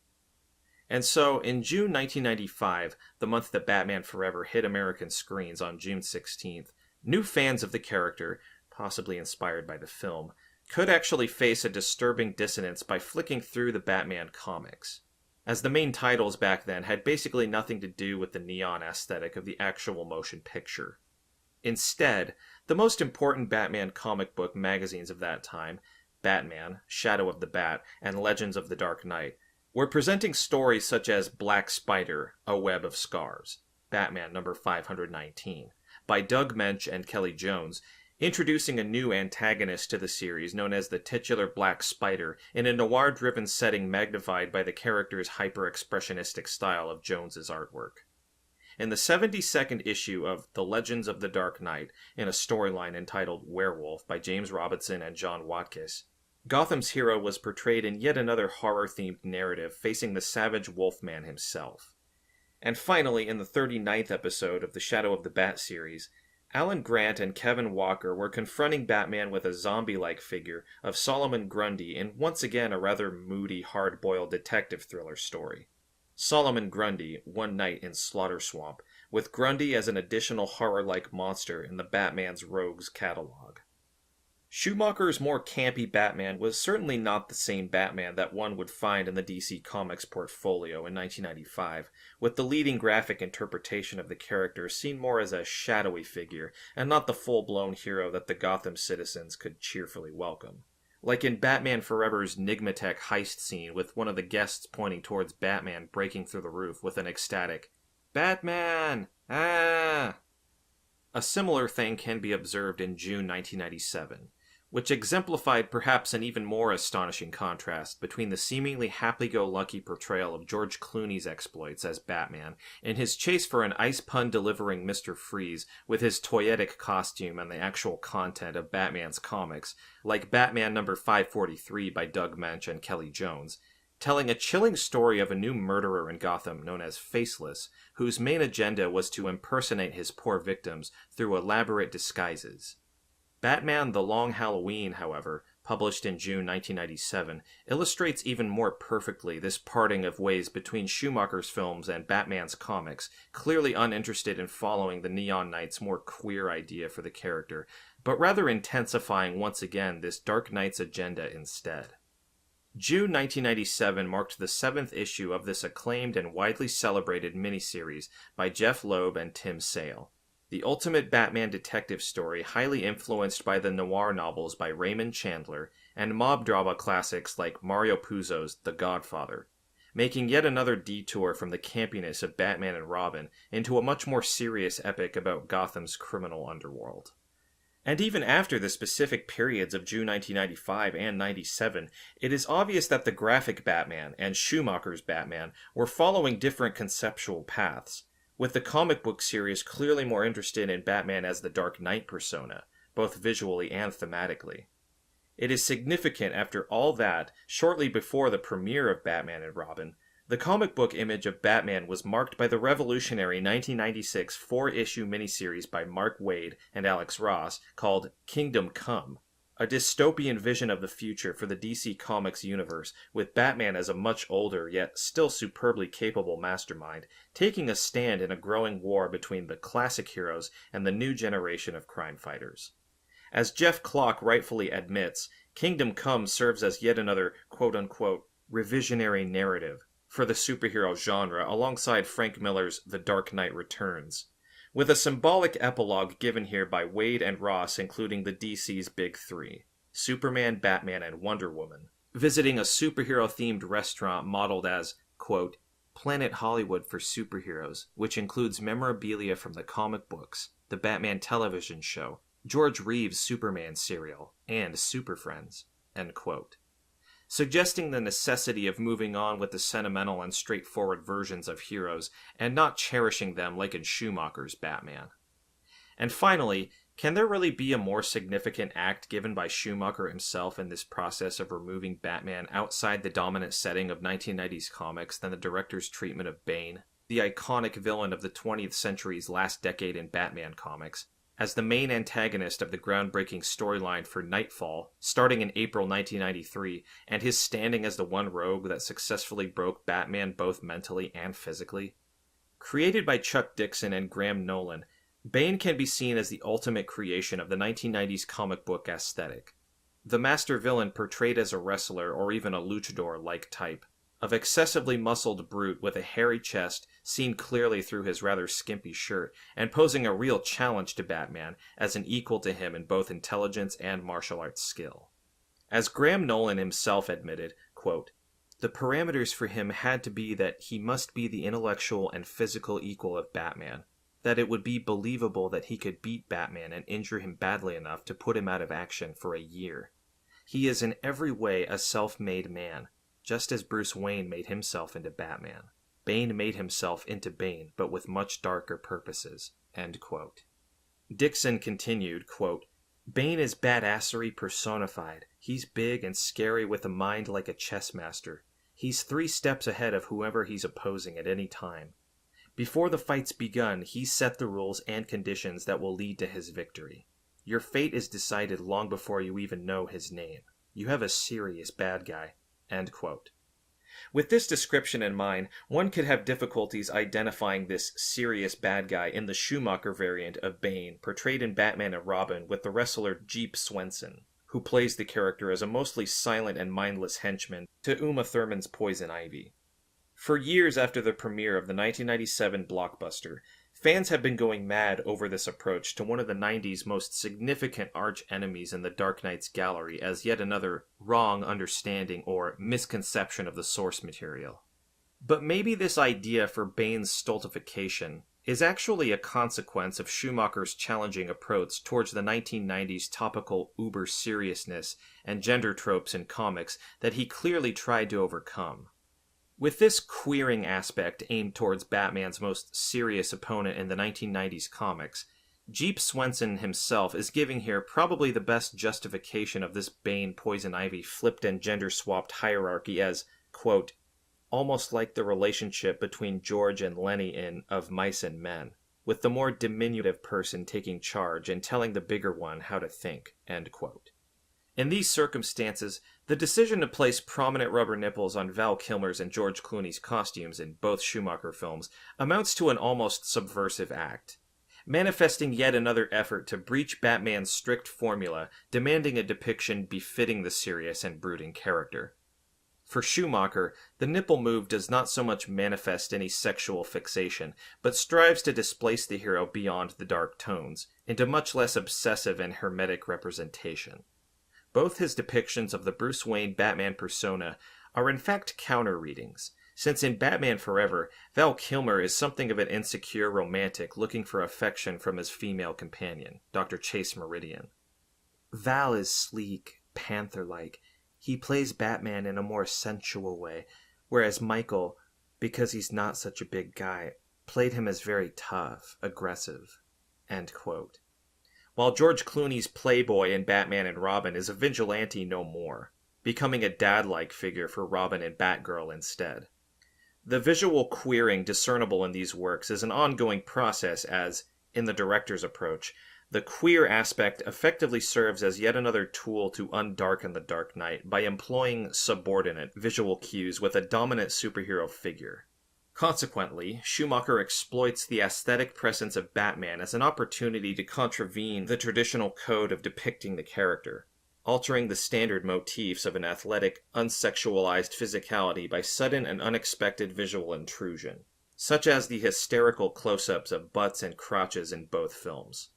B: And so, in June 1995, the month that Batman Forever hit American screens on June 16th, new fans of the character, possibly inspired by the film, could actually face a disturbing dissonance by flicking through the Batman comics, as the main titles back then had basically nothing to do with the neon aesthetic of the actual motion picture. Instead, the most important Batman comic book magazines of that time, Batman, Shadow of the Bat, and Legends of the Dark Knight, were presenting stories such as Black Spider, A Web of Scars, Batman number 519, by Doug Moench and Kelly Jones, introducing a new antagonist to the series known as the titular Black Spider in a noir-driven setting magnified by the character's hyper-expressionistic style of Jones's artwork. In the 72nd issue of The Legends of the Dark Knight, in a storyline entitled Werewolf by James Robinson and John Watkiss, Gotham's hero was portrayed in yet another horror-themed narrative facing the savage Wolfman himself. And finally, in the 39th episode of the Shadow of the Bat series, Alan Grant and Kevin Walker were confronting Batman with a zombie-like figure of Solomon Grundy in once again a rather moody, hard-boiled detective thriller story. Solomon Grundy, One Night in Slaughter Swamp, with Grundy as an additional horror-like monster in the Batman's Rogues catalog. Schumacher's more campy Batman was certainly not the same Batman that one would find in the DC Comics portfolio in 1995, with the leading graphic interpretation of the character seen more as a shadowy figure and not the full-blown hero that the Gotham citizens could cheerfully welcome. Like in Batman Forever's Nigmatech heist scene with one of the guests pointing towards Batman breaking through the roof with an ecstatic, "Batman! Ah!" A similar thing can be observed in June 1997, which exemplified perhaps an even more astonishing contrast between the seemingly happy-go-lucky portrayal of George Clooney's exploits as Batman in his chase for an ice pun-delivering Mr. Freeze with his toyetic costume and the actual content of Batman's comics, like Batman number 543 by Doug Moench and Kelly Jones, telling a chilling story of a new murderer in Gotham known as Faceless, whose main agenda was to impersonate his poor victims through elaborate disguises. Batman The Long Halloween, however, published in June 1997, illustrates even more perfectly this parting of ways between Schumacher's films and Batman's comics, clearly uninterested in following the Neon Knight's more queer idea for the character, but rather intensifying once again this Dark Knight's agenda instead. June 1997 marked the 7th issue of this acclaimed and widely celebrated miniseries by Jeff Loeb and Tim Sale, the ultimate Batman detective story highly influenced by the noir novels by Raymond Chandler and mob drama classics like Mario Puzo's The Godfather, making yet another detour from the campiness of Batman and Robin into a much more serious epic about Gotham's criminal underworld. And even after the specific periods of June 1995 and 97, it is obvious that the graphic Batman and Schumacher's Batman were following different conceptual paths, with the comic book series clearly more interested in Batman as the Dark Knight persona, both visually and thematically. It is significant after all that, shortly before the premiere of Batman and Robin, the comic book image of Batman was marked by the revolutionary 1996 4-issue miniseries by Mark Waid and Alex Ross called Kingdom Come, a dystopian vision of the future for the DC Comics universe, with Batman as a much older yet still superbly capable mastermind, taking a stand in a growing war between the classic heroes and the new generation of crime fighters. As Jeff Clock rightfully admits, Kingdom Come serves as yet another quote-unquote revisionary narrative for the superhero genre alongside Frank Miller's The Dark Knight Returns, with a symbolic epilogue given here by Wade and Ross including the DC's Big Three, Superman, Batman, and Wonder Woman, visiting a superhero-themed restaurant modeled as, quote, Planet Hollywood for superheroes, which includes memorabilia from the comic books, the Batman television show, George Reeves' Superman serial, and Super Friends, end quote, suggesting the necessity of moving on with the sentimental and straightforward versions of heroes and not cherishing them like in Schumacher's Batman. And finally, can there really be a more significant act given by Schumacher himself in this process of removing Batman outside the dominant setting of 1990s comics than the director's treatment of Bane, the iconic villain of the 20th century's last decade in Batman comics, as the main antagonist of the groundbreaking storyline for Nightfall, starting in April 1993, and his standing as the one rogue that successfully broke Batman both mentally and physically? Created by Chuck Dixon and Graham Nolan, Bane can be seen as the ultimate creation of the 1990s comic book aesthetic. The master villain portrayed as a wrestler or even a luchador-like type, of excessively muscled brute with a hairy chest seen clearly through his rather skimpy shirt, and posing a real challenge to Batman as an equal to him in both intelligence and martial arts skill. As Graham Nolan himself admitted, quote, the parameters for him had to be that he must be the intellectual and physical equal of Batman, that it would be believable that he could beat Batman and injure him badly enough to put him out of action for a year. He is in every way a self-made man, just as Bruce Wayne made himself into Batman. Bane made himself into Bane, but with much darker purposes, end quote. Dixon continued, quote, Bane is badassery personified. He's big and scary with a mind like a chess master. He's 3 steps ahead of whoever he's opposing at any time. Before the fight's begun, he's set the rules and conditions that will lead to his victory. Your fate is decided long before you even know his name. You have a serious bad guy. End quote. With this description in mind, one could have difficulties identifying this serious bad guy in the Schumacher variant of Bane, portrayed in Batman and Robin with the wrestler Jeep Swenson, who plays the character as a mostly silent and mindless henchman to Uma Thurman's Poison Ivy. For years after the premiere of the 1997 blockbuster, fans have been going mad over this approach to one of the 90s most significant arch-enemies in the Dark Knight's gallery as yet another wrong understanding or misconception of the source material. But maybe this idea for Bane's stultification is actually a consequence of Schumacher's challenging approach towards the 1990s topical uber-seriousness and gender tropes in comics that he clearly tried to overcome. With this queering aspect aimed towards Batman's most serious opponent in the 1990s comics, Jeep Swenson himself is giving here probably the best justification of this Bane Poison Ivy flipped and gender-swapped hierarchy as, quote, almost like the relationship between George and Lenny in Of Mice and Men, with the more diminutive person taking charge and telling the bigger one how to think, end quote. In these circumstances, the decision to place prominent rubber nipples on Val Kilmer's and George Clooney's costumes in both Schumacher films amounts to an almost subversive act. manifesting yet another effort to breach Batman's strict formula, demanding a depiction befitting the serious and brooding character. For Schumacher, the nipple move does not so much manifest any sexual fixation, but strives to displace the hero beyond the dark tones, into much less obsessive and hermetic representation. Both his depictions of the Bruce Wayne Batman persona are in fact counter-readings, since in Batman Forever, Val Kilmer is something of an insecure romantic looking for affection from his female companion, Dr. Chase Meridian. Val is sleek, panther-like. He plays Batman in a more sensual way, whereas Michael, because he's not such a big guy, played him as very tough, aggressive. End quote. While George Clooney's playboy in Batman and Robin is a vigilante no more, becoming a dad-like figure for Robin and Batgirl instead. The visual queering discernible in these works is an ongoing process as, in the director's approach, the queer aspect effectively serves as yet another tool to undarken the Dark Knight by employing subordinate visual cues with a dominant superhero figure. Consequently, Schumacher exploits the aesthetic presence of Batman as an opportunity to contravene the traditional code of depicting the character, altering the standard motifs of an athletic, unsexualized physicality by sudden and unexpected visual intrusion, such as the hysterical close-ups of butts and crotches in both films.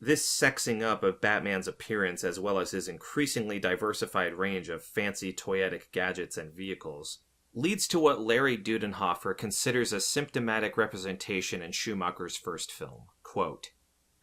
B: This sexing up of Batman's appearance as well as his increasingly diversified range of fancy toyetic gadgets and vehicles leads to what Larry Dudenhofer considers a symptomatic representation in Schumacher's first film. Quote,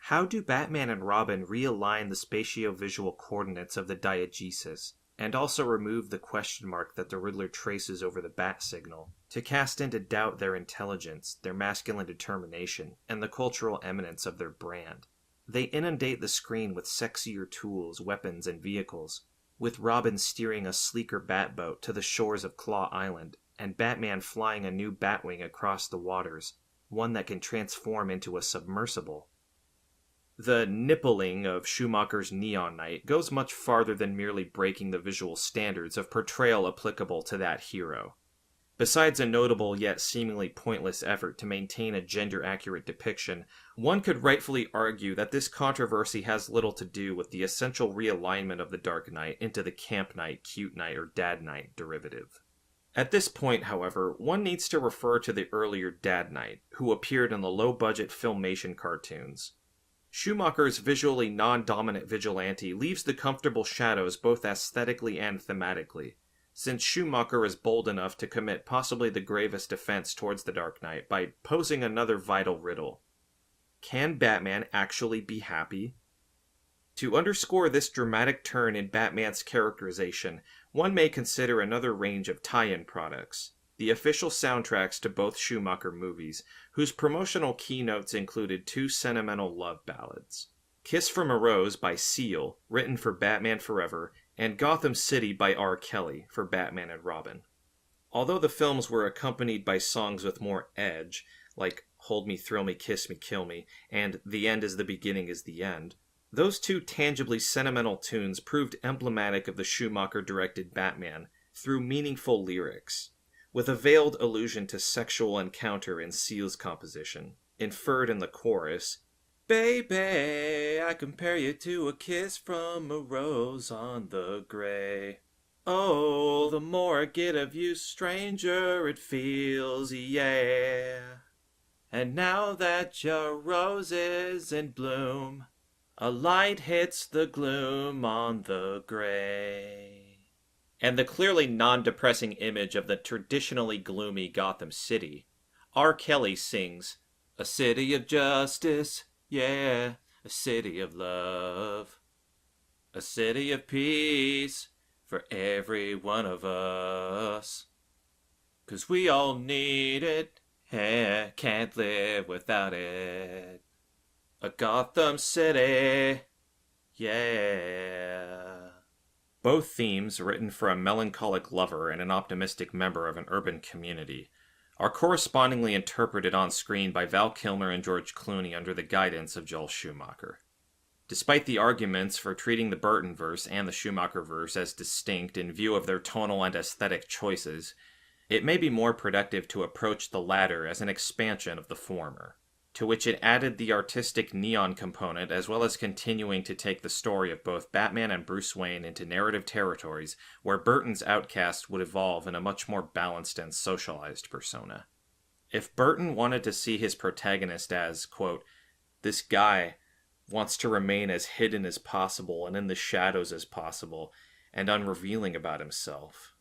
B: "How do Batman and Robin realign the spatio-visual coordinates of the diegesis, and also remove the question mark that the Riddler traces over the bat signal, to cast into doubt their intelligence, their masculine determination, and the cultural eminence of their brand? They inundate the screen with sexier tools, weapons, and vehicles, with Robin steering a sleeker Batboat to the shores of Claw Island, and Batman flying a new Batwing across the waters, one that can transform into a submersible." The nippling of Schumacher's Neon Knight goes much farther than merely breaking the visual standards of portrayal applicable to that hero. Besides a notable yet seemingly pointless effort to maintain a gender-accurate depiction, one could rightfully argue that this controversy has little to do with the essential realignment of the Dark Knight into the Camp Knight, Cute Knight, or Dad Knight derivative. At this point, however, one needs to refer to the earlier Dad Knight, who appeared in the low-budget Filmation cartoons. Schumacher's visually non-dominant vigilante leaves the comfortable shadows both aesthetically and thematically, since Schumacher is bold enough to commit possibly the gravest offense towards the Dark Knight by posing another vital riddle. Can Batman actually be happy? To underscore this dramatic turn in Batman's characterization, one may consider another range of tie-in products, the official soundtracks to both Schumacher movies, whose promotional keynotes included two sentimental love ballads. Kiss from a Rose by Seal, written for Batman Forever, and Gotham City by R. Kelly for Batman and Robin. Although the films were accompanied by songs with more edge, like Hold Me, Thrill Me, Kiss Me, Kill Me, and The End is the Beginning is the End, those two tangibly sentimental tunes proved emblematic of the Schumacher-directed Batman through meaningful lyrics, with a veiled allusion to sexual encounter in Seal's composition, inferred in the chorus, "Baby, I compare you to a kiss from a rose on the gray. Oh, the more I get of you, stranger it feels, yeah. And now that your rose is in bloom, a light hits the gloom on the gray." And the clearly non-depressing image of the traditionally gloomy Gotham City, R. Kelly sings, "A city of justice, yeah, a city of love, a city of peace for every one of us, 'cause we all need it, yeah, can't live without it, a Gotham City, yeah." Both themes, written for a melancholic lover and an optimistic member of an urban community, are correspondingly interpreted on screen by Val Kilmer and George Clooney under the guidance of Joel Schumacher. Despite the arguments for treating the Burton-verse and the Schumacher-verse as distinct in view of their tonal and aesthetic choices, it may be more productive to approach the latter as an expansion of the former. to which it added the artistic neon component, as well as continuing to take the story of both Batman and Bruce Wayne into narrative territories where Burton's outcast would evolve in a much more balanced and socialized persona. If Burton wanted to see his protagonist as, quote, this guy wants to remain as hidden as possible and in the shadows as possible, and unrevealing about himself.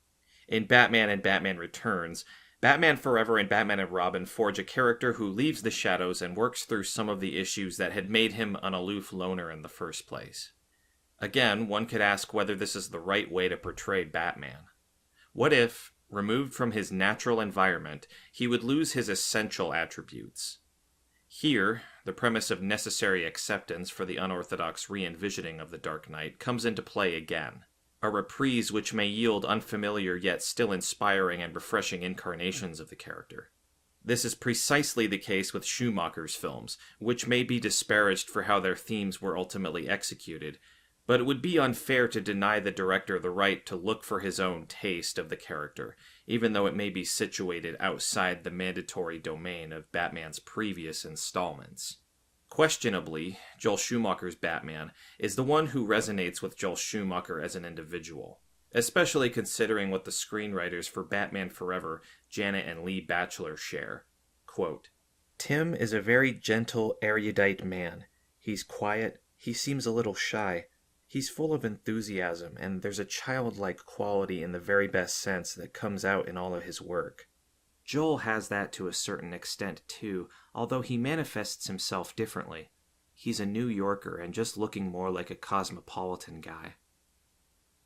B: In Batman and Batman Returns, Batman Forever and Batman and Robin forge a character who leaves the shadows and works through some of the issues that had made him an aloof loner in the first place. Again, one could ask whether this is the right way to portray Batman. What if, removed from his natural environment, he would lose his essential attributes? Here, the premise of necessary acceptance for the unorthodox re-envisioning of the Dark Knight comes into play again. A reprise which may yield unfamiliar yet still inspiring and refreshing incarnations of the character. This is precisely the case with Schumacher's films, which may be disparaged for how their themes were ultimately executed, but it would be unfair to deny the director the right to look for his own taste of the character, even though it may be situated outside the mandatory domain of Batman's previous installments. Questionably, Joel Schumacher's Batman is the one who resonates with Joel Schumacher as an individual, especially considering what the screenwriters for Batman Forever, Janet and Lee Batchelor, share. Quote, Tim is a very gentle, erudite man. He's quiet, he seems a little shy. He's full of enthusiasm, and there's a childlike quality in the very best sense that comes out in all of his work. Joel has that to a certain extent, too, although he manifests himself differently. He's a New Yorker and just looking more like a cosmopolitan guy.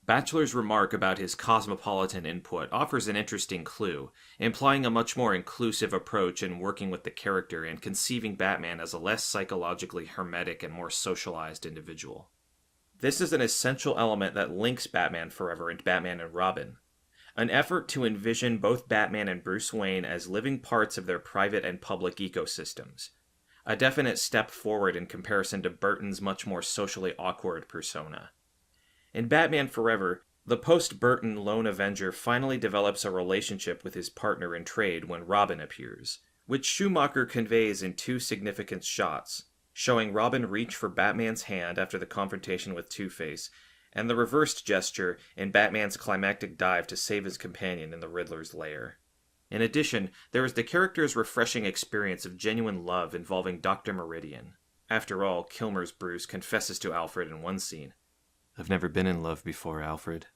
B: Batchelor's remark about his cosmopolitan input offers an interesting clue, implying a much more inclusive approach in working with the character and conceiving Batman as a less psychologically hermetic and more socialized individual. This is an essential element that links Batman Forever and Batman and Robin. An effort to envision both Batman and Bruce Wayne as living parts of their private and public ecosystems. A definite step forward in comparison to Burton's much more socially awkward persona. In Batman Forever, the post-Burton lone Avenger finally develops a relationship with his partner in trade when Robin appears, which Schumacher conveys in two significant shots, showing Robin reach for Batman's hand after the confrontation with Two-Face, and the reversed gesture in Batman's climactic dive to save his companion in the Riddler's lair. In addition, there is the character's refreshing experience of genuine love involving Dr. Meridian. After all, Kilmer's Bruce confesses to Alfred in one scene, "I've never been in love before, Alfred,"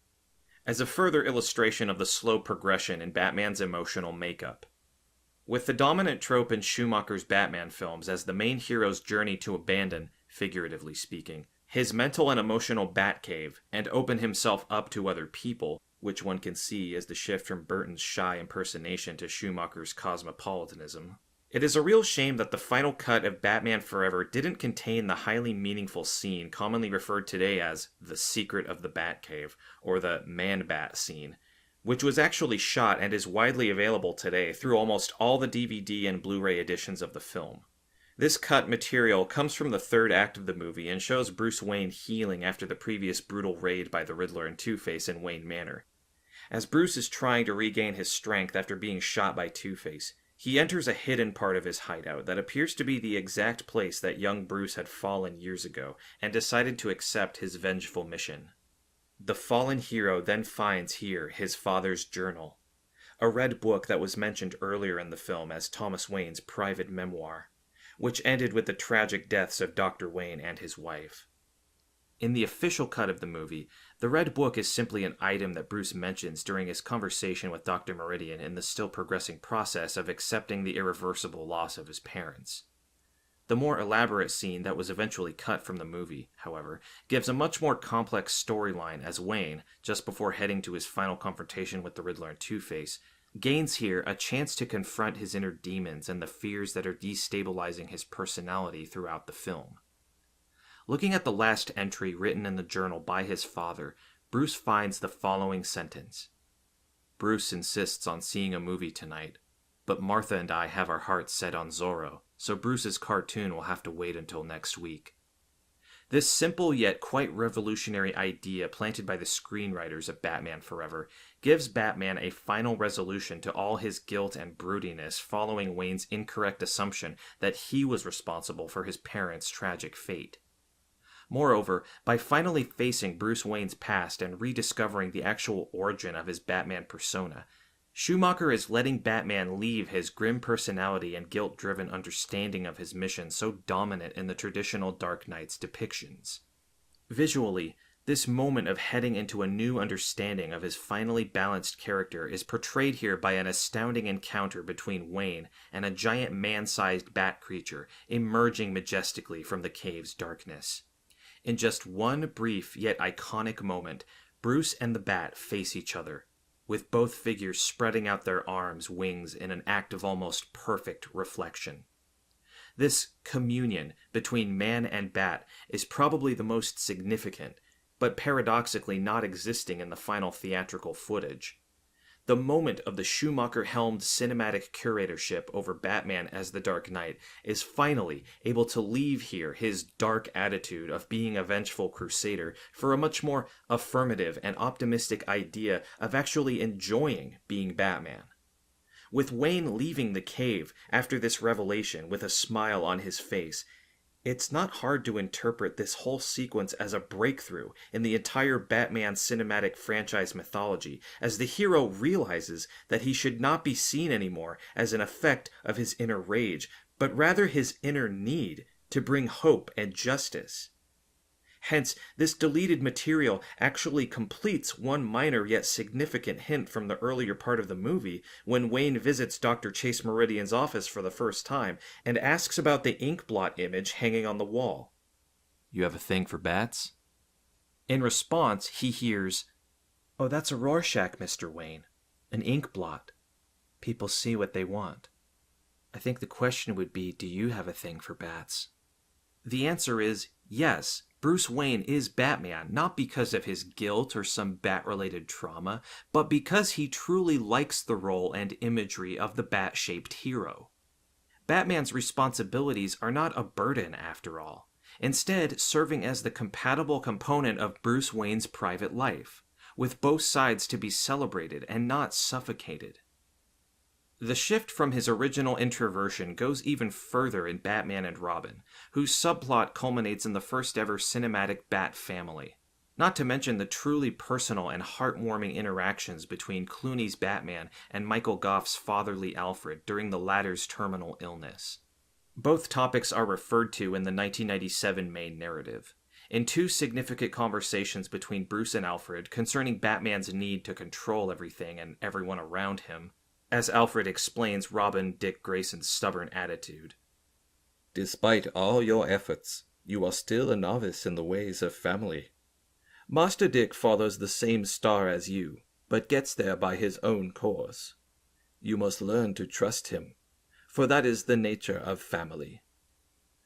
B: as a further illustration of the slow progression in Batman's emotional makeup. With the dominant trope in Schumacher's Batman films as the main hero's journey to abandon, figuratively speaking, his mental and emotional Batcave and open himself up to other people, which one can see as the shift from Burton's shy impersonation to Schumacher's cosmopolitanism. It is a real shame that the final cut of Batman Forever didn't contain the highly meaningful scene commonly referred today as the Secret of the Batcave, or the Man-Bat scene, which was actually shot and is widely available today through almost all the DVD and Blu-ray editions of the film. This cut material comes from the third act of the movie and shows Bruce Wayne healing after the previous brutal raid by the Riddler and Two-Face in Wayne Manor. As Bruce is trying to regain his strength after being shot by Two-Face, he enters a hidden part of his hideout that appears to be the exact place that young Bruce had fallen years ago and decided to accept his vengeful mission. The fallen hero then finds here his father's journal, a red book that was mentioned earlier in the film as Thomas Wayne's private memoir, which ended with the tragic deaths of Dr. Wayne and his wife. In the official cut of the movie, the Red Book is simply an item that Bruce mentions during his conversation with Dr. Meridian in the still progressing process of accepting the irreversible loss of his parents. The more elaborate scene that was eventually cut from the movie, however, gives a much more complex storyline as Wayne, just before heading to his final confrontation with the Riddler and Two-Face, gains here a chance to confront his inner demons and the fears that are destabilizing his personality throughout the film. Looking at the last entry written in the journal by his father, Bruce finds the following sentence. "Bruce insists on seeing a movie tonight, but Martha and I have our hearts set on Zorro, so Bruce's cartoon will have to wait until next week." This simple yet quite revolutionary idea planted by the screenwriters of Batman Forever gives Batman a final resolution to all his guilt and broodiness following Wayne's incorrect assumption that he was responsible for his parents' tragic fate. Moreover, by finally facing Bruce Wayne's past and rediscovering the actual origin of his Batman persona, Schumacher is letting Batman leave his grim personality and guilt-driven understanding of his mission so dominant in the traditional Dark Knight's depictions. Visually, this moment of heading into a new understanding of his finally balanced character is portrayed here by an astounding encounter between Wayne and a giant man-sized bat creature emerging majestically from the cave's darkness. In just one brief yet iconic moment, Bruce and the bat face each other, with both figures spreading out their arms, wings in an act of almost perfect reflection. This communion between man and bat is probably the most significant, but paradoxically not existing in the final theatrical footage. The moment of the Schumacher-helmed cinematic curatorship over Batman as the Dark Knight is finally able to leave here his dark attitude of being a vengeful crusader for a much more affirmative and optimistic idea of actually enjoying being Batman. With Wayne leaving the cave after this revelation with a smile on his face, it's not hard to interpret this whole sequence as a breakthrough in the entire Batman cinematic franchise mythology, as the hero realizes that he should not be seen anymore as an effect of his inner rage, but rather his inner need to bring hope and justice. Hence, this deleted material actually completes one minor yet significant hint from the earlier part of the movie when Wayne visits Dr. Chase Meridian's office for the first time and asks about the ink blot image hanging on the wall. "You have a thing for bats?" In response, he hears, "Oh, that's a Rorschach, Mr. Wayne. An ink blot. People see what they want. I think the question would be, do you have a thing for bats?" The answer is yes. Bruce Wayne is Batman, not because of his guilt or some bat-related trauma, but because he truly likes the role and imagery of the bat-shaped hero. Batman's responsibilities are not a burden, after all, instead serving as the compatible component of Bruce Wayne's private life, with both sides to be celebrated and not suffocated. The shift from his original introversion goes even further in Batman and Robin, whose subplot culminates in the first-ever cinematic Bat family. Not to mention the truly personal and heartwarming interactions between Clooney's Batman and Michael Gough's fatherly Alfred during the latter's terminal illness. Both topics are referred to in the 1997 main narrative. In two significant conversations between Bruce and Alfred concerning Batman's need to control everything and everyone around him, as Alfred explains Robin Dick Grayson's stubborn attitude.
C: "Despite all your efforts, you are still a novice in the ways of family. Master Dick follows the same star as you, but gets there by his own course. You must learn to trust him, for that is the nature of family."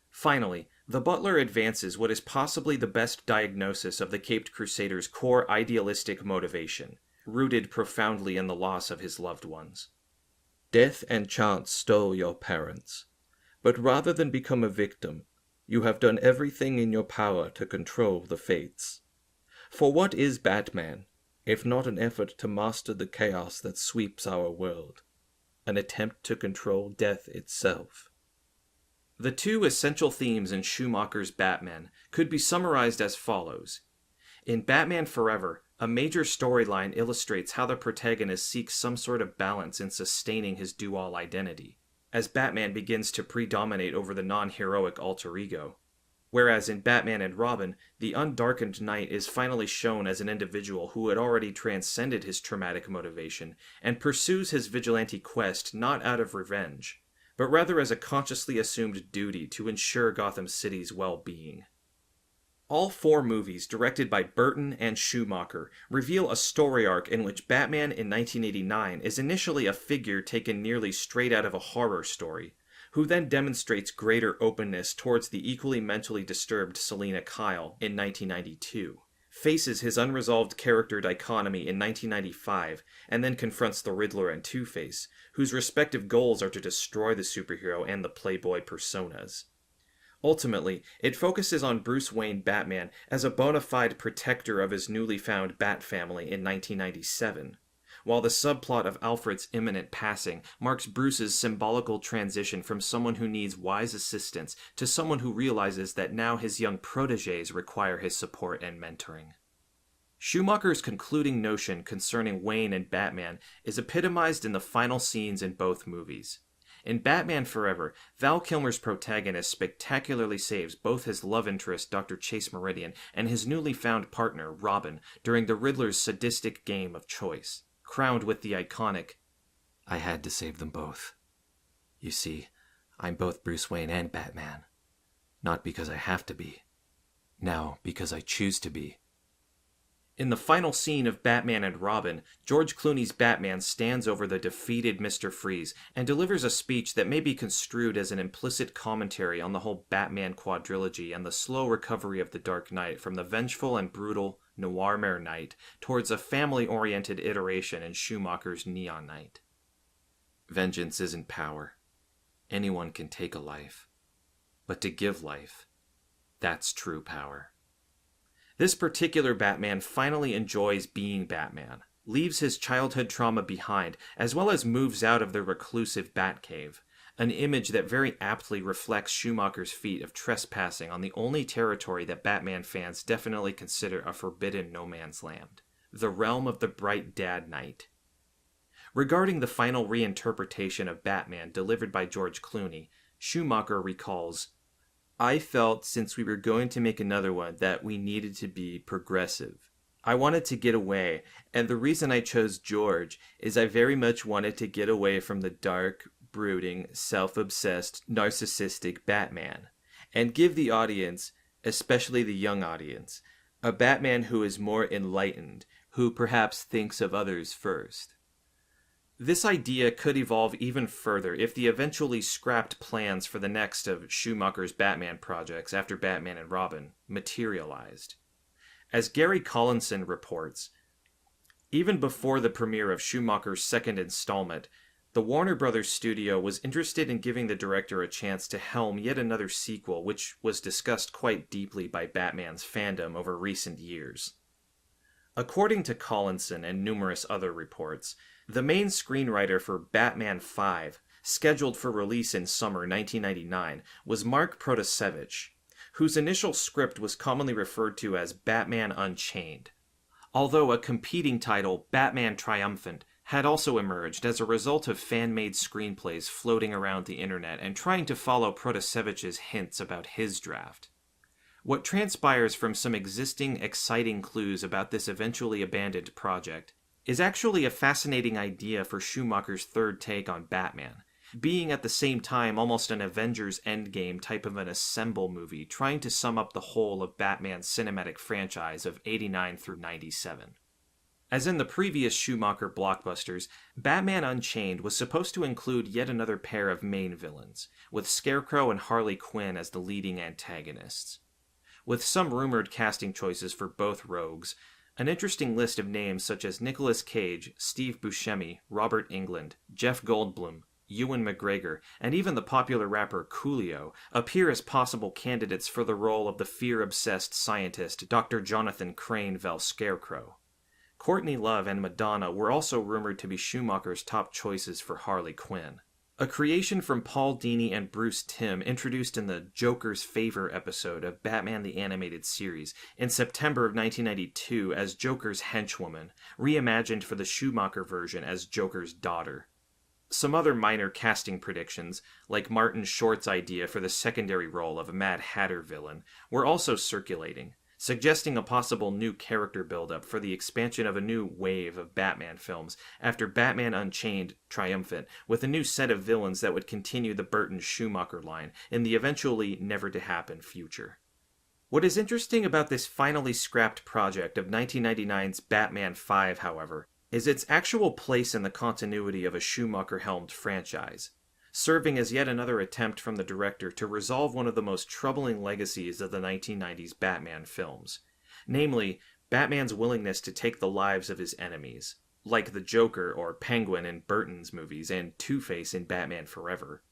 B: Finally, the butler advances what is possibly the best diagnosis of the Caped Crusader's core idealistic motivation, rooted profoundly in the loss of his loved ones.
C: "Death and chance stole your parents, but rather than become a victim, you have done everything in your power to control the fates. For what is Batman, if not an effort to master the chaos that sweeps our world? An attempt to control death itself."
B: The two essential themes in Schumacher's Batman could be summarized as follows. In Batman Forever, a major storyline illustrates how the protagonist seeks some sort of balance in sustaining his dual identity, as Batman begins to predominate over the non-heroic alter ego. Whereas in Batman and Robin, the undarkened knight is finally shown as an individual who had already transcended his traumatic motivation and pursues his vigilante quest not out of revenge, but rather as a consciously assumed duty to ensure Gotham City's well-being. All four movies, directed by Burton and Schumacher, reveal a story arc in which Batman in 1989 is initially a figure taken nearly straight out of a horror story, who then demonstrates greater openness towards the equally mentally disturbed Selina Kyle in 1992, faces his unresolved character dichotomy in 1995, and then confronts the Riddler and Two-Face, whose respective goals are to destroy the superhero and the playboy personas. Ultimately, it focuses on Bruce Wayne Batman as a bona fide protector of his newly found Bat family in 1997, while the subplot of Alfred's imminent passing marks Bruce's symbolical transition from someone who needs wise assistance to someone who realizes that now his young protégés require his support and mentoring. Schumacher's concluding notion concerning Wayne and Batman is epitomized in the final scenes in both movies. In Batman Forever, Val Kilmer's protagonist spectacularly saves both his love interest, Dr. Chase Meridian, and his newly found partner, Robin, during the Riddler's sadistic game of choice, crowned with the iconic, "I had to save them both. You see, I'm both Bruce Wayne and Batman. Not because I have to be. Now, because I choose to be." In the final scene of Batman and Robin, George Clooney's Batman stands over the defeated Mr. Freeze and delivers a speech that may be construed as an implicit commentary on the whole Batman quadrilogy and the slow recovery of the Dark Knight from the vengeful and brutal Noirmare Knight towards a family-oriented iteration in Schumacher's Neon Knight. Vengeance isn't power. Anyone can take a life. But to give life, that's true power. This particular Batman finally enjoys being Batman, leaves his childhood trauma behind, as well as moves out of the reclusive Batcave, an image that very aptly reflects Schumacher's feat of trespassing on the only territory that Batman fans definitely consider a forbidden no man's land, the realm of the Bright Dad Knight. Regarding the final reinterpretation of Batman delivered by George Clooney, Schumacher recalls, "I felt since we were going to make another one that we needed to be progressive. I wanted to get away, and the reason I chose George is I very much wanted to get away from the dark, brooding, self-obsessed, narcissistic Batman, and give the audience, especially the young audience, a Batman who is more enlightened, who perhaps thinks of others first." This idea could evolve even further if the eventually scrapped plans for the next of Schumacher's Batman projects after Batman and Robin materialized. As Gary Collinson reports, even before the premiere of Schumacher's second installment, the Warner Brothers studio was interested in giving the director a chance to helm yet another sequel, which was discussed quite deeply by Batman's fandom over recent years. According to Collinson and numerous other reports, the main screenwriter for Batman 5, scheduled for release in summer 1999, was Mark Protasevich, whose initial script was commonly referred to as Batman Unchained, although a competing title, Batman Triumphant, had also emerged as a result of fan-made screenplays floating around the internet and trying to follow Protasevich's hints about his draft. What transpires from some existing exciting clues about this eventually abandoned project is actually a fascinating idea for Schumacher's third take on Batman, being at the same time almost an Avengers Endgame type of an assemble movie trying to sum up the whole of Batman's cinematic franchise of 89 through 97. As in the previous Schumacher blockbusters, Batman Unchained was supposed to include yet another pair of main villains, with Scarecrow and Harley Quinn as the leading antagonists. With some rumored casting choices for both rogues, an interesting list of names such as Nicolas Cage, Steve Buscemi, Robert Englund, Jeff Goldblum, Ewan McGregor, and even the popular rapper Coolio appear as possible candidates for the role of the fear-obsessed scientist Dr. Jonathan Crane Vel Scarecrow. Courtney Love and Madonna were also rumored to be Schumacher's top choices for Harley Quinn. A creation from Paul Dini and Bruce Timm introduced in the Joker's Favor episode of Batman the Animated Series in September of 1992 as Joker's henchwoman, reimagined for the Schumacher version as Joker's daughter. Some other minor casting predictions, like Martin Short's idea for the secondary role of a Mad Hatter villain, were also circulating, suggesting a possible new character build-up for the expansion of a new wave of Batman films after Batman Unchained Triumphant, with a new set of villains that would continue the Burton-Schumacher line in the eventually never-to-happen future. What is interesting about this finally scrapped project of 1999's Batman 5, however, is its actual place in the continuity of a Schumacher-helmed franchise, serving as yet another attempt from the director to resolve one of the most troubling legacies of the 1990s Batman films, namely, Batman's willingness to take the lives of his enemies, like the Joker or Penguin in Burton's movies and Two-Face in Batman Forever.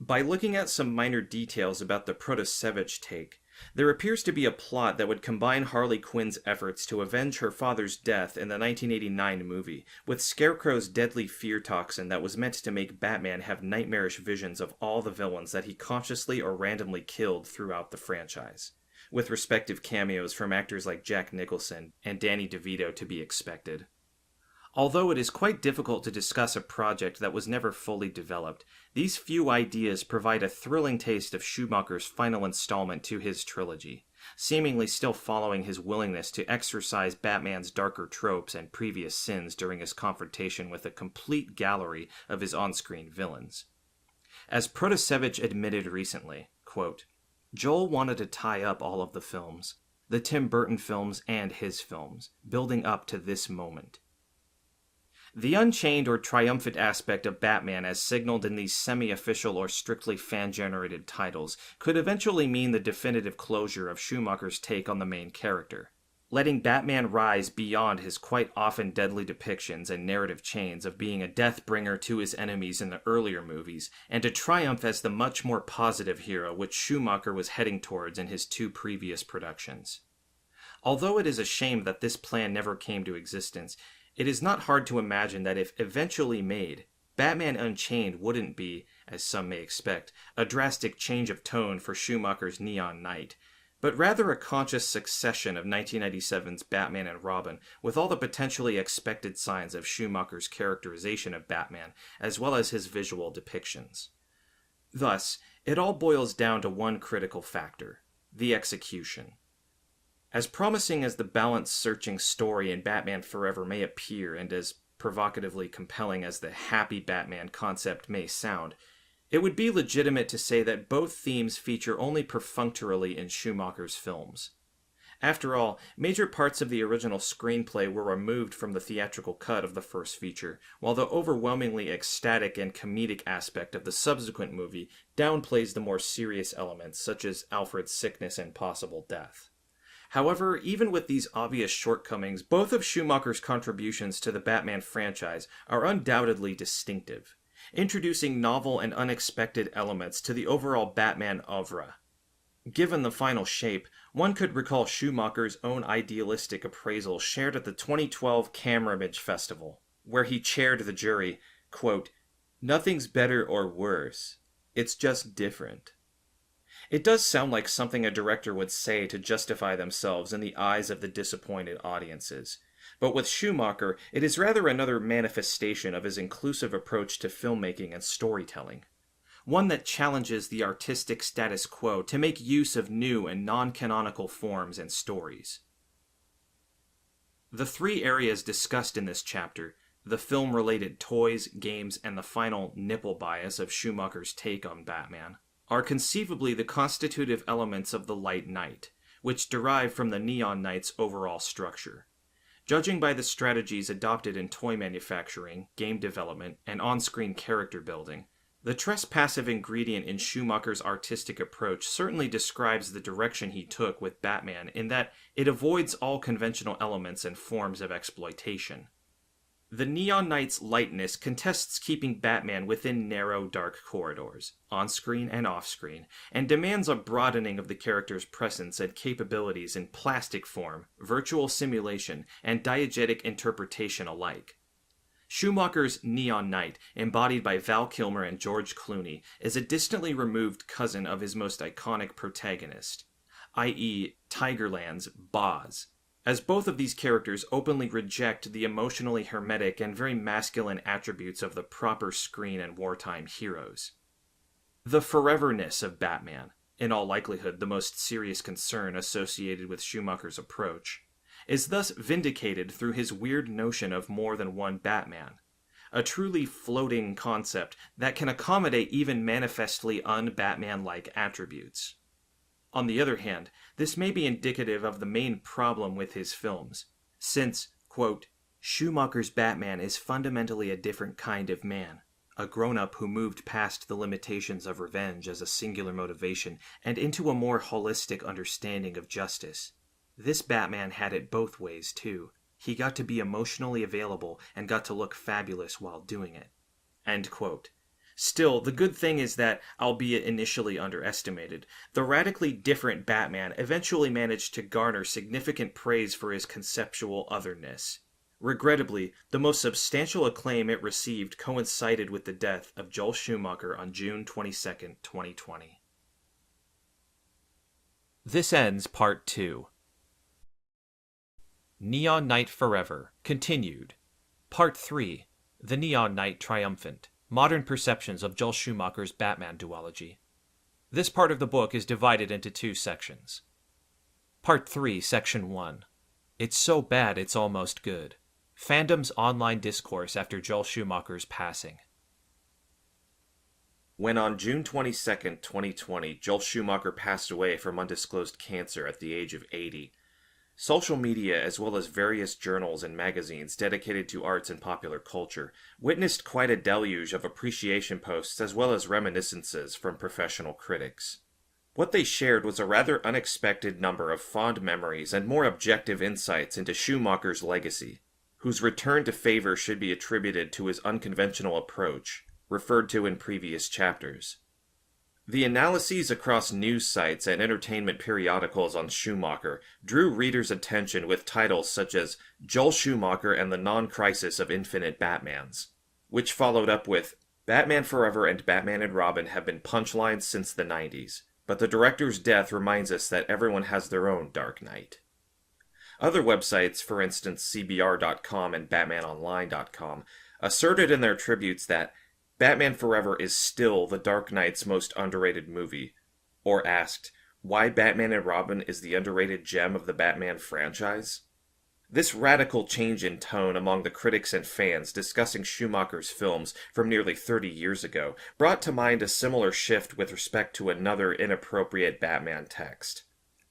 B: By looking at some minor details about the Protasevich take, there appears to be a plot that would combine Harley Quinn's efforts to avenge her father's death in the 1989 movie with Scarecrow's deadly fear toxin that was meant to make Batman have nightmarish visions of all the villains that he consciously or randomly killed throughout the franchise, with respective cameos from actors like Jack Nicholson and Danny DeVito to be expected. Although it is quite difficult to discuss a project that was never fully developed, these few ideas provide a thrilling taste of Schumacher's final installment to his trilogy, seemingly still following his willingness to exorcise Batman's darker tropes and previous sins during his confrontation with a complete gallery of his on-screen villains. As Protasevich admitted recently, quote, "Joel wanted to tie up all of the films, the Tim Burton films and his films, building up to this moment. The unchained or triumphant aspect of Batman as signaled in these semi-official or strictly fan-generated titles could eventually mean the definitive closure of Schumacher's take on the main character, letting Batman rise beyond his quite often deadly depictions and narrative chains of being a death-bringer to his enemies in the earlier movies, and to triumph as the much more positive hero which Schumacher was heading towards in his two previous productions. Although it is a shame that this plan never came to existence, it is not hard to imagine that if eventually made, Batman Unchained wouldn't be, as some may expect, a drastic change of tone for Schumacher's Neon Knight, but rather a conscious succession of 1997's Batman and Robin with all the potentially expected signs of Schumacher's characterization of Batman, as well as his visual depictions. Thus, it all boils down to one critical factor: the execution. As promising as the balance-searching story in Batman Forever may appear, and as provocatively compelling as the happy Batman concept may sound, it would be legitimate to say that both themes feature only perfunctorily in Schumacher's films. After all, major parts of the original screenplay were removed from the theatrical cut of the first feature, while the overwhelmingly ecstatic and comedic aspect of the subsequent movie downplays the more serious elements such as Alfred's sickness and possible death. However, even with these obvious shortcomings, both of Schumacher's contributions to the Batman franchise are undoubtedly distinctive, introducing novel and unexpected elements to the overall Batman oeuvre. Given the final shape, one could recall Schumacher's own idealistic appraisal shared at the 2012 Camera-Image Festival, where he chaired the jury, quote, "Nothing's better or worse, it's just different." It does sound like something a director would say to justify themselves in the eyes of the disappointed audiences. But with Schumacher, it is rather another manifestation of his inclusive approach to filmmaking and storytelling. One that challenges the artistic status quo to make use of new and non-canonical forms and stories. The three areas discussed in this chapter, the film-related toys, games, and the final nipple bias of Schumacher's take on Batman, are conceivably the constitutive elements of the Light Knight, which derive from the Neon Knight's overall structure. Judging by the strategies adopted in toy manufacturing, game development, and on-screen character building, the trespassive ingredient in Schumacher's artistic approach certainly describes the direction he took with Batman in that it avoids all conventional elements and forms of exploitation. The Neon Knight's lightness contests keeping Batman within narrow, dark corridors, on-screen and off-screen, and demands a broadening of the character's presence and capabilities in plastic form, virtual simulation, and diegetic interpretation alike. Schumacher's Neon Knight, embodied by Val Kilmer and George Clooney, is a distantly removed cousin of his most iconic protagonist, i.e. Tigerland's Boz, as both of these characters openly reject the emotionally hermetic and very masculine attributes of the proper screen and wartime heroes. The foreverness of Batman, in all likelihood the most serious concern associated with Schumacher's approach, is thus vindicated through his weird notion of more than one Batman, a truly floating concept that can accommodate even manifestly un-Batman-like attributes. On the other hand, this may be indicative of the main problem with his films, since, quote, "Schumacher's Batman is fundamentally a different kind of man, a grown-up who moved past the limitations of revenge as a singular motivation and into a more holistic understanding of justice. This Batman had it both ways, too. He got to be emotionally available and got to look fabulous while doing it." End quote. Still, the good thing is that, albeit initially underestimated, the radically different Batman eventually managed to garner significant praise for his conceptual otherness. Regrettably, the most substantial acclaim it received coincided with the death of Joel Schumacher on June 22, 2020. This ends Part 2. Neon Knight Forever, continued. Part 3, The Neon Knight Triumphant, Modern Perceptions of Joel Schumacher's Batman Duology. This part of the book is divided into 2 sections. Part 3, Section 1. It's so bad it's almost good. Fandom's online discourse after Joel Schumacher's passing. When on June 22, 2020, Joel Schumacher passed away from undisclosed cancer at the age of 80, social media, as well as various journals and magazines dedicated to arts and popular culture, witnessed quite a deluge of appreciation posts as well as reminiscences from professional critics. What they shared was a rather unexpected number of fond memories and more objective insights into Schumacher's legacy, whose return to favor should be attributed to his unconventional approach, referred to in previous chapters. The analyses across news sites and entertainment periodicals on Schumacher drew readers' attention with titles such as Joel Schumacher and the Non-Crisis of Infinite Batmans, which followed up with Batman Forever and Batman and Robin have been punchlines since the 90s, but the director's death reminds us that everyone has their own Dark Knight. Other websites, for instance CBR.com and BatmanOnline.com, asserted in their tributes that Batman Forever is still the Dark Knight's most underrated movie, or asked why Batman and Robin is the underrated gem of the Batman franchise. This radical change in tone among the critics and fans discussing Schumacher's films from nearly 30 years ago brought to mind a similar shift with respect to another inappropriate Batman text.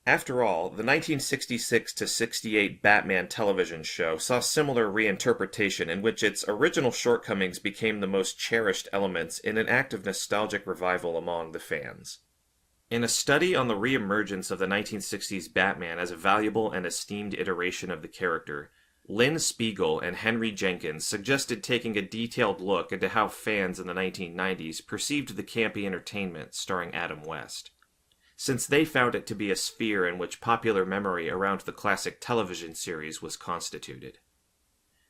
B: After all, the 1966-68 Batman television show saw similar reinterpretation in which its original shortcomings became the most cherished elements in an act of nostalgic revival among the fans. In a study on the reemergence of the 1960s Batman as a valuable and esteemed iteration of the character, Lynn Spiegel and Henry Jenkins suggested taking a detailed look into how fans in the 1990s perceived the campy entertainment starring Adam West, since they found it to be a sphere in which popular memory around the classic television series was constituted.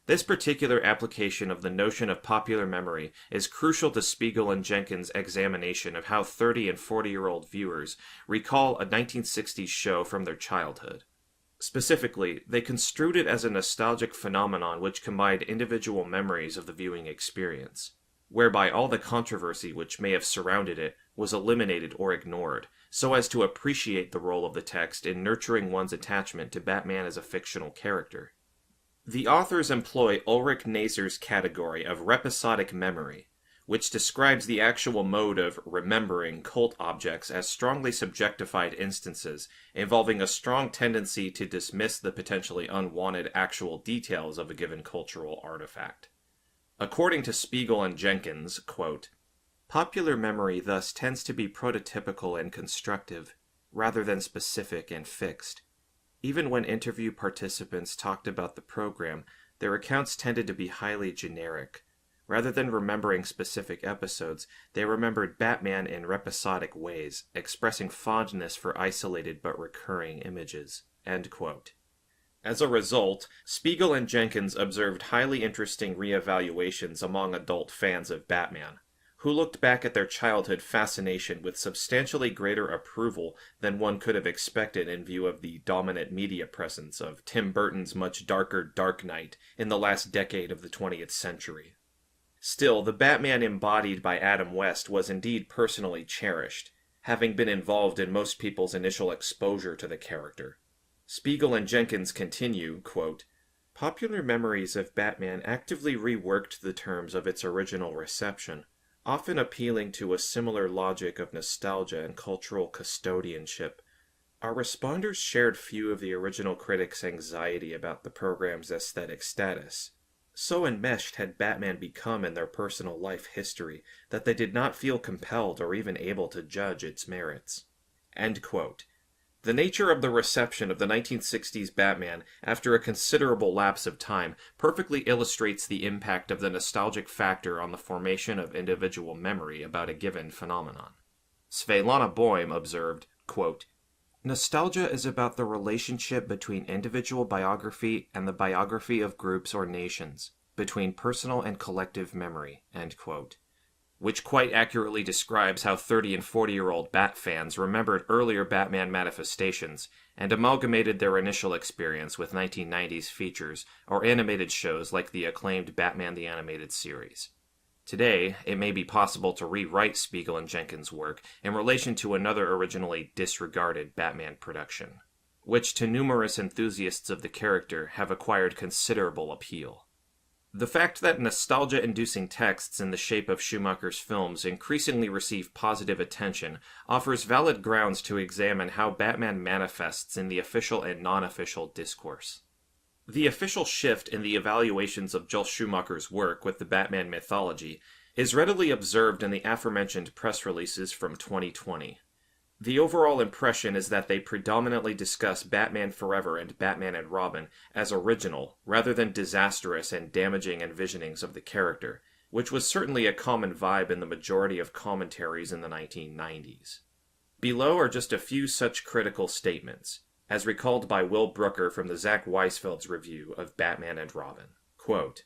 B: This particular application of the notion of popular memory is crucial to Spiegel and Jenkins' examination of how 30- and 40-year-old viewers recall a 1960s show from their childhood. Specifically, they construed it as a nostalgic phenomenon which combined individual memories of the viewing experience, whereby all the controversy which may have surrounded it was eliminated or ignored, so as to appreciate the role of the text in nurturing one's attachment to Batman as a fictional character. The authors employ Ulrich Naser's category of episodic memory, which describes the actual mode of remembering cult objects as strongly subjectified instances involving a strong tendency to dismiss the potentially unwanted actual details of a given cultural artifact. According to Spiegel and Jenkins, quote, popular memory thus tends to be prototypical and constructive, rather than specific and fixed. Even when interview participants talked about the program, their accounts tended to be highly generic. Rather than remembering specific episodes, they remembered Batman in episodic ways, expressing fondness for isolated but recurring images. End quote. As a result, Spiegel and Jenkins observed highly interesting reevaluations among adult fans of Batman, who looked back at their childhood fascination with substantially greater approval than one could have expected in view of the dominant media presence of Tim Burton's much darker Dark Knight in the last decade of the 20th century. Still, the Batman embodied by Adam West was indeed personally cherished, having been involved in most people's initial exposure to the character. Spiegel and Jenkins continue, quote, popular memories of Batman actively reworked the terms of its original reception, often appealing to a similar logic of nostalgia and cultural custodianship. Our responders shared few of the original critics' anxiety about the program's aesthetic status. So enmeshed had Batman become in their personal life history that they did not feel compelled or even able to judge its merits. End quote. The nature of the reception of the 1960s Batman after a considerable lapse of time perfectly illustrates the impact of the nostalgic factor on the formation of individual memory about a given phenomenon. Svetlana Boym observed, quote, "Nostalgia is about the relationship between individual biography and the biography of groups or nations, between personal and collective memory," end quote. Which quite accurately describes how 30 and 40-year-old Bat fans remembered earlier Batman manifestations and amalgamated their initial experience with 1990s features or animated shows like the acclaimed Batman the Animated Series. Today, it may be possible to rewrite Spiegel and Jenkins' work in relation to another originally disregarded Batman production, which to numerous enthusiasts of the character have acquired considerable appeal. The fact that nostalgia-inducing texts in the shape of Schumacher's films increasingly receive positive attention offers valid grounds to examine how Batman manifests in the official and non-official discourse. The official shift in the evaluations of Joel Schumacher's work with the Batman mythology is readily observed in the aforementioned press releases from 2020. The overall impression is that they predominantly discuss Batman Forever and Batman and Robin as original, rather than disastrous and damaging envisionings of the character, which was certainly a common vibe in the majority of commentaries in the 1990s. Below are just a few such critical statements, as recalled by Will Brooker from the Zach Weisfeld's review of Batman and Robin. Quote,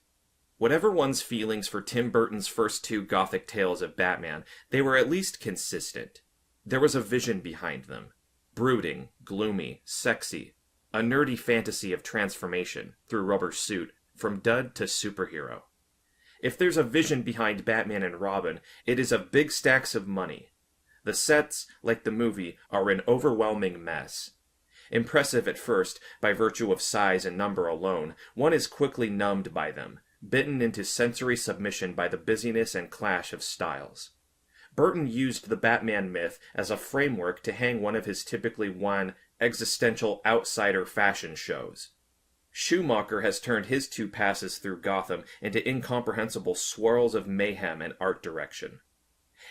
B: "Whatever one's feelings for Tim Burton's first two Gothic tales of Batman, they were at least consistent. There was a vision behind them. Brooding, gloomy, sexy. A nerdy fantasy of transformation, through rubber suit, from dud to superhero. If there's a vision behind Batman and Robin, it is of big stacks of money. The sets, like the movie, are an overwhelming mess. Impressive at first, by virtue of size and number alone, one is quickly numbed by them, bitten into sensory submission by the busyness and clash of styles. Burton used the Batman myth as a framework to hang one of his typically wan, existential outsider fashion shows. Schumacher has turned his two passes through Gotham into incomprehensible swirls of mayhem and art direction.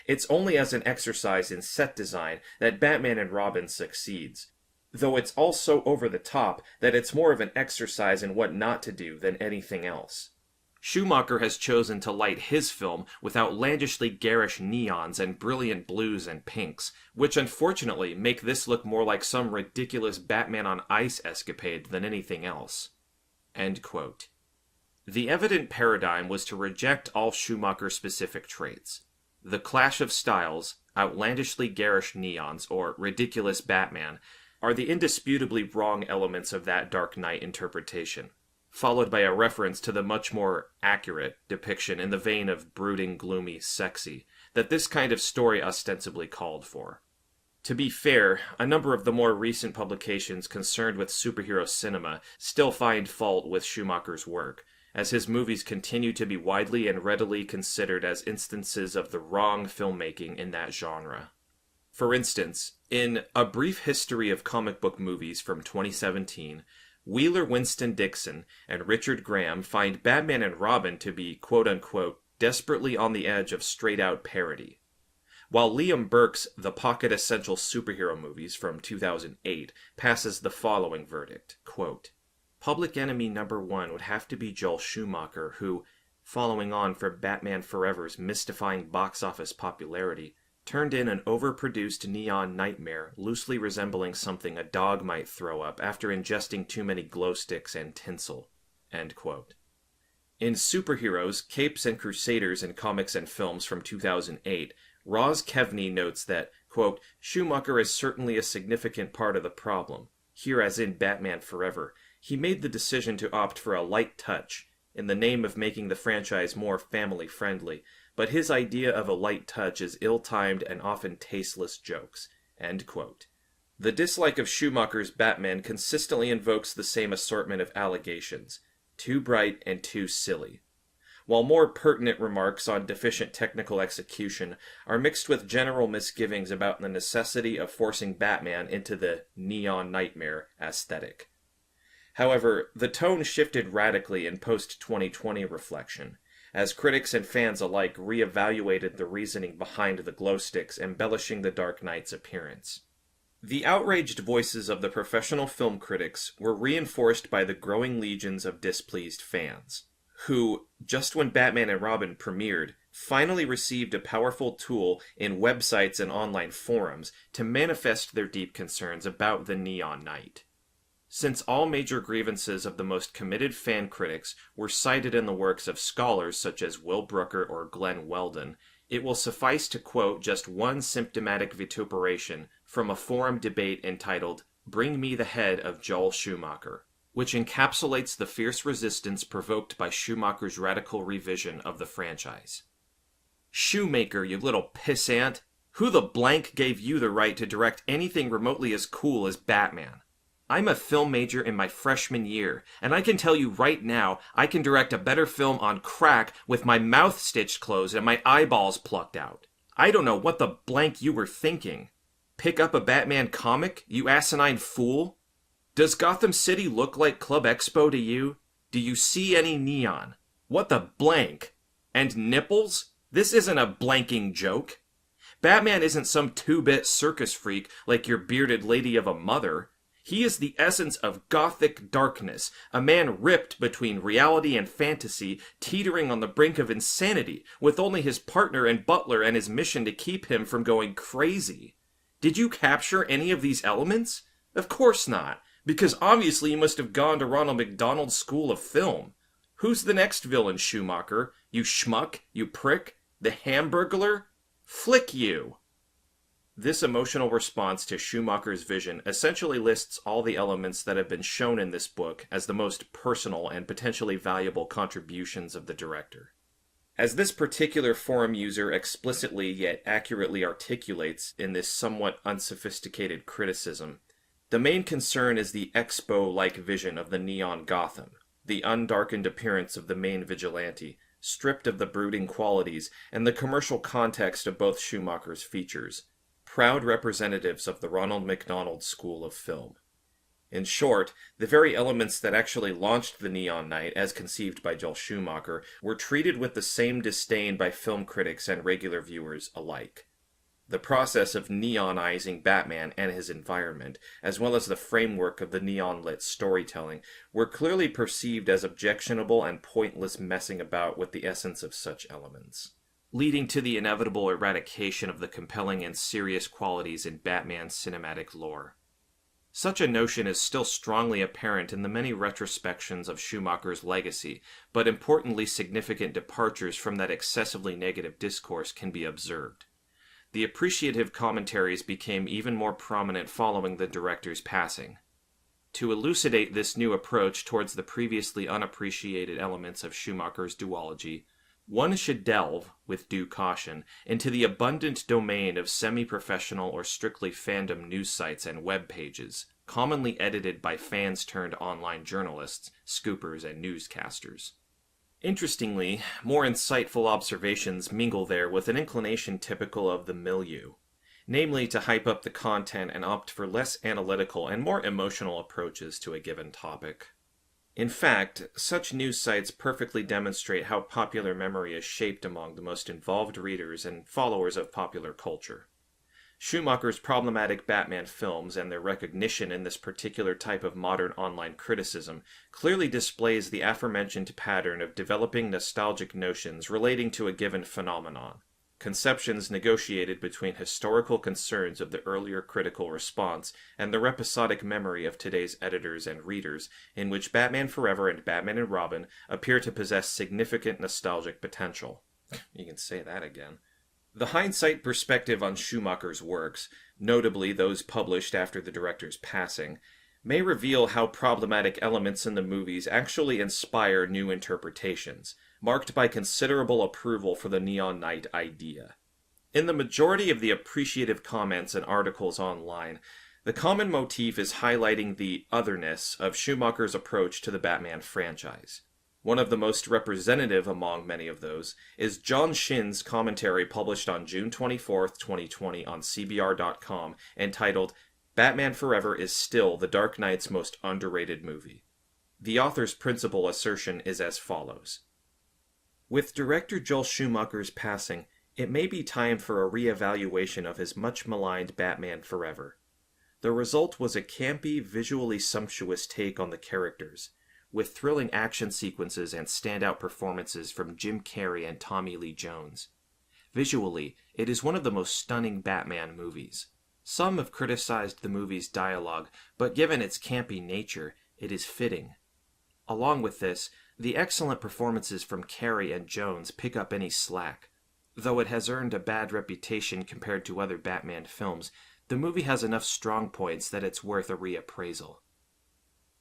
B: It's only as an exercise in set design that Batman and Robin succeeds, though it's all so over the top that it's more of an exercise in what not to do than anything else. Schumacher has chosen to light his film with outlandishly garish neons and brilliant blues and pinks, which unfortunately make this look more like some ridiculous Batman on Ice escapade than anything else." End quote. The evident paradigm was to reject all Schumacher-specific traits. The clash of styles, outlandishly garish neons, or ridiculous Batman, are the indisputably wrong elements of that Dark Knight interpretation, followed by a reference to the much more accurate depiction in the vein of brooding, gloomy, sexy, that this kind of story ostensibly called for. To be fair, a number of the more recent publications concerned with superhero cinema still find fault with Schumacher's work, as his movies continue to be widely and readily considered as instances of the wrong filmmaking in that genre. For instance, in A Brief History of Comic Book Movies from 2017, Wheeler Winston Dixon and Richard Graham find Batman and Robin to be, quote-unquote, desperately on the edge of straight-out parody, while Liam Burke's The Pocket Essential Superhero Movies from 2008 passes the following verdict, quote, "Public Enemy #1 would have to be Joel Schumacher, who, following on from Batman Forever's mystifying box office popularity, turned in an overproduced neon nightmare loosely resembling something a dog might throw up after ingesting too many glow sticks and tinsel." End quote. In Superheroes, Capes and Crusaders in Comics and Films from 2008, Roz Kevney notes that, quote, "Schumacher is certainly a significant part of the problem. Here as in Batman Forever, he made the decision to opt for a light touch, in the name of making the franchise more family-friendly, but his idea of a light touch is ill-timed and often tasteless jokes." End quote. The dislike of Schumacher's Batman consistently invokes the same assortment of allegations: too bright and too silly, while more pertinent remarks on deficient technical execution are mixed with general misgivings about the necessity of forcing Batman into the neon nightmare aesthetic. However, the tone shifted radically in post-2020 reflection, as critics and fans alike re-evaluated the reasoning behind the glow sticks embellishing the Dark Knight's appearance. The outraged voices of the professional film critics were reinforced by the growing legions of displeased fans, who, just when Batman and Robin premiered, finally received a powerful tool in websites and online forums to manifest their deep concerns about the Neon Knight. Since all major grievances of the most committed fan critics were cited in the works of scholars such as Will Brooker or Glenn Weldon, it will suffice to quote just one symptomatic vituperation from a forum debate entitled "Bring Me the Head of Joel Schumacher," which encapsulates the fierce resistance provoked by Schumacher's radical revision of the franchise. "Shoemaker, you little pissant! Who the blank gave you the right to direct anything remotely as cool as Batman? I'm a film major in my freshman year, and I can tell you right now I can direct a better film on crack with my mouth stitched closed and my eyeballs plucked out. I don't know what the blank you were thinking. Pick up a Batman comic, you asinine fool? Does Gotham City look like Club Expo to you? Do you see any neon? What the blank? And nipples? This isn't a blanking joke. Batman isn't some two-bit circus freak like your bearded lady of a mother. He is the essence of gothic darkness, a man ripped between reality and fantasy, teetering on the brink of insanity, with only his partner and butler and his mission to keep him from going crazy. Did you capture any of these elements? Of course not, because obviously you must have gone to Ronald McDonald's School of Film. Who's the next villain, Schumacher? You schmuck? You prick? The Hamburglar? Flick you! This emotional response to Schumacher's vision essentially lists all the elements that have been shown in this book as the most personal and potentially valuable contributions of the director. As this particular forum user explicitly yet accurately articulates in this somewhat unsophisticated criticism, the main concern is the Expo-like vision of the neon Gotham, the undarkened appearance of the main vigilante, stripped of the brooding qualities and the commercial context of both Schumacher's features, proud representatives of the Ronald McDonald School of Film. In short, the very elements that actually launched the Neon Knight, as conceived by Joel Schumacher, were treated with the same disdain by film critics and regular viewers alike. The process of neonizing Batman and his environment, as well as the framework of the neon-lit storytelling, were clearly perceived as objectionable and pointless messing about with the essence of such elements, leading to the inevitable eradication of the compelling and serious qualities in Batman's cinematic lore. Such a notion is still strongly apparent in the many retrospections of Schumacher's legacy, but importantly significant departures from that excessively negative discourse can be observed. The appreciative commentaries became even more prominent following the director's passing. To elucidate this new approach towards the previously unappreciated elements of Schumacher's duology, one should delve, with due caution, into the abundant domain of semi-professional or strictly fandom news sites and web pages, commonly edited by fans-turned-online journalists, scoopers, and newscasters. Interestingly, more insightful observations mingle there with an inclination typical of the milieu, namely to hype up the content and opt for less analytical and more emotional approaches to a given topic. In fact, such news sites perfectly demonstrate how popular memory is shaped among the most involved readers and followers of popular culture. Schumacher's problematic Batman films and their recognition in this particular type of modern online criticism clearly displays the aforementioned pattern of developing nostalgic notions relating to a given phenomenon, conceptions negotiated between historical concerns of the earlier critical response and the episodic memory of today's editors and readers, in which Batman Forever and Batman and Robin appear to possess significant nostalgic potential. You can say that again. The hindsight perspective on Schumacher's works, notably those published after the director's passing, may reveal how problematic elements in the movies actually inspire new interpretations, marked by considerable approval for the Neon Knight idea. In the majority of the appreciative comments and articles online, the common motif is highlighting the otherness of Schumacher's approach to the Batman franchise. One of the most representative among many of those is John Shin's commentary published on June 24, 2020 on CBR.com entitled "Batman Forever is still the Dark Knight's most underrated movie." The author's principal assertion is as follows. With director Joel Schumacher's passing, it may be time for a re-evaluation of his much-maligned Batman Forever. The result was a campy, visually sumptuous take on the characters, with thrilling action sequences and standout performances from Jim Carrey and Tommy Lee Jones. Visually, it is one of the most stunning Batman movies. Some have criticized the movie's dialogue, but given its campy nature, it is fitting. Along with this, the excellent performances from Carrey and Jones pick up any slack. Though it has earned a bad reputation compared to other Batman films, the movie has enough strong points that it's worth a reappraisal.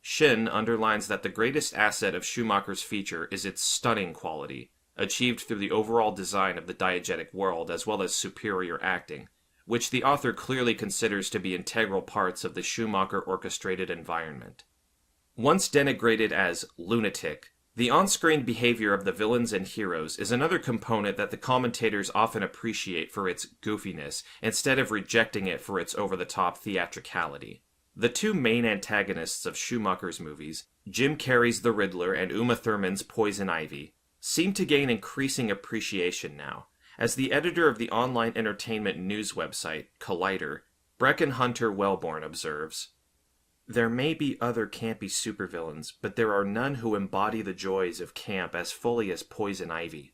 B: Shin underlines that the greatest asset of Schumacher's feature is its stunning quality, achieved through the overall design of the diegetic world as well as superior acting, which the author clearly considers to be integral parts of the Schumacher-orchestrated environment. Once denigrated as lunatic, the on-screen behavior of the villains and heroes is another component that the commentators often appreciate for its goofiness, instead of rejecting it for its over-the-top theatricality. The two main antagonists of Schumacher's movies, Jim Carrey's The Riddler and Uma Thurman's Poison Ivy, seem to gain increasing appreciation now, as the editor of the online entertainment news website, Collider, Brecken Hunter Wellborn observes, "There may be other campy supervillains, but there are none who embody the joys of camp as fully as Poison Ivy.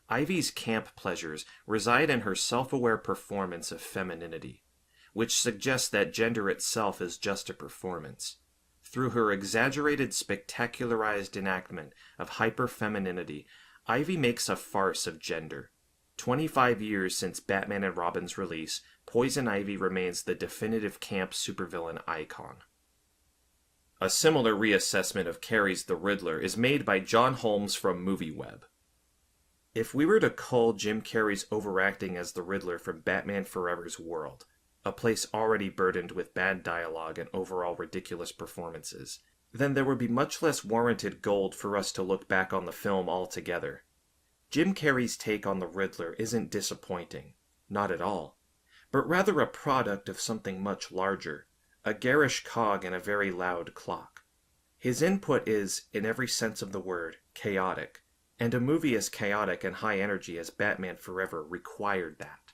B: Ivy's camp pleasures reside in her self-aware performance of femininity, which suggests that gender itself is just a performance. Through her exaggerated, spectacularized enactment of hyper-femininity, Ivy makes a farce of gender. 25 years since Batman and Robin's release, Poison Ivy remains the definitive camp supervillain icon." A similar reassessment of Carrey's The Riddler is made by John Holmes from MovieWeb. "If we were to cull Jim Carrey's overacting as the Riddler from Batman Forever's world, a place already burdened with bad dialogue and overall ridiculous performances, then there would be much less warranted gold for us to look back on the film altogether. Jim Carrey's take on the Riddler isn't disappointing, not at all, but rather a product of something much larger, a garish cog in a very loud clock. His input is, in every sense of the word, chaotic, and a movie as chaotic and high energy as Batman Forever required that."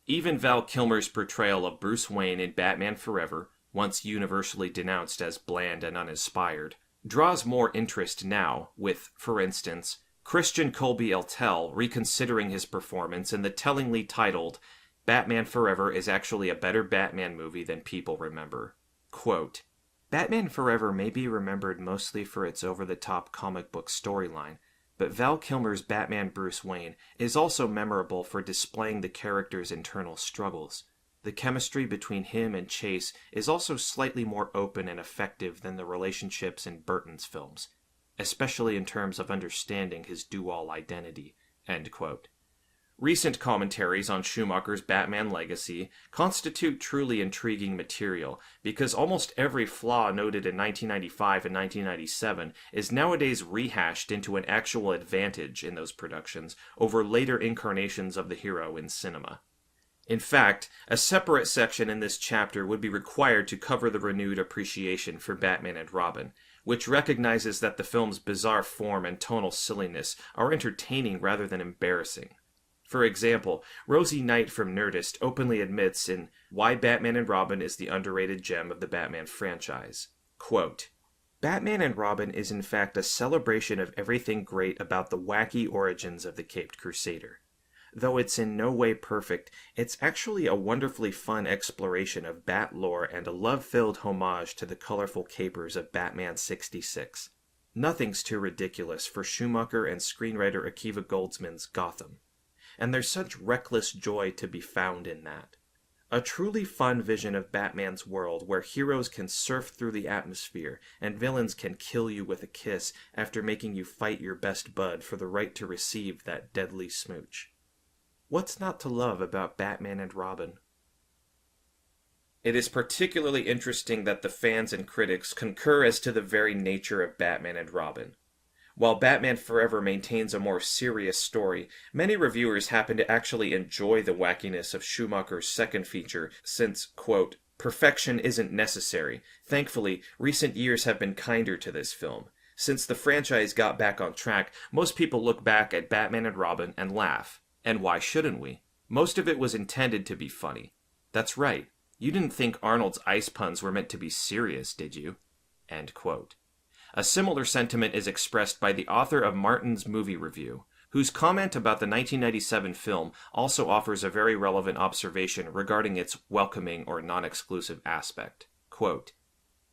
B: Even Val Kilmer's portrayal of Bruce Wayne in Batman Forever, once universally denounced as bland and uninspired, draws more interest now, with, for instance, Christian Colby Eltel reconsidering his performance in the tellingly titled Batman Forever is actually a better Batman movie than people remember. Quote, "Batman Forever may be remembered mostly for its over-the-top comic book storyline, but Val Kilmer's Batman Bruce Wayne is also memorable for displaying the character's internal struggles. The chemistry between him and Chase is also slightly more open and effective than the relationships in Burton's films, especially in terms of understanding his dual identity." End quote. Recent commentaries on Schumacher's Batman legacy constitute truly intriguing material, because almost every flaw noted in 1995 and 1997 is nowadays rehashed into an actual advantage in those productions over later incarnations of the hero in cinema. In fact, a separate section in this chapter would be required to cover the renewed appreciation for Batman and Robin, which recognizes that the film's bizarre form and tonal silliness are entertaining rather than embarrassing. For example, Rosie Knight from Nerdist openly admits in Why Batman and Robin is the Underrated Gem of the Batman Franchise, quote, "Batman and Robin is in fact a celebration of everything great about the wacky origins of the Caped Crusader. Though it's in no way perfect, it's actually a wonderfully fun exploration of Bat lore and a love-filled homage to the colorful capers of Batman 66. Nothing's too ridiculous for Schumacher and screenwriter Akiva Goldsman's Gotham. And there's such reckless joy to be found in that. A truly fun vision of Batman's world where heroes can surf through the atmosphere and villains can kill you with a kiss after making you fight your best bud for the right to receive that deadly smooch. What's not to love about Batman and Robin?" It is particularly interesting that the fans and critics concur as to the very nature of Batman and Robin. While Batman Forever maintains a more serious story, many reviewers happen to actually enjoy the wackiness of Schumacher's second feature since, quote, "perfection isn't necessary. Thankfully, recent years have been kinder to this film. Since the franchise got back on track, most people look back at Batman and Robin and laugh. And why shouldn't we? Most of it was intended to be funny. That's right. You didn't think Arnold's ice puns were meant to be serious, did you? End quote. A similar sentiment is expressed by the author of Martin's Movie Review, whose comment about the 1997 film also offers a very relevant observation regarding its welcoming or non-exclusive aspect. Quote,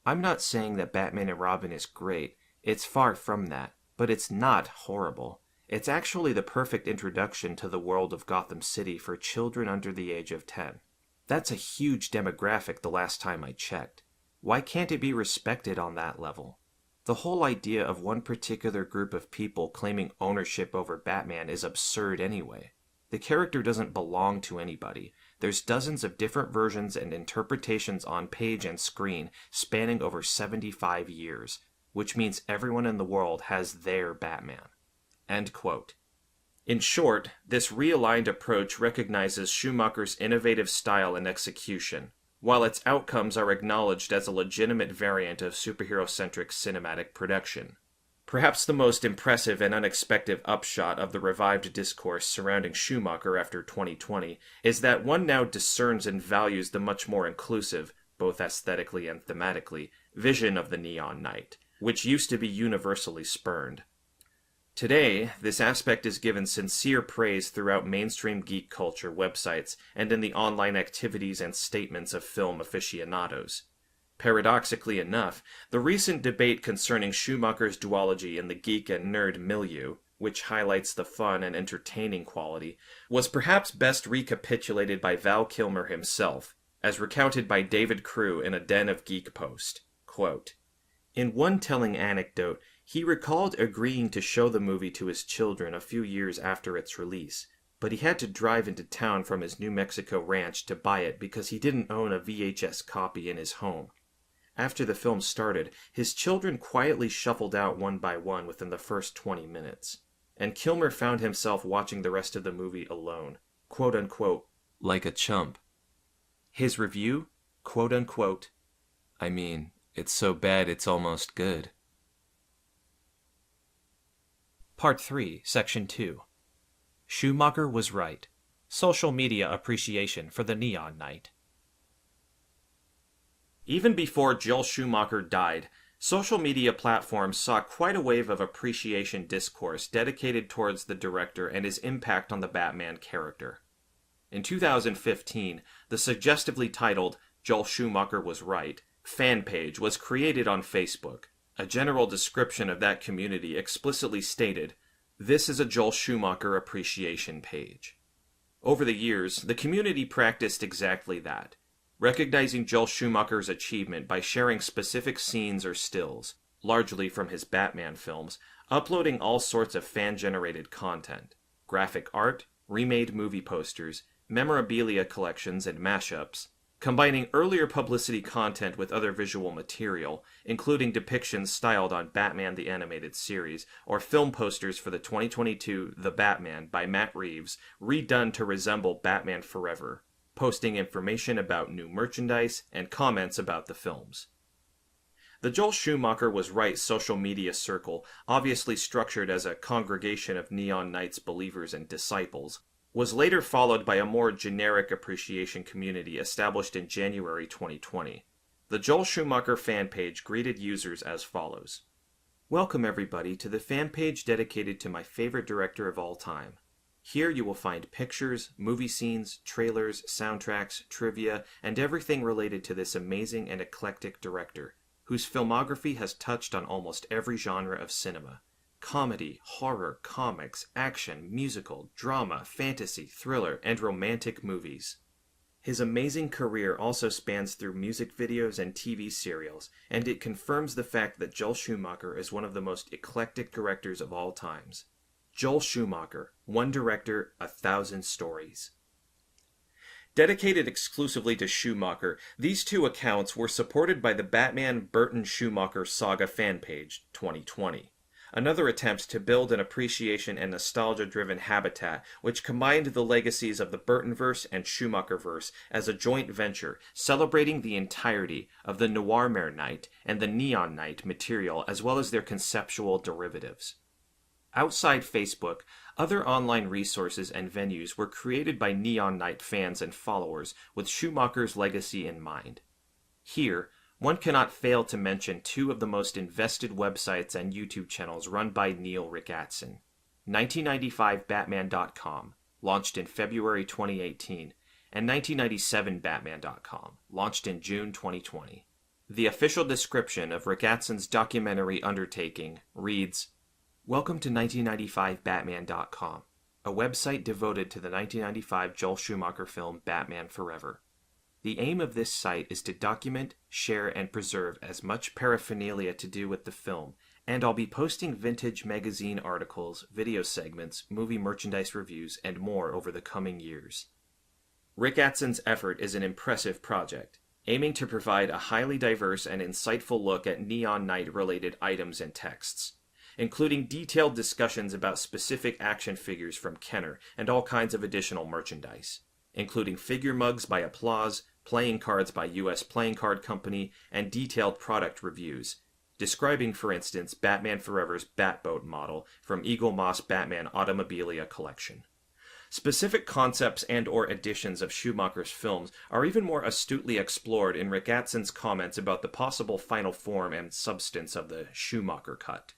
B: I'm not saying that Batman and Robin is great. It's far from that. But it's not horrible. It's actually the perfect introduction to the world of Gotham City for children under the age of 10. That's a huge demographic the last time I checked. Why can't it be respected on that level? The whole idea of one particular group of people claiming ownership over Batman is absurd anyway. The character doesn't belong to anybody. There's dozens of different versions and interpretations on page and screen spanning over 75 years, which means everyone in the world has their Batman. End quote. In short, this realigned approach recognizes Schumacher's innovative style and execution, while its outcomes are acknowledged as a legitimate variant of superhero-centric cinematic production. Perhaps the most impressive and unexpected upshot of the revived discourse surrounding Schumacher after 2020 is that one now discerns and values the much more inclusive, both aesthetically and thematically, vision of the Neon Knight, which used to be universally spurned. Today, this aspect is given sincere praise throughout mainstream geek culture websites and in the online activities and statements of film aficionados. Paradoxically enough, the recent debate concerning Schumacher's duology in the geek and nerd milieu, which highlights the fun and entertaining quality, was perhaps best recapitulated by Val Kilmer himself, as recounted by David Crew in a Den of Geek post. Quote, in one telling anecdote, he recalled agreeing to show the movie to his children a few years after its release, but he had to drive into town from his New Mexico ranch to buy it because he didn't own a VHS copy in his home. After the film started, his children quietly shuffled out one by one within the first 20 minutes, and Kilmer found himself watching the rest of the movie alone, quote-unquote, like a chump. His review, quote-unquote, I mean, it's so bad it's almost good.
A: Part 3, Section 2. Schumacher was right. Social media appreciation for the Neon Knight.
B: Even before Joel Schumacher died, social media platforms saw quite a wave of appreciation discourse dedicated towards the director and his impact on the Batman character. In 2015, the suggestively titled Joel Schumacher Was Right fan page was created on Facebook. A general description of that community explicitly stated, "This is a Joel Schumacher appreciation page." Over the years, the community practiced exactly that, recognizing Joel Schumacher's achievement by sharing specific scenes or stills, largely from his Batman films, uploading all sorts of fan-generated content, graphic art, remade movie posters, memorabilia collections and mashups, combining earlier publicity content with other visual material, including depictions styled on Batman the Animated Series, or film posters for the 2022 The Batman by Matt Reeves, redone to resemble Batman Forever, posting information about new merchandise and comments about the films. The Joel Schumacher Was Right social media circle, obviously structured as a congregation of Neon Knights believers and disciples, was later followed by a more generic appreciation community established in January 2020. The Joel Schumacher fan page greeted users as follows. Welcome everybody to the fan page dedicated to my favorite director of all time. Here you will find pictures, movie scenes, trailers, soundtracks, trivia, and everything related to this amazing and eclectic director, whose filmography has touched on almost every genre of cinema. Comedy, horror, comics, action, musical, drama, fantasy, thriller, and romantic movies. His amazing career also spans through music videos and TV serials, and it confirms the fact that Joel Schumacher is one of the most eclectic directors of all times. Joel Schumacher, one director, 1,000 stories. Dedicated exclusively to Schumacher, these two accounts were supported by the Batman Burton Schumacher Saga fan page, 2020. Another attempt to build an appreciation and nostalgia-driven habitat which combined the legacies of the Burtonverse and Schumacherverse as a joint venture, celebrating the entirety of the Noirmare Knight and the Neon Knight material as well as their conceptual derivatives. Outside Facebook, other online resources and venues were created by Neon Knight fans and followers with Schumacher's legacy in mind. Here, one cannot fail to mention two of the most invested websites and YouTube channels run by Neil Rickatzen. 1995batman.com, launched in February 2018, and 1997batman.com, launched in June 2020. The official description of Rickatzen's documentary undertaking reads, "Welcome to 1995batman.com, a website devoted to the 1995 Joel Schumacher film Batman Forever. The aim of this site is to document, share, and preserve as much paraphernalia to do with the film, and I'll be posting vintage magazine articles, video segments, movie merchandise reviews, and more over the coming years." Rickatzen's effort is an impressive project, aiming to provide a highly diverse and insightful look at Neon Knight-related items and texts, including detailed discussions about specific action figures from Kenner and all kinds of additional merchandise, including figure mugs by Applause, playing cards by U.S. Playing Card Company, and detailed product reviews, describing, for instance, Batman Forever's Batboat model from Eagle Moss Batman Automobilia collection. Specific concepts and/or additions of Schumacher's films are even more astutely explored in Rickatzen's comments about the possible final form and substance of the Schumacher cut.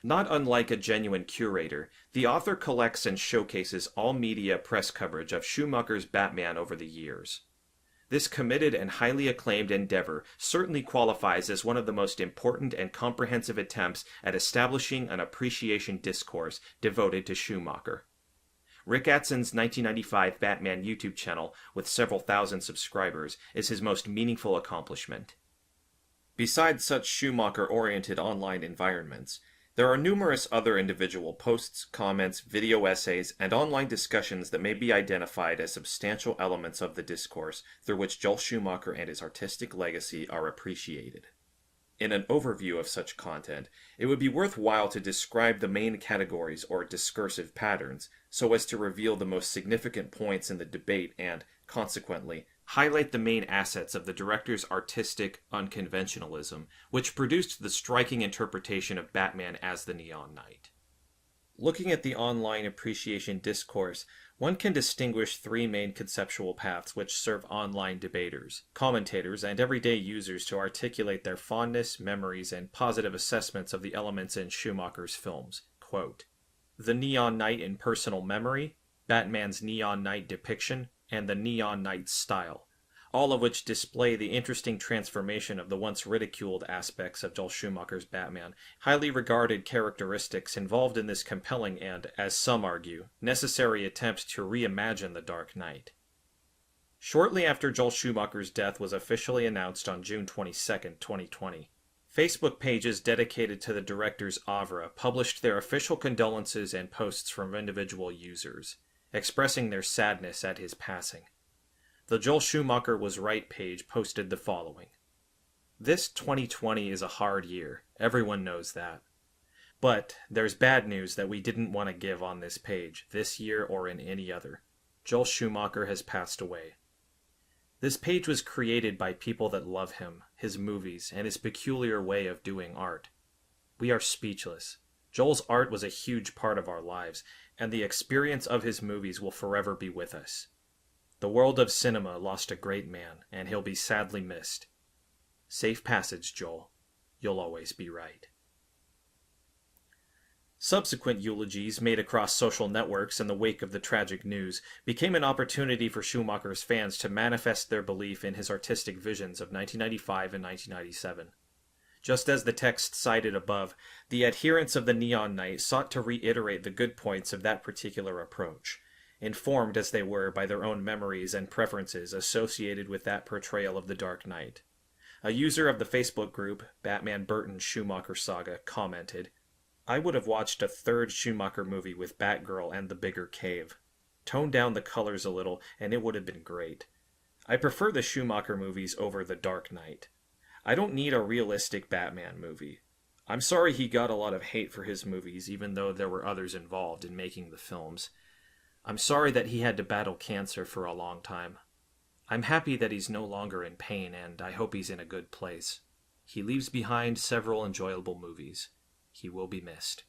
B: Not unlike a genuine curator, the author collects and showcases all media press coverage of Schumacher's Batman over the years. This committed and highly acclaimed endeavor certainly qualifies as one of the most important and comprehensive attempts at establishing an appreciation discourse devoted to Schumacher. Rickatzen's 1995 Batman YouTube channel, with several thousand subscribers, is his most meaningful accomplishment. Besides such Schumacher-oriented online environments, there are numerous other individual posts, comments, video essays, and online discussions that may be identified as substantial elements of the discourse through which Joel Schumacher and his artistic legacy are appreciated. In an overview of such content, it would be worthwhile to describe the main categories or discursive patterns so as to reveal the most significant points in the debate and, consequently, highlight the main assets of the director's artistic unconventionalism, which produced the striking interpretation of Batman as the Neon Knight. Looking at the online appreciation discourse, one can distinguish three main conceptual paths which serve online debaters, commentators, and everyday users to articulate their fondness, memories, and positive assessments of the elements in Schumacher's films. Quote, "The Neon Knight in personal memory, Batman's Neon Knight depiction, and the Neon Knight style, all of which display the interesting transformation of the once ridiculed aspects of Joel Schumacher's Batman, highly regarded characteristics involved in this compelling and, as some argue, necessary attempt to reimagine the Dark Knight." Shortly after Joel Schumacher's death was officially announced on June 22, 2020, Facebook pages dedicated to the director's oeuvre published their official condolences and posts from individual users, expressing their sadness at his passing. The Joel Schumacher Was Right page posted the following. "This 2020 is a hard year, everyone knows that. But there's bad news that we didn't want to give on this page, this year or in any other. Joel Schumacher has passed away. This page was created by people that love him, his movies, and his peculiar way of doing art. We are speechless. Joel's art was a huge part of our lives, and the experience of his movies will forever be with us. The world of cinema lost a great man, and he'll be sadly missed. Safe passage, Joel. You'll always be right." Subsequent eulogies made across social networks in the wake of the tragic news became an opportunity for Schumacher's fans to manifest their belief in his artistic visions of 1995 and 1997. Just as the text cited above, the adherents of the Neon Knight sought to reiterate the good points of that particular approach, informed as they were by their own memories and preferences associated with that portrayal of the Dark Knight. A user of the Facebook group, Batman Burton's Schumacher Saga, commented, "I would have watched a third Schumacher movie with Batgirl and the bigger cave. Tone down the colors a little and it would have been great. I prefer the Schumacher movies over the Dark Knight. I don't need a realistic Batman movie. I'm sorry he got a lot of hate for his movies, even though there were others involved in making the films. I'm sorry that he had to battle cancer for a long time. I'm happy that he's no longer in pain, and I hope he's in a good place. He leaves behind several enjoyable movies. He will be missed."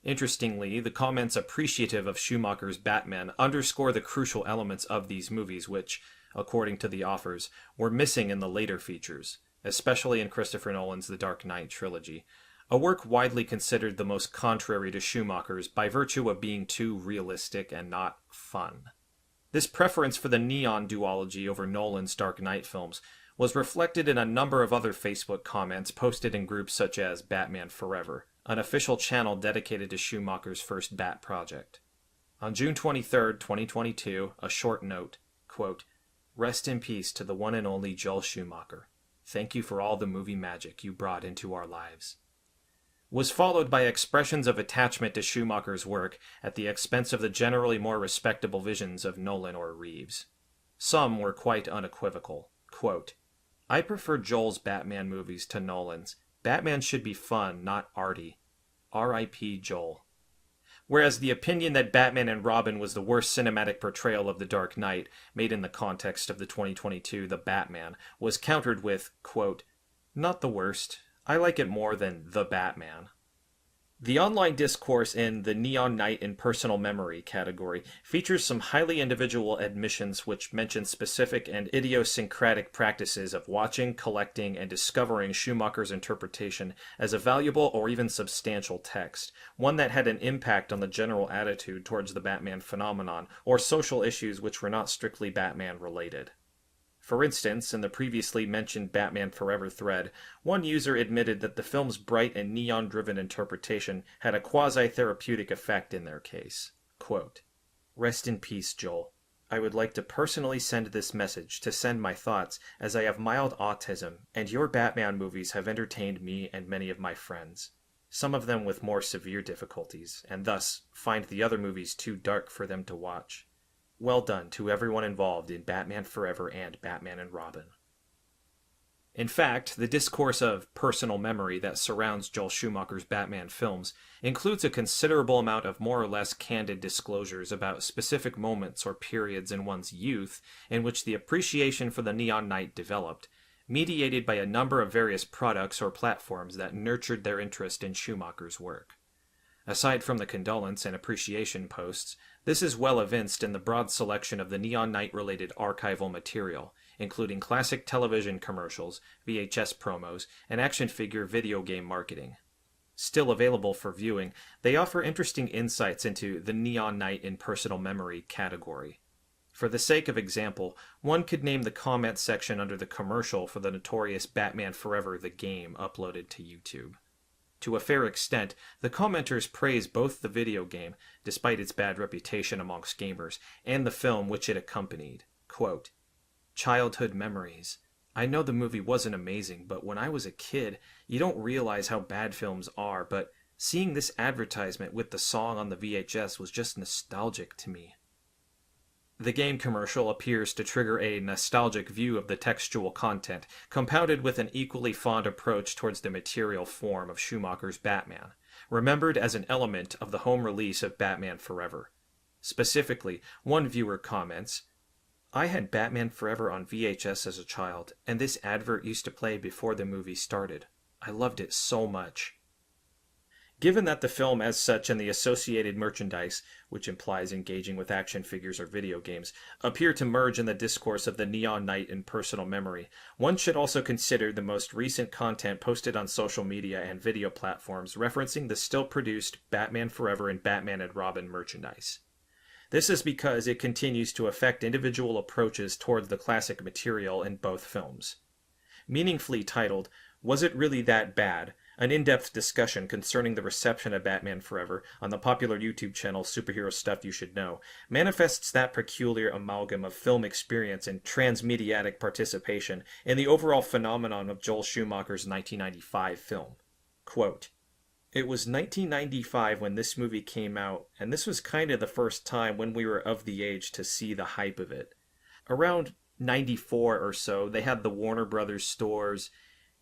A: Interestingly, the comments appreciative of Schumacher's Batman underscore the crucial elements of these movies which, according to the authors, were missing in the later features, especially in Christopher Nolan's The Dark Knight trilogy, a work widely considered the most contrary to Schumacher's by virtue of being too realistic and not fun. This preference for the neon duology over Nolan's Dark Knight films was reflected in a number of other Facebook comments posted in groups such as Batman Forever, an official channel dedicated to Schumacher's first Bat project. On June 23, 2022, a short note, quote, "Rest in peace to the one and only Joel Schumacher. Thank you for all the movie magic you brought into our lives," was followed by expressions of attachment to Schumacher's work at the expense of the generally more respectable visions of Nolan or Reeves. Some were quite unequivocal. Quote, "I prefer Joel's Batman movies to Nolan's. Batman should be fun, not arty. R.I.P. Joel." Whereas the opinion that Batman and Robin was the worst cinematic portrayal of the Dark Knight, made in the context of the 2022 The Batman, was countered with, quote, "Not the worst. I like it more than The Batman." The online discourse in the Neon Knight in Personal Memory category features some highly individual admissions which mention specific and idiosyncratic practices of watching, collecting, and discovering Schumacher's interpretation as a valuable or even substantial text, one that had an impact on the general attitude towards the Batman phenomenon or social issues which were not strictly Batman related. For instance, in the previously mentioned Batman Forever thread, one user admitted that the film's bright and neon-driven interpretation had a quasi-therapeutic effect in their case. Quote, "Rest in peace, Joel. I would like to personally send this message to send my thoughts as I have mild autism, and your Batman movies have entertained me and many of my friends, some of them with more severe difficulties, and thus find the other movies too dark for them to watch. Well done to everyone involved in Batman Forever and Batman and Robin." In fact, the discourse of personal memory that surrounds Joel Schumacher's Batman films includes a considerable amount of more or less candid disclosures about specific moments or periods in one's youth in which the appreciation for the Neon Knight developed, mediated by a number of various products or platforms that nurtured their interest in Schumacher's work. Aside from the condolence and appreciation posts, this is well evinced in the broad selection of the Neon Knight-related archival material, including classic television commercials, VHS promos, and action figure video game marketing. Still available for viewing, they offer interesting insights into the Neon Knight in Personal Memory category. For the sake of example, one could name the comment section under the commercial for the notorious Batman Forever the game uploaded to YouTube. To a fair extent, the commenters praise both the video game, despite its bad reputation amongst gamers, and the film which it accompanied. Quote, "Childhood memories. I know the movie wasn't amazing, but when I was a kid, you don't realize how bad films are, but seeing this advertisement with the song on the VHS was just nostalgic to me." The game commercial appears to trigger a nostalgic view of the textual content, compounded with an equally fond approach towards the material form of Schumacher's Batman, remembered as an element of the home release of Batman Forever. Specifically, one viewer comments, "I had Batman Forever on VHS as a child, and this advert used to play before the movie started. I loved it so much." Given that the film as such and the associated merchandise, which implies engaging with action figures or video games, appear to merge in the discourse of the Neon Knight in Personal Memory, one should also consider the most recent content posted on social media and video platforms referencing the still-produced Batman Forever and Batman and Robin merchandise. This is because it continues to affect individual approaches towards the classic material in both films. Meaningfully titled, "Was It Really That Bad?", an in-depth discussion concerning the reception of Batman Forever on the popular YouTube channel Superhero Stuff You Should Know manifests that peculiar amalgam of film experience and transmediatic participation in the overall phenomenon of Joel Schumacher's 1995 film. Quote, "It was 1995 when this movie came out, and this was kind of the first time when we were of the age to see the hype of it. Around 94 or so, they had the Warner Brothers stores,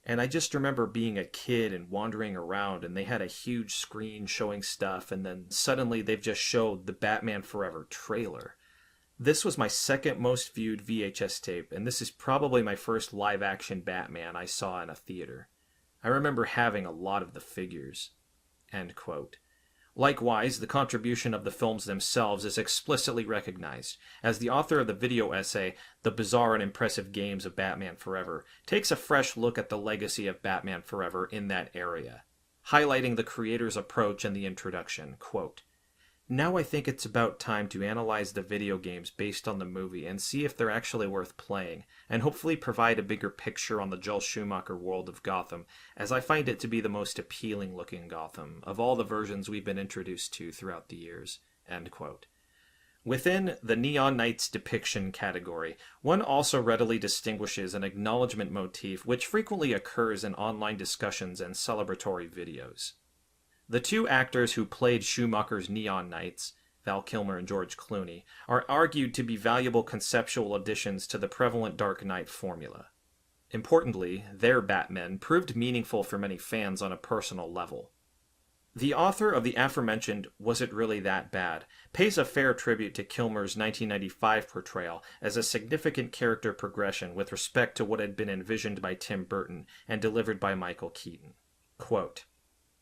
A: and I just remember being a kid and wandering around, and they had a huge screen showing stuff, and then suddenly they've just showed the Batman Forever trailer. This was my second most viewed VHS tape, and this is probably my first live-action Batman I saw in a theater. I remember having a lot of the figures." End quote.
D: Likewise, the contribution of the films themselves is explicitly recognized, as the author of the video essay, The Bizarre and Impressive Games of Batman Forever, takes a fresh look at the legacy of Batman Forever in that area, highlighting the creator's approach in the introduction. Quote, "Now I think it's about time to analyze the video games based on the movie and see if they're actually worth playing, and hopefully provide a bigger picture on the Joel Schumacher world of Gotham, as I find it to be the most appealing looking Gotham of all the versions we've been introduced to throughout the years." End quote. Within the Neon Knights depiction category, one also readily distinguishes an acknowledgement motif which frequently occurs in online discussions and celebratory videos. The two actors who played Schumacher's Neon Knights, Val Kilmer and George Clooney, are argued to be valuable conceptual additions to the prevalent Dark Knight formula. Importantly, their Batmen proved meaningful for many fans on a personal level. The author of the aforementioned Was It Really That Bad pays a fair tribute to Kilmer's 1995 portrayal as a significant character progression with respect to what had been envisioned by Tim Burton and delivered by Michael Keaton. Quote,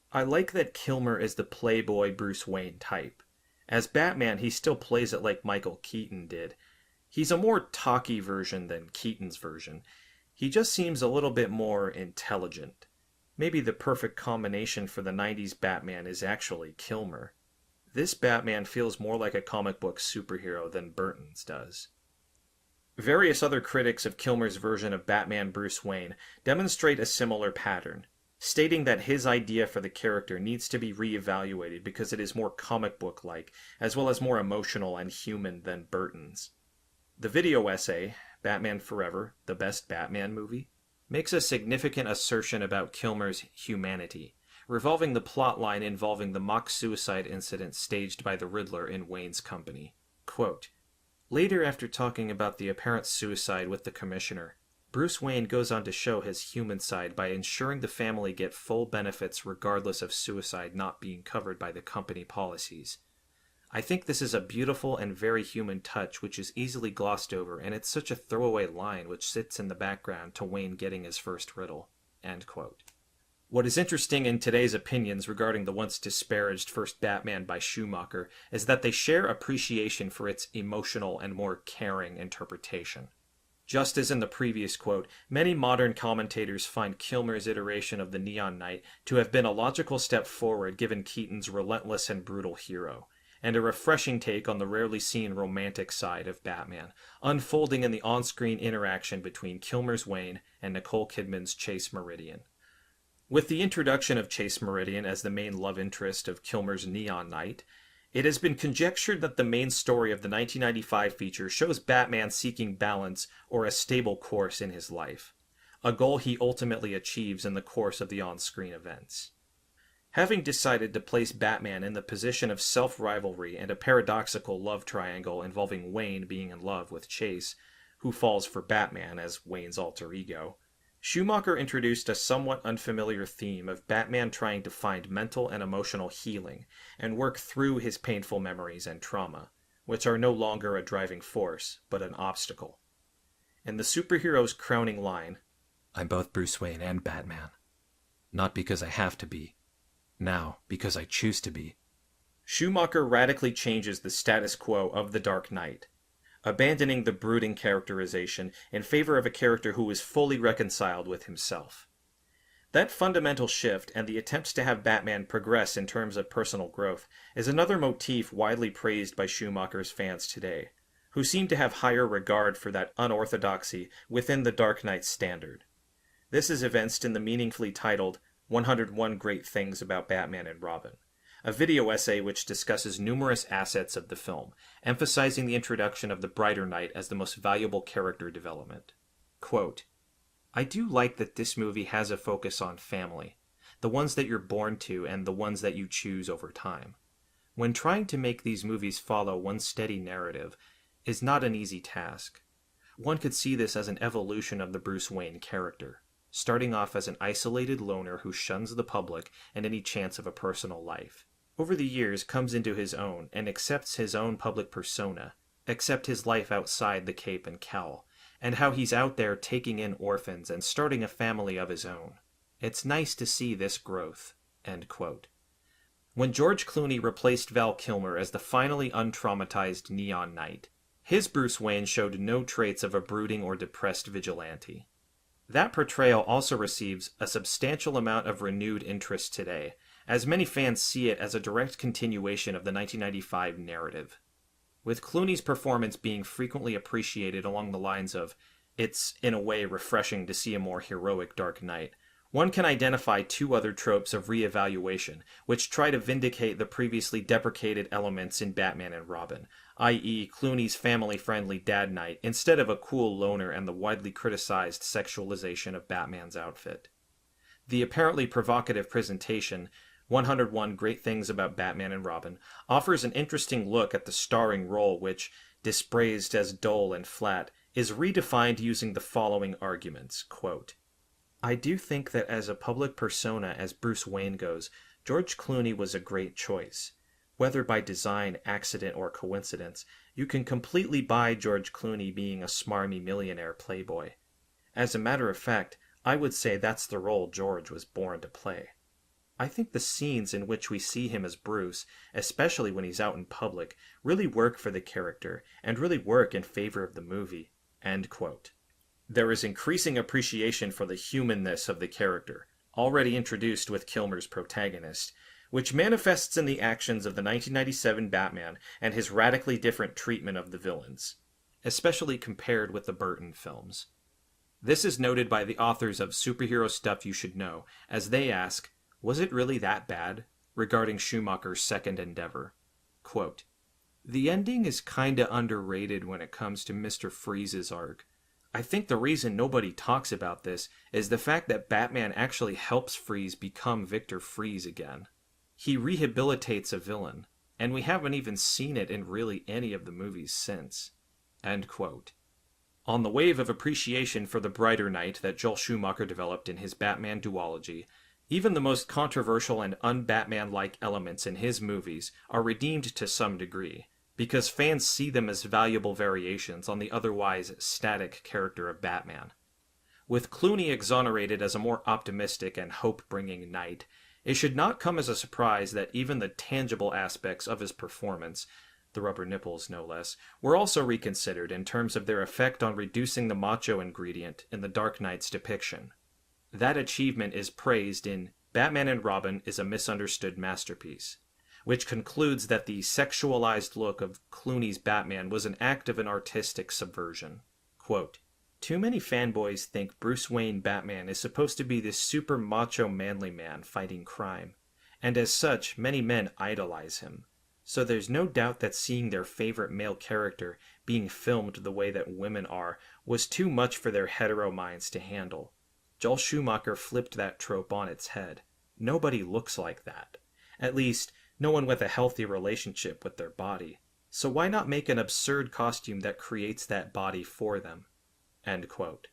D: "I like that Kilmer is the playboy Bruce Wayne type. As Batman, he still plays it like Michael Keaton did. He's a more talky version than Keaton's version. He just seems a little bit more intelligent. Maybe the perfect combination for the 90s Batman is actually Kilmer. This Batman feels more like a comic book superhero than Burton's does." Various other critics of Kilmer's version of Batman Bruce Wayne demonstrate a similar pattern, stating that his idea for the character needs to be reevaluated because it is more comic book-like, as well as more emotional and human than Burton's. The video essay, Batman Forever, the Best Batman Movie, makes a significant assertion about Kilmer's humanity, revolving the plotline involving the mock suicide incident staged by the Riddler in Wayne's company. Quote, "Later, after talking about the apparent suicide with the Commissioner, Bruce Wayne goes on to show his human side by ensuring the family get full benefits regardless of suicide not being covered by the company policies. I think this is a beautiful and very human touch which is easily glossed over, and it's such a throwaway line which sits in the background to Wayne getting his first riddle." End quote. What is interesting in today's opinions regarding the once disparaged first Batman by Schumacher is that they share appreciation for its emotional and more caring interpretation. Just as in the previous quote, many modern commentators find Kilmer's iteration of the Neon Knight to have been a logical step forward given Keaton's relentless and brutal hero, and a refreshing take on the rarely seen romantic side of Batman, unfolding in the on-screen interaction between Kilmer's Wayne and Nicole Kidman's Chase Meridian. With the introduction of Chase Meridian as the main love interest of Kilmer's Neon Knight, it has been conjectured that the main story of the 1995 feature shows Batman seeking balance or a stable course in his life, a goal he ultimately achieves in the course of the on-screen events. Having decided to place Batman in the position of self-rivalry and a paradoxical love triangle involving Wayne being in love with Chase, who falls for Batman as Wayne's alter ego, Schumacher introduced a somewhat unfamiliar theme of Batman trying to find mental and emotional healing and work through his painful memories and trauma, which are no longer a driving force, but an obstacle. In the superhero's crowning line, "I'm both Bruce Wayne and Batman. Not because I have to be. Now, because I choose to be," Schumacher radically changes the status quo of The Dark Knight, abandoning the brooding characterization in favor of a character who is fully reconciled with himself. That fundamental shift and the attempts to have Batman progress in terms of personal growth is another motif widely praised by Schumacher's fans today, who seem to have higher regard for that unorthodoxy within the Dark Knight standard. This is evinced in the meaningfully titled 101 Great Things About Batman and Robin, a video essay which discusses numerous assets of the film, emphasizing the introduction of the brighter knight as the most valuable character development. Quote, "I do like that this movie has a focus on family, the ones that you're born to and the ones that you choose over time. When trying to make these movies follow one steady narrative is not an easy task. One could see this as an evolution of the Bruce Wayne character, starting off as an isolated loner who shuns the public and any chance of a personal life. Over the years comes into his own and accepts his own public persona, accept his life outside the cape and cowl, and how he's out there taking in orphans and starting a family of his own. It's nice to see this growth." End quote. when George Clooney replaced Val Kilmer as the finally untraumatized Neon Knight, his Bruce Wayne showed no traits of a brooding or depressed vigilante. That portrayal also receives a substantial amount of renewed interest today, as many fans see it as a direct continuation of the 1995 narrative. With Clooney's performance being frequently appreciated along the lines of, "It's, in a way, refreshing to see a more heroic Dark Knight," one can identify two other tropes of re-evaluation, which try to vindicate the previously deprecated elements in Batman and Robin, i.e. Clooney's family-friendly dad knight instead of a cool loner and the widely criticized sexualization of Batman's outfit. The apparently provocative presentation, 101 Great Things About Batman and Robin, offers an interesting look at the starring role which, dispraised as dull and flat, is redefined using the following arguments, quote, "I do think that as a public persona as Bruce Wayne goes, George Clooney was a great choice. Whether by design, accident, or coincidence, you can completely buy George Clooney being a smarmy millionaire playboy. As a matter of fact, I would say that's the role George was born to play. I think the scenes in which we see him as Bruce, especially when he's out in public, really work for the character, and really work in favor of the movie." End quote. There is increasing appreciation for the humanness of the character, already introduced with Kilmer's protagonist, which manifests in the actions of the 1997 Batman and his radically different treatment of the villains, especially compared with the Burton films. This is noted by the authors of Superhero Stuff You Should Know, as they ask, "Was it really that bad?" regarding Schumacher's second endeavor. Quote, "The ending is kinda underrated when it comes to Mr. Freeze's arc. I think the reason nobody talks about this is the fact that Batman actually helps Freeze become Victor Freeze again. He rehabilitates a villain, and we haven't even seen it in really any of the movies since." End quote. On the wave of appreciation for the brighter knight that Joel Schumacher developed in his Batman duology, even the most controversial and un-Batman-like elements in his movies are redeemed to some degree, because fans see them as valuable variations on the otherwise static character of Batman. With Clooney exonerated as a more optimistic and hope-bringing knight, it should not come as a surprise that even the tangible aspects of his performance, the rubber nipples no less, were also reconsidered in terms of their effect on reducing the macho ingredient in the Dark Knight's depiction. That achievement is praised in Batman and Robin is a Misunderstood Masterpiece, which concludes that the sexualized look of Clooney's Batman was an act of an artistic subversion. Quote, "Too many fanboys think Bruce Wayne Batman is supposed to be this super macho manly man fighting crime, and as such, many men idolize him. So there's no doubt that seeing their favorite male character being filmed the way that women are was too much for their hetero minds to handle. Joel Schumacher flipped that trope on its head. Nobody looks like that. At least, no one with a healthy relationship with their body. So why not make an absurd costume that creates that body for them?" End quote.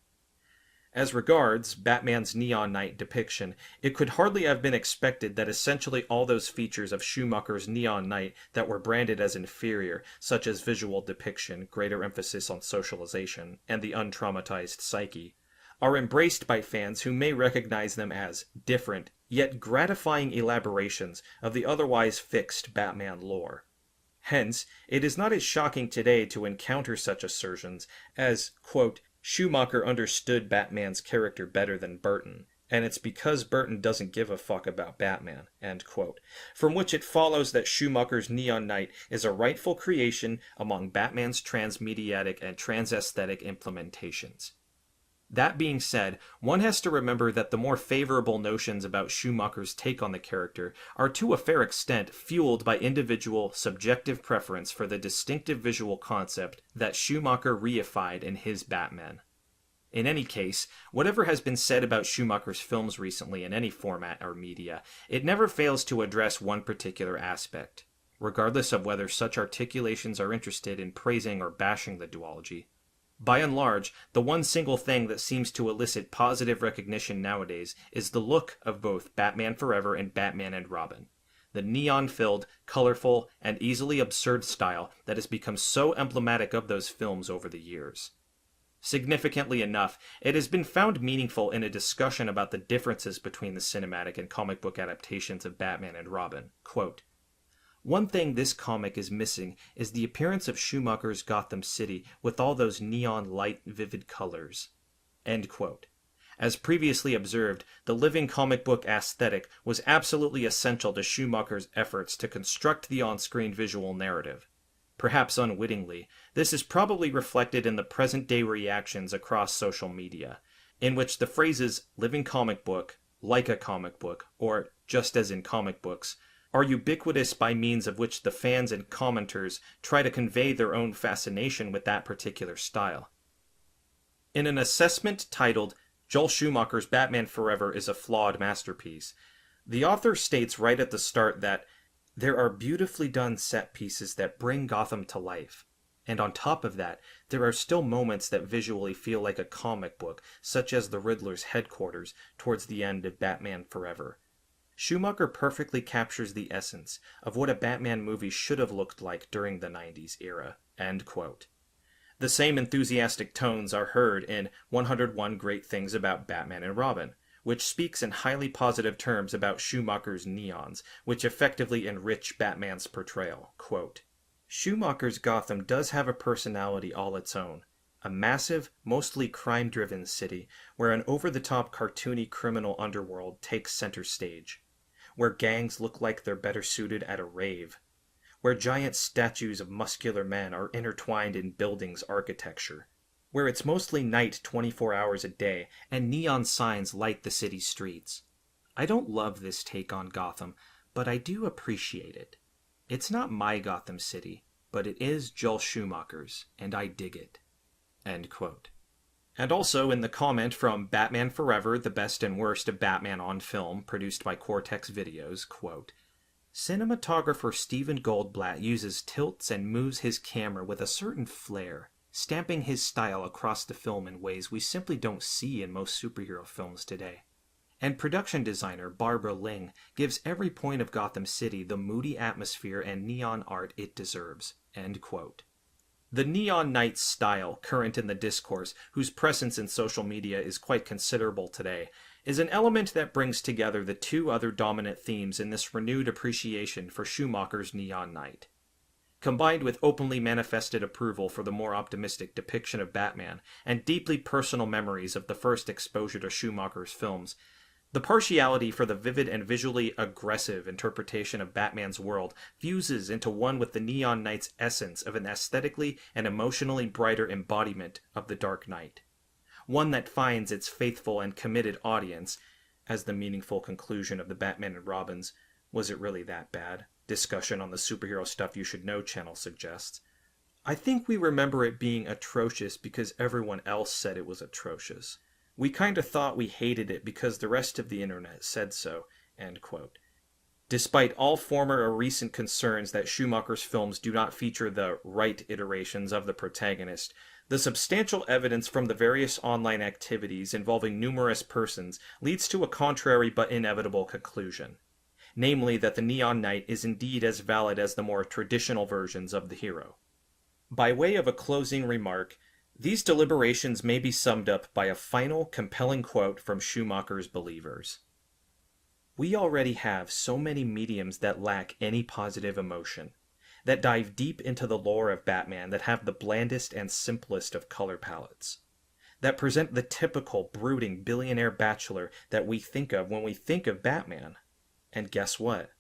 D: As regards Batman's Neon Knight depiction, it could hardly have been expected that essentially all those features of Schumacher's Neon Knight that were branded as inferior, such as visual depiction, greater emphasis on socialization, and the untraumatized psyche, are embraced by fans who may recognize them as different, yet gratifying elaborations of the otherwise fixed Batman lore. Hence, it is not as shocking today to encounter such assertions as, quote, "Schumacher understood Batman's character better than Burton, and it's because Burton doesn't give a fuck about Batman," end quote, from which it follows that Schumacher's Neon Knight is a rightful creation among Batman's transmediatic and transaesthetic implementations. That being said, one has to remember that the more favorable notions about Schumacher's take on the character are to a fair extent fueled by individual, subjective preference for the distinctive visual concept that Schumacher reified in his Batman. In any case, whatever has been said about Schumacher's films recently in any format or media, it never fails to address one particular aspect, regardless of whether such articulations are interested in praising or bashing the duology. By and large, the one single thing that seems to elicit positive recognition nowadays is the look of both Batman Forever and Batman and Robin. The neon-filled, colorful, and easily absurd style that has become so emblematic of those films over the years. Significantly enough, it has been found meaningful in a discussion about the differences between the cinematic and comic book adaptations of Batman and Robin. Quote, "One thing this comic is missing is the appearance of Schumacher's Gotham City with all those neon light vivid colors." End quote. As previously observed, the living comic book aesthetic was absolutely essential to Schumacher's efforts to construct the on-screen visual narrative. Perhaps unwittingly, this is probably reflected in the present-day reactions across social media, in which the phrases living comic book, like a comic book, or just as in comic books, are ubiquitous by means of which the fans and commenters try to convey their own fascination with that particular style. In an assessment titled Joel Schumacher's Batman Forever is a flawed masterpiece, the author states right at the start that there are beautifully done set pieces that bring Gotham to life. And on top of that, there are still moments that visually feel like a comic book, such as the Riddler's headquarters towards the end of Batman Forever. Schumacher perfectly captures the essence of what a Batman movie should have looked like during the 90s era. End quote. The same enthusiastic tones are heard in 101 Great Things About Batman and Robin, which speaks in highly positive terms about Schumacher's neons, which effectively enrich Batman's portrayal. Quote, "Schumacher's Gotham does have a personality all its own. A massive, mostly crime-driven city where an over-the-top cartoony criminal underworld takes center stage. Where gangs look like they're better suited at a rave. Where giant statues of muscular men are intertwined in buildings' architecture. Where it's mostly night 24 hours a day, and neon signs light the city streets. I don't love this take on Gotham, but I do appreciate it. It's not my Gotham City, but it is Joel Schumacher's, and I dig it." End quote. And also in the comment from Batman Forever, the best and worst of Batman on film, produced by Cortex Videos, quote, "Cinematographer Steven Goldblatt uses tilts and moves his camera with a certain flair, stamping his style across the film in ways we simply don't see in most superhero films today. And production designer Barbara Ling gives every point of Gotham City the moody atmosphere and neon art it deserves." End quote. The neon night style current in the discourse, whose presence in social media is quite considerable today, is an element that brings together the two other dominant themes in this renewed appreciation for Schumacher's neon night. Combined with openly manifested approval for the more optimistic depiction of Batman and deeply personal memories of the first exposure to Schumacher's films, the partiality for the vivid and visually aggressive interpretation of Batman's world fuses into one with the Neon Knight's essence of an aesthetically and emotionally brighter embodiment of the Dark Knight. One that finds its faithful and committed audience, as the meaningful conclusion of the Batman and Robin's "Was It Really That Bad?" discussion on the Superhero Stuff You Should Know channel suggests. I think we remember it being atrocious because everyone else said it was atrocious. We kinda thought we hated it because the rest of the internet said so." End quote. Despite all former or recent concerns that Schumacher's films do not feature the right iterations of the protagonist, the substantial evidence from the various online activities involving numerous persons leads to a contrary but inevitable conclusion. Namely that the Neon Knight is indeed as valid as the more traditional versions of the hero. By way of a closing remark, these deliberations may be summed up by a final, compelling quote from Schumacher's Believers. "We already have so many mediums that lack any positive emotion, that dive deep into the lore of Batman, that have the blandest and simplest of color palettes, that present the typical brooding billionaire bachelor that we think of when we think of Batman. And guess what?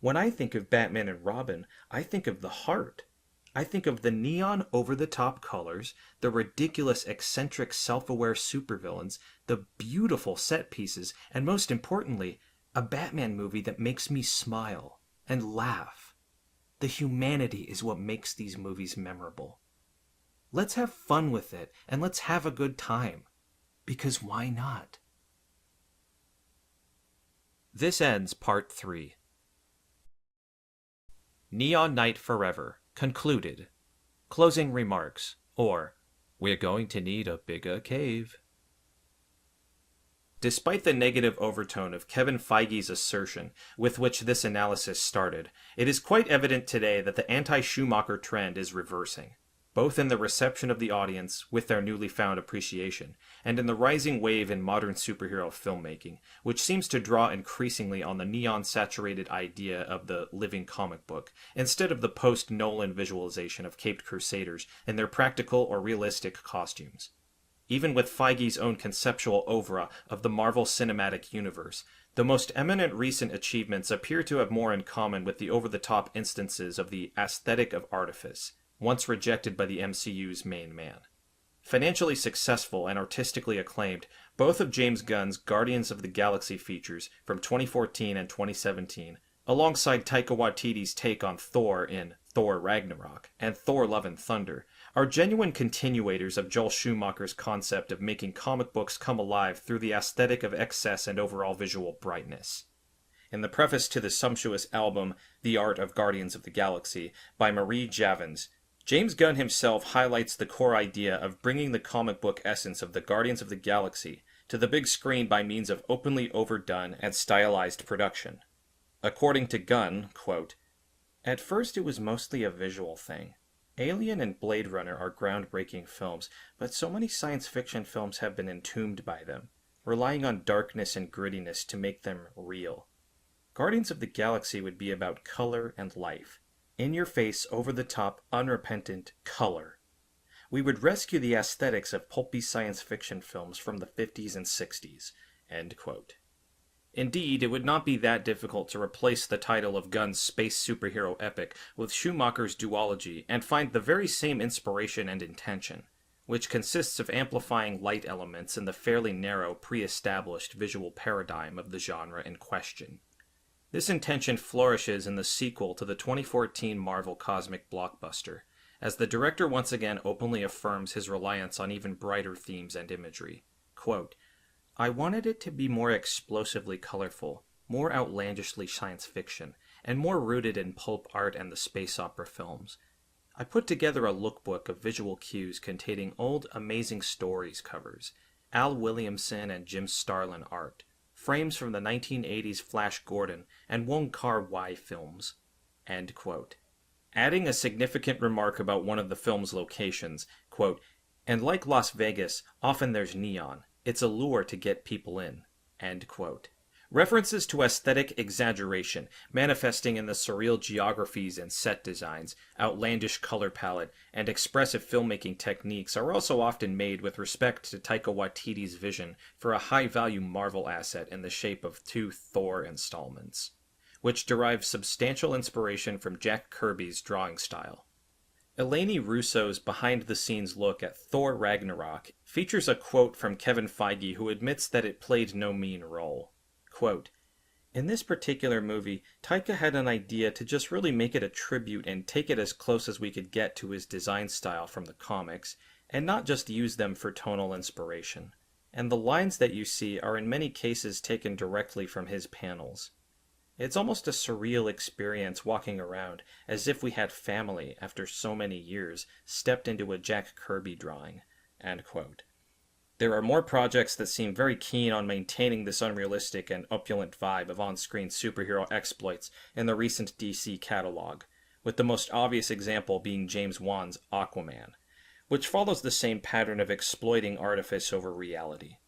D: When I think of Batman and Robin, I think of the heart. I think of the neon over-the-top colors, the ridiculous, eccentric, self-aware supervillains, the beautiful set pieces, and most importantly, a Batman movie that makes me smile and laugh. The humanity is what makes these movies memorable. Let's have fun with it, and let's have a good time. Because why not?" This ends Part 3. Neon Knight Forever, concluded. Closing remarks, or "We're going to need a bigger cave." Despite the negative overtone of Kevin Feige's assertion with which this analysis started, it is quite evident today that the anti-Schumacher trend is reversing. both in the reception of the audience with their newly found appreciation, and in the rising wave in modern superhero filmmaking, which seems to draw increasingly on the neon-saturated idea of the living comic book, instead of the post-Nolan visualization of caped crusaders in their practical or realistic costumes. Even with Feige's own conceptual oeuvre of the Marvel Cinematic Universe, the most eminent recent achievements appear to have more in common with the over-the-top instances of the aesthetic of artifice, once rejected by the MCU's main man. Financially successful and artistically acclaimed, both of James Gunn's Guardians of the Galaxy features from 2014 and 2017, alongside Taika Waititi's take on Thor in Thor Ragnarok and Thor Love and Thunder, are genuine continuators of Joel Schumacher's concept of making comic books come alive through the aesthetic of excess and overall visual brightness. In the preface to the sumptuous album The Art of Guardians of the Galaxy by Marie Javins, James Gunn himself highlights the core idea of bringing the comic book essence of the Guardians of the Galaxy to the big screen by means of openly overdone and stylized production. According to Gunn, quote, "At first it was mostly a visual thing. Alien and Blade Runner are groundbreaking films, but so many science fiction films have been entombed by them, relying on darkness and grittiness to make them real. Guardians of the Galaxy would be about color and life. In-your-face, over-the-top, unrepentant color. We would rescue the aesthetics of pulpy science fiction films from the 50s and 60s. End quote. Indeed, it would not be that difficult to replace the title of Gunn's space superhero epic with Schumacher's duology and find the very same inspiration and intention, which consists of amplifying light elements in the fairly narrow, pre-established visual paradigm of the genre in question. This intention flourishes in the sequel to the 2014 Marvel cosmic blockbuster, as the director once again openly affirms his reliance on even brighter themes and imagery. Quote, "I wanted it to be more explosively colorful, more outlandishly science fiction, and more rooted in pulp art and the space opera films. I put together a lookbook of visual cues containing old Amazing Stories covers, Al Williamson and Jim Starlin art, frames from the 1980s Flash Gordon and Wong Kar-wai films." End quote. Adding a significant remark about one of the film's locations, quote, "And like Las Vegas, often there's neon. It's a lure to get people in." End quote. References to aesthetic exaggeration, manifesting in the surreal geographies and set designs, outlandish color palette, and expressive filmmaking techniques are also often made with respect to Taika Waititi's vision for a high-value Marvel asset in the shape of 2 Thor installments, which derive substantial inspiration from Jack Kirby's drawing style. Eleni Russo's behind-the-scenes look at Thor Ragnarok features a quote from Kevin Feige, who admits that it played no mean role. Quote, "In this particular movie, Taika had an idea to just really make it a tribute and take it as close as we could get to his design style from the comics, and not just use them for tonal inspiration. And the lines that you see are in many cases taken directly from his panels. It's almost a surreal experience walking around, as if we had family, after so many years, stepped into a Jack Kirby drawing." End quote. There are more projects that seem very keen on maintaining this unrealistic and opulent vibe of on-screen superhero exploits in the recent DC catalog, with the most obvious example being James Wan's Aquaman, which follows the same pattern of exploiting artifice over reality.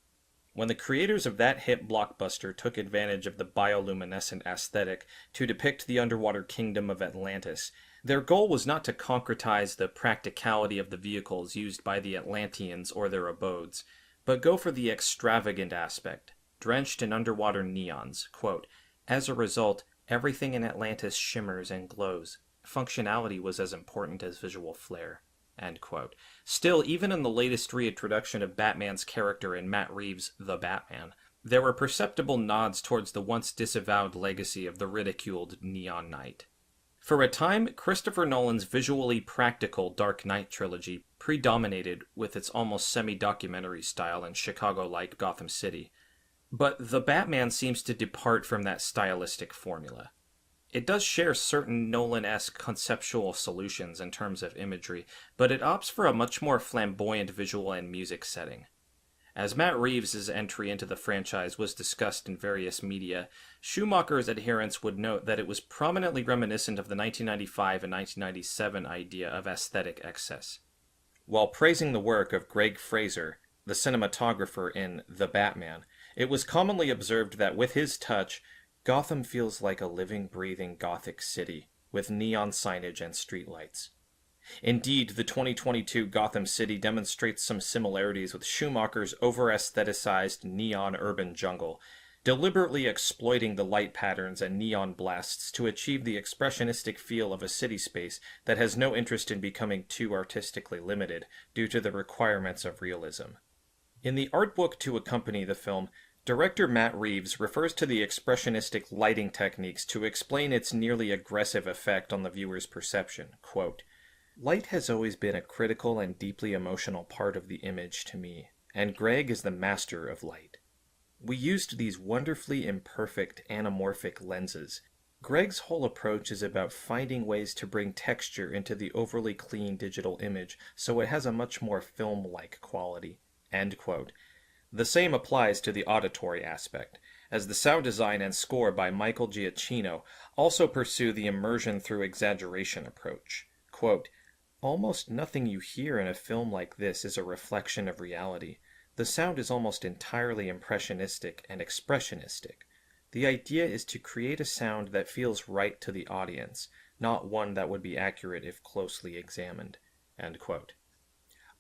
D: When the creators of that hit blockbuster took advantage of the bioluminescent aesthetic to depict the underwater kingdom of Atlantis, their goal was not to concretize the practicality of the vehicles used by the Atlanteans or their abodes, but go for the extravagant aspect, drenched in underwater neons. Quote, "As a result, everything in Atlantis shimmers and glows. Functionality was as important as visual flair." End quote. Still, even in the latest reintroduction of Batman's character in Matt Reeves' The Batman, there were perceptible nods towards the once disavowed legacy of the ridiculed Neon Knight. For a time, Christopher Nolan's visually practical Dark Knight trilogy predominated with its almost semi-documentary style in Chicago-like Gotham City, but The Batman seems to depart from that stylistic formula. It does share certain Nolan-esque conceptual solutions in terms of imagery, but it opts for a much more flamboyant visual and music setting. As Matt Reeves' entry into the franchise was discussed in various media, Schumacher's adherents would note that it was prominently reminiscent of the 1995 and 1997 idea of aesthetic excess. While praising the work of Greg Fraser, the cinematographer in The Batman, it was commonly observed that with his touch, Gotham feels like a living, breathing Gothic city, with neon signage and streetlights. Indeed, the 2022 Gotham City demonstrates some similarities with Schumacher's over-aestheticized neon urban jungle, deliberately exploiting the light patterns and neon blasts to achieve the expressionistic feel of a city space that has no interest in becoming too artistically limited due to the requirements of realism. In the art book to accompany the film, director Matt Reeves refers to the expressionistic lighting techniques to explain its nearly aggressive effect on the viewer's perception. Quote, "Light has always been a critical and deeply emotional part of the image to me, and Greg is the master of light. We used these wonderfully imperfect anamorphic lenses. Greg's whole approach is about finding ways to bring texture into the overly clean digital image so it has a much more film-like quality." End quote. The same applies to the auditory aspect, as the sound design and score by Michael Giacchino also pursue the immersion through exaggeration approach. Quote, "Almost nothing you hear in a film like this is a reflection of reality. The sound is almost entirely impressionistic and expressionistic. The idea is to create a sound that feels right to the audience, not one that would be accurate if closely examined." End quote.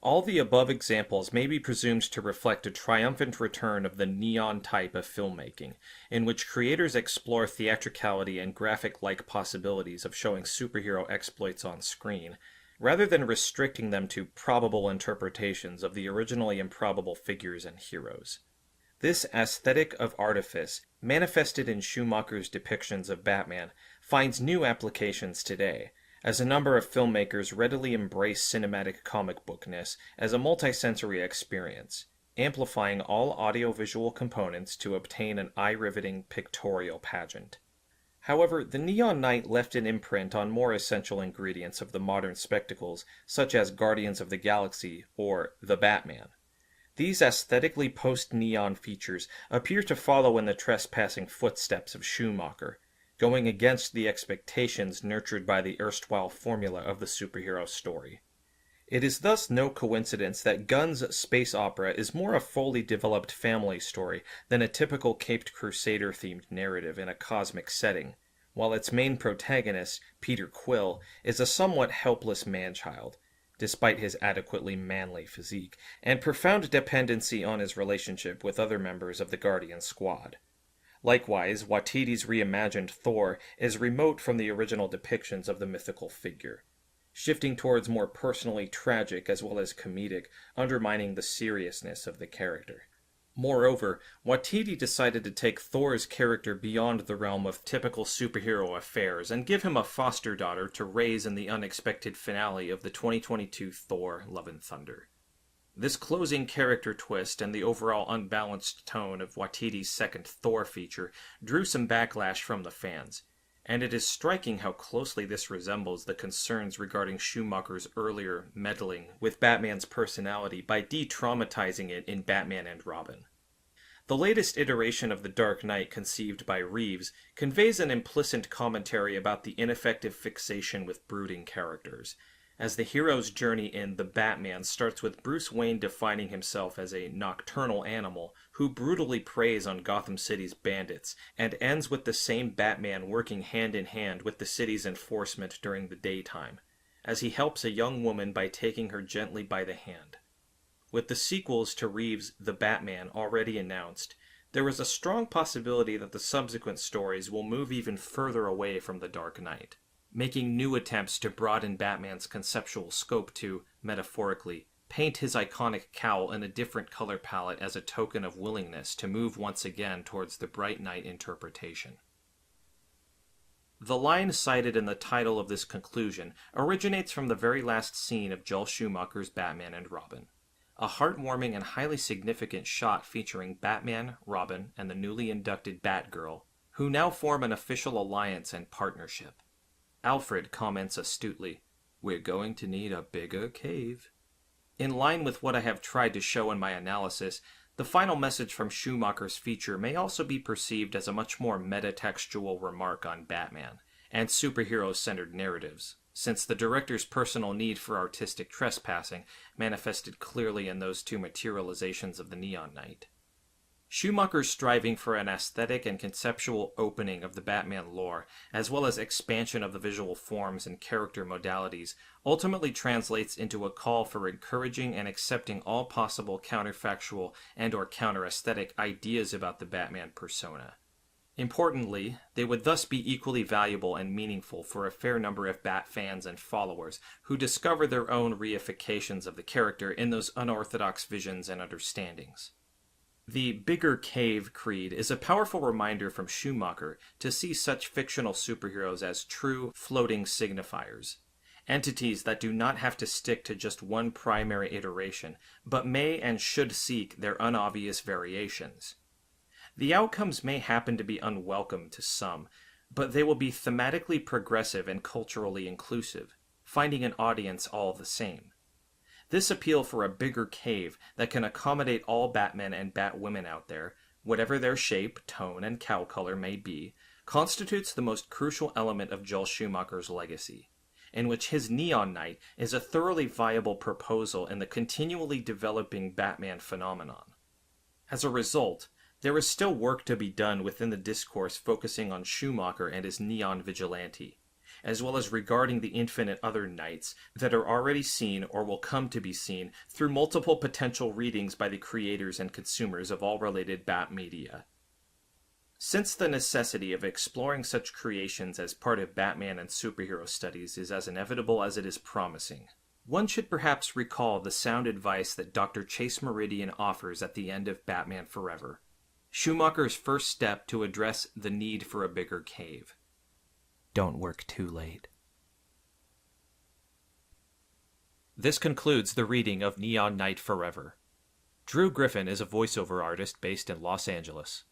D: All the above examples may be presumed to reflect a triumphant return of the neon type of filmmaking, in which creators explore theatricality and graphic-like possibilities of showing superhero exploits on screen, rather than restricting them to probable interpretations of the originally improbable figures and heroes. This aesthetic of artifice, manifested in Schumacher's depictions of Batman, finds new applications today, as a number of filmmakers readily embrace cinematic comic bookness as a multisensory experience, amplifying all audiovisual components to obtain an eye-riveting pictorial pageant. However, the neon night left an imprint on more essential ingredients of the modern spectacles, such as Guardians of the Galaxy or The Batman. These aesthetically post-neon features appear to follow in the trespassing footsteps of Schumacher, going against the expectations nurtured by the erstwhile formula of the superhero story. It is thus no coincidence that Gunn's space opera is more a fully developed family story than a typical Caped Crusader-themed narrative in a cosmic setting, while its main protagonist, Peter Quill, is a somewhat helpless man-child, despite his adequately manly physique, and profound dependency on his relationship with other members of the Guardian Squad. Likewise, Waititi's reimagined Thor is remote from the original depictions of the mythical figure, shifting towards more personally tragic as well as comedic, undermining the seriousness of the character. Moreover, Waititi decided to take Thor's character beyond the realm of typical superhero affairs and give him a foster daughter to raise in the unexpected finale of the 2022 Thor: Love and Thunder. This closing character twist and the overall unbalanced tone of Waititi's second Thor feature drew some backlash from the fans, and it is striking how closely this resembles the concerns regarding Schumacher's earlier meddling with Batman's personality by de-traumatizing it in Batman and Robin. The latest iteration of The Dark Knight, conceived by Reeves, conveys an implicit commentary about the ineffective fixation with brooding characters, as the hero's journey in The Batman starts with Bruce Wayne defining himself as a nocturnal animal who brutally preys on Gotham City's bandits, and ends with the same Batman working hand in hand with the city's enforcement during the daytime, as he helps a young woman by taking her gently by the hand. With the sequels to Reeves' The Batman already announced, there is a strong possibility that the subsequent stories will move even further away from The Dark Knight, making new attempts to broaden Batman's conceptual scope to, metaphorically, paint his iconic cowl in a different color palette as a token of willingness to move once again towards the Bright Knight interpretation. The line cited in the title of this conclusion originates from the very last scene of Joel Schumacher's Batman and Robin, a heartwarming and highly significant shot featuring Batman, Robin, and the newly inducted Batgirl, who now form an official alliance and partnership. Alfred comments astutely, "We're going to need a bigger cave." In line with what I have tried to show in my analysis, the final message from Schumacher's feature may also be perceived as a much more metatextual remark on Batman, and superhero-centered narratives, since the director's personal need for artistic trespassing manifested clearly in those two materializations of the Neon Knight. Schumacher's striving for an aesthetic and conceptual opening of the Batman lore, as well as expansion of the visual forms and character modalities, ultimately translates into a call for encouraging and accepting all possible counterfactual and/or counter-aesthetic ideas about the Batman persona. Importantly, they would thus be equally valuable and meaningful for a fair number of Bat fans and followers who discover their own reifications of the character in those unorthodox visions and understandings. The bigger cave creed is a powerful reminder from Schumacher to see such fictional superheroes as true floating signifiers, entities that do not have to stick to just one primary iteration, but may and should seek their unobvious variations. The outcomes may happen to be unwelcome to some, but they will be thematically progressive and culturally inclusive, finding an audience all the same. This appeal for a bigger cave that can accommodate all Batmen and Batwomen out there, whatever their shape, tone, and cowl color may be, constitutes the most crucial element of Joel Schumacher's legacy, in which his Neon Knight is a thoroughly viable proposal in the continually developing Batman phenomenon. As a result, there is still work to be done within the discourse focusing on Schumacher and his Neon Vigilante, as well as regarding the infinite other knights that are already seen or will come to be seen through multiple potential readings by the creators and consumers of all related Bat media. Since the necessity of exploring such creations as part of Batman and superhero studies is as inevitable as it is promising, one should perhaps recall the sound advice that Dr. Chase Meridian offers at the end of Batman Forever, Schumacher's first step to address the need for a bigger cave. Don't work too late. This concludes the reading of Neon Knight Forever. Drew Griffin is a voiceover artist based in Los Angeles.